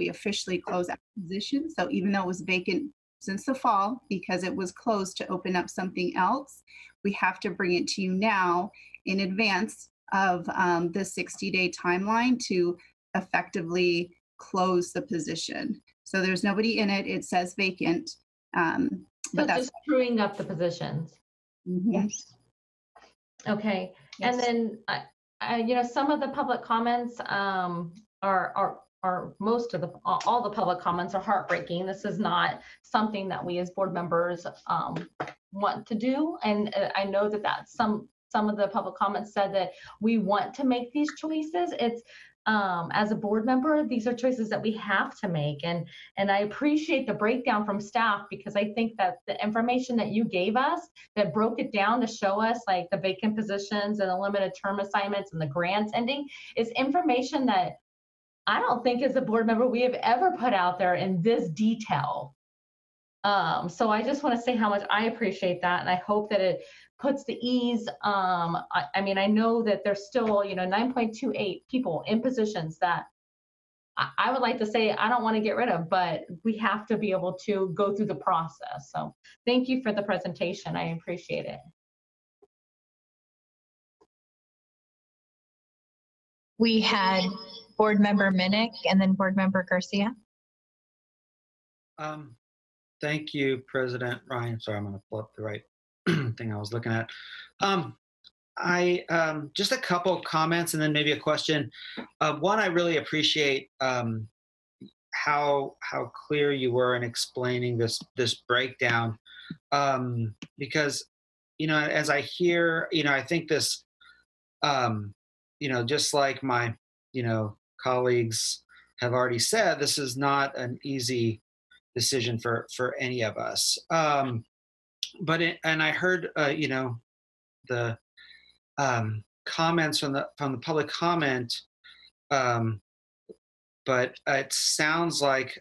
officially close out positions. So even though it was vacant since the fall, because it was closed to open up something else, we have to bring it to you now in advance of the 60-day timeline to effectively close the position. So there's nobody in it. It says vacant. But that's just screwing up the positions. Mm-hmm. Yes. Okay. Yes. And then, some of the public comments are most of all the public comments are heartbreaking. This is not something that we as board members want to do. And I know that some of the public comments said that we want to make these choices. It's as a board member, these are choices that we have to make. And I appreciate the breakdown from staff, because I think that the information that you gave us that broke it down to show us like the vacant positions and the limited term assignments and the grants ending is information that I don't think as a board member we have ever put out there in this detail. So I just want to say how much I appreciate that, and I hope that it puts the ease. I mean, I know that there's still, 9.28 people in positions that I would like to say I don't want to get rid of, but we have to be able to go through the process. So thank you for the presentation. I appreciate it. We had board member Minnick and then board member Garcia. Thank you, President Ryan. Sorry, I'm going to pull up the right thing I was looking at. I just a couple of comments and then maybe a question. One, I really appreciate how clear you were in explaining this breakdown, because as I hear, I think this, just like my colleagues have already said, this is not an easy decision for any of us. And I heard, the comments from the public comment, but it sounds like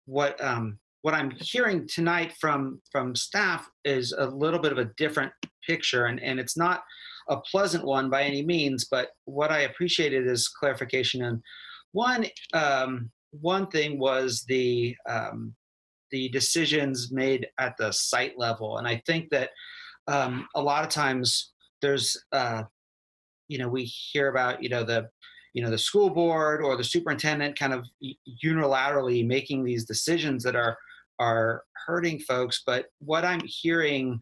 what I'm hearing tonight from staff is a little bit of a different picture, and it's not a pleasant one by any means. But what I appreciated is clarification. And one thing was the decisions made at the site level, and I think that a lot of times there's we hear about the school board or the superintendent kind of unilaterally making these decisions that are hurting folks. But what I'm hearing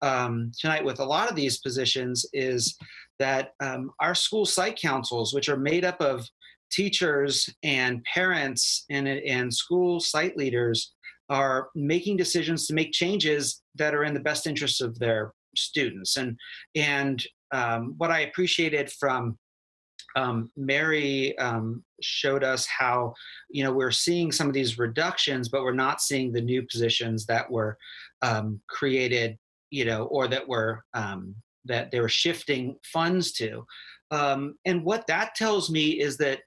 tonight with a lot of these positions is that our school site councils, which are made up of teachers and parents and school site leaders, are making decisions to make changes that are in the best interests of their students. And what I appreciated from Mary showed us how, we're seeing some of these reductions, but we're not seeing the new positions that were created, or that they were shifting funds to. And what that tells me is that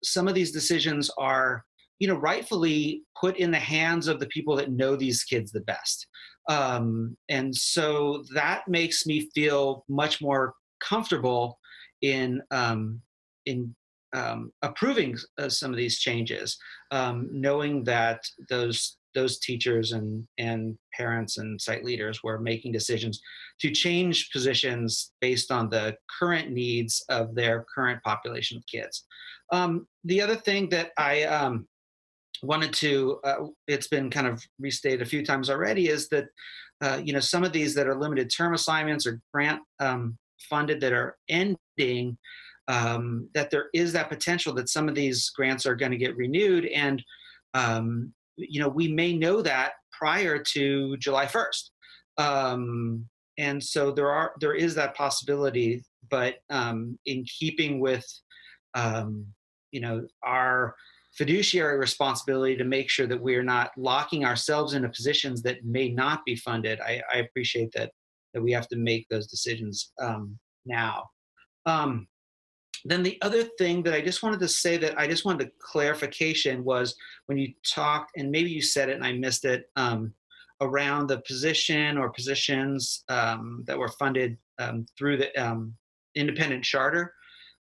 some of these decisions are, rightfully put in the hands of the people that know these kids the best. And so that makes me feel much more comfortable in approving some of these changes, knowing that those teachers and parents and site leaders were making decisions to change positions based on the current needs of their current population of kids. The other thing that I wanted to, it's been kind of restated a few times already, is that some of these that are limited term assignments or grant funded that are ending, that there is that potential that some of these grants are going to get renewed, and we may know that prior to July 1st. And so there is that possibility, but in keeping with our fiduciary responsibility to make sure that we're not locking ourselves into positions that may not be funded, I appreciate that we have to make those decisions now. Then the other thing that I just wanted to say that I just wanted clarification was when you talked, and maybe you said it and I missed it, around the position or positions that were funded through the independent charter.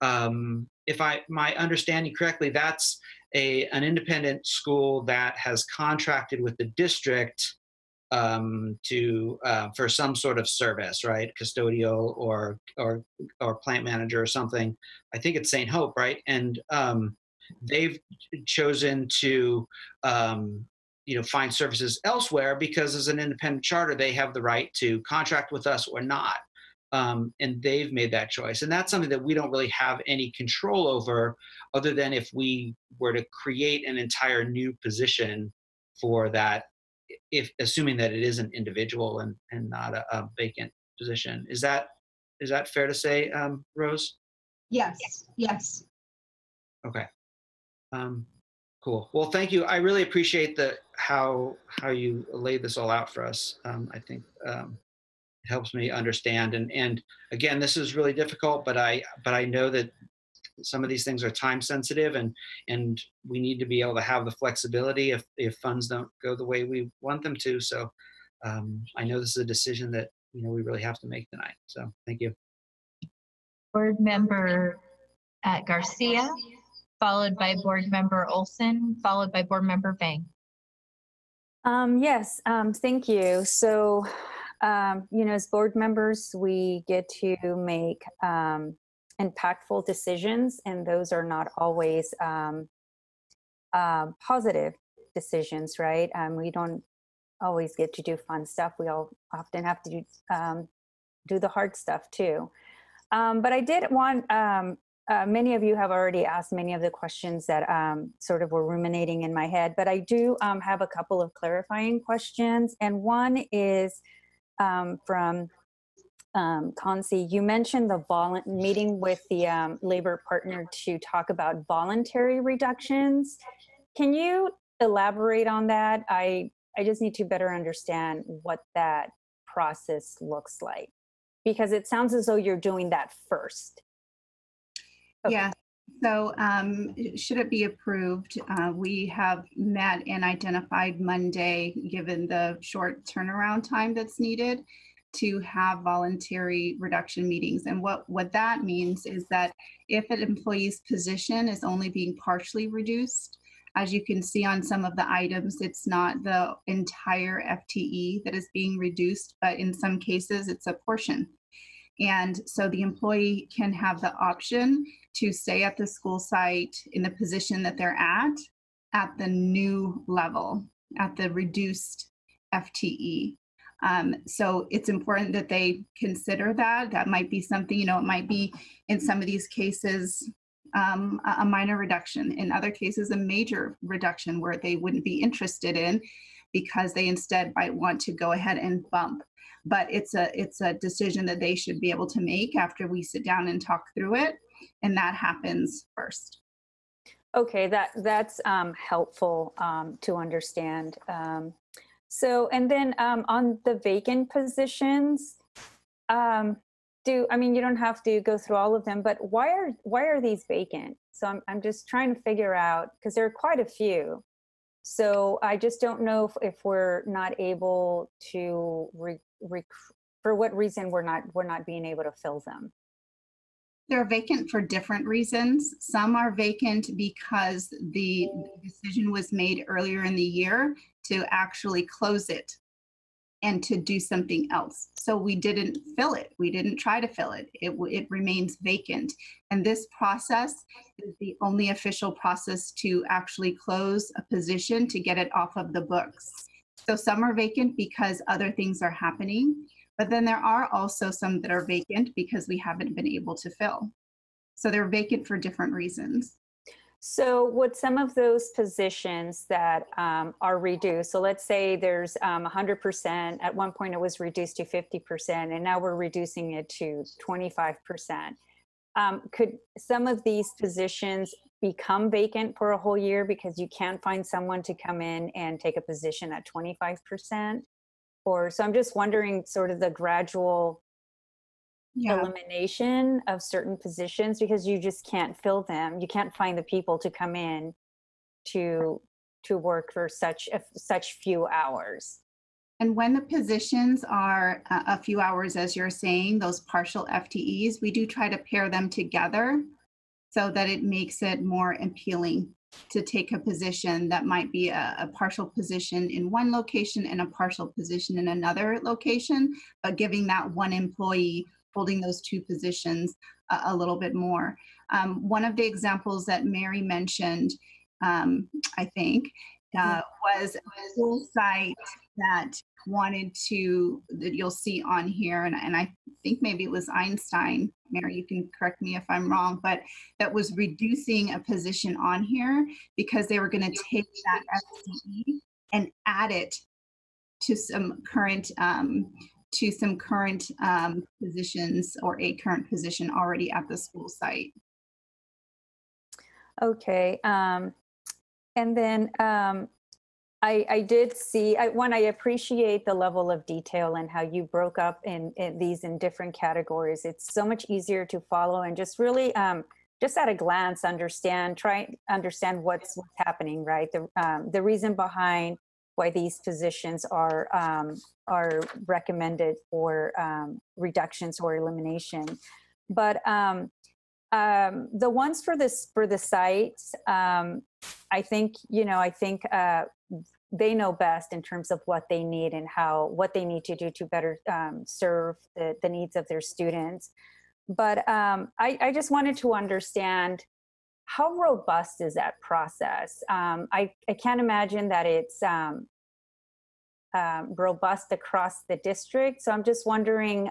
If my understanding correctly, that's an independent school that has contracted with the district for some sort of service, right? Custodial or plant manager or something. I think it's St. Hope, right? And they've chosen to find services elsewhere because as an independent charter, they have the right to contract with us or not. And they've made that choice. And that's something that we don't really have any control over, other than if we were to create an entire new position for that, if assuming that it is an individual and not a vacant position. Is that fair to say, Rose? Yes, yes. Okay. Cool. Well, thank you. I really appreciate how you laid this all out for us. I think it helps me understand. And again, this is really difficult, but I know that some of these things are time sensitive, and we need to be able to have the flexibility if funds don't go the way we want them to. So I know this is a decision that we really have to make tonight. So thank you. Board Member Garcia, followed by Board Member Olson, followed by Board Member Vang. Yes, thank you. So, as board members, we get to make impactful decisions, and those are not always positive decisions, right? We don't always get to do fun stuff. We all often have to do the hard stuff too. But I did want, many of you have already asked many of the questions that sort of were ruminating in my head, but I do have a couple of clarifying questions. And one is from Kansi, you mentioned the meeting with the labor partner to talk about voluntary reductions. Can you elaborate on that? I just need to better understand what that process looks like, because it sounds as though you're doing that first. Okay. Yeah. So should it be approved, we have met and identified Monday, given the short turnaround time that's needed, to have voluntary reduction meetings. And what that means is that if an employee's position is only being partially reduced, as you can see on some of the items, it's not the entire FTE that is being reduced, but in some cases it's a portion. And so the employee can have the option to stay at the school site in the position that they're at the new level, at the reduced FTE. So it's important that they consider that. That might be something, it might be in some of these cases a minor reduction, in other cases a major reduction where they wouldn't be interested in, because they instead might want to go ahead and bump. But it's a decision that they should be able to make after we sit down and talk through it, and that happens first. Okay, that's helpful to understand. So, and then on the vacant positions, you don't have to go through all of them, but why are these vacant? So I'm just trying to figure out, because there are quite a few. So I just don't know if we're not able to for what reason we're not being able to fill them. They're vacant for different reasons. Some are vacant because the decision was made earlier in the year to actually close it and to do something else. So we didn't fill it. We didn't try to fill it. It remains vacant. And this process is the only official process to actually close a position to get it off of the books. So some are vacant because other things are happening, but then there are also some that are vacant because we haven't been able to fill. So they're vacant for different reasons. So would some of those positions that are reduced, so let's say there's 100%, at one point it was reduced to 50%, and now we're reducing it to 25%. Could some of these positions become vacant for a whole year because you can't find someone to come in and take a position at 25%? Or, so I'm just wondering sort of the gradual elimination of certain positions, because you just can't fill them. You can't find the people to come in to work for such few hours. And when the positions are a few hours, as you're saying, those partial FTEs, we do try to pair them together so that it makes it more appealing to take a position that might be a partial position in one location and a partial position in another location, but giving that one employee holding those two positions a little bit more. One of the examples that Mary mentioned, I think, was a school site that wanted to, that you'll see on here, and I think maybe it was Einstein, Mary, you can correct me if I'm wrong, but that was reducing a position on here because they were going to take that FTE and add it to some current positions, or a current position already at the school site. Okay, and then I did see, I appreciate the level of detail and how you broke up in these in different categories. It's so much easier to follow and just really, just at a glance, try to understand what's happening, right? The reason behind why these positions are recommended for reductions or elimination. But the ones for the sites, I think they know best in terms of what they need and what they need to do to better serve the needs of their students. But I just wanted to understand, how robust is that process? I can't imagine that it's robust across the district. So I'm just wondering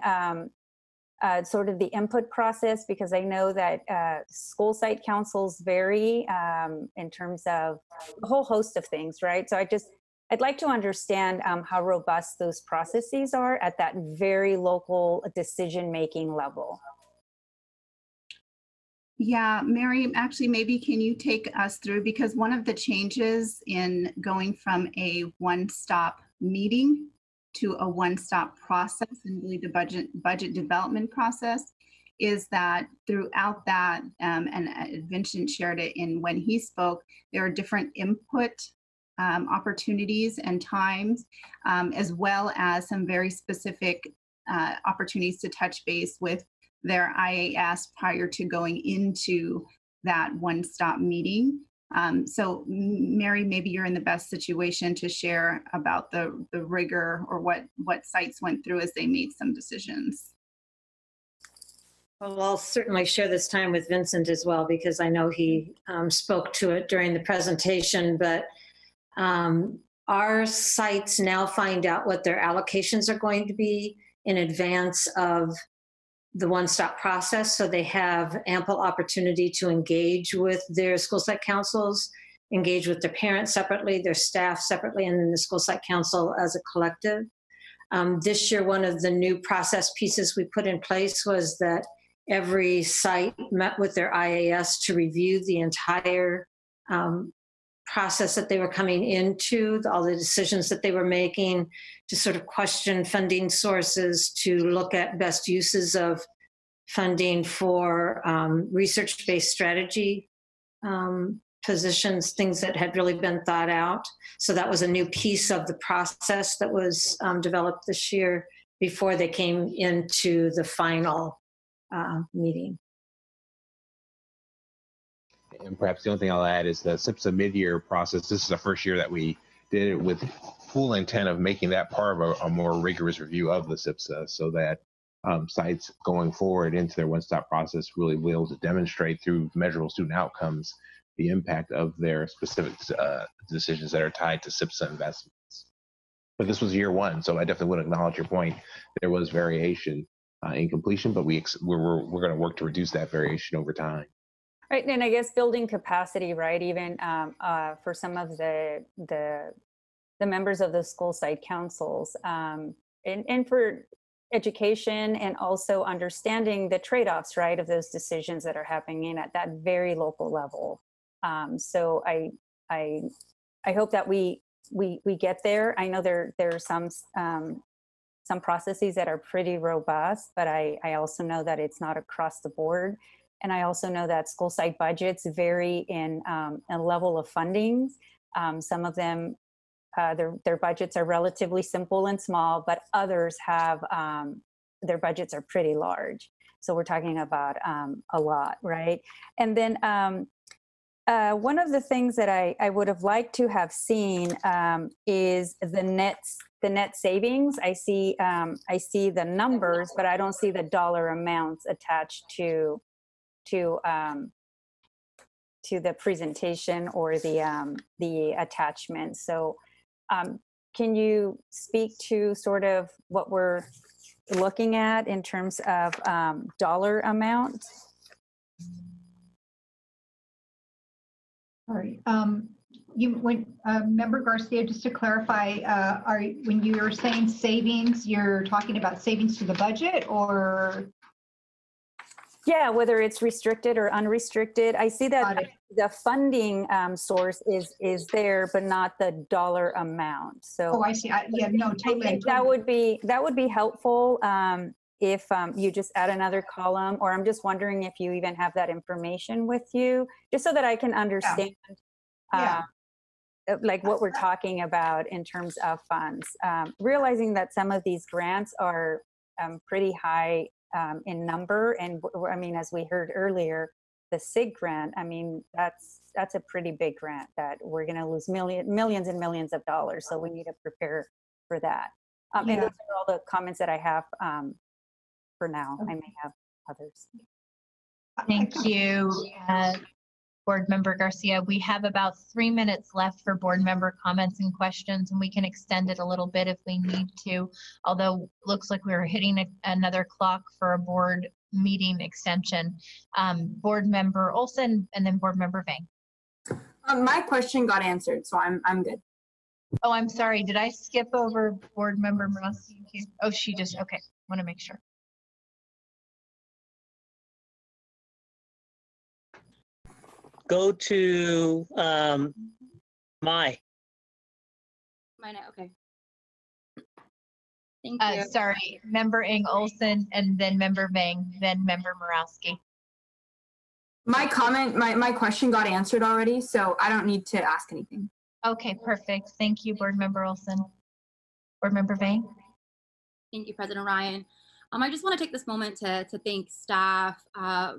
sort of the input process, because I know that school site councils vary in terms of a whole host of things, right? So I'd like to understand how robust those processes are at that very local decision-making level. Yeah, Mary, actually, maybe can you take us through, because one of the changes in going from a one-stop meeting to a one-stop process and really the budget development process is that throughout that, and Vincent shared it in when he spoke, there are different input opportunities and times, as well as some very specific opportunities to touch base with their IAS prior to going into that one-stop meeting. So Mary, maybe you're in the best situation to share about the rigor or what sites went through as they made some decisions. Well, I'll certainly share this time with Vincent as well, because I know he spoke to it during the presentation, but our sites now find out what their allocations are going to be in advance of the one-stop process. So they have ample opportunity to engage with their school site councils, engage with their parents separately, their staff separately, and then the school site council as a collective. This year, one of the new process pieces we put in place was that every site met with their IAS to review the entire process that they were coming into, all the decisions that they were making, to sort of question funding sources, to look at best uses of funding for research-based strategy positions, things that had really been thought out. So that was a new piece of the process that was developed this year before they came into the final meeting. And perhaps the only thing I'll add is the SIPSA mid-year process. This is the first year that we did it with full intent of making that part of a more rigorous review of the SIPSA, so that sites going forward into their one-stop process really will be able to demonstrate through measurable student outcomes the impact of their specific decisions that are tied to SIPSA investments. But this was year one, so I definitely would acknowledge your point. There was variation in completion, but we're going to work to reduce that variation over time. Right, and I guess building capacity, right? Even for some of the members of the school site councils, and for education, and also understanding the trade-offs, right, of those decisions that are happening at that very local level. So I hope that we get there. I know there are some processes that are pretty robust, but I also know that it's not across the board. And I also know that school site budgets vary in a level of funding. Some of them, their budgets are relatively simple and small, but others have, their budgets are pretty large. So we're talking about a lot, right? And then one of the things that I would have liked to have seen is the net savings. I see the numbers, but I don't see the dollar amounts attached to the presentation or the attachment. So can you speak to sort of what we're looking at in terms of dollar amount? All right. Member Garcia, just to clarify, when you're saying savings, you're talking about savings to the budget, or? Yeah, whether it's restricted or unrestricted. I see that the funding source is there, but not the dollar amount. So oh, I see. Yeah, no, totally. I think that would be helpful if you just add another column, or I'm just wondering if you even have that information with you, just so that I can understand like what we're talking about in terms of funds. Realizing that some of these grants are pretty high in number, and I mean, as we heard earlier, the SIG grant, I mean, that's a pretty big grant that we're going to lose millions and millions of dollars. So we need to prepare for that. And those are all the comments that I have for now. I may have others. Thank you, Board Member Garcia. We have about 3 minutes left for board member comments and questions, and we can extend it a little bit if we need to, although looks like we're hitting another clock for a board meeting extension. Board Member Olson and then Board Member Vang. My question got answered, so I'm good. Oh, I'm sorry. Did I skip over board member Morosky? Oh, she just, okay. Want to make sure. Go to my. Mine, okay. Thank you. Sorry, member Ing Olson and then member Vang, then member Morosky. My comment, my question got answered already, so I don't need to ask anything. Okay, perfect. Thank you, board member Olson. Board member Vang. Thank you, President Ryan. I just want to take this moment to thank staff,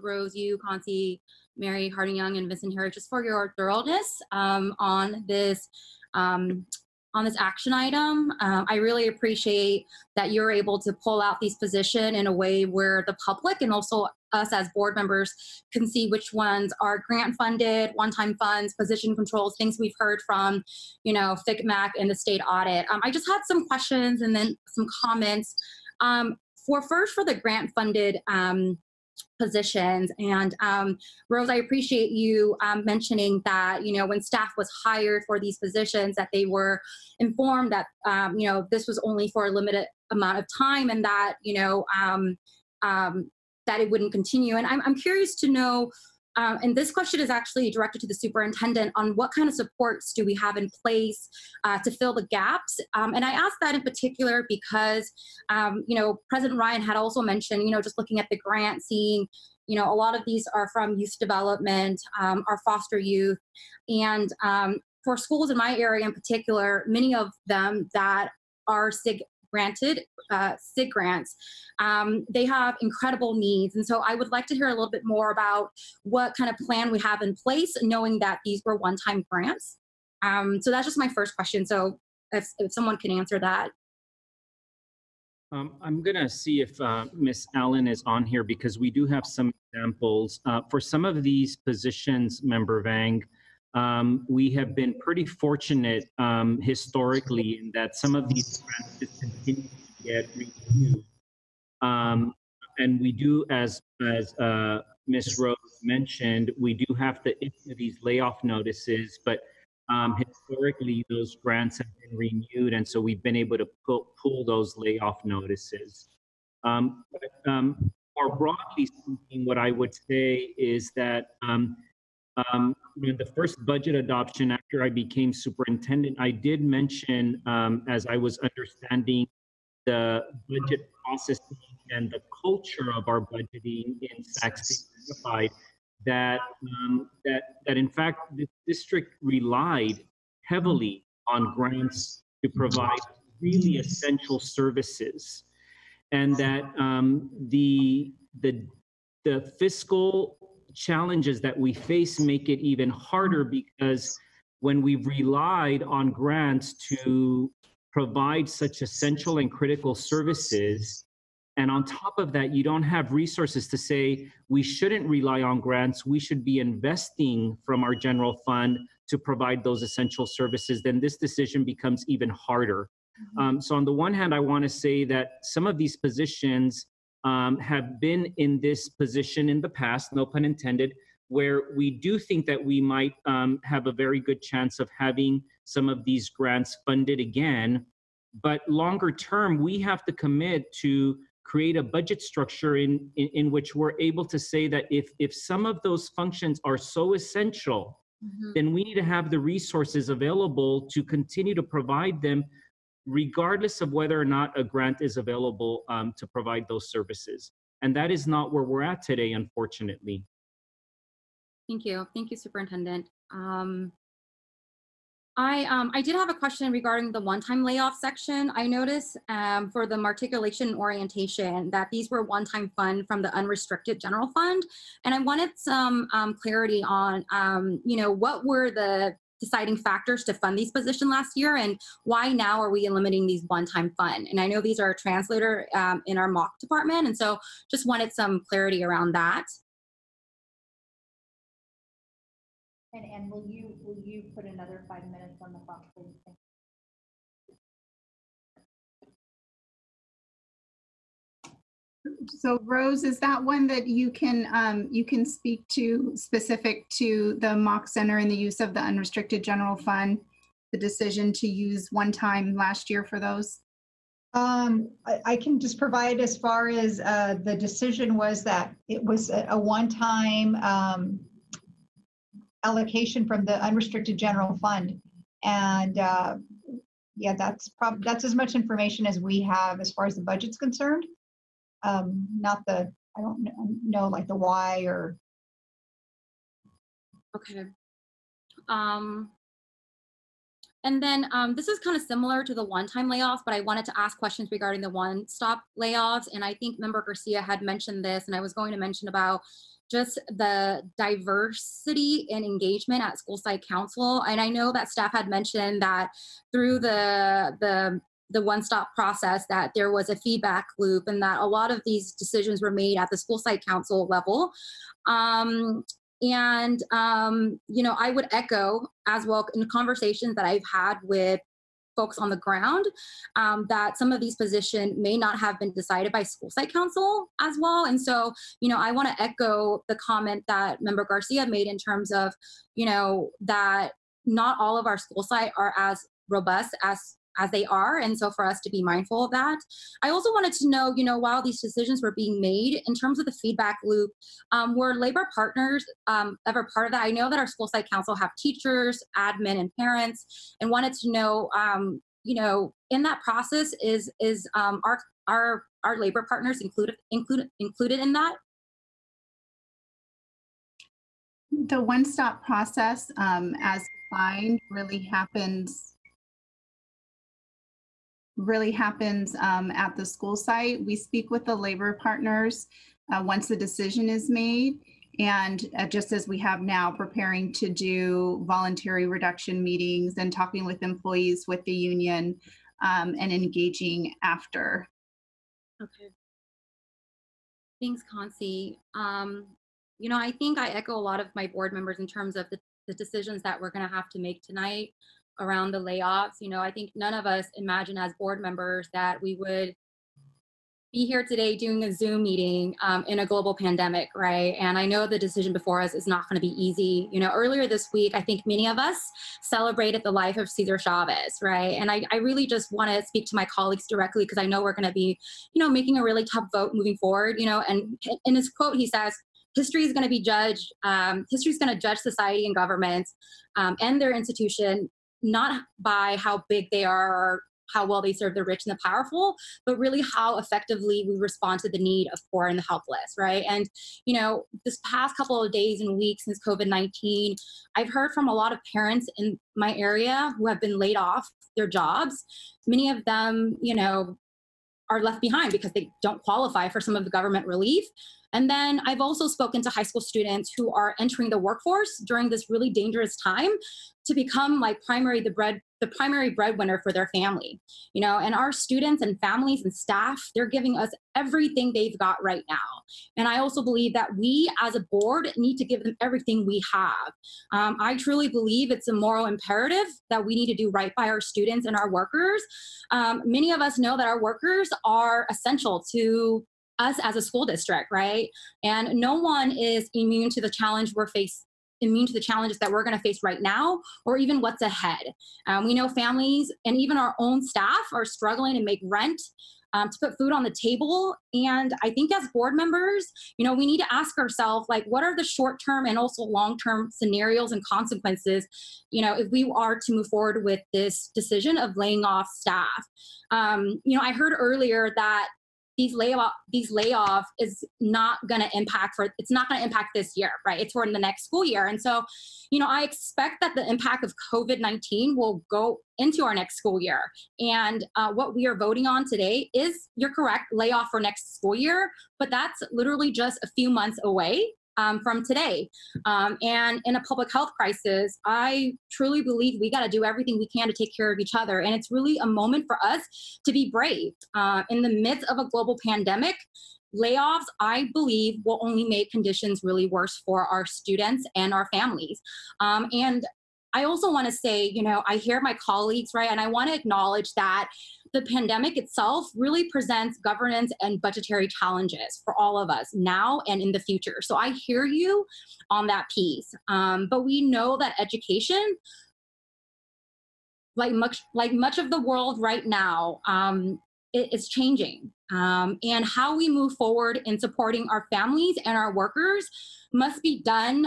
Rose, you, Concy, Mary Harding-Young, and Vincent Harris, just for your thoroughness on this action item. I really appreciate that you're able to pull out these positions in a way where the public and also us as board members can see which ones are grant funded, one-time funds, position controls, things we've heard from, FICMAC and the state audit. I just had some questions and then some comments. For the grant funded positions. And Rose, I appreciate you mentioning that, when staff was hired for these positions, that they were informed that, this was only for a limited amount of time and that, that it wouldn't continue. And I'm curious to know, and this question is actually directed to the superintendent, on what kind of supports do we have in place to fill the gaps? And I ask that in particular because, President Ryan had also mentioned, just looking at the grant, seeing, a lot of these are from youth development, our foster youth. And for schools in my area in particular, many of them that are SIG granted, SIG grants, they have incredible needs. And so I would like to hear a little bit more about what kind of plan we have in place, knowing that these were one-time grants. So that's just my first question. So if someone can answer that. I'm going to see if Ms. Allen is on here because we do have some examples. For some of these positions, Member Vang, we have been pretty fortunate historically in that some of these grants just continue to get renewed. And we do, as Ms. Rose mentioned, we do have to issue these layoff notices, but historically those grants have been renewed, and so we've been able to pull those layoff notices. More broadly speaking, what I would say is that the first budget adoption after I became superintendent, I did mention, as I was understanding the budget processing and the culture of our budgeting in Sac State Unified, that in fact the district relied heavily on grants to provide really essential services, and that the fiscal challenges that we face make it even harder because when we've relied on grants to provide such essential and critical services, and on top of that, you don't have resources to say we shouldn't rely on grants, we should be investing from our general fund to provide those essential services, then this decision becomes even harder. So on the one hand, I want to say that some of these positions have been in this position in the past, no pun intended, where we do think that we might have a very good chance of having some of these grants funded again. But longer term, we have to commit to create a budget structure in which we're able to say that if some of those functions are so essential, then we need to have the resources available to continue to provide them, regardless of whether or not a grant is available to provide those services. And that is not where we're at today, unfortunately. Thank you. Thank you, Superintendent. I did have a question regarding the one-time layoff section. I noticed for the articulation and orientation that these were one-time fund from the unrestricted general fund. And I wanted some clarity on, what were the deciding factors to fund these positions last year and why now are we limiting these one-time fund? And I know these are a translator in our mock department. And so just wanted some clarity around that. And will you put another 5 minutes on the clock, please? So Rose, is that one that you can speak to specific to the mock center and the use of the unrestricted general fund? the decision to use one time last year for those? I can just provide as far as the decision was that it was a one-time allocation from the unrestricted general fund. And yeah, that's as much information as we have as far as the budget's concerned. Not the, I don't know like the why or. Okay. And then this is kind of similar to the one-time layoffs, but I wanted to ask questions regarding the one-stop layoffs. And I think Member Garcia had mentioned this, and I was going to mention about just the diversity and engagement at school site council. And I know that staff had mentioned that through the one-stop process that there was a feedback loop and that a lot of these decisions were made at the school site council level. You know, I would echo as well in conversations that I've had with folks on the ground that some of these positions may not have been decided by school site council as well. And so, you know, I want to echo the comment that Member Garcia made in terms of, you know, that not all of our school site are as robust as they are. And so for us to be mindful of that. I also wanted to know, you know, while these decisions were being made in terms of the feedback loop, were labor partners ever part of that? I know that our school site council have teachers, admin, and parents, and wanted to know, you know, in that process, is our labor partners included in that? The one-stop process, as defined, really happens at the school site. We speak with the labor partners once the decision is made, and just as we have now, preparing to do voluntary reduction meetings and talking with employees with the union and engaging after. Okay. Thanks, Concy. You know, I think I echo a lot of my board members in terms of the decisions that we're going to have to make tonight around the layoffs. You know, I think none of us imagine as board members that we would be here today doing a Zoom meeting in a global pandemic, right? And I know the decision before us is not going to be easy. You know, earlier this week, I think many of us celebrated the life of Cesar Chavez, right? And I really just want to speak to my colleagues directly because I know we're going to be, you know, making a really tough vote moving forward, you know, and in his quote, he says, history is going to be judged, history is going to judge society and governments and their institution, not by how big they are or how well they serve the rich and the powerful, but really how effectively we respond to the need of poor and the helpless, right? And, you know, this past couple of days and weeks since COVID-19, I've heard from a lot of parents in my area who have been laid off their jobs. Many of them, you know, are left behind because they don't qualify for some of the government relief. And then I've also spoken to high school students who are entering the workforce during this really dangerous time to become like the primary breadwinner for their family, you know, and our students and families and staff, they're giving us everything they've got right now. And I also believe that we as a board need to give them everything we have. I truly believe it's a moral imperative that we need to do right by our students and our workers. Many of us know that our workers are essential to us as a school district, right? And no one is immune to the challenges that we're going to face right now, or even what's ahead. We know families and even our own staff are struggling to make rent, to put food on the table. And I think as board members, you know, we need to ask ourselves, like, what are the short-term and also long-term scenarios and consequences, you know, if we are to move forward with this decision of laying off staff? You know, I heard earlier that these layoffs is not going to impact this year, right? It's for the next school year. And so, you know, I expect that the impact of COVID-19 will go into our next school year. And what we are voting on today is, you're correct, layoff for next school year, but that's literally just a few months away from today. And in a public health crisis, I truly believe we got to do everything we can to take care of each other. And it's really a moment for us to be brave. In the midst of a global pandemic, layoffs, I believe, will only make conditions really worse for our students and our families. And I also want to say, you know, I hear my colleagues, right? And I want to acknowledge that the pandemic itself really presents governance and budgetary challenges for all of us now and in the future. So I hear you on that piece. But we know that education like much of the world right now, it's changing. And how we move forward in supporting our families and our workers must be done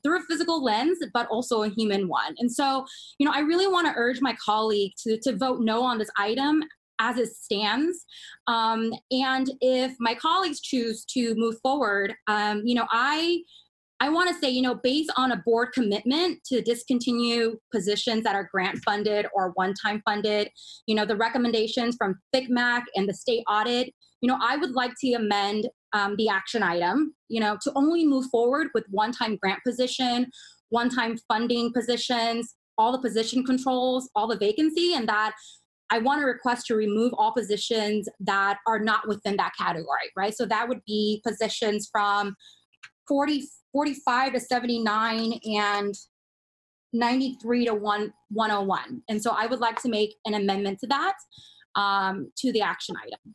through a physical lens, but also a human one. And so, I really want to urge my colleague to vote no on this item as it stands. And if my colleagues choose to move forward, I want to say, based on a board commitment to discontinue positions that are grant funded or one-time funded, the recommendations from FICMAC and the state audit, I would like to amend the action item, to only move forward with one-time grant position, one-time funding positions, all the position controls, all the vacancy, and that I want to request to remove all positions that are not within that category, right? So that would be positions from 45 to 79 and 93 to 101. And so I would like to make an amendment to that, to the action item.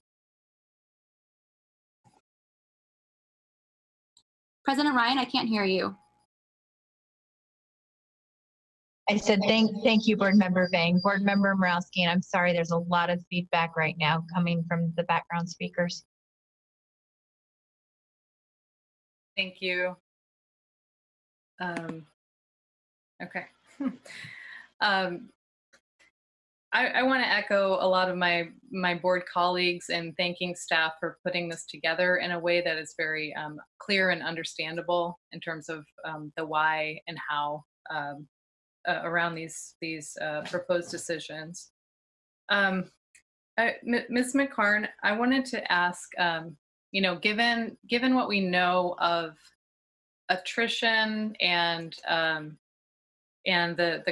President Ryan, I can't hear you. I said, thank you, Board Member Vang. Board Member Morowski, and I'm sorry, there's a lot of feedback right now coming from the background speakers. Thank you. Okay. I want to echo a lot of my board colleagues in thanking staff for putting this together in a way that is very clear and understandable in terms of the why and how around these proposed decisions. Ms. McCarn, I wanted to ask, given what we know of attrition and the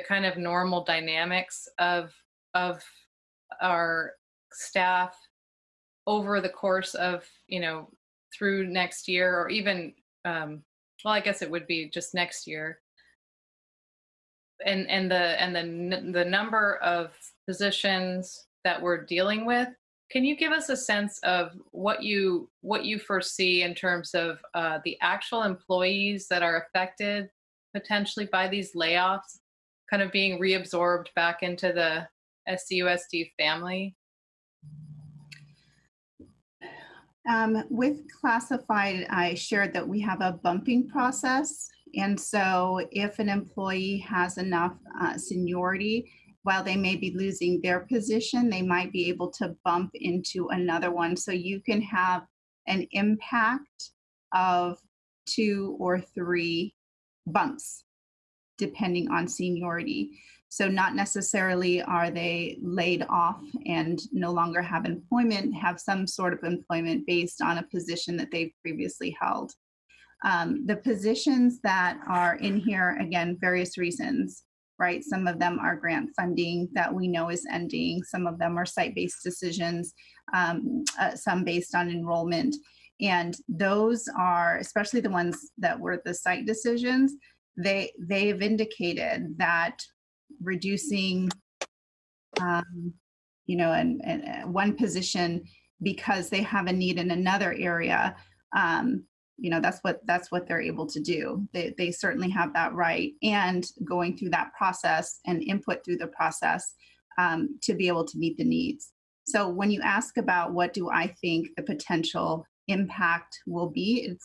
kind of normal dynamics of our staff over the course of, through next year, or even, well, I guess it would be just next year, and the number of positions that we're dealing with. Can you give us a sense of what you foresee in terms of the actual employees that are affected potentially by these layoffs, kind of being reabsorbed back into the SCUSD family? With classified, I shared that we have a bumping process. And so if an employee has enough seniority, while they may be losing their position, they might be able to bump into another one. So you can have an impact of 2 or 3 bumps, depending on seniority. So not necessarily are they laid off and no longer have employment, have some sort of employment based on a position that they've previously held. The positions that are in here, again, various reasons, right? Some of them are grant funding that we know is ending. Some of them are site-based decisions, some based on enrollment. And those are, especially the ones that were the site decisions, they've indicated that reducing, and one position because they have a need in another area, that's what they're able to do. They certainly have that right, and going through that process and input through the process to be able to meet the needs. So when you ask about what do I think the potential impact will be,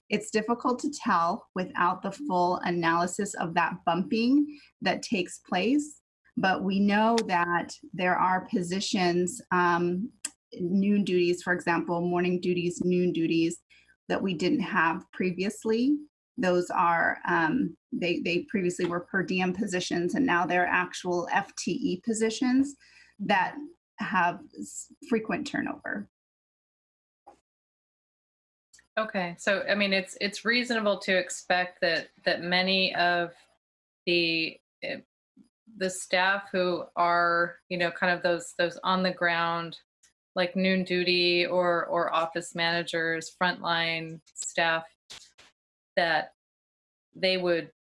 it's difficult to tell without the full analysis of that bumping that takes place. But we know that there are positions, noon duties, for example, morning duties, noon duties, that we didn't have previously. Those are, they previously were per diem positions, and now they're actual FTE positions that have frequent turnover. Okay, so I mean, it's reasonable to expect that many of the staff who are, kind of those on the ground, like noon duty or office managers, frontline staff, that they would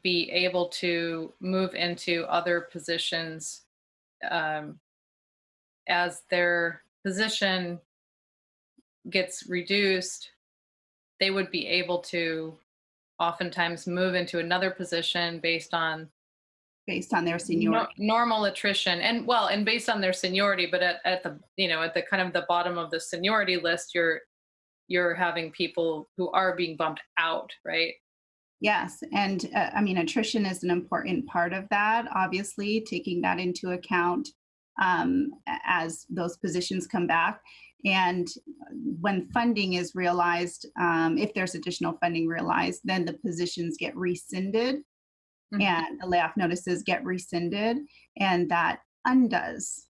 be able to move into other positions as their position gets reduced. They would be able to oftentimes move into another position based on based on their seniority. Normal attrition, and well, and based on their seniority, but at the, you know, at the kind of the bottom of the seniority list, you're having people who are being bumped out, right? Yes, and I mean, attrition is an important part of that, obviously, taking that into account as those positions come back. And when funding is realized, if there's additional funding realized, then the positions get rescinded and the layoff notices get rescinded, and that undoes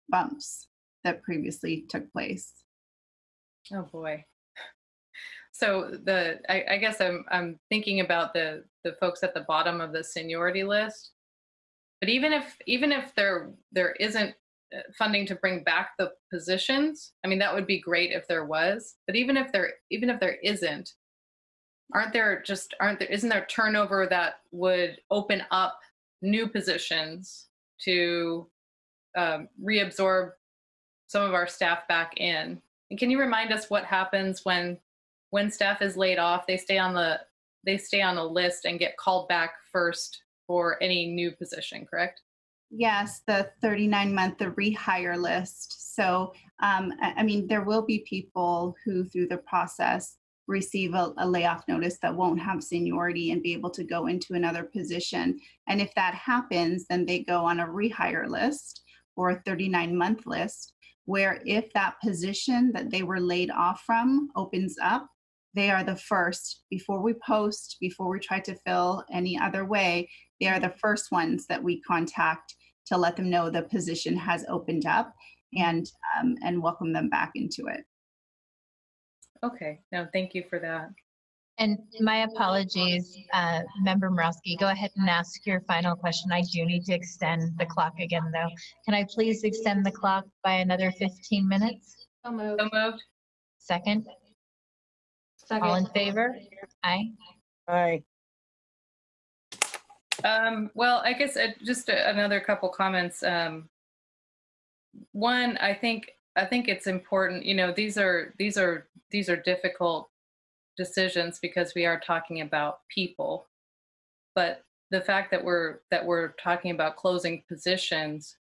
bumps that previously took place. Oh boy. So I guess I'm thinking about the folks at the bottom of the seniority list. But even if there isn't funding to bring back the positions, I mean, that would be great if there was. But even if there isn't, isn't there turnover that would open up new positions to reabsorb some of our staff back in? And can you remind us what happens when staff is laid off? They stay on a list and get called back first for any new position, correct? Yes, the 39-month, the rehire list. So, I mean, there will be people who, through the process, receive a layoff notice that won't have seniority and be able to go into another position. And if that happens, then they go on a rehire list or a 39-month list, where if that position that they were laid off from opens up, they are the first, before we post, before we try to fill any other way, they are the first ones that we contact to let them know the position has opened up and welcome them back into it. Okay, no, thank you for that. And my apologies, Member Morowski, go ahead and ask your final question. I do need to extend the clock again, though. Can I please extend the clock by another 15 minutes? So moved. So moved. Second? Second. All in favor? Aye. Aye. Well, I guess just another couple comments. One, I think it's important. You know, these are difficult decisions because we are talking about people. But the fact that we're talking about closing positions,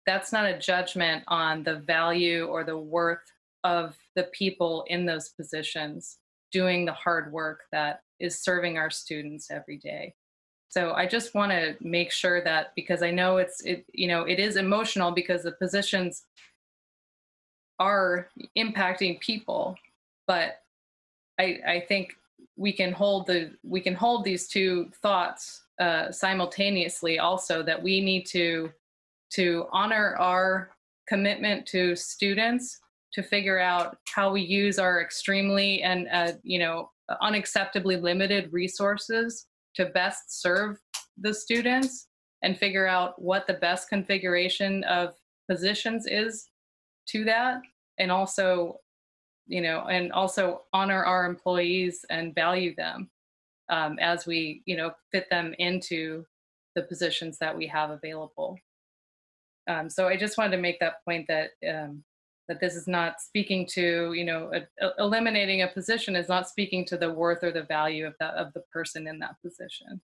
that's not a judgment on the value or the worth of the people in those positions doing the hard work that is serving our students every day. So I just want to make sure that, because I know it is emotional because the positions are impacting people, but I think we can hold these two thoughts simultaneously also, that we need to honor our commitment to students, to figure out how we use our extremely and unacceptably limited resources to best serve the students, and figure out what the best configuration of positions is to that, and also honor our employees and value them as we fit them into the positions that we have available. So I just wanted to make that point, that that this is not speaking to, eliminating a position is not speaking to the worth or the value of the person in that position.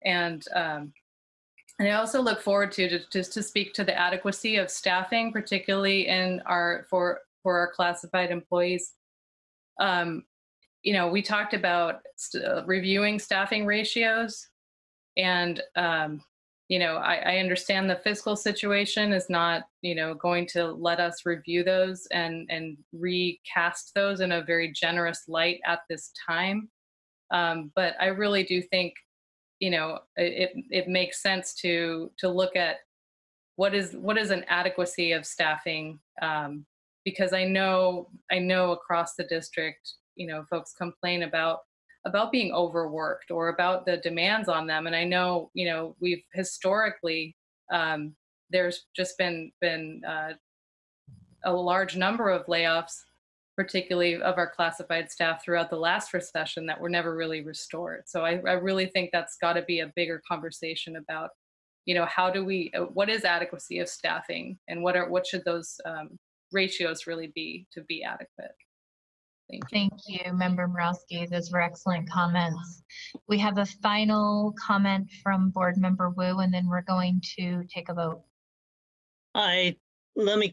And I also look forward to speak to the adequacy of staffing, particularly for our classified employees. We talked about reviewing staffing ratios, and I understand the fiscal situation is not, going to let us review those and recast those in a very generous light at this time. But I really do think, it makes sense to look at what is an adequacy of staffing, because I know across the district, folks complain about being overworked or about the demands on them. And I know, we've historically, there's just been a large number of layoffs, particularly of our classified staff throughout the last recession, that were never really restored. So I really think that's got to be a bigger conversation about, what is adequacy of staffing, and what should those ratios really be to be adequate. Thank you, Member Morowski. Those were excellent comments. We have a final comment from Board Member Wu, and then we're going to take a vote. Let me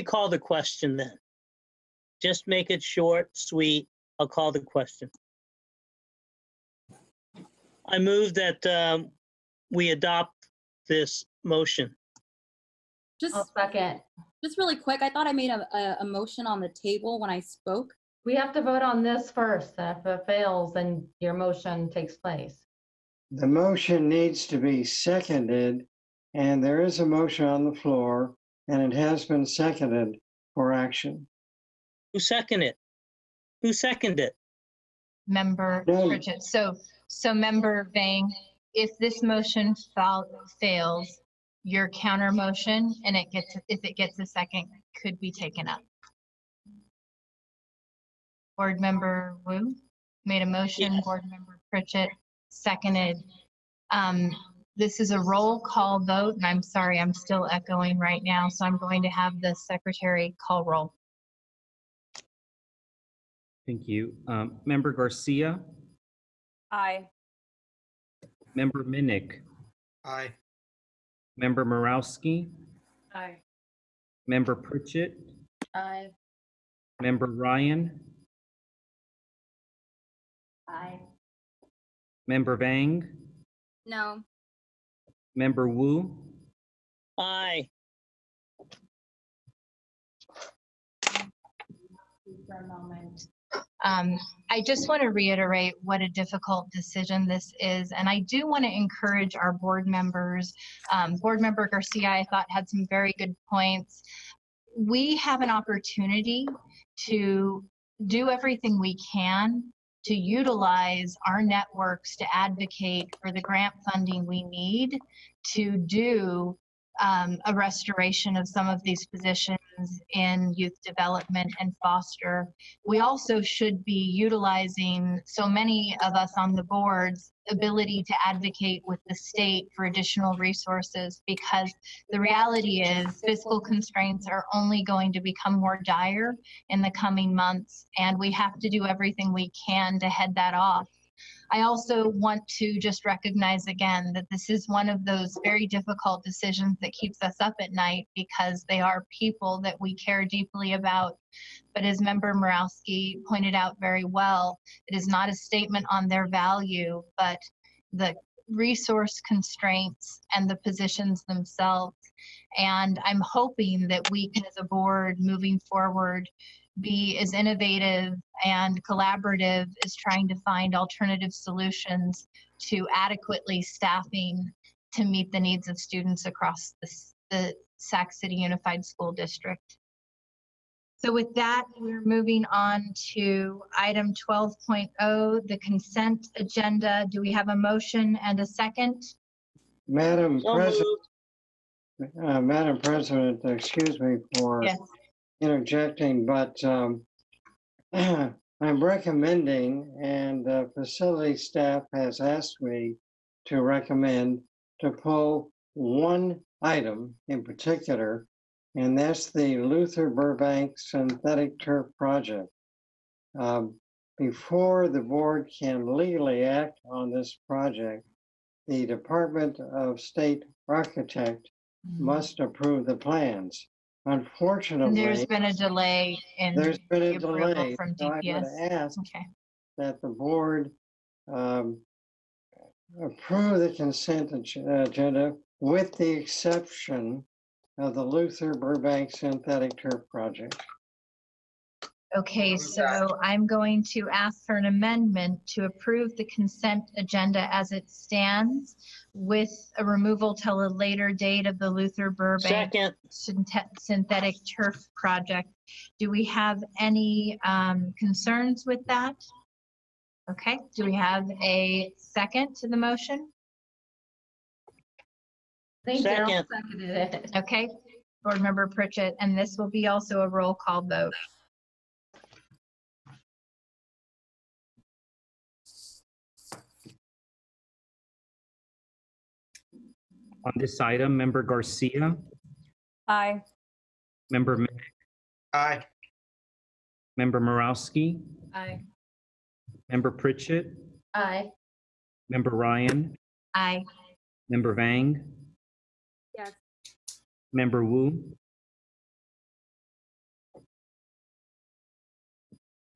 call the question then. Just make it short, sweet. I'll call the question. I move that we adopt this motion. I'll second. Just really quick, I thought I made a motion on the table when I spoke. We have to vote on this first, and if it fails, then your motion takes place. The motion needs to be seconded, and there is a motion on the floor, and it has been seconded for action. Who seconded it? Who seconded it? Member Pritchett. So Member Vang, if this motion fails, your counter motion, and if it gets a second, could be taken up. Board Member Wu made a motion. Yes. Board Member Pritchett seconded. This is a roll call vote, and I'm sorry, I'm still echoing right now, so I'm going to have the secretary call roll. Thank you. Member Garcia? Aye. Member Minnick? Aye. Member Morowski? Aye. Member Pritchett? Aye. Member Ryan? Aye. Member Vang? No. Member Wu? Aye. For a moment. I just want to reiterate what a difficult decision this is, and I do want to encourage our board members. Board Member Garcia, I thought, had some very good points. We have an opportunity to do everything we can to utilize our networks to advocate for the grant funding we need to do a restoration of some of these positions in youth development and foster. We also should be utilizing so many of us on the board's ability to advocate with the state for additional resources, because the reality is fiscal constraints are only going to become more dire in the coming months, and we have to do everything we can to head that off. I also want to just recognize again that this is one of those very difficult decisions that keeps us up at night, because they are people that we care deeply about. But as Member Morowski pointed out very well, it is not a statement on their value, but the resource constraints and the positions themselves. And I'm hoping that we can, as a board moving forward, be as innovative and collaborative as trying to find alternative solutions to adequately staffing to meet the needs of students across the Sac City Unified School District. So with that, we're moving on to item 12.0, the consent agenda. Do we have a motion and a second? Madam President, excuse me for interjecting, but I'm recommending, and facility staff has asked me to recommend, to pull one item in particular, and that's the Luther Burbank synthetic turf project. Before the board can legally act on this project, the Department of State Architect must approve the plans. Unfortunately, there's been a delay in there's been a approval delay, from so I'm going DPS. to ask that the board approve the consent agenda with the exception of the Luther Burbank synthetic turf project. Okay, so I'm going to ask for an amendment to approve the consent agenda as it stands, with a removal till a later date of the Luther Burbank synthetic turf project. Do we have any concerns with that? Okay, do we have a second to the motion? Second. Okay, Board Member Pritchett, and this will be also a roll call vote. On this item, Member Garcia? Aye. Member Minnick? Aye. Member Morowski, Aye. Member Pritchett, Aye. Member Ryan, Aye. Member Vang, Yes. Member Wu,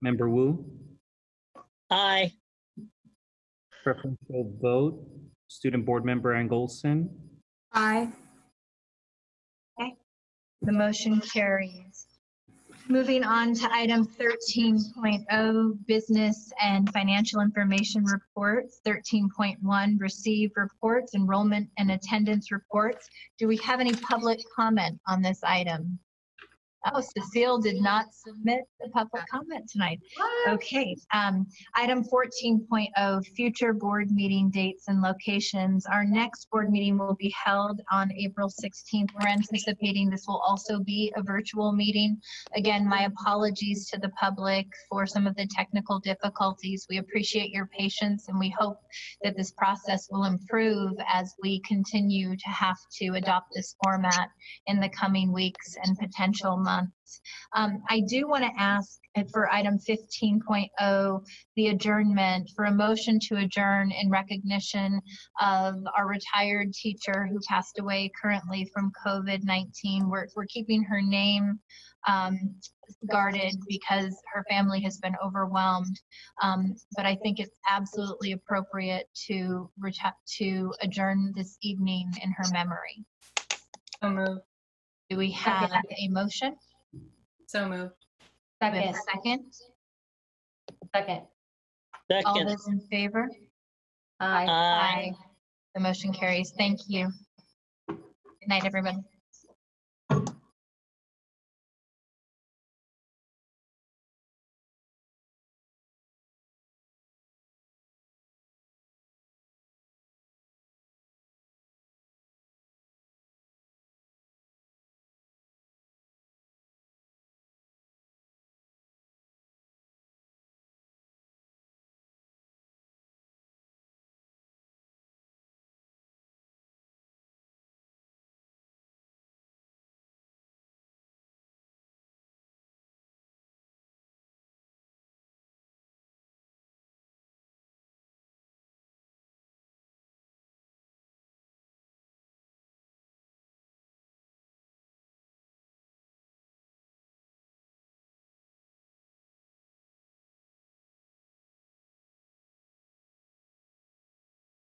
Member Wu, Aye. preferential vote, Student Board Member Angolson, Aye. Okay. The motion carries. Moving on to item 13.0, business and financial information reports. 13.1, receive reports, enrollment and attendance reports. Do we have any public comment on this item? Oh, Cecile did not submit the public comment tonight. Okay, item 14.0, future board meeting dates and locations. Our next board meeting will be held on April 16th. We're anticipating this will also be a virtual meeting. Again, my apologies to the public for some of the technical difficulties. We appreciate your patience and we hope that this process will improve as we continue to have to adopt this format in the coming weeks and potential months. I do want to ask for item 15.0, the adjournment, for a motion to adjourn in recognition of our retired teacher who passed away currently from COVID-19. We're keeping her name guarded because her family has been overwhelmed. But I think it's absolutely appropriate to adjourn this evening in her memory. So moved. Do we have a motion? So moved. Second. Second. Second. All those in favor? Aye. Aye. The motion carries. Thank you. Good night, everybody.